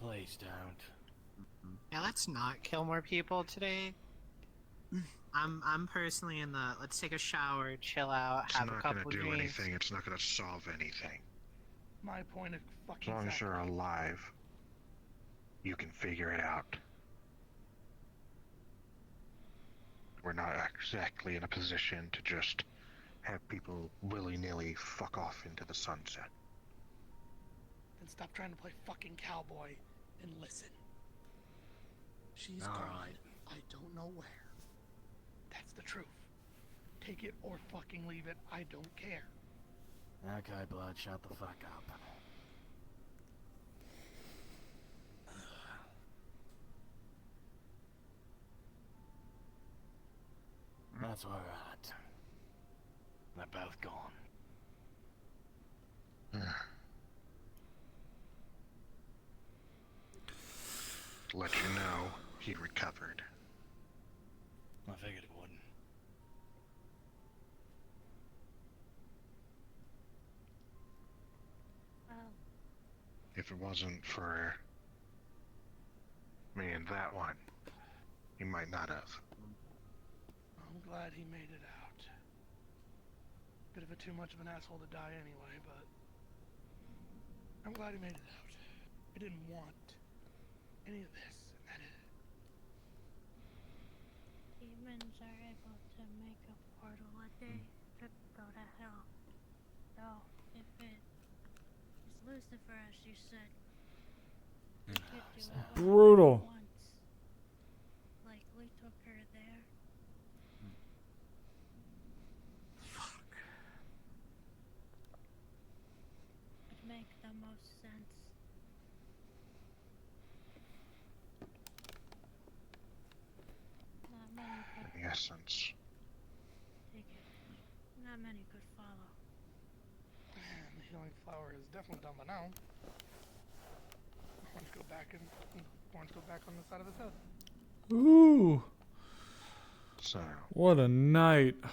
Please don't. Yeah, let's not kill more people today. I'm personally in the let's take a shower, chill out, It's have a not couple gonna do drinks. anything. It's not gonna solve anything. My point of As fucking long as fact. you're alive, you can figure it out. We're not exactly in a position to just have people willy-nilly fuck off into the sunset. Then stop trying to play fucking cowboy and listen. She's All gone. right. I don't know where. That's the truth. Take it or fucking leave it. I don't care. Okay, Blood, shut the fuck up. That's alright. They're both gone. To let you know, he recovered. I figured it wouldn't. Well, If it wasn't for me and that one, he might not have. I'm glad he made it out. Bit of a too much of an asshole to die anyway, but I'm glad he made it out. I didn't want any of this, and that is it. demons are able to make a portal a day to go to hell. So, if it is Lucifer, as you said, he could do it Brutal. once. Likely took her there. Would make the most sense. Not many could In essence. take it. Not many could follow. Man, the healing flower is definitely done by now. Horns go back and horns go back on the side of his head. Ooh. So, What a night. to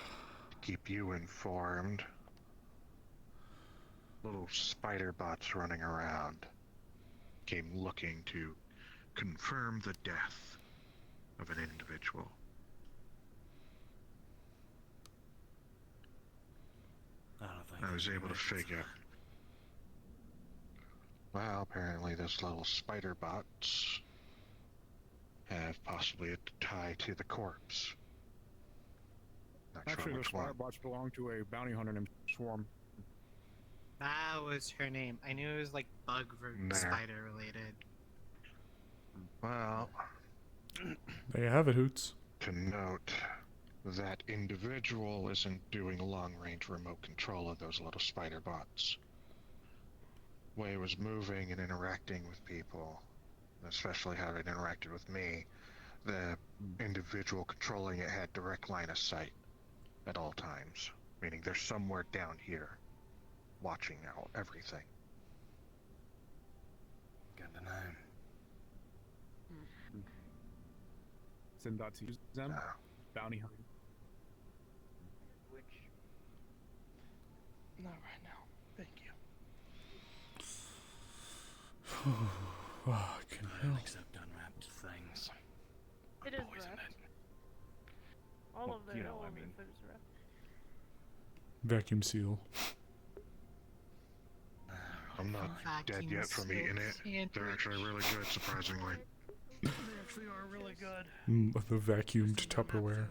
keep you informed, little spider bots running around came looking to confirm the death of an individual. I don't think I was able to it's figure. Well, apparently those little spider bots have possibly a tie to the corpse. Not Actually, sure those which spider one. bots belong to a bounty hunter named Swarm. That was her name. I knew it was like bug There. spider related. Well, There you have it, Hoots. to note, that individual isn't doing long-range remote control of those little spider bots. Way it was moving and interacting with people, especially how it interacted with me, the individual controlling it had direct line of sight at all times, meaning they're somewhere down here, watching out everything. good to know. Sindot's use them. Bounty hunter. Not right now. Thank you. Fucking hell. Except unwrap all Well, of their you know, all I of their mean. food's around. Vacuum seal. I'm not dead yet from eating it. They're actually really good, surprisingly. They actually are really good. The vacuumed Tupperware.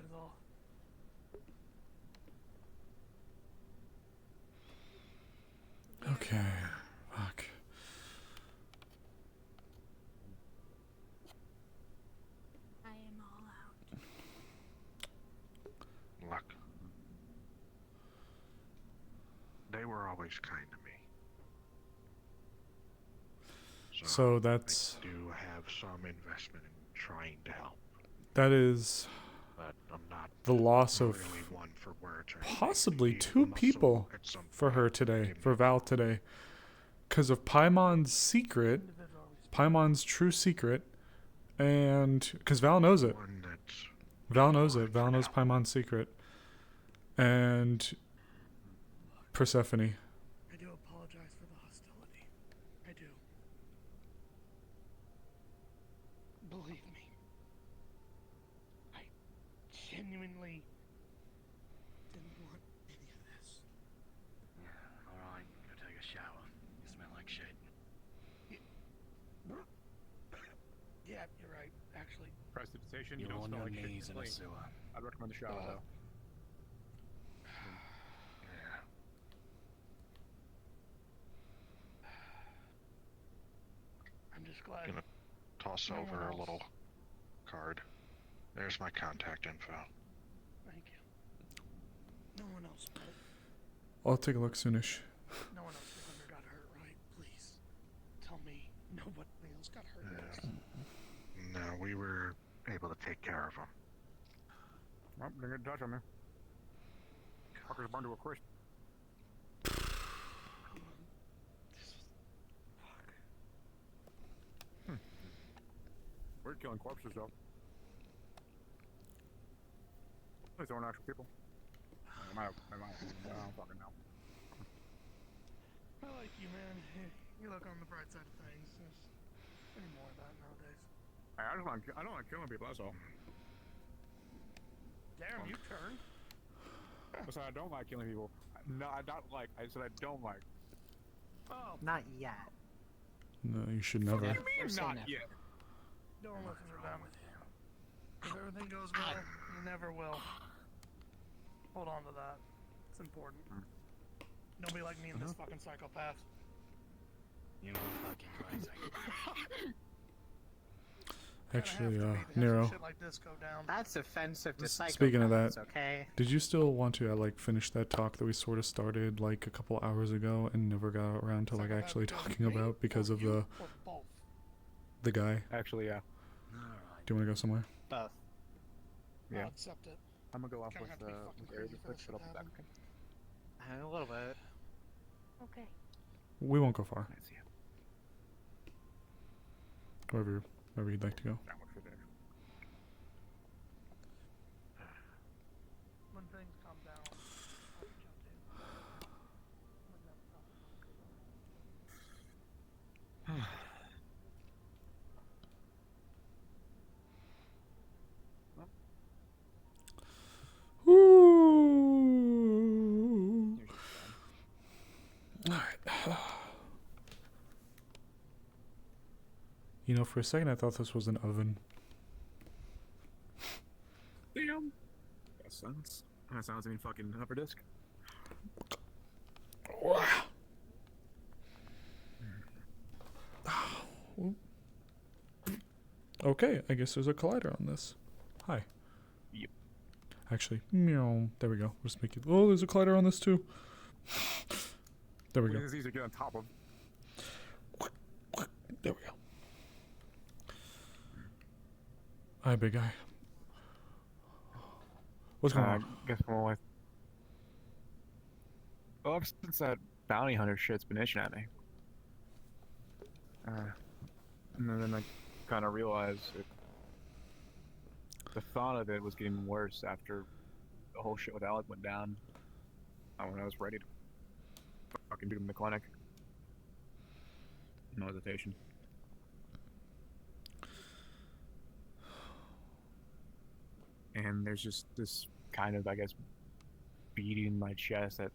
Okay. Fuck. I am all out. Look. They were always kind to me. So that's... I do have some investment in trying to help. That is... But I'm not the loss of really one for words or possibly 2 people for her today, for Val today. Because of Paimon's secret, Paimon's true secret, and because Val knows it. Val knows it. Val knows Paimon's secret. And Persephone. I do apologize for the hostility. I do. Believe me. I genuinely didn't want any of this. Yeah, alright, go take a shower. You smell like shit. Yeah, you're right, actually. Precipitation, you You're don't on smell your like shit. knees in a Clean. sewer. I'd recommend the shower, though. I'm just glad. Gonna toss No one over a else. little card. There's my contact info. Thank you. No one else but I'll take a look soonish. no one else but Hunter got hurt, right? Please. Tell me nobody else got hurt. No, we were able to take care of them. Well, didn't get in touch on me. Fuckers burned to a crisp. We're killing corpses, though. These aren't actual people. They might I don't fucking know. I like you, man. You look on the bright side of things. There's any more of that nowadays. Hey, I don't like killing people, that's all. Damn, you turned. I said I don't like killing people. No, I don't like. I said I don't like. Oh. Not yet. No, you should never. What do you mean not yet? Don't listen to them. If everything goes well, you never will. Hold on to that. It's important. Don't be like me and this fucking psychopath. You are fucking crazy. Actually, Have Nero. shit like this go down. That's offensive to psychopaths, Speaking of that, okay? did you still want to like finish that talk that we sort of started like a couple hours ago and never got around to like actually talking about because of the guy? Actually, yeah. Do you want to go somewhere? Both. Yeah. I'll accept it. I'm gonna go off Kinda with have to be fucking Aries crazy and for Fix, this but I'll shit be to back. happen. A little bit. Okay. We won't go far. I see it. Wherever you'd like to go. When things calm down, I'll reach out to you. When that's Ooh. Alright. You know, for a second I thought this was an oven. Damn. That sounds. That sounds mean fucking upper disc. Okay, I guess there's a collider on this. Hi. Yep. Actually, meow. There we go. Let's make it. Oh, there's a collider on this too. There we go. It's easy to get on top of. There we go. Hi, big guy. What's going on? Guess I'm with. Well, ever since that bounty hunter shit's been itching at me. And then I kind of realized the thought of it was getting worse after the whole shit with Alec went down. When I was ready to fucking do him in the clinic. No hesitation. And there's just this kind of, I guess, beating my chest that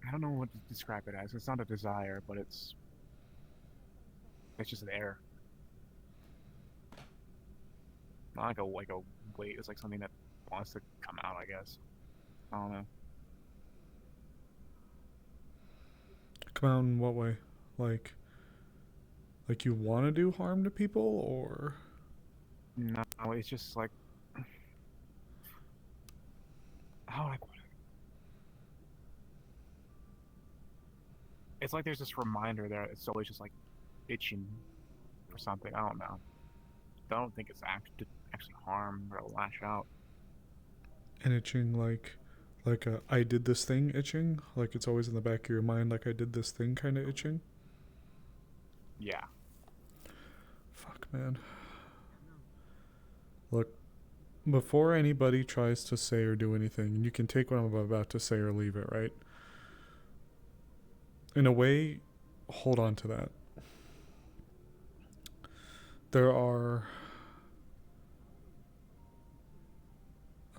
I don't know what to describe it as. It's not a desire, but it's just there. Not like a weight. It's like something that wants to come out, I guess. I don't know. Come out in what way? Like you want to do harm to people, or? No, it's just like how would I put it? It's like there's this reminder there. It's always just like itching for something. I don't know. I don't think it's actually harm or lash out. And itching like a I did this thing itching? Like it's always in the back of your mind, like I did this thing kind of itching? Yeah. Fuck, man. Look, before anybody tries to say or do anything, you can take what I'm about to say or leave it, right? In a way, hold on to that. There are...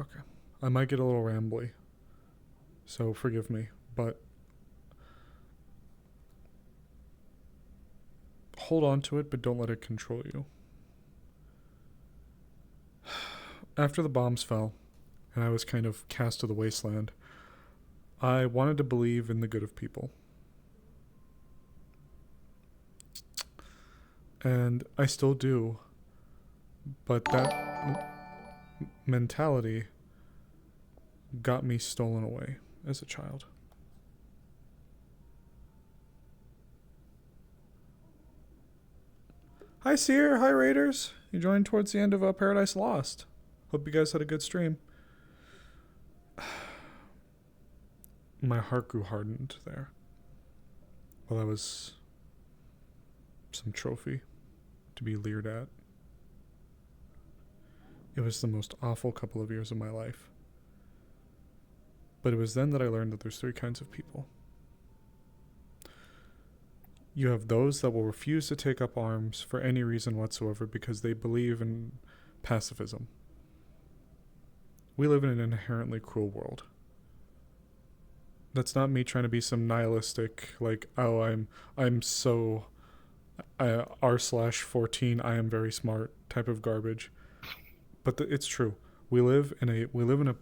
Okay. I might get a little rambly, so forgive me, but hold on to it, but don't let it control you. After the bombs fell, and I was kind of cast to the wasteland, I wanted to believe in the good of people. And I still do, but that mentality got me stolen away as a child. Hi Seer, hi Raiders. You joined towards the end of Paradise Lost. Hope you guys had a good stream. My heart grew hardened there. Well, that was some trophy to be leered at. It was the most awful couple of years of my life. But it was then that I learned that there's three kinds of people. You have those that will refuse to take up arms for any reason whatsoever because they believe in pacifism. We live in an inherently cruel world. That's not me trying to be some nihilistic, like, oh, I'm so r/14, I am very smart type of garbage. But it's true. We live in a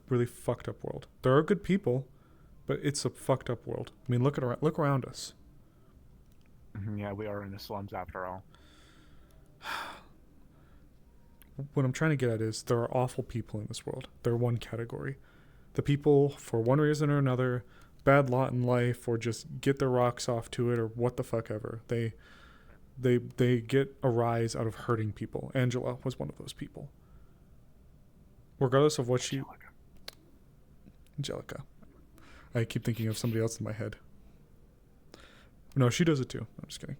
really fucked up world. There are good people, but it's a fucked up world. I mean, look around us. Yeah, we are in the slums after all. What I'm trying to get at is there are awful people in this world. They're one category. The people, for one reason or another, bad lot in life, or just get their rocks off to it, or what the fuck ever. They get a rise out of hurting people. Angela was one of those people. Regardless of what Angelica. I keep thinking of somebody else in my head. No, she does it too. I'm just kidding.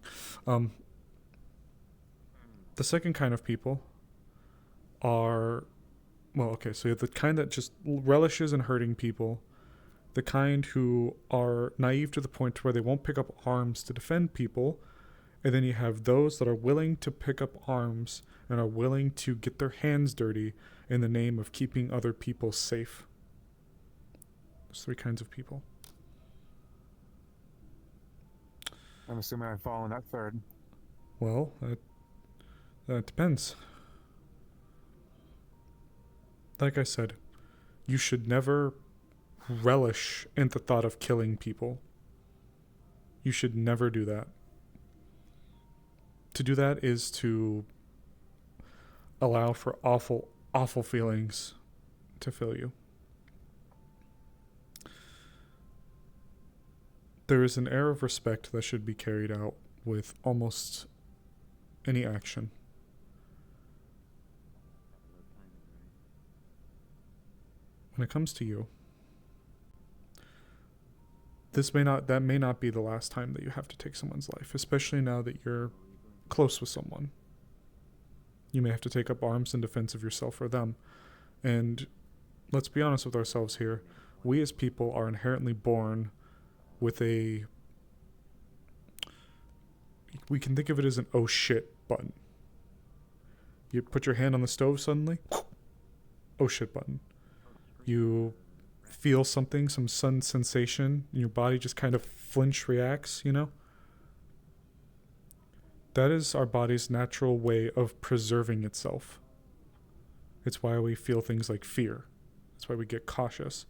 The second kind of people are... Well, okay, so you have the kind that just relishes in hurting people. The kind who are naive to the point where they won't pick up arms to defend people. And then you have those that are willing to pick up arms and are willing to get their hands dirty in the name of keeping other people safe. There's three kinds of people. I'm assuming I fall in that third. Well, that depends. Like I said, you should never relish in the thought of killing people. You should never do that. To do that is to allow for awful, awful feelings to fill you. There is an air of respect that should be carried out with almost any action. When it comes to you, that may not be the last time that you have to take someone's life, especially now that you're close with someone. You may have to take up arms in defense of yourself or them. And let's be honest with ourselves here. We as people are inherently born with we can think of it as an oh shit button. You put your hand on the stove suddenly. Oh shit button. You feel something, some sun sensation, and your body just kind of flinch reacts, you know? That is our body's natural way of preserving itself. It's why we feel things like fear. That's why we get cautious.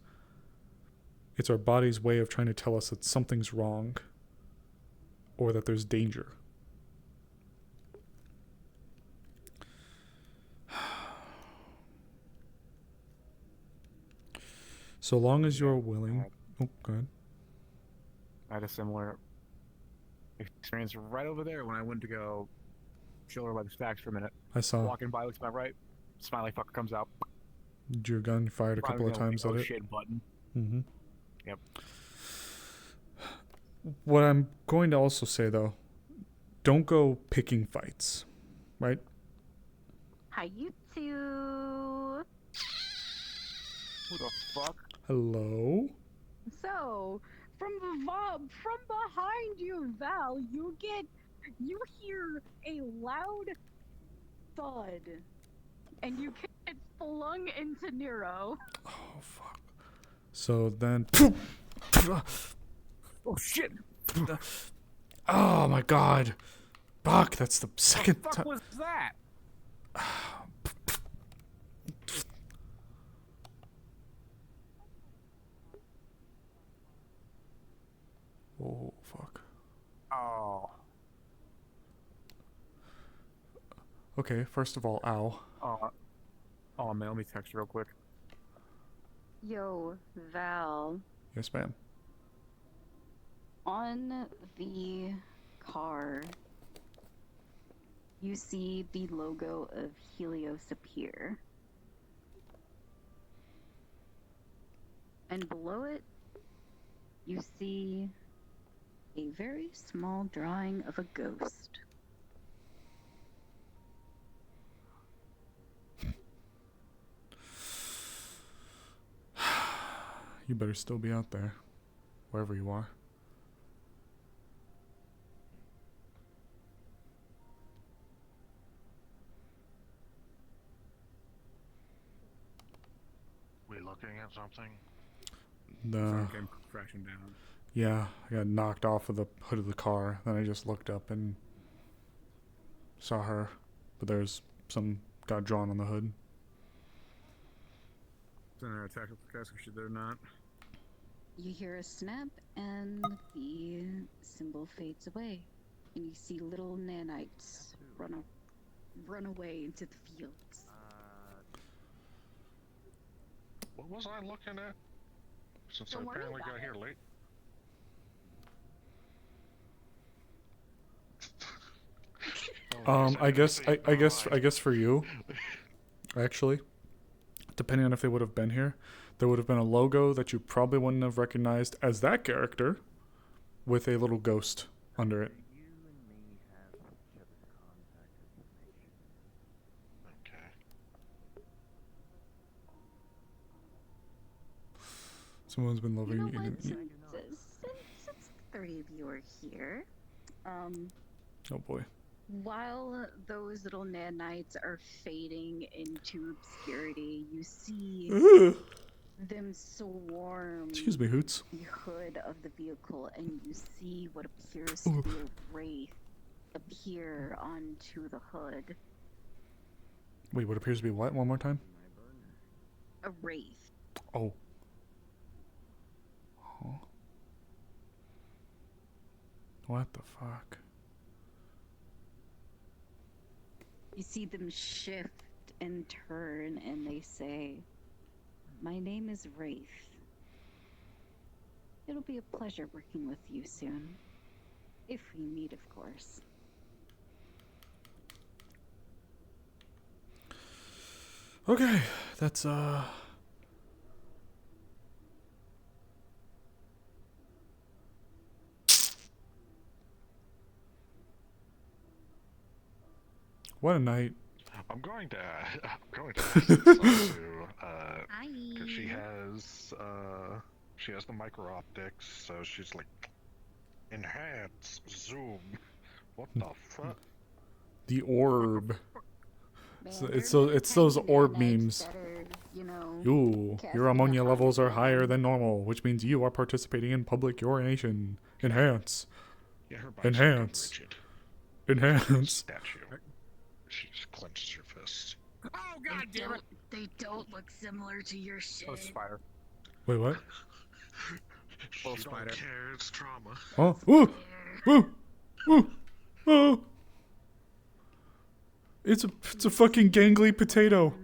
It's our body's way of trying to tell us that something's wrong or that there's danger. So long as you're willing. Oh, go ahead. I had a similar experience right over there when I went to go chill her by the stacks for a minute. I saw. Walking by, look to my right, smiley fucker comes out. Your gun fired a couple of times at it. Shit button. Mm-hmm. Yep. What I'm going to also say, though, don't go picking fights, right? Hi, you two. Who the fuck? Hello? So, from behind you, Val, you hear a loud thud, and you get flung into Nero. Oh, fuck. So then... Oh, shit! Oh, my God. Fuck, that's the second What the fuck was that? Oh, fuck. Oh. Okay, first of all, ow. Oh man, let me text you real quick. Yo, Val. Yes, ma'am. On the car, you see the logo of Helios appear. And below it, you see a very small drawing of a ghost. You better still be out there, wherever you are. We looking at something? No. Came crashing down. Yeah, I got knocked off of the hood of the car. Then I just looked up and saw her. But there's some got drawn on the hood. Is there a tactical cast or should there not? You hear a snap and the symbol fades away. And you see little nanites run away into the fields. What was I looking at? Since Don't I worry apparently about got it. here late. I guess for you, actually, depending on if they would have been here, there would have been a logo that you probably wouldn't have recognized as that character, with a little ghost under it. Someone's been loving You know you. what? Since the three of you are here, Oh boy. while those little nanites are fading into obscurity, you see Ugh. them swarm Excuse me, Hoots. the hood of the vehicle, and you see what appears to be a wraith appear onto the hood. Wait, what appears to be what? One more time? A wraith. Oh. Huh. What the fuck? You see them shift and turn, and they say, "My name is Wraith. It'll be a pleasure working with you soon. If we meet, of course." Okay, that's what a night. I'm going to ask Sansu, because she has the micro optics, so she's like, enhance, zoom, what the fuck? The orb. It's those orb memes. That are, you know, Ooh, your casting ammonia a levels are haunted higher vision. than normal, which means you are participating in public urination. Enhance. Yeah, her body's fucking Enhance. rigid. Enhance. Statue. She just clenches her fists. Oh god damn it! They don't look similar to your shit. Oh, spider. Wait, what? Little You spider. don't care, it's trauma. Oh, woo! Woo! Woo! Oh! It's a fucking gangly potato.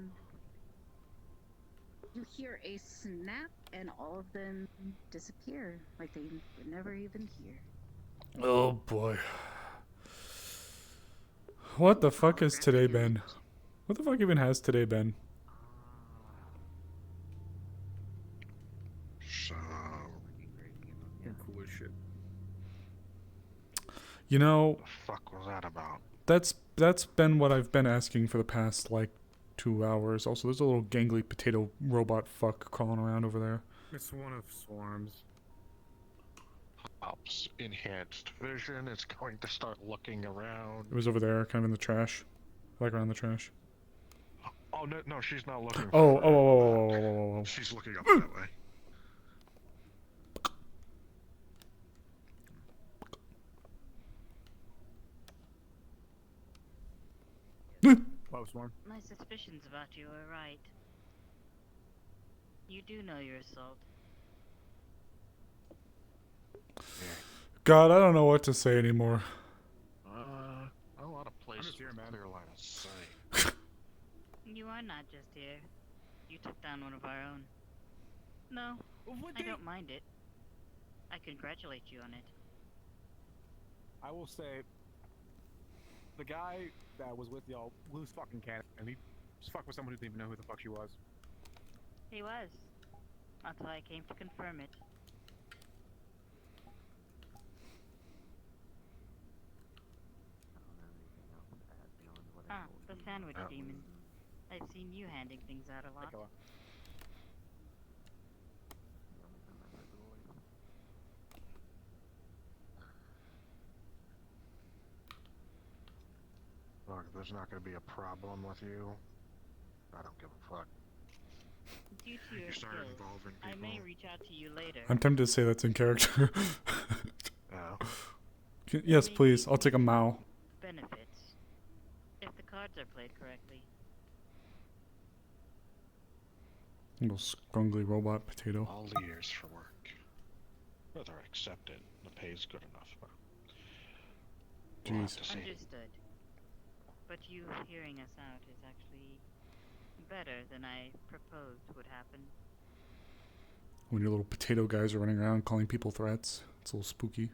You hear a snap, and all of them disappear, like they were never even here. Oh boy. What the fuck has today been? What the fuck even has today been? So... Cool as shit. You know, the fuck was that about? that's been what I've been asking for the past like 2 hours. Also, there's a little gangly potato robot fuck crawling around over there. It's one of swarms. Ops enhanced vision. It's going to start looking around. It was over there, kind of in the trash, like around the trash. Oh no, she's not looking. Oh. She's looking up that way. Whoa, swarm. My suspicions about you are right. You do know your assault. God, I don't know what to say anymore. A lot of places here, man. clear line of sight. You are not just here. You took down one of our own. No, I don't mind it. I congratulate you on it. I will say, the guy that was with y'all, loose fucking cat, and he just fucked with someone who didn't even know who the fuck she was. He was. That's why I came to confirm it. Ah, the sandwich demon. I've seen you handing things out a lot. Look, if there's not going to be a problem with you, I don't give a fuck. Due to your You started skills, involving I may people. reach out to you later. I'm tempted to say that's in character. Oh. Yes, please. I'll take a Mao. Benefits. If the cards are played correctly. Little scrungly robot potato. All leaders for work. Whether accepted, the pay's good enough. We'll have to see. Understood. But you hearing us out is actually better than I proposed would happen. When your little potato guys are running around calling people threats, it's a little spooky.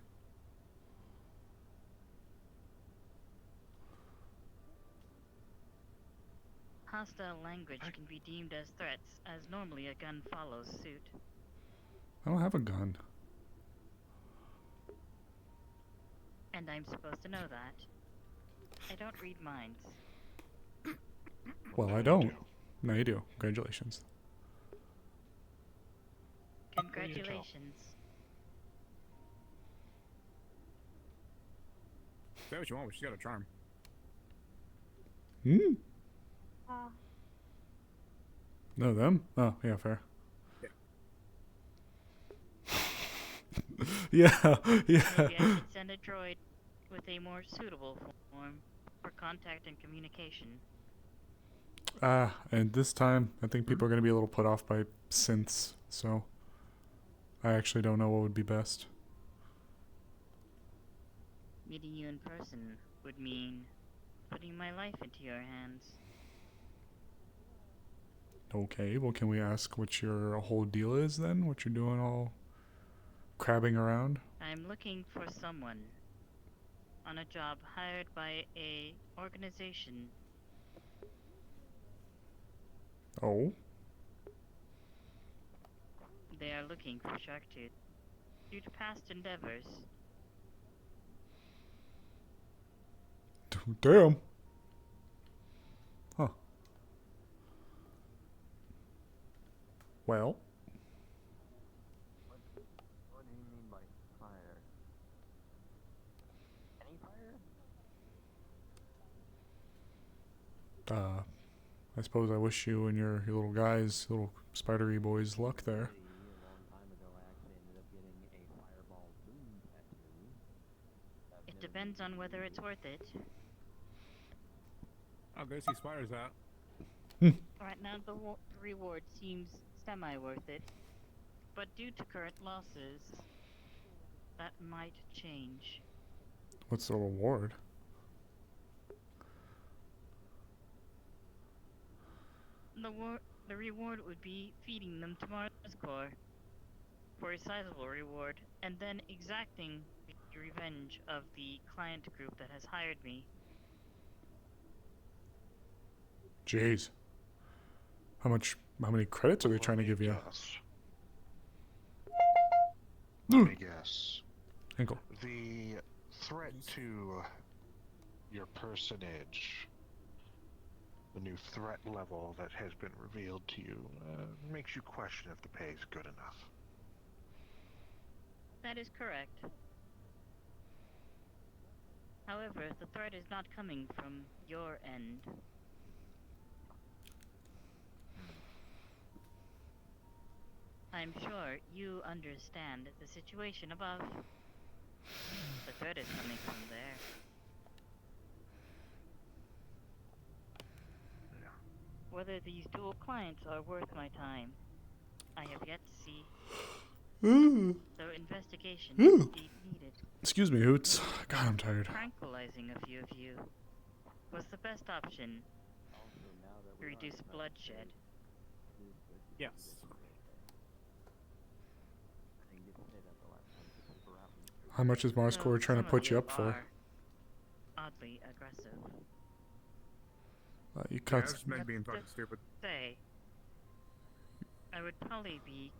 Hostile language can be deemed as threats, as normally a gun follows suit. I don't have a gun. And I'm supposed to know that. I don't read minds. Well, I don't. No, you do. Congratulations. Congratulations. Say what you want, but she's got a charm. Hmm? No, them? Oh, yeah, fair. Yeah, Maybe I yeah. should send a droid with a more suitable form for contact and communication. And this time, I think people are going to be a little put off by synths, so I actually don't know what would be best. Meeting you in person would mean putting my life into your hands. Okay, well, can we ask what your whole deal is then? What you're doing all crabbing around? I'm looking for someone on a job hired by a organization. Oh? They are looking for Sharktooth due to past endeavors. Damn. Huh. Well. What do you mean by fire? Any fire? I suppose I wish you and your little guys, little spidery boys, luck there. It depends on whether it's worth it. I'll go see spiders out. Right now, the reward seems semi-worth it, but due to current losses, that might change. What's the reward? The reward would be feeding them to Mars Core for a sizable reward, and then exacting the revenge of the client group that has hired me. Jeez. How many credits are they trying to give you? Let me guess. Ankle. The threat to your personage, the new threat level that has been revealed to you, makes you question if the pay is good enough. That is correct. However, the threat is not coming from your end. I'm sure you understand the situation above. The threat is coming from there. Whether these dual clients are worth my time, I have yet to see. So investigation is indeed needed. Excuse me, Hoots. God, I'm tired. Tranquilizing a few of you was the best option to reduce bloodshed. Yes. How much is Mars Core trying to Some of put you up for? are oddly aggressive. You Yeah, cut. it's meant being fucking stupid. Say, I would probably be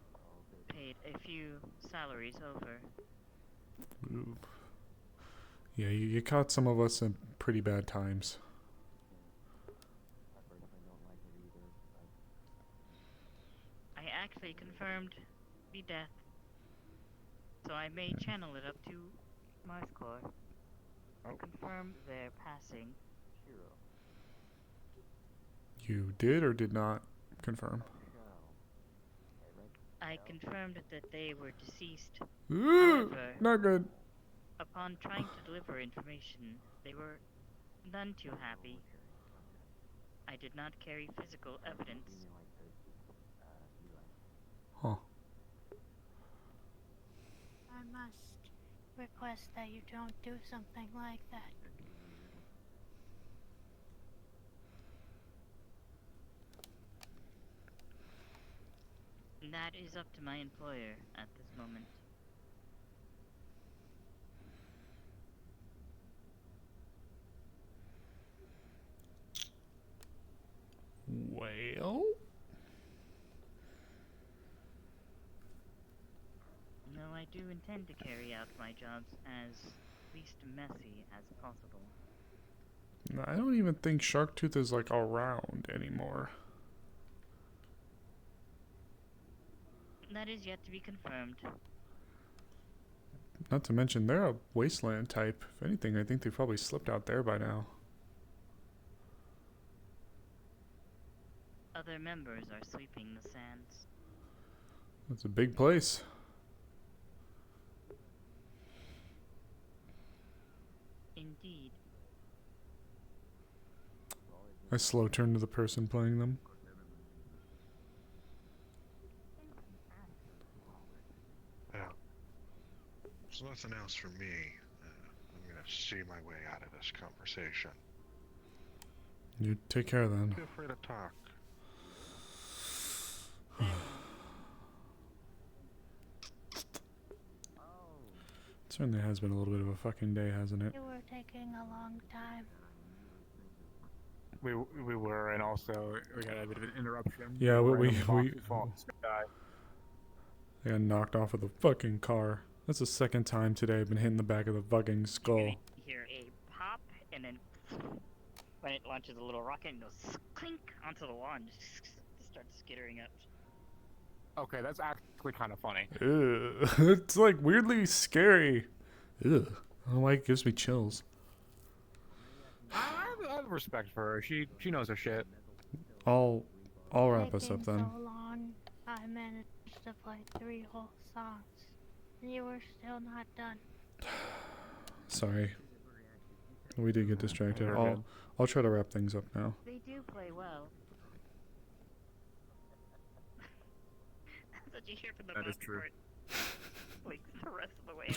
paid a few salaries over. Ooh. Yeah, you caught some of us in pretty bad times. I actually confirmed the death, so I may channel it up to Mars Core to confirm their passing. You did or did not confirm? I confirmed that they were deceased. Ooh, However, not good. upon trying to deliver information, they were none too happy. I did not carry physical evidence. Huh. I must request that you don't do something like that. That is up to my employer at this moment. Well? No, I do intend to carry out my jobs as least messy as possible. I don't even think Sharktooth is like around anymore. That is yet to be confirmed. Not to mention they're a wasteland type. If anything, I think they probably slipped out there by now. Other members are sweeping the sands. It's a big place. Indeed. I slow turn to the person playing them. Yeah. There's nothing else for me. I'm gonna see my way out of this conversation. You take care then. Feel free to talk. It certainly has been a little bit of a fucking day, hasn't it? You were taking a long time. We were, and also we had a bit of an interruption. Yeah, we got knocked off of the fucking car. That's the second time today I've been hitting the back of the fucking skull. You hear a pop, and then when it launches a little rocket, it goes clink onto the wall and just starts skittering up. Okay, that's actually kind of funny. Ugh. It's like weirdly scary. Ugh. I don't know why it gives me chills. I have respect for her. She knows her shit. I'll wrap us Taking up then. so long, I managed to play 3 whole songs, and you were still not done. Sorry. We did get distracted. You're I'll good. I'll try to wrap things up now. They do play well. That's what you hear from the That is bottom true. part. Like the rest of the way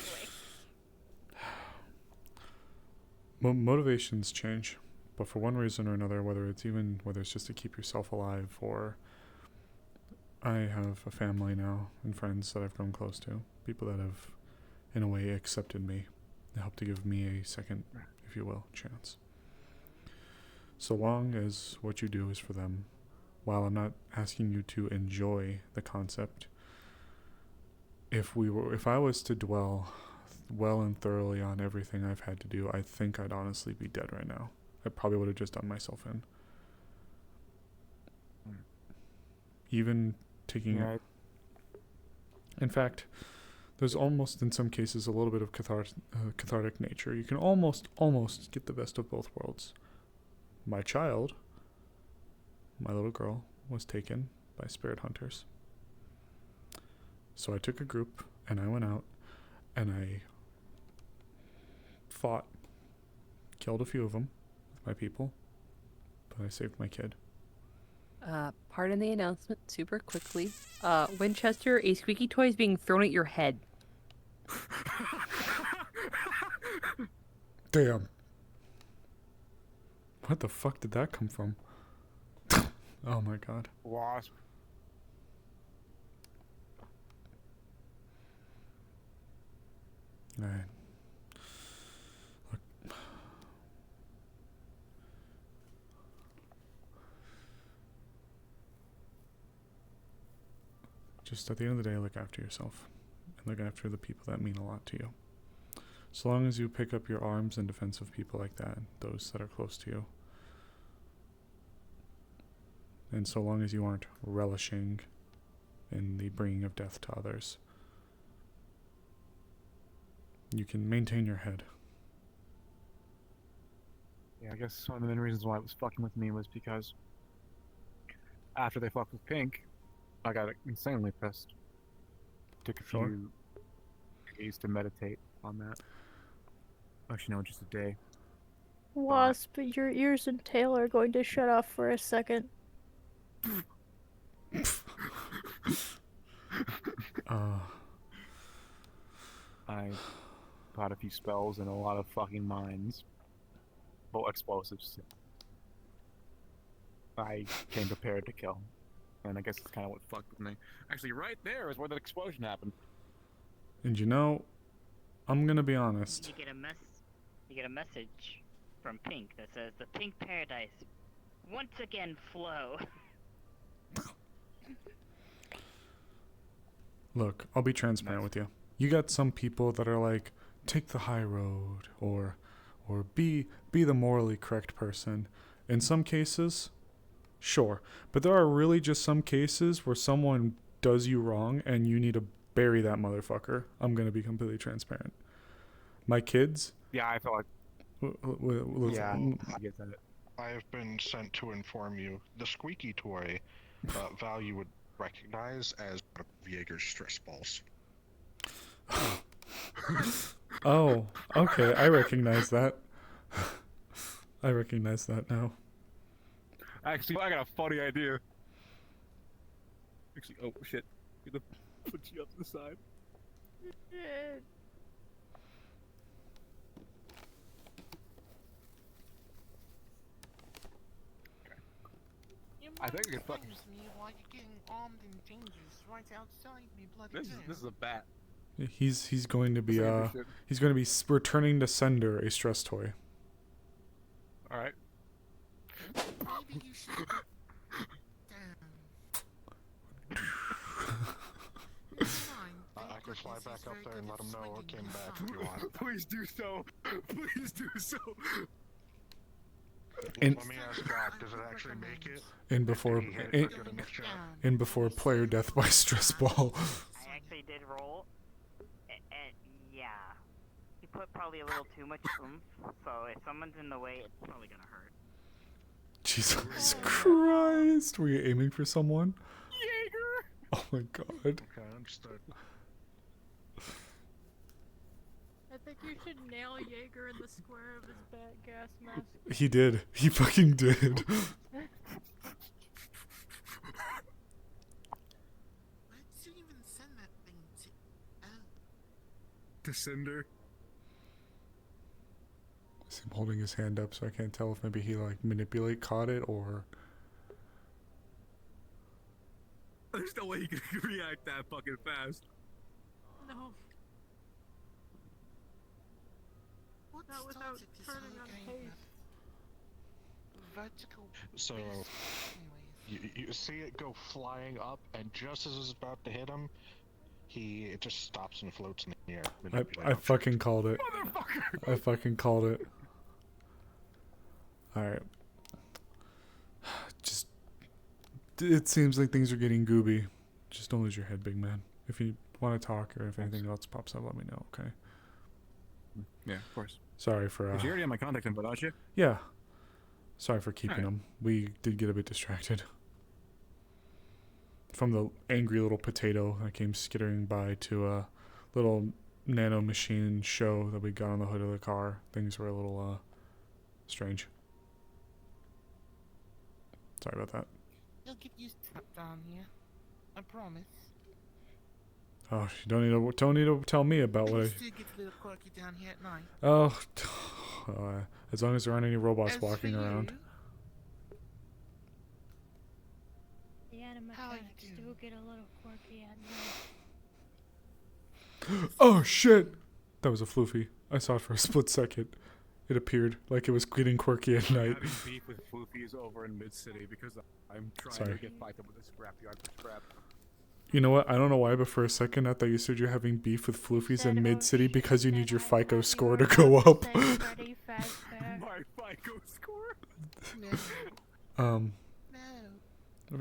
away. Motivations change, but for one reason or another, whether it's just to keep yourself alive, or I have a family now and friends that I've grown close to, people that have, in a way, accepted me, they help to give me a second, if you will, chance. So long as what you do is for them, while I'm not asking you to enjoy the concept, if I was to dwell well and thoroughly on everything I've had to do, I think I'd honestly be dead right now. I probably would have just done myself in. Even taking it. In fact, there's almost in some cases a little bit of cathartic nature. You can almost get the best of both worlds. My child, my little girl, was taken by spirit hunters. So I took a group and I went out and I fought, killed a few of them with my people, but I saved my kid. Pardon the announcement super quickly. Winchester, a squeaky toy is being thrown at your head. Damn. What the fuck did that come from? Oh my god. Wasp. Alright. Look. Just at the end of the day, look after yourself. And look after the people that mean a lot to you. So long as you pick up your arms in defense of people like that, those that are close to you. And so long as you aren't relishing in the bringing of death to others, you can maintain your head. Yeah, I guess one of the main reasons why it was fucking with me was because after they fucked with Pink, I got insanely pissed. Took a few days to meditate on that. Actually, no, just a day. Wasp, your ears and tail are going to shut off for a second. I got a few spells and a lot of fucking mines. Well, explosives. I came prepared to kill. And I guess it's kind of what fucked with me. Actually, right there is where the explosion happened. And you know, I'm gonna be honest. You get a message from Pink that says the Pink Paradise once again flow. Look, I'll be transparent with you. You got some people that are like, take the high road, or be the morally correct person. In some cases, sure. But there are really just some cases where someone does you wrong and you need to bury that motherfucker. I'm gonna be completely transparent. My kids. Yeah, I felt like. Yeah, I get that. I have been sent to inform you the squeaky toy Val you would recognize as Vieger's stress balls. Oh, okay. I recognize that. I recognize that now. Actually, I got a funny idea. Actually, oh shit. I'm gonna put you up to the side. I think I could fucking. Me while you're getting armed and dangerous right outside me, bloody This is a bat. He's going to be Same shit. he's going to be returning to sender a stress toy. All right. Maybe you should. I could fly back up there and let him know I came back if you want. Please do so. Please do so. And Let me ask Doc, does it actually make it? And before Did he hit it good enough shot? and before player death by stress ball. I actually did roll, and yeah, you put probably a little too much oomph. So if someone's in the way, it's probably gonna hurt. Jesus Christ. Were you aiming for someone? Jaeger! Oh my god. Okay, understood. I think you should nail Jaeger in the square of his gas mask. He did. He fucking did. Why did you even send that thing to? Oh. To Cinder. I see him holding his hand up, so I can't tell if maybe he like caught it or. There's no way he can react that fucking fast. No. What Not without started this turning whole on game pace. of vertical So you see it go flying up, and just as it's about to hit him, it just stops and floats in the air. I fucking called it. I fucking called it. Alright. Just. It seems like things are getting gooby. Just don't lose your head, big man. If you want to talk or if anything else pops up, let me know, okay? Yeah, of course. Sorry for. You already have my contact info, don't you? Yeah. Sorry for keeping Alright. them. We did get a bit distracted. From the angry little potato that came skittering by to a little nano machine show that we got on the hood of the car. Things were a little strange. Sorry about that. You'll get used to it down here. I promise. Oh, you don't need to tell me about what I. It still gets a little quirky down here at night. Oh, as long as there aren't any robots As walking for around. you, The animatronics do get a little quirky at night. Oh shit! That was a floofy. I saw it for a split second. It appeared like it was getting quirky at night. Having beef with Floofies over in Mid City because I'm trying Sorry. to get fight up with a scrapyard for scrap. You know what? I don't know why, but for a second I thought you said you're having beef with floofies in Mid City because you need your FICO score to go up. Freddy Fazbear. My FICO score? No.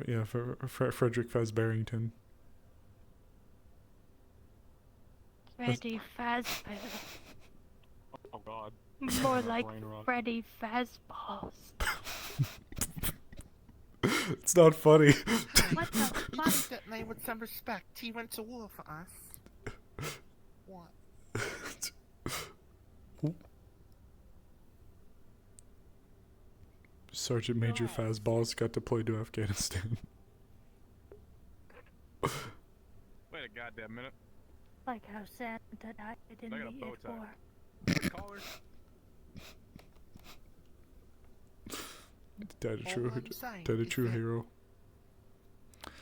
Yeah, for Frederick Fazbarrington. Freddy Fazbear. Oh god. More like Brain rot. Freddy Fazballs. It's not funny. What the fuck? Treat that name with some respect. He went to war for us. What? Sergeant Major Fazballs got deployed to Afghanistan. Wait a goddamn minute. Like how Santa died in I got a the bow tie. war. Collar. Dead a All true, I'm saying dead a is true that hero.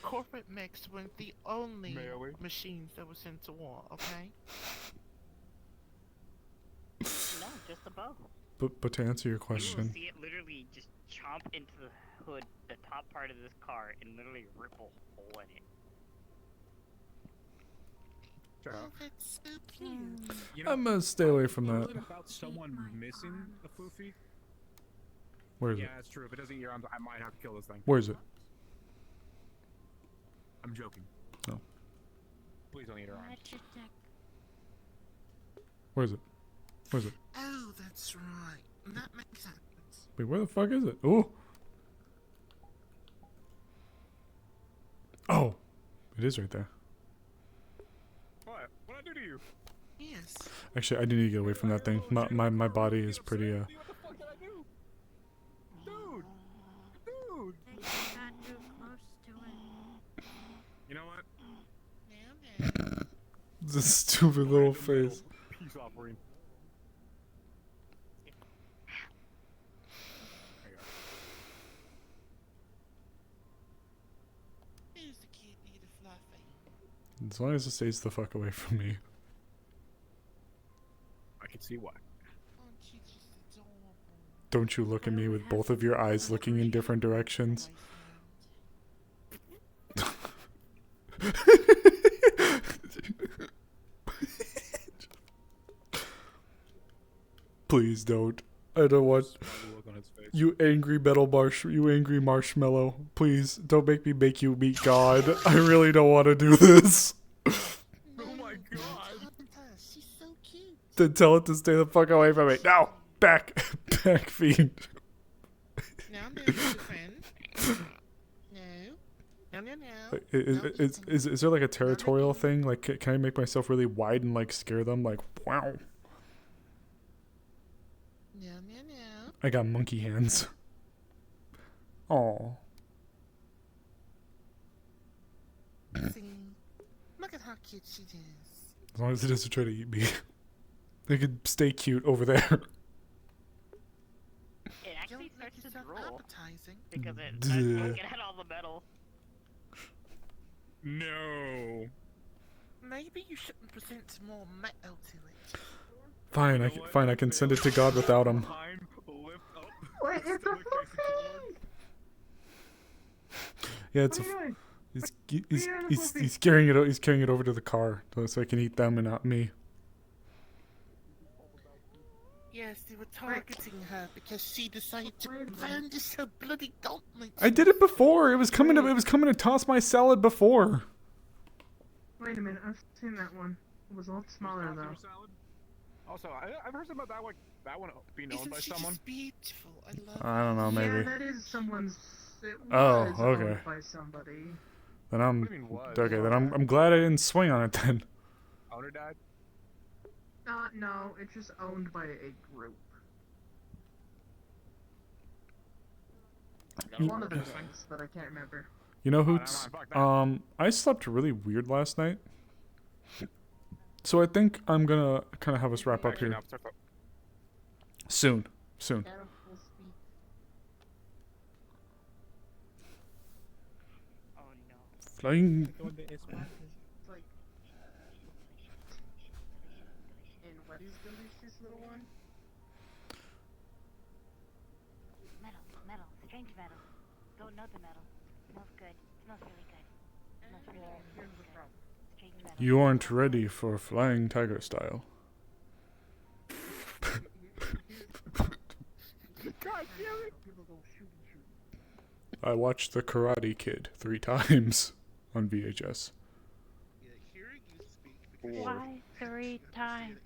Corporate mechs weren't the only May we? machines that were sent to war, okay? No, just the bow. But to answer your You will question, see it literally just chomp into the hood, the top part of this car, and literally rip a hole in it. Oh, that's so cute. You know, I'm gonna stay away from that. about someone missing a Floofy? Where is Yeah, it? that's true. If it doesn't eat your arms, I might have to kill this thing. Where is it? I'm joking. No. Please don't eat her arms. Magic deck. Where is it? Where is it? Oh, that's right. That makes sense. Wait, where the fuck is it? Oh! Oh! It is right there. What? What'd I do to you? Yes. Actually, I do need to get away from that thing. My body is pretty, What the fuck did I do? Dude! Dude! They got too close to it. You know what? This stupid little face. Peace offering. Who's the cute little fluffy? As long as it stays the fuck away from me. I can see why. Aren't you just adorable? Don't you look at me with both of your eyes looking in different directions. Please don't. I don't want you angry you angry marshmallow. Please don't make you meet God. I really don't want to do this. Oh my god. She's so cute. Then tell it to stay the fuck away from me. No! Back! Back, fiend. Now, Mr. Friend. No. No, no, no. Like, is there like a territorial thing? Like, can I make myself really wide and like scare them? Like, wow. No, no, no. I got monkey hands. Oh. See, look at how cute she is. As long as it doesn't try to eat me. They could stay cute over there. It actually starts to drool appetizing because it Duh. starts looking at all the metal. No. Maybe you shouldn't present more metal to it. Fine, fine. I can send it to God without him. Wait, it's a fluffy! Yeah, it's. What are you doing? He's carrying it. He's carrying it over to the car so I can eat them and not me. Yes, they were targeting her because she decided to brandish her bloody gauntlet. I did it before. It was coming to. It was coming to toss my salad before. Wait a minute, I've seen that one. It was a lot smaller though. Also, I've heard about that one being owned by someone. Beautiful. I love I don't know. Maybe. Yeah, that is someone's. It Oh, was okay. owned by somebody. Then I'm. What do you mean was? Okay. Then I'm glad I didn't swing on it then. Owner died? No, it's just owned by a group. One of the things, but I can't remember. You know who's? I slept really weird last night. So I think I'm gonna kind of have us wrap up here. Soon. Flying. It's like in what is delicious little one? Metal, strange metal. Don't know the metal. Smells good. Smells really good. Smells really good. Here's the problem. Strange metal. You aren't ready for flying tiger style. God damn it! I watched The Karate Kid 3 times on VHS. Why 3 times?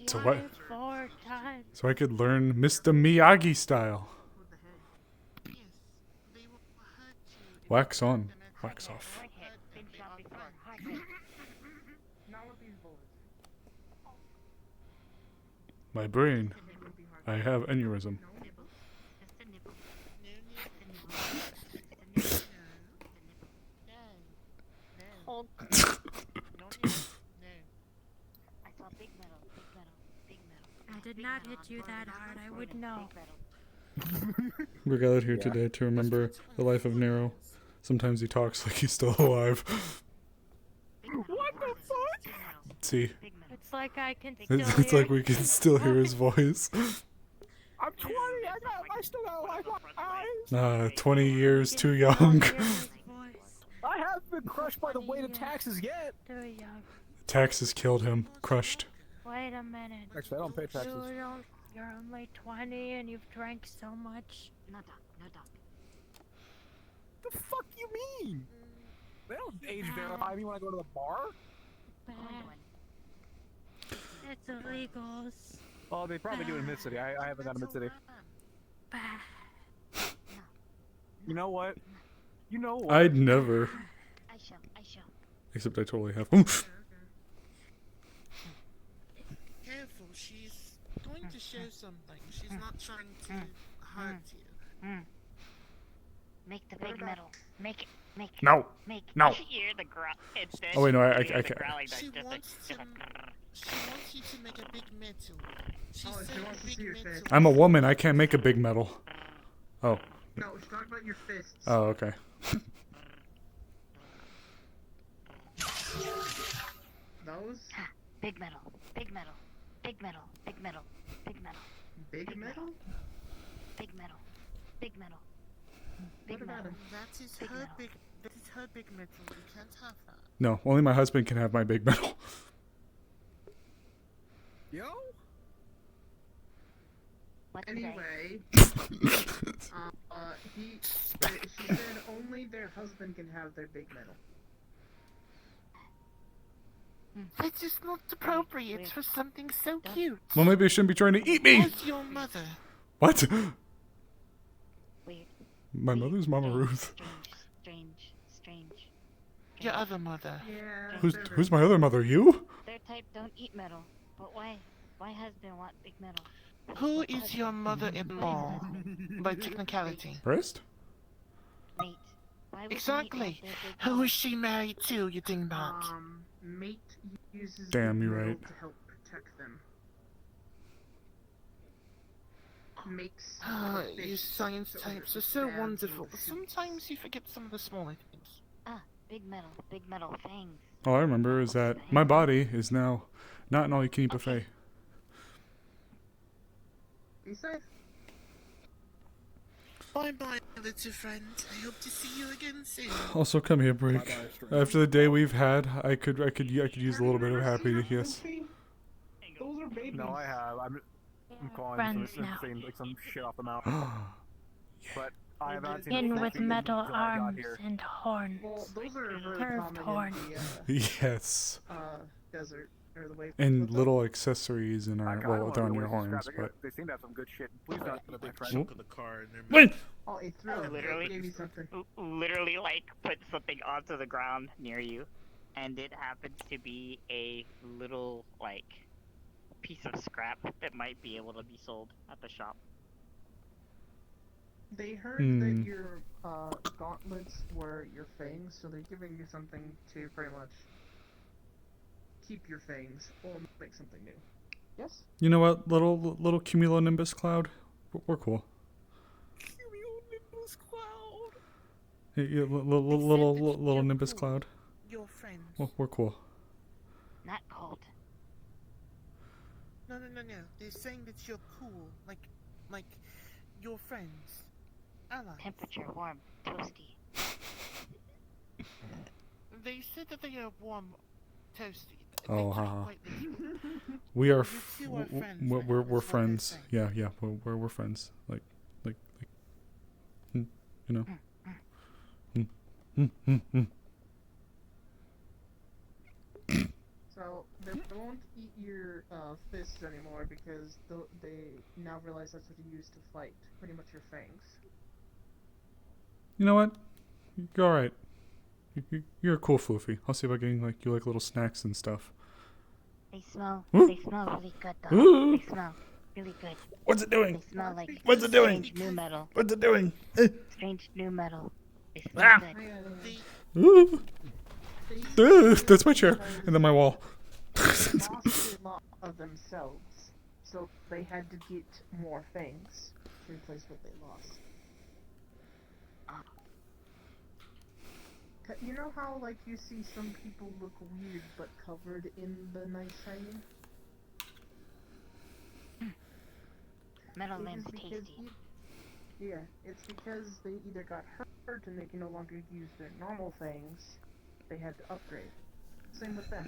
So Why what? 4 times? So I could learn Mr. Miyagi style. Wax on, wax off. Not with these bullets. My brain. I have aneurysm. Hold. I saw big metal, big metal, big metal. I did not hit you that hard, I would know. We're gathered here today to remember the life of Nero. Sometimes he talks like he's still alive. What the fuck? See, It's like I can still it's like we can still hear his voice. I'm 20. I still got a life on my eyes. 20 years too young. I haven't been crushed by the weight of taxes yet. Too young. Taxes killed him. Crushed. Wait a minute. Actually, I don't pay taxes. You're only 20 and you've drank so much. No, Doc. No, Doc. The fuck you mean? They don't age verify me when I go to the bar. It's illegals. Oh, they probably do in Mid City. I haven't gone to Mid City. You know what? You know what? I'd never. I shall. Except I totally have. Careful, she's going to show something. She's not trying to hurt you. Make the big metal. Make it. No. No. You're the Oh, wait, no, I She wants you to make a big metal. She said big metal. I'm a woman. I can't make a big metal. Oh. No, she's talking about your fists. Oh, okay. Those? Big metal. Big metal. Big metal. Big metal. Big metal. Big metal? Big metal. Big metal. What about him? That is her big. That is her big metal. You can't have that. No, only my husband can have my big metal. Yo? Anyway, she said only their husband can have their big metal. That's just not appropriate for something so cute. Well, maybe I shouldn't be trying to eat me. As your mother. What? Weird. My mother's Mama Strange, Ruth. Strange. Your other mother. Yeah. Who's my other mother? You? Their type don't eat metal. But why? Why husband want big metal? Who is your mother-in-law? By technicality. Breast? Mate. Why would Exactly. mate want their big Who metal? is she married to, you dingbot? Mate uses Damn, big you're metal right. to help protect them. Makes You science types are so wonderful, but sometimes you forget some of the smaller things. Ah, big metal fangs. All I remember is that my body is now not an all-you-can-eat buffet. Be safe. Bye-bye, little friend. I hope to see you again soon. Also, come here, break. After the day we've had, I could use a little bit of happiness. Those are babies. No, I have. I'm calling friends some, now. saying like some shit off the mouth. But I have not seen In the with full metal until I got arms here. and horns. Well, those are very Curved common horns. in the Yes. desert or the way. And little accessories in our, I well, don't they're on know your what to horns, describe. but... They seem to have some good shit. Please don't have a big friend. Oop. of the car in their Wait! Oh, it threw it. Literally, It gave me something. literally, like, put something onto the ground near you, and it happens to be a little, like, piece of scrap that might be able to be sold at the shop. They heard Hmm. that your gauntlets were your fangs, so they're giving you something to pretty much keep your fangs or make something new. Yes? You know what? Little cumulonimbus cloud? We're cool. Cumulonimbus cloud. Yeah, little nimbus cloud. Your friends. Well, we're cool. Not cold. No. They're saying that you're cool. Like your friends. Allies. Temperature warm, toasty. They said that they are warm, toasty. Oh, They haha. quite literally. We are. You two are friends, We're right? we're That's what they're friends. saying. Yeah. We're friends. Like, you know. So they won't eat your fists anymore because they now realize that's what you use to fight. Pretty much your fangs. You know what? You're all right. You're a cool floofy. I'll see if I can like you like little snacks and stuff. They smell. Ooh. They smell really good, though. Ooh. They smell really good. What's it doing? They smell like What's it doing? strange new metal. What's it doing? Strange new metal. They smell Ah. good. Ooh. That's my chair, and then my wall. Lost a lot of themselves, so they had to get more fangs to replace what they lost. You know how, like, you see some people look weird but covered in the nice shiny? Metal It is man's because tasty. Yeah, it's because they either got hurt and they can no longer use their normal fangs. They had to upgrade. Same with them.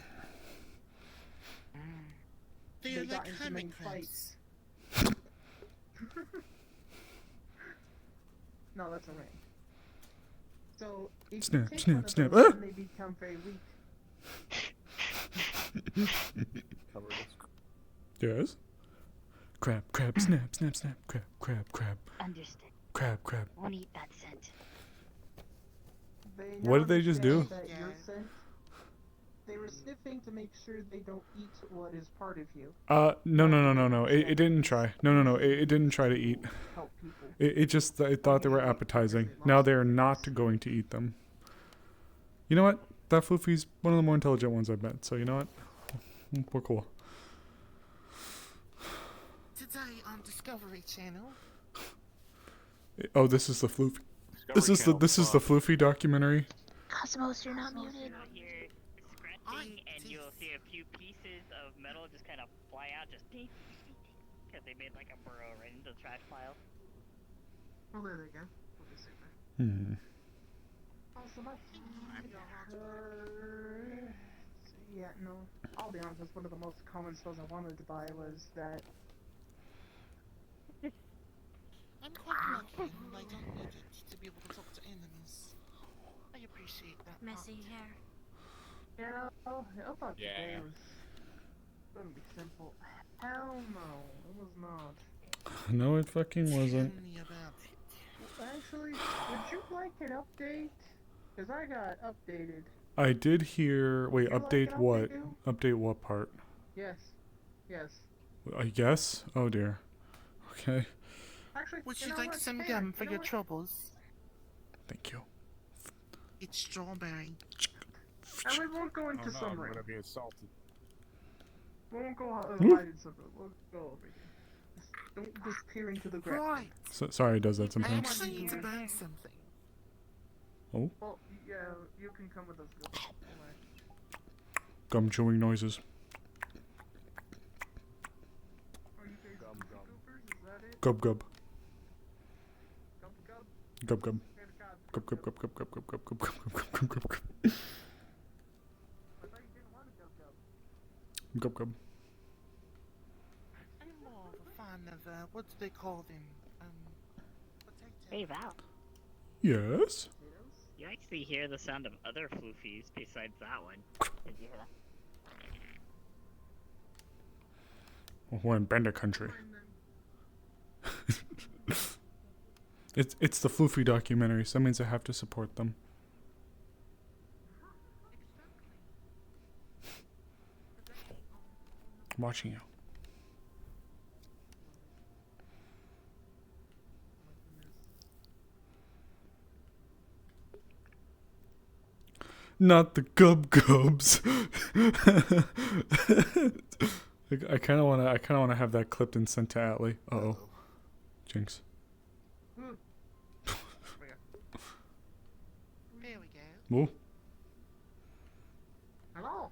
They They are got like into many hermit fights. No, that's a ring. So if Snap, you take snap, one of snap. those, Ah! then they become very weak. Yes. Crab, snap, crab. Understood. Crab. Won't eat that scent. They What now did they just do? understand that your scent- They were sniffing to make sure they don't eat what is part of you. No. It didn't try. No. It didn't try to eat. Help people. It just it thought they were appetizing. Now they are not going to eat them. You know what? That Floofy's one of the more intelligent ones I've met. So you know what? We're cool. Today on Discovery Channel. Oh, this is the Floofy. This is the Floofy documentary. Cosmos, you're not muted. You're scratching, and you'll see a few pieces of metal just kind of fly out, just ding, because they made like a burrow right into the trash pile. Oh, there they go. We'll just sit there. Hmm. Also, yeah, no. I'll be honest, one of the most common spells I wanted to buy was that. I'm quite lucky I don't need it to be able to talk to enemies. I appreciate that. Messy hair. Yeah, I thought Yeah. today was gonna be simple. Hell no, it was not. No, it fucking wasn't. Tell me about it. Actually, would you like an update? Because I got updated. I did hear. Wait, You like update an what? update too? Update what part? Yes. Yes. I guess. Oh dear. Okay. Actually, Would you you know like what? some Here, gum for you know your what? troubles? Thank you. It's strawberry. And we won't go into Oh no, I'm summary. gonna be assaulted. We won't go Ooh. hide in summary. We'll go over here. Just don't disappear into the grass. Right. Sorry, it does that I sometimes. actually need to burn something. Oh, Well, yeah, you can come with us. Go. gum chewing noises. Are you guys goopers? Is that it? Gub gub. Gub gub? Gub gub. Good God. Gub gub gub gub gub gub gub gub gub gub gub gub gub. I thought you didn't want a gub gub. Gub gub. I'm more of a fan of, what do they call them? Potato. Hey, Val. Yes. You actually hear the sound of other floofies besides that one. Did you hear that? We're in Bender country. It's the Floofy documentary, so that means I have to support them. I'm watching you. Not the Gub Gubs. I kind of wanna have that clipped and sent to Atlee. Uh-oh. Jinx. There we go. Whoa. Hello.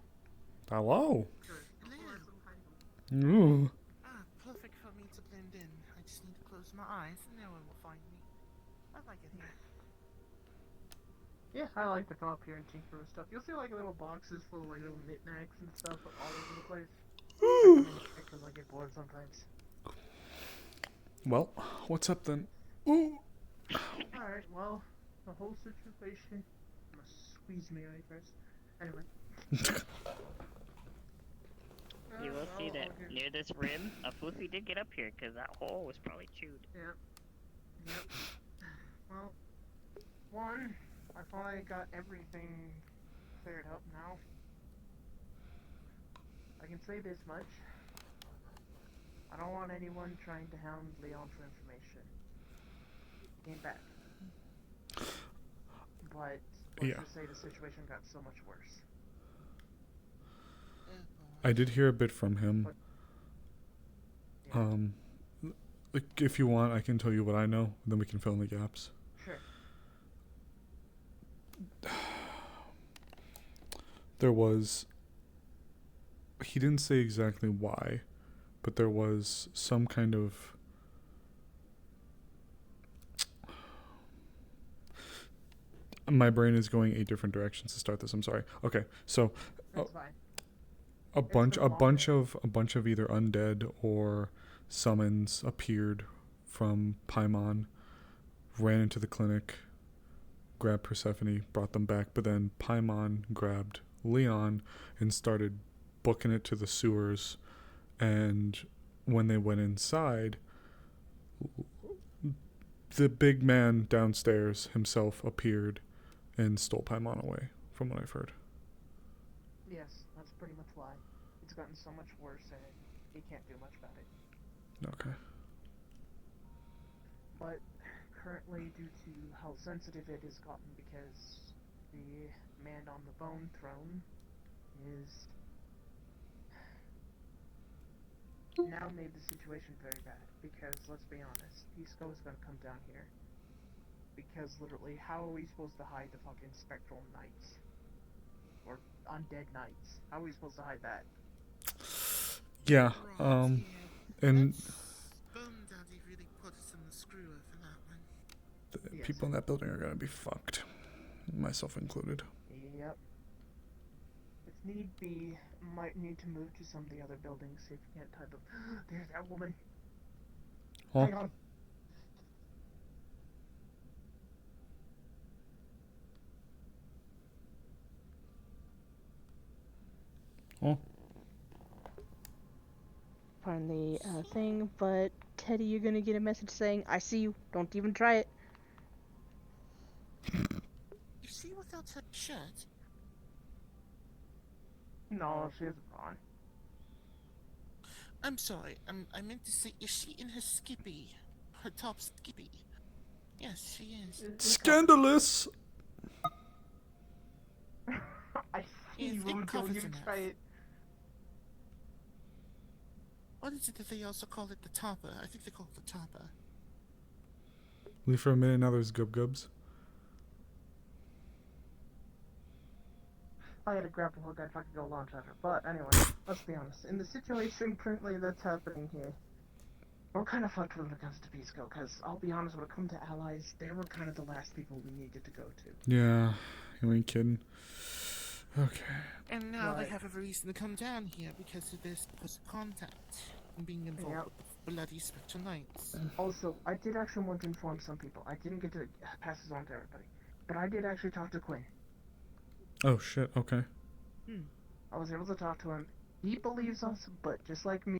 Hello. Hello. Ooh. Ah, perfect for me to blend in. I just need to close my eyes and no one will find me. I like it here. Yeah, I like to come up here and tinker with stuff. You'll see like little boxes full of like little knickknacks and stuff all over the place. Because I get bored sometimes. Well, what's up then? Ooh. Alright, well, the whole situation. I'm gonna squeeze me right first. Anyway. You will see that near this rim, a floofy did get up here because that hole was probably chewed. Yep. Yep. Well, one, I finally got everything cleared up now. I can say this much. I don't want anyone trying to hound Leon for information. He came back. But let's just say the situation got so much worse. I did hear a bit from him. Like, if you want, I can tell you what I know, then we can fill in the gaps. Sure. There was... He didn't say exactly why, but there was some kind of... My brain is going 8 different directions to start this. I'm sorry. Okay, so That's fine. a bunch of either undead or summons appeared from Paimon, ran into the clinic, grabbed Persephone, brought them back, but then Paimon grabbed Leon and started booking it to the sewers, and when they went inside, the big man downstairs himself appeared and stole Paimon away, from what I've heard. Yes, that's pretty much why. It's gotten so much worse and he can't do much about it. Okay. But currently, due to how sensitive it has gotten, because the man on the bone throne is now made the situation very bad. Because let's be honest, Pisco is going to come down here. Because literally, how are we supposed to hide the fucking spectral knights? Or undead knights? How are we supposed to hide that? Yeah, and Bone Daddy really put us in the screw for that one. the people in that building are gonna be fucked, myself included. Yep. If need be, might need to move to some of the other buildings, see if we can't tie them. There's that woman. Huh? Hang on. Oh. Pardon the thing, but Teddy, you're gonna get a message saying, "I see you. Don't even try it." she without her shirt? No, she has on. I'm sorry. I meant to say, is she in her skippy? Her top skippy? Yes, she is. Scandalous. I see, Yes, Rojo, it covers you enough. try it. What is it that they also call it? The topper. I think they call it the topper. Leave for a minute, now there's gub gubs. I had to grab the hook, I'd fucking go launch at her. But anyway, let's be honest. In the situation currently that's happening here, we're kind of fucked when it comes to Pisco, because I'll be honest, when it comes to allies, they were kind of the last people we needed to go to. Yeah, you ain't kidding. Okay. And now they Right. have every reason to come down here because of this supposed contact and being involved Yep. with bloody spectral knights. Also, I did actually want to inform some people. I didn't get to pass this on to everybody. But I did actually talk to Quinn. Oh shit, okay. I was able to talk to him. He believes us, but just like me,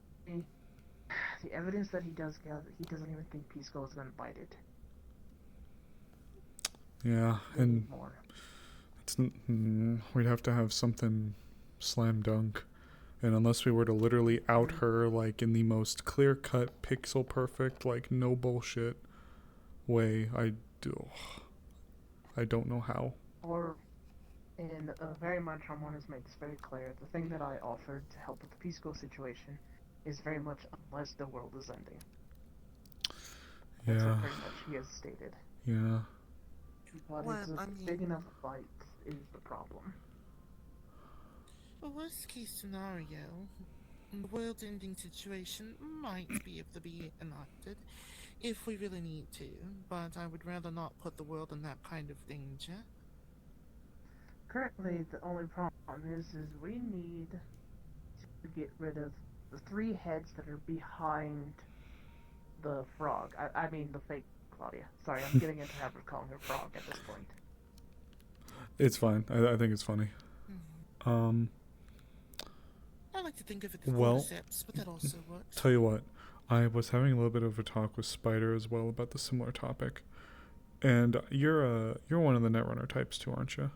the evidence that he does gather, he doesn't even think Pisco is going to bite it. Yeah, and More. we'd have to have something slam dunk. And unless we were to literally out her like in the most clear-cut, pixel perfect, like no bullshit way, I don't know how. Or, and very much I want to make this very clear, the thing that I offered to help with the Pisco situation is very much unless the world is ending. That's Yeah. what pretty much he has stated. Yeah. But Well, it's a I mean- big enough fight is the problem. A worst case scenario, the world ending situation might be able to be enacted if we really need to, but I would rather not put the world in that kind of danger. Currently, the only problem is we need to get rid of the 3 heads that are behind the frog. I mean the fake Claudia. Sorry, I'm getting into the habit of calling her frog at this point. It's fine. I think it's funny. I like to think of it as Well, cordyceps, but that also works. tell you what, I was having a little bit of a talk with Spider as well about the similar topic, and you're one of the Netrunner types too, aren't you?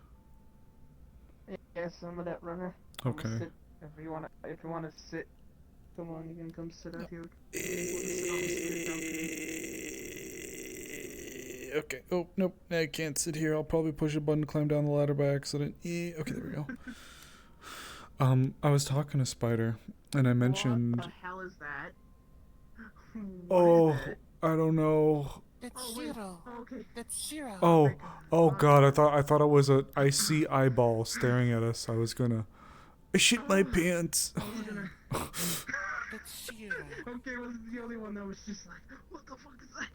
Yes, I'm a net runner. Okay. Sit, if you wanna sit, come on, you can come sit out here. Okay. Oh, nope. I can't sit here. I'll probably push a button to climb down the ladder by accident. Okay, there we go. I was talking to Spider, and I mentioned... What the hell is that? Oh, I don't know. That's Shiro. That's Shiro. Oh god, I thought it was a icy eyeball staring at us. I was gonna... I shit my pants. That's Shiro. Okay, I wasn't the only one that was just like, what the fuck is that?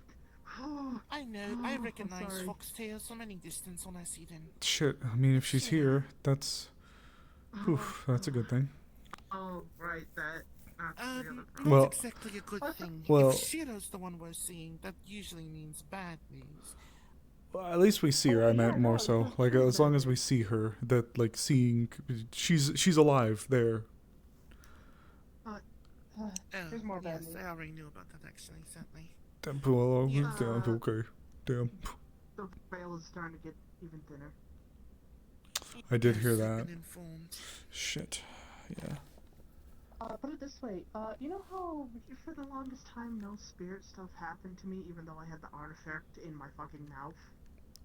I know, I recognize sorry. foxtails from any distance when I see them. Shit, I mean, if she's here, that's... Oof, that's a good thing. Oh, right, that. That's the other Not problem. Well- exactly a good thing. well- If Shiro's the one we're seeing, that usually means bad news. Well, at least we see her, I meant more so. Like, as long as we see her, that, like, seeing... She's alive there. Here's more bad yes, news. I already knew about that actually, sadly. Damn, well, Yeah. damn, okay. Damn. The veil is starting to get even thinner. I did Yes, hear I've that. been informed. Shit. Yeah. Put it this way, you know how for the longest time no spirit stuff happened to me even though I had the artifact in my fucking mouth?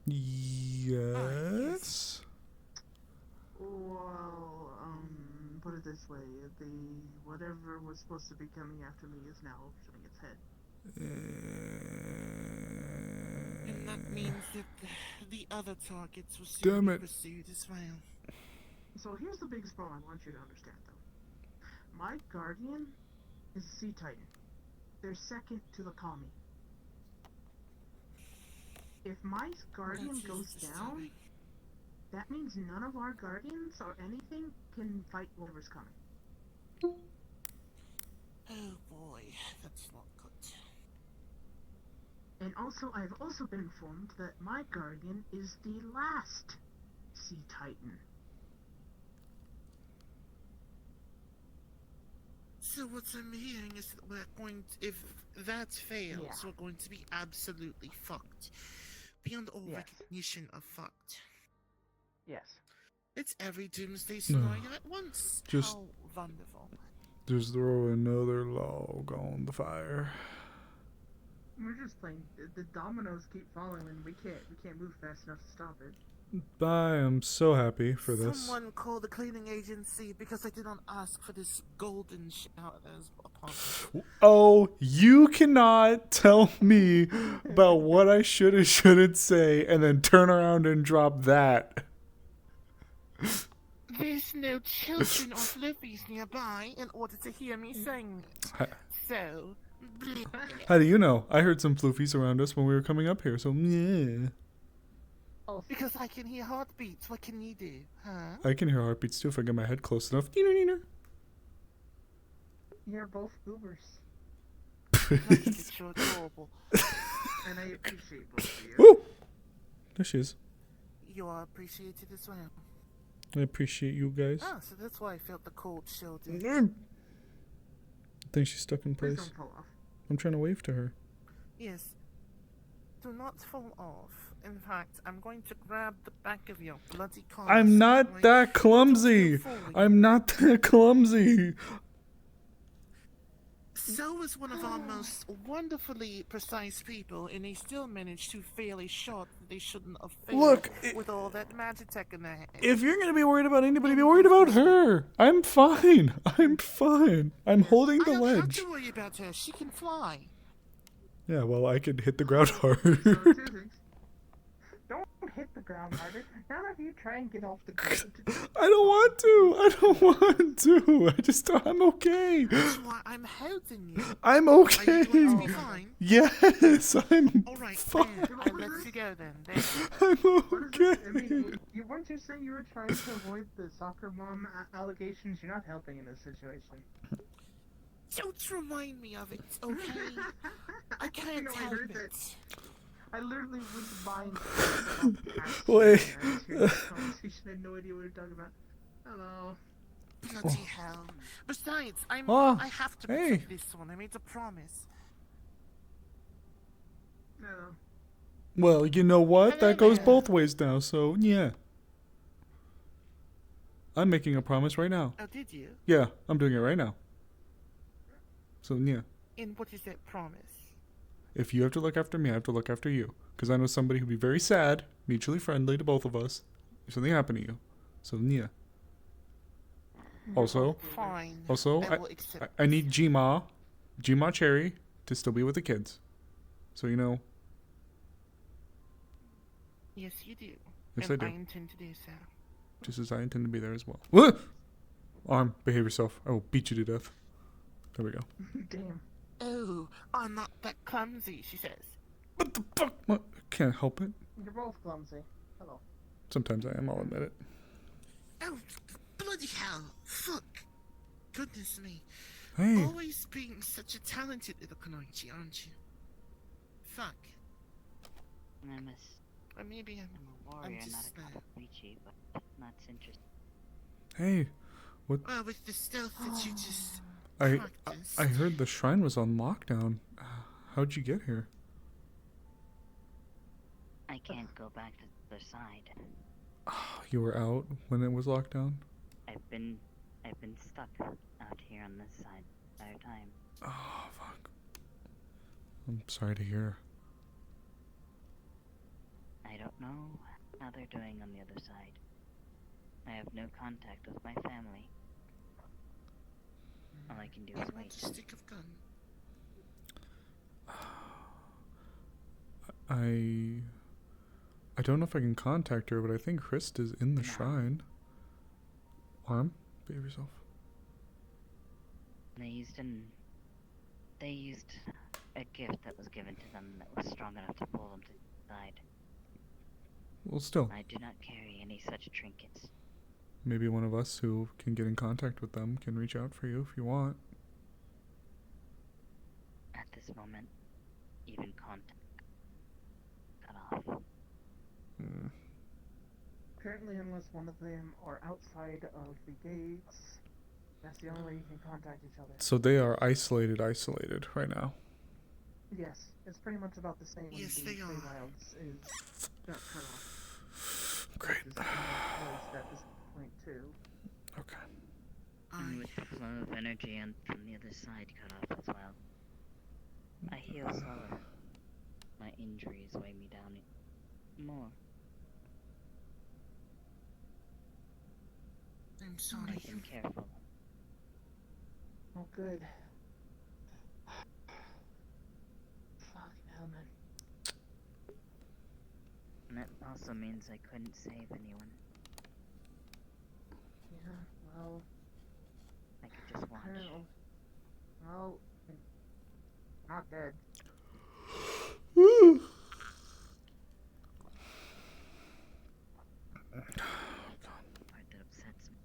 Yes? Well, put it this way, the whatever was supposed to be coming after me is now showing its head. And that means that the other targets will Damn soon be it. pursued as well. So here's the biggest problem I want you to understand though. My guardian is a Sea Titan. They're second to the Kami. If my guardian That's goes down, that means none of our guardians or anything can fight whatever's coming. Oh boy, that's not good. And also, I've also been informed that my guardian is the last Sea Titan. So what I'm hearing is that we're going to, if that fails, Yeah. we're going to be absolutely fucked. Beyond all Yes. recognition of fucked. Yes. It's every doomsday scenario at once. Just- How wonderful. Just throw another log on the fire. We're just playing. The dominoes keep falling, and we can't move fast enough to stop it. I am so happy for this. Someone called the cleaning agency because I did not ask for this golden shower that is upon me. Oh, you cannot tell me about what I should or shouldn't say and then turn around and drop that. There's no children or fluffies nearby in order to hear me sing it. So, How do you know? I heard some floofies around us when we were coming up here, so yeah. because I can hear heartbeats, what can you do, huh? I can hear heartbeats too if I get my head close enough. You're both goobers. You're adorable. And I appreciate both of you. Woo! There she is. You are appreciated as well. I appreciate you guys. Ah, so that's why I felt the cold shoulder. I think she's stuck in Please place. don't fall off. I'm trying to wave to her. Yes. Do not fall off. In fact, I'm going to grab the back of your bloody collar. I'm not that clumsy. I'm not that clumsy. So was one of our most wonderfully precise people, and they still managed to fail a shot that they shouldn't have failed. Look, with all that magic tech in their head. If you're gonna be worried about anybody, be worried about her. I'm fine. I'm fine. I'm holding the I don't have ledge. to worry about her. She can fly. Yeah, well, I could hit the ground harder. Don't hit the ground harder. Now if you try and get off the ground. I don't want to. I don't want to. I'm okay. That's why I'm holding you. I'm Are you okay. going to be fine? Yes, I'm Alright, fine. I'll let you go then. There. I'm okay. I mean, you weren't you saying you were trying to avoid the soccer mom allegations? You're not helping in this situation. Don't remind me of it, okay? I can't No, I help heard it. that. I literally wouldn't mind. Wait. Conversation. I had no idea what you're talking about. Hello. Bloody hell. Besides, I have to hey. protect this one. I made a promise. No. Well, you know what? That goes both ways now, so yeah. I'm making a promise right now. Oh, did you? Yeah, I'm doing it right now. So yeah. And what is that promise? If you have to look after me, I have to look after you. Because I know somebody who'd be very sad, mutually friendly to both of us, if something happened to you. So, yeah. Also, Fine. I will accept I need Gma Cherry, to still be with the kids. So, you know. Yes, you do. Yes, and I do. I intend to do so. Just as I intend to be there as well. Whoa! Arm, behave yourself. I will beat you to death. There we go. Damn. Oh, I'm not that clumsy, she says. What the fuck? What? Can't help it. You're both clumsy. Hello. Sometimes I am, I'll admit it. Oh, bloody hell. Fuck. Goodness me. Hey. Always being such a talented little Kanoichi, aren't you? Fuck. I'm Or maybe I'm a warrior, just not a Kanoichi, but that's interesting. Hey. What? Well, with the stealth that you just I heard the shrine was on lockdown. How'd you get here? I can't go back to the other side. You were out when it was locked down? I've been stuck out here on this side the entire time. Oh, fuck. I'm sorry to hear. I don't know how they're doing on the other side. I have no contact with my family. All I can do is wait. Stick of gun. I don't know if I can contact her, but I think Christ is in the shrine. Arm, behave yourself. They used a gift that was given to them that was strong enough to pull them to the side. Well, still. I do not carry any such trinkets. Maybe one of us who can get in contact with them can reach out for you if you want. At this moment, even contact cut off. Apparently, unless one of them are outside of the gates, that's the only way you can contact each other. So they are isolated right now. Yes, it's pretty much about the same. Yes, as they the are. Wilds is got cut off. Great. the flow of energy and from the other side cut off as well. I heal slower. My injuries weigh me down more. I'm sorry. I've been careful. Oh, good. Fucking hell, man. And that also means I couldn't save anyone. Yeah, well, I could just watch. apparently. Well, not dead. Part that upsets me.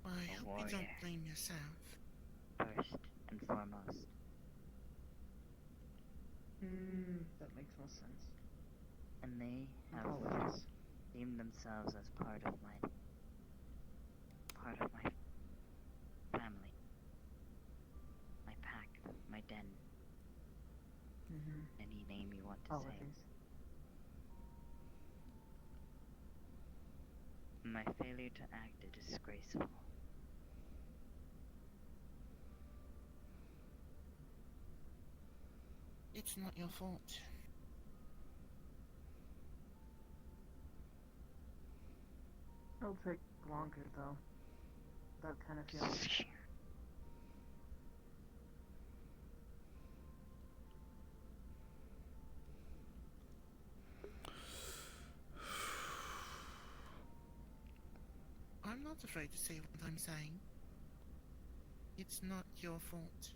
Well, I hope you don't blame yourself. First and foremost. That makes more sense. And they have Apologies. deemed themselves as part of my family. My pack, my den. Any name you want to say. My failure to act is disgraceful. It's not your fault. It'll take longer, though. That kind of feeling. I'm not afraid to say what I'm saying. It's not your fault.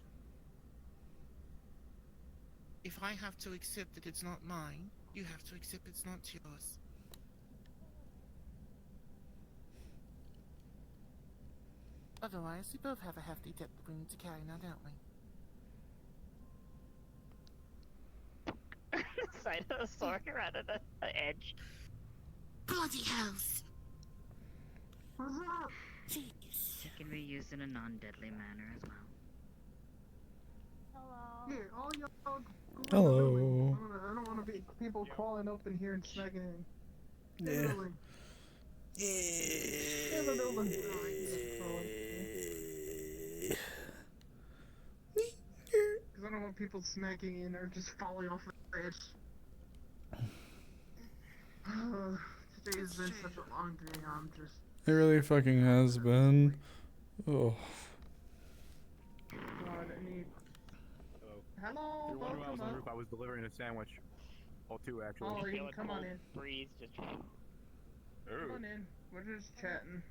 If I have to accept that it's not mine, you have to accept it's not yours. Otherwise, we both have a hefty debt that we need to carry now, don't we? Side of a sword around the edge. Bloody hells! It can be used in a non-deadly manner as well. Here, all y'all go Hello. I don't want to be people crawling up in here and smacking in. Yeah. In the building. Because I don't want people smacking in or just falling off the edge. Today's been such a long day, I'm just... It really fucking has been. Oh. God, I need... Hello, If you're wondering why I was on the welcome roof, I was delivering a sandwich. Well, two actually. Oh, you can come on in. Breeze just. Come on in. We're just chatting.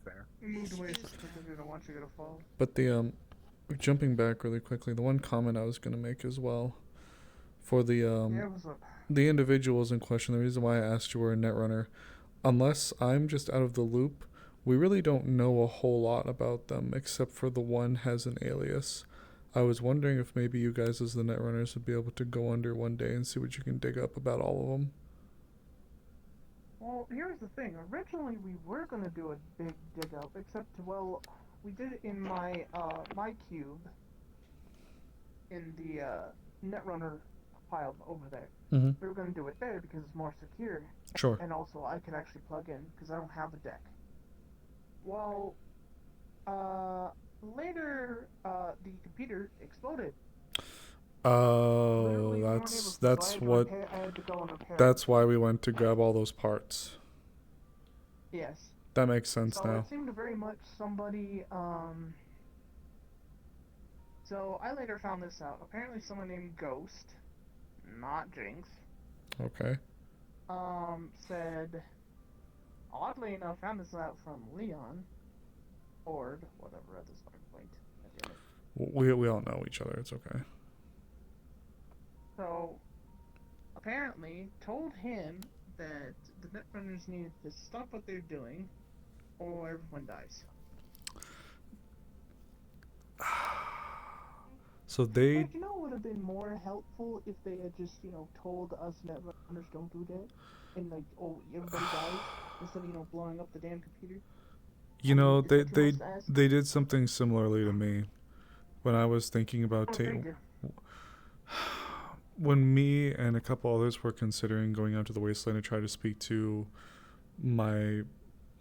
Fair. We moved away so quickly we don't want you to fall. But the jumping back really quickly, the one comment I was gonna make as well, for the Yeah, what's up? the individuals in question, the reason why I asked you were a netrunner, unless I'm just out of the loop, we really don't know a whole lot about them except for the one has an alias. I was wondering if maybe you guys as the netrunners would be able to go under one day and see what you can dig up about all of them. Well, here's the thing. Originally, we were gonna do a big dig up, except, well, we did it in my, my cube, in the, netrunner pile over there. Mhm. We were gonna do it there because it's more secure. Sure. And also, I could actually plug in, because I don't have a deck. Well, later, the computer exploded. Oh, that's what. I had to go and repair it. That's why we went to grab all those parts. Yes. That makes sense So now. it seemed very much somebody, So I later found this out. Apparently someone named Ghost, not Jinx, Okay. said, oddly enough, found this out from Leon, Ord, whatever, at this point. We all know each other. It's okay. So, apparently, told him that the Netrunners needed to stop what they're doing, or everyone dies. So they. But you know what would have been more helpful if they had just, told us Netrunners don't do that? And like, oh, everybody dies? Instead of, blowing up the damn computer? You know, Is that too much to ask? they did something similarly to me when I was thinking about thank you. when me and a couple others were considering going out to the wasteland to try to speak to my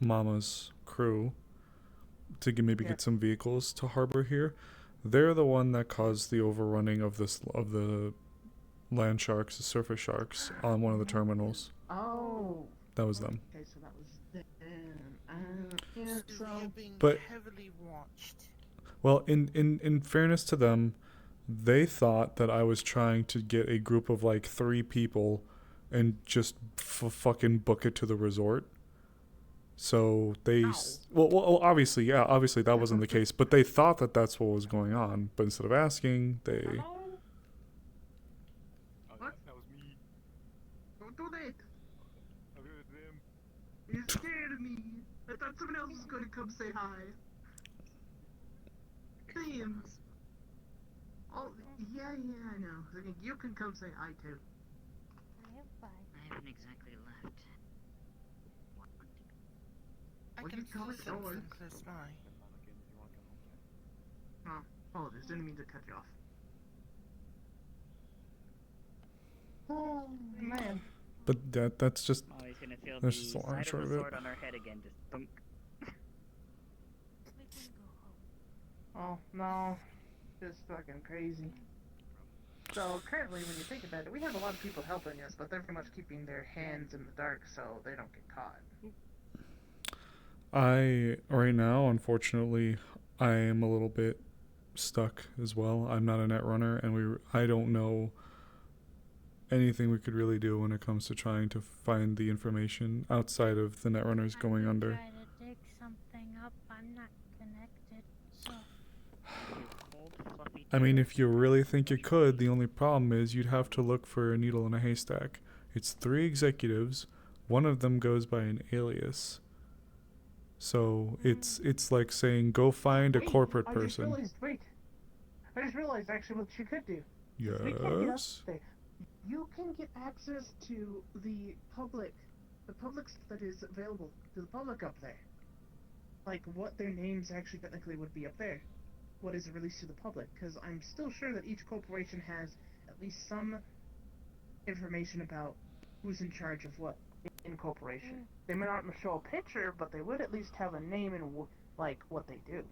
Mama's crew to maybe get some vehicles to harbor here. They're the one that caused the overrunning of the land sharks, the surface sharks, on one of the terminals. Oh. That was them. Okay, so that was them. Yeah, so. Being But- heavily watched. Well, in fairness to them, they thought that I was trying to get a group of like 3 people and just fucking book it to the resort. So they, well, obviously that wasn't the case, but they thought that that's what was going on. But instead of asking, they, What? That was me. Don't do that. I'll do it to them. You scared me. I thought someone else was going to come say hi. Damn. Oh, yeah, I know. You can come say hi too. I haven't exactly left. I Well, can you feel tell it something yours. close by. Oh, apologies. Didn't mean to cut you off. Oh, man. but that's just, Oh, he's gonna feel the that's just the long and side short of of the it. sword on her head again, just thunk. Oh, no. Just fucking crazy. So, currently, when you think about it, we have a lot of people helping us, but they're very much keeping their hands in the dark so they don't get caught. Right now, unfortunately, I am a little bit stuck as well. I'm not a net runner, and I don't know anything we could really do when it comes to trying to find the information outside of the net runners going under. Try to dig something up. I'm not connected, so. I mean, if you really think you could, the only problem is you'd have to look for a needle in a haystack. It's 3 executives. One of them goes by an alias. So it's like saying go find a corporate person. I just realized actually what you could do. We can't get up Yes. there. You can get access to the public stuff that is available to the public up there. Like what their names actually technically would be up there. What is released to the public, because I'm still sure that each corporation has at least some information about who's in charge of what in corporation. They may not show a picture, but they would at least have a name and like what they do.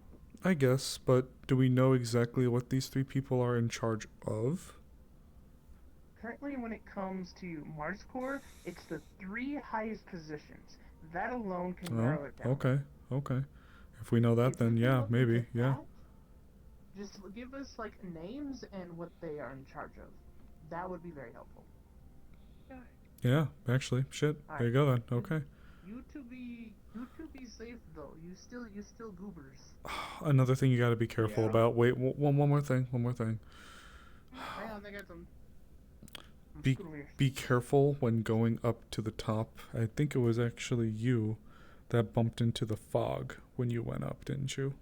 I guess, but do we know exactly what these 3 people are in charge of? Currently, when it comes to Mars Corps, it's the 3 highest positions. That alone can narrow it down. Okay. If we know that, then yeah, maybe, yeah. Just give us like names and what they are in charge of. That would be very helpful. Yeah, actually, shit. There you go then. Okay. You two be safe though. You still goobers. Another thing you got to be careful about. Wait, one more thing. Hang on, they got some. Be careful when going up to the top. I think it was actually you that bumped into the fog when you went up, didn't you?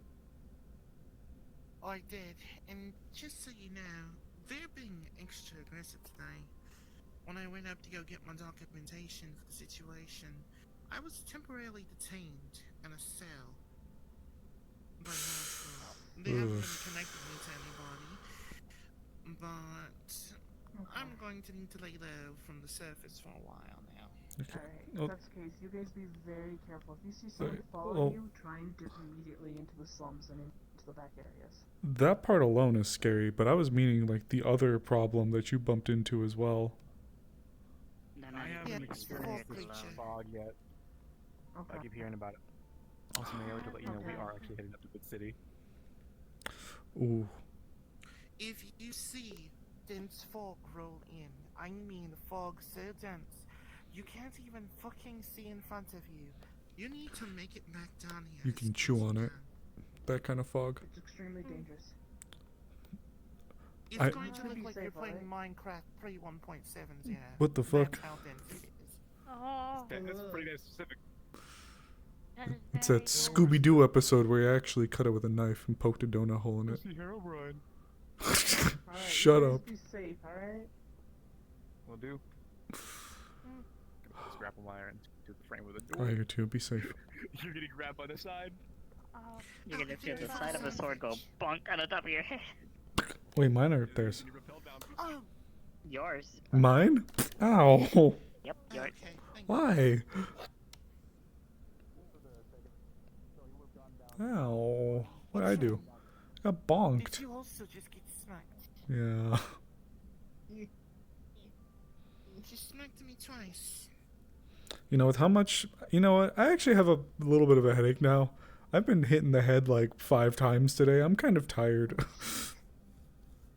I did, and just so you know, they're being extra aggressive today. When I went up to go get my documentation for the situation, I was temporarily detained in a cell by Hasbro. They haven't been connecting me to anybody, but I'm going to need to lay low from the surface for a while now. Alright, if that's the case, you guys be very careful. If you see somebody following you, try and dip immediately into the slums and into the back areas. That part alone is scary, but I was meaning like the other problem that you bumped into as well. I haven't experienced this fog yet. I keep hearing about it. Also, Mayor, to let you know, we are actually heading up to Big City. Ooh. If you see dense fog roll in, I mean fog so dense, you can't even fucking see in front of you. You need to make it back down here. You can chew on it. That kind of fog. It's extremely dangerous. It's going to look like you're playing Minecraft pre-1.7s, yeah. What the fuck? That's how dense it is. Oh. That's pretty specific. It's that Scooby-Doo episode where you actually cut it with a knife and poked a donut hole in it. See here, O'Brien. Shut up. Be safe, alright? Will do. Just grapple wire into the frame of the door. I hear too. Be safe. You're getting grabbed by the side. You're gonna feel the side of a sword go bonk on the top of your head. Wait, mine or theirs? Oh, yours. Mine? Ow. Yep, yours. Why? Ow. What'd I do? I got bonked. Did you also just get smacked? Yeah. You just smacked me twice. You know, with how much... You know what? I actually have a little bit of a headache now. I've been hitting the head like 5 times today. I'm kind of tired.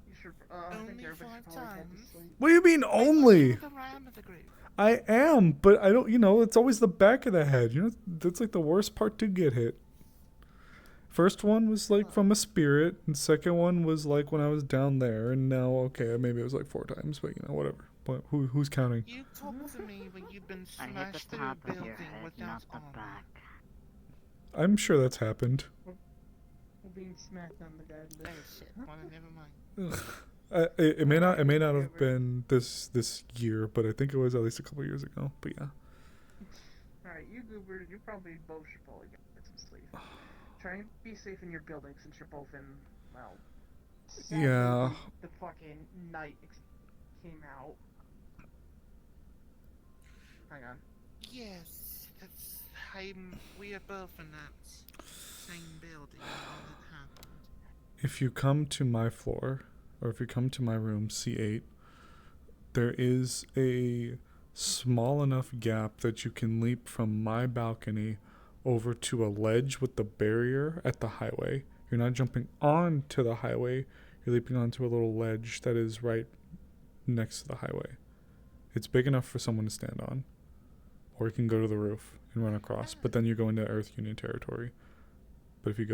You should, I think everybody should probably head to sleep. What do you mean only? The ram of the group. I am, but I don't, you know, it's always the back of the head. You know, that's like the worst part to get hit. First one was like from a spirit, and second one was like when I was down there, and now, okay, maybe it was like 4 times, but you know, whatever. But who's counting? You talked to me when you've been I hit smashed the through a top of building your head, without not the armor. back. I'm sure that's happened. We're being smacked on the guy. Oh shit. Well, never mind. It may not have been this year, but I think it was at least a couple years ago. But yeah. Alright, you goobers, you probably both should probably get some sleep. Try and be safe in your building since you're both in, well... sadly, Yeah. The fucking night came out. Hang on. Yes, we are both in that same building when it happened. If you come to my floor, or if you come to my room, C8, there is a small enough gap that you can leap from my balcony over to a ledge with the barrier at the highway. You're not jumping onto the highway, you're leaping onto a little ledge that is right next to the highway. It's big enough for someone to stand on. Or you can go to the roof and run across, but then you go into Earth Union territory. But if you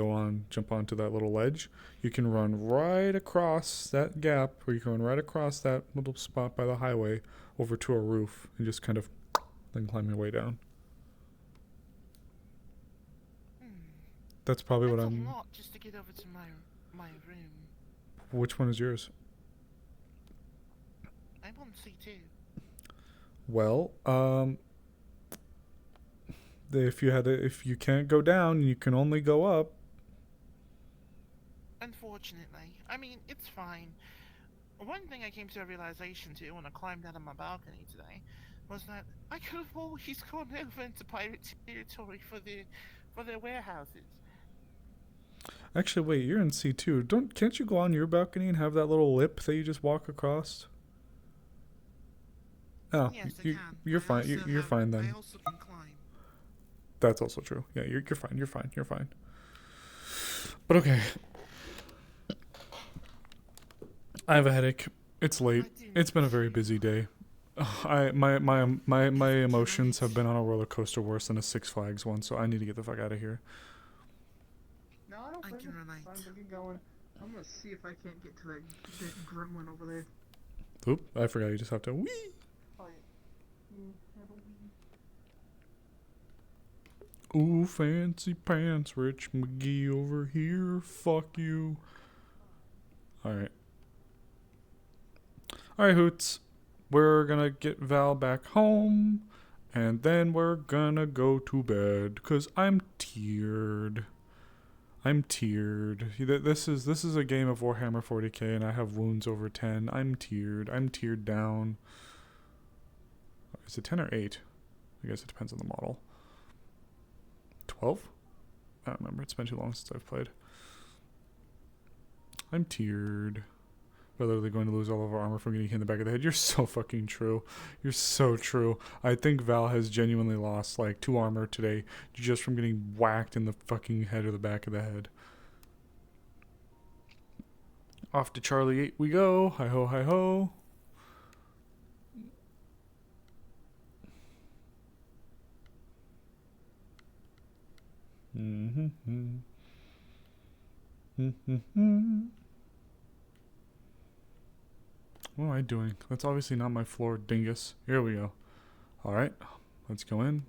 jump onto that little ledge, you can run right across that gap, or you can run right across that little spot by the highway over to a roof and just kind of then climb your way down. That's probably what I'm... a lot just to get over to my room. Which one is yours? I'm on C2. Well, if you can't go down, you can only go up. Unfortunately. I mean, it's fine. One thing I came to a realization too when I climbed out of my balcony today was that I could have always gone over into pirate territory for their warehouses. Actually, wait, you're in C2. Can't you go on your balcony and have that little lip that you just walk across? Oh, Yes, you're fine. You're fine then. I also can climb. That's also true. Yeah, you're fine. You're fine. You're fine. But okay. I have a headache. It's late. It's been a very busy day. My emotions have been on a roller coaster worse than a Six Flags one, so I need to get the fuck out of here. No, I don't think it's fine, but get going. I'm gonna see if I can't get to that gremlin over there. Oop, I forgot you just have to wee. Oh, yeah. Ooh, fancy pants, Rich McGee over here. Fuck you. Alright. Alright, Hoots. We're gonna get Val back home. And then we're gonna go to bed. Because I'm tiered. I'm tiered. This is a game of Warhammer 40k and I have wounds over 10. I'm tiered. I'm tiered down. Is it 10 or 8? I guess it depends on the model. 12? I don't remember. It's been too long since I've played. I'm tiered. We're literally going to lose all of our armor from getting hit in the back of the head. You're so fucking true. You're so true. I think Val has genuinely lost like 2 armor today just from getting whacked in the fucking head or the back of the head. Off to Charlie 8 we go. Hi ho, hi ho. What am I doing? That's obviously not my floor, dingus. Here we go. Alright, let's go in.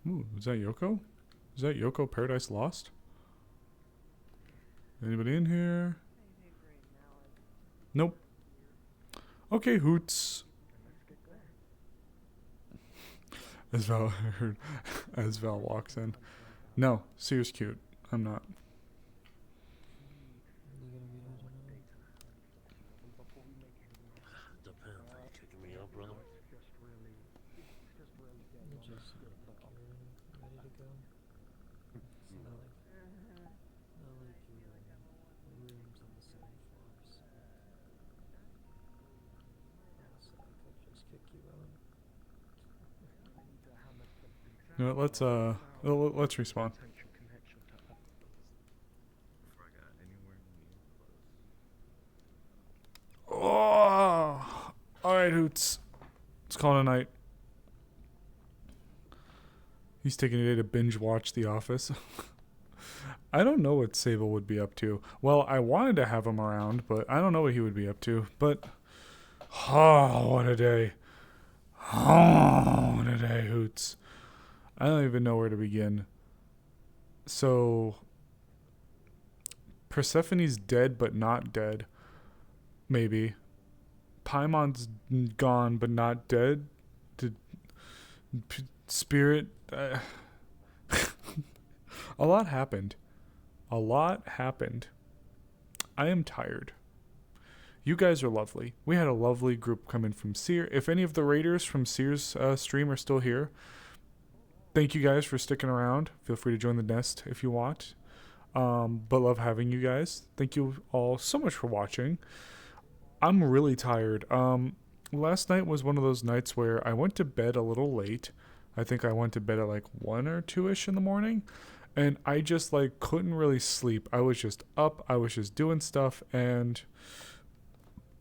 Ooh, is that Yoko? Is that Yoko Paradise Lost? Anybody in here? Nope. Okay, Hoots. As Val walks in. No, Seer's cute. I'm not. Depends. Are you kicking me up, brother? You know what, let's respawn. Oh, all right, Hoots. Let's call it a night. He's taking a day to binge watch The Office. I don't know what Sable would be up to. Well, I wanted to have him around, but I don't know what he would be up to. But, oh, what a day. Oh, what a day, Hoots. I don't even know where to begin. So, Persephone's dead, but not dead. Maybe. Paimon's gone, but not dead. Spirit. A lot happened. A lot happened. I am tired. You guys are lovely. We had a lovely group come in from Seer. If any of the raiders from Seer's stream are still here, thank you guys for sticking around. Feel free to join the nest if you want. But love having you guys. Thank you all so much for watching. I'm really tired. Last night was one of those nights where I went to bed a little late. I think I went to bed at like 1 or 2ish in the morning. And I just like couldn't really sleep. I was just up. I was just doing stuff. And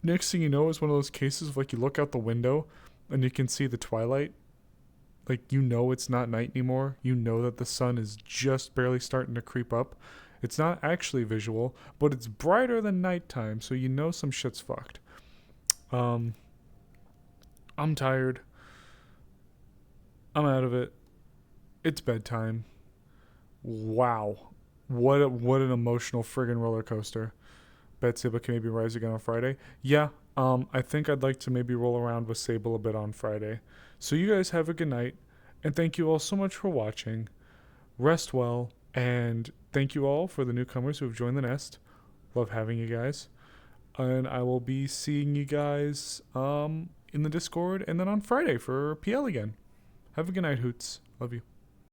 next thing you know is one of those cases of like you look out the window and you can see the twilight. Like you know it's not night anymore. You know that the sun is just barely starting to creep up. It's not actually visual, but it's brighter than nighttime, so you know some shit's fucked. I'm tired. I'm out of it. It's bedtime. Wow. What an emotional friggin' roller coaster. Bet Sable can maybe rise again on Friday. Yeah, I think I'd like to maybe roll around with Sable a bit on Friday. So you guys have a good night, and thank you all so much for watching. Rest well, and thank you all for the newcomers who have joined the nest. Love having you guys. And I will be seeing you guys in the Discord and then on Friday for PL again. Have a good night, Hoots. Love you.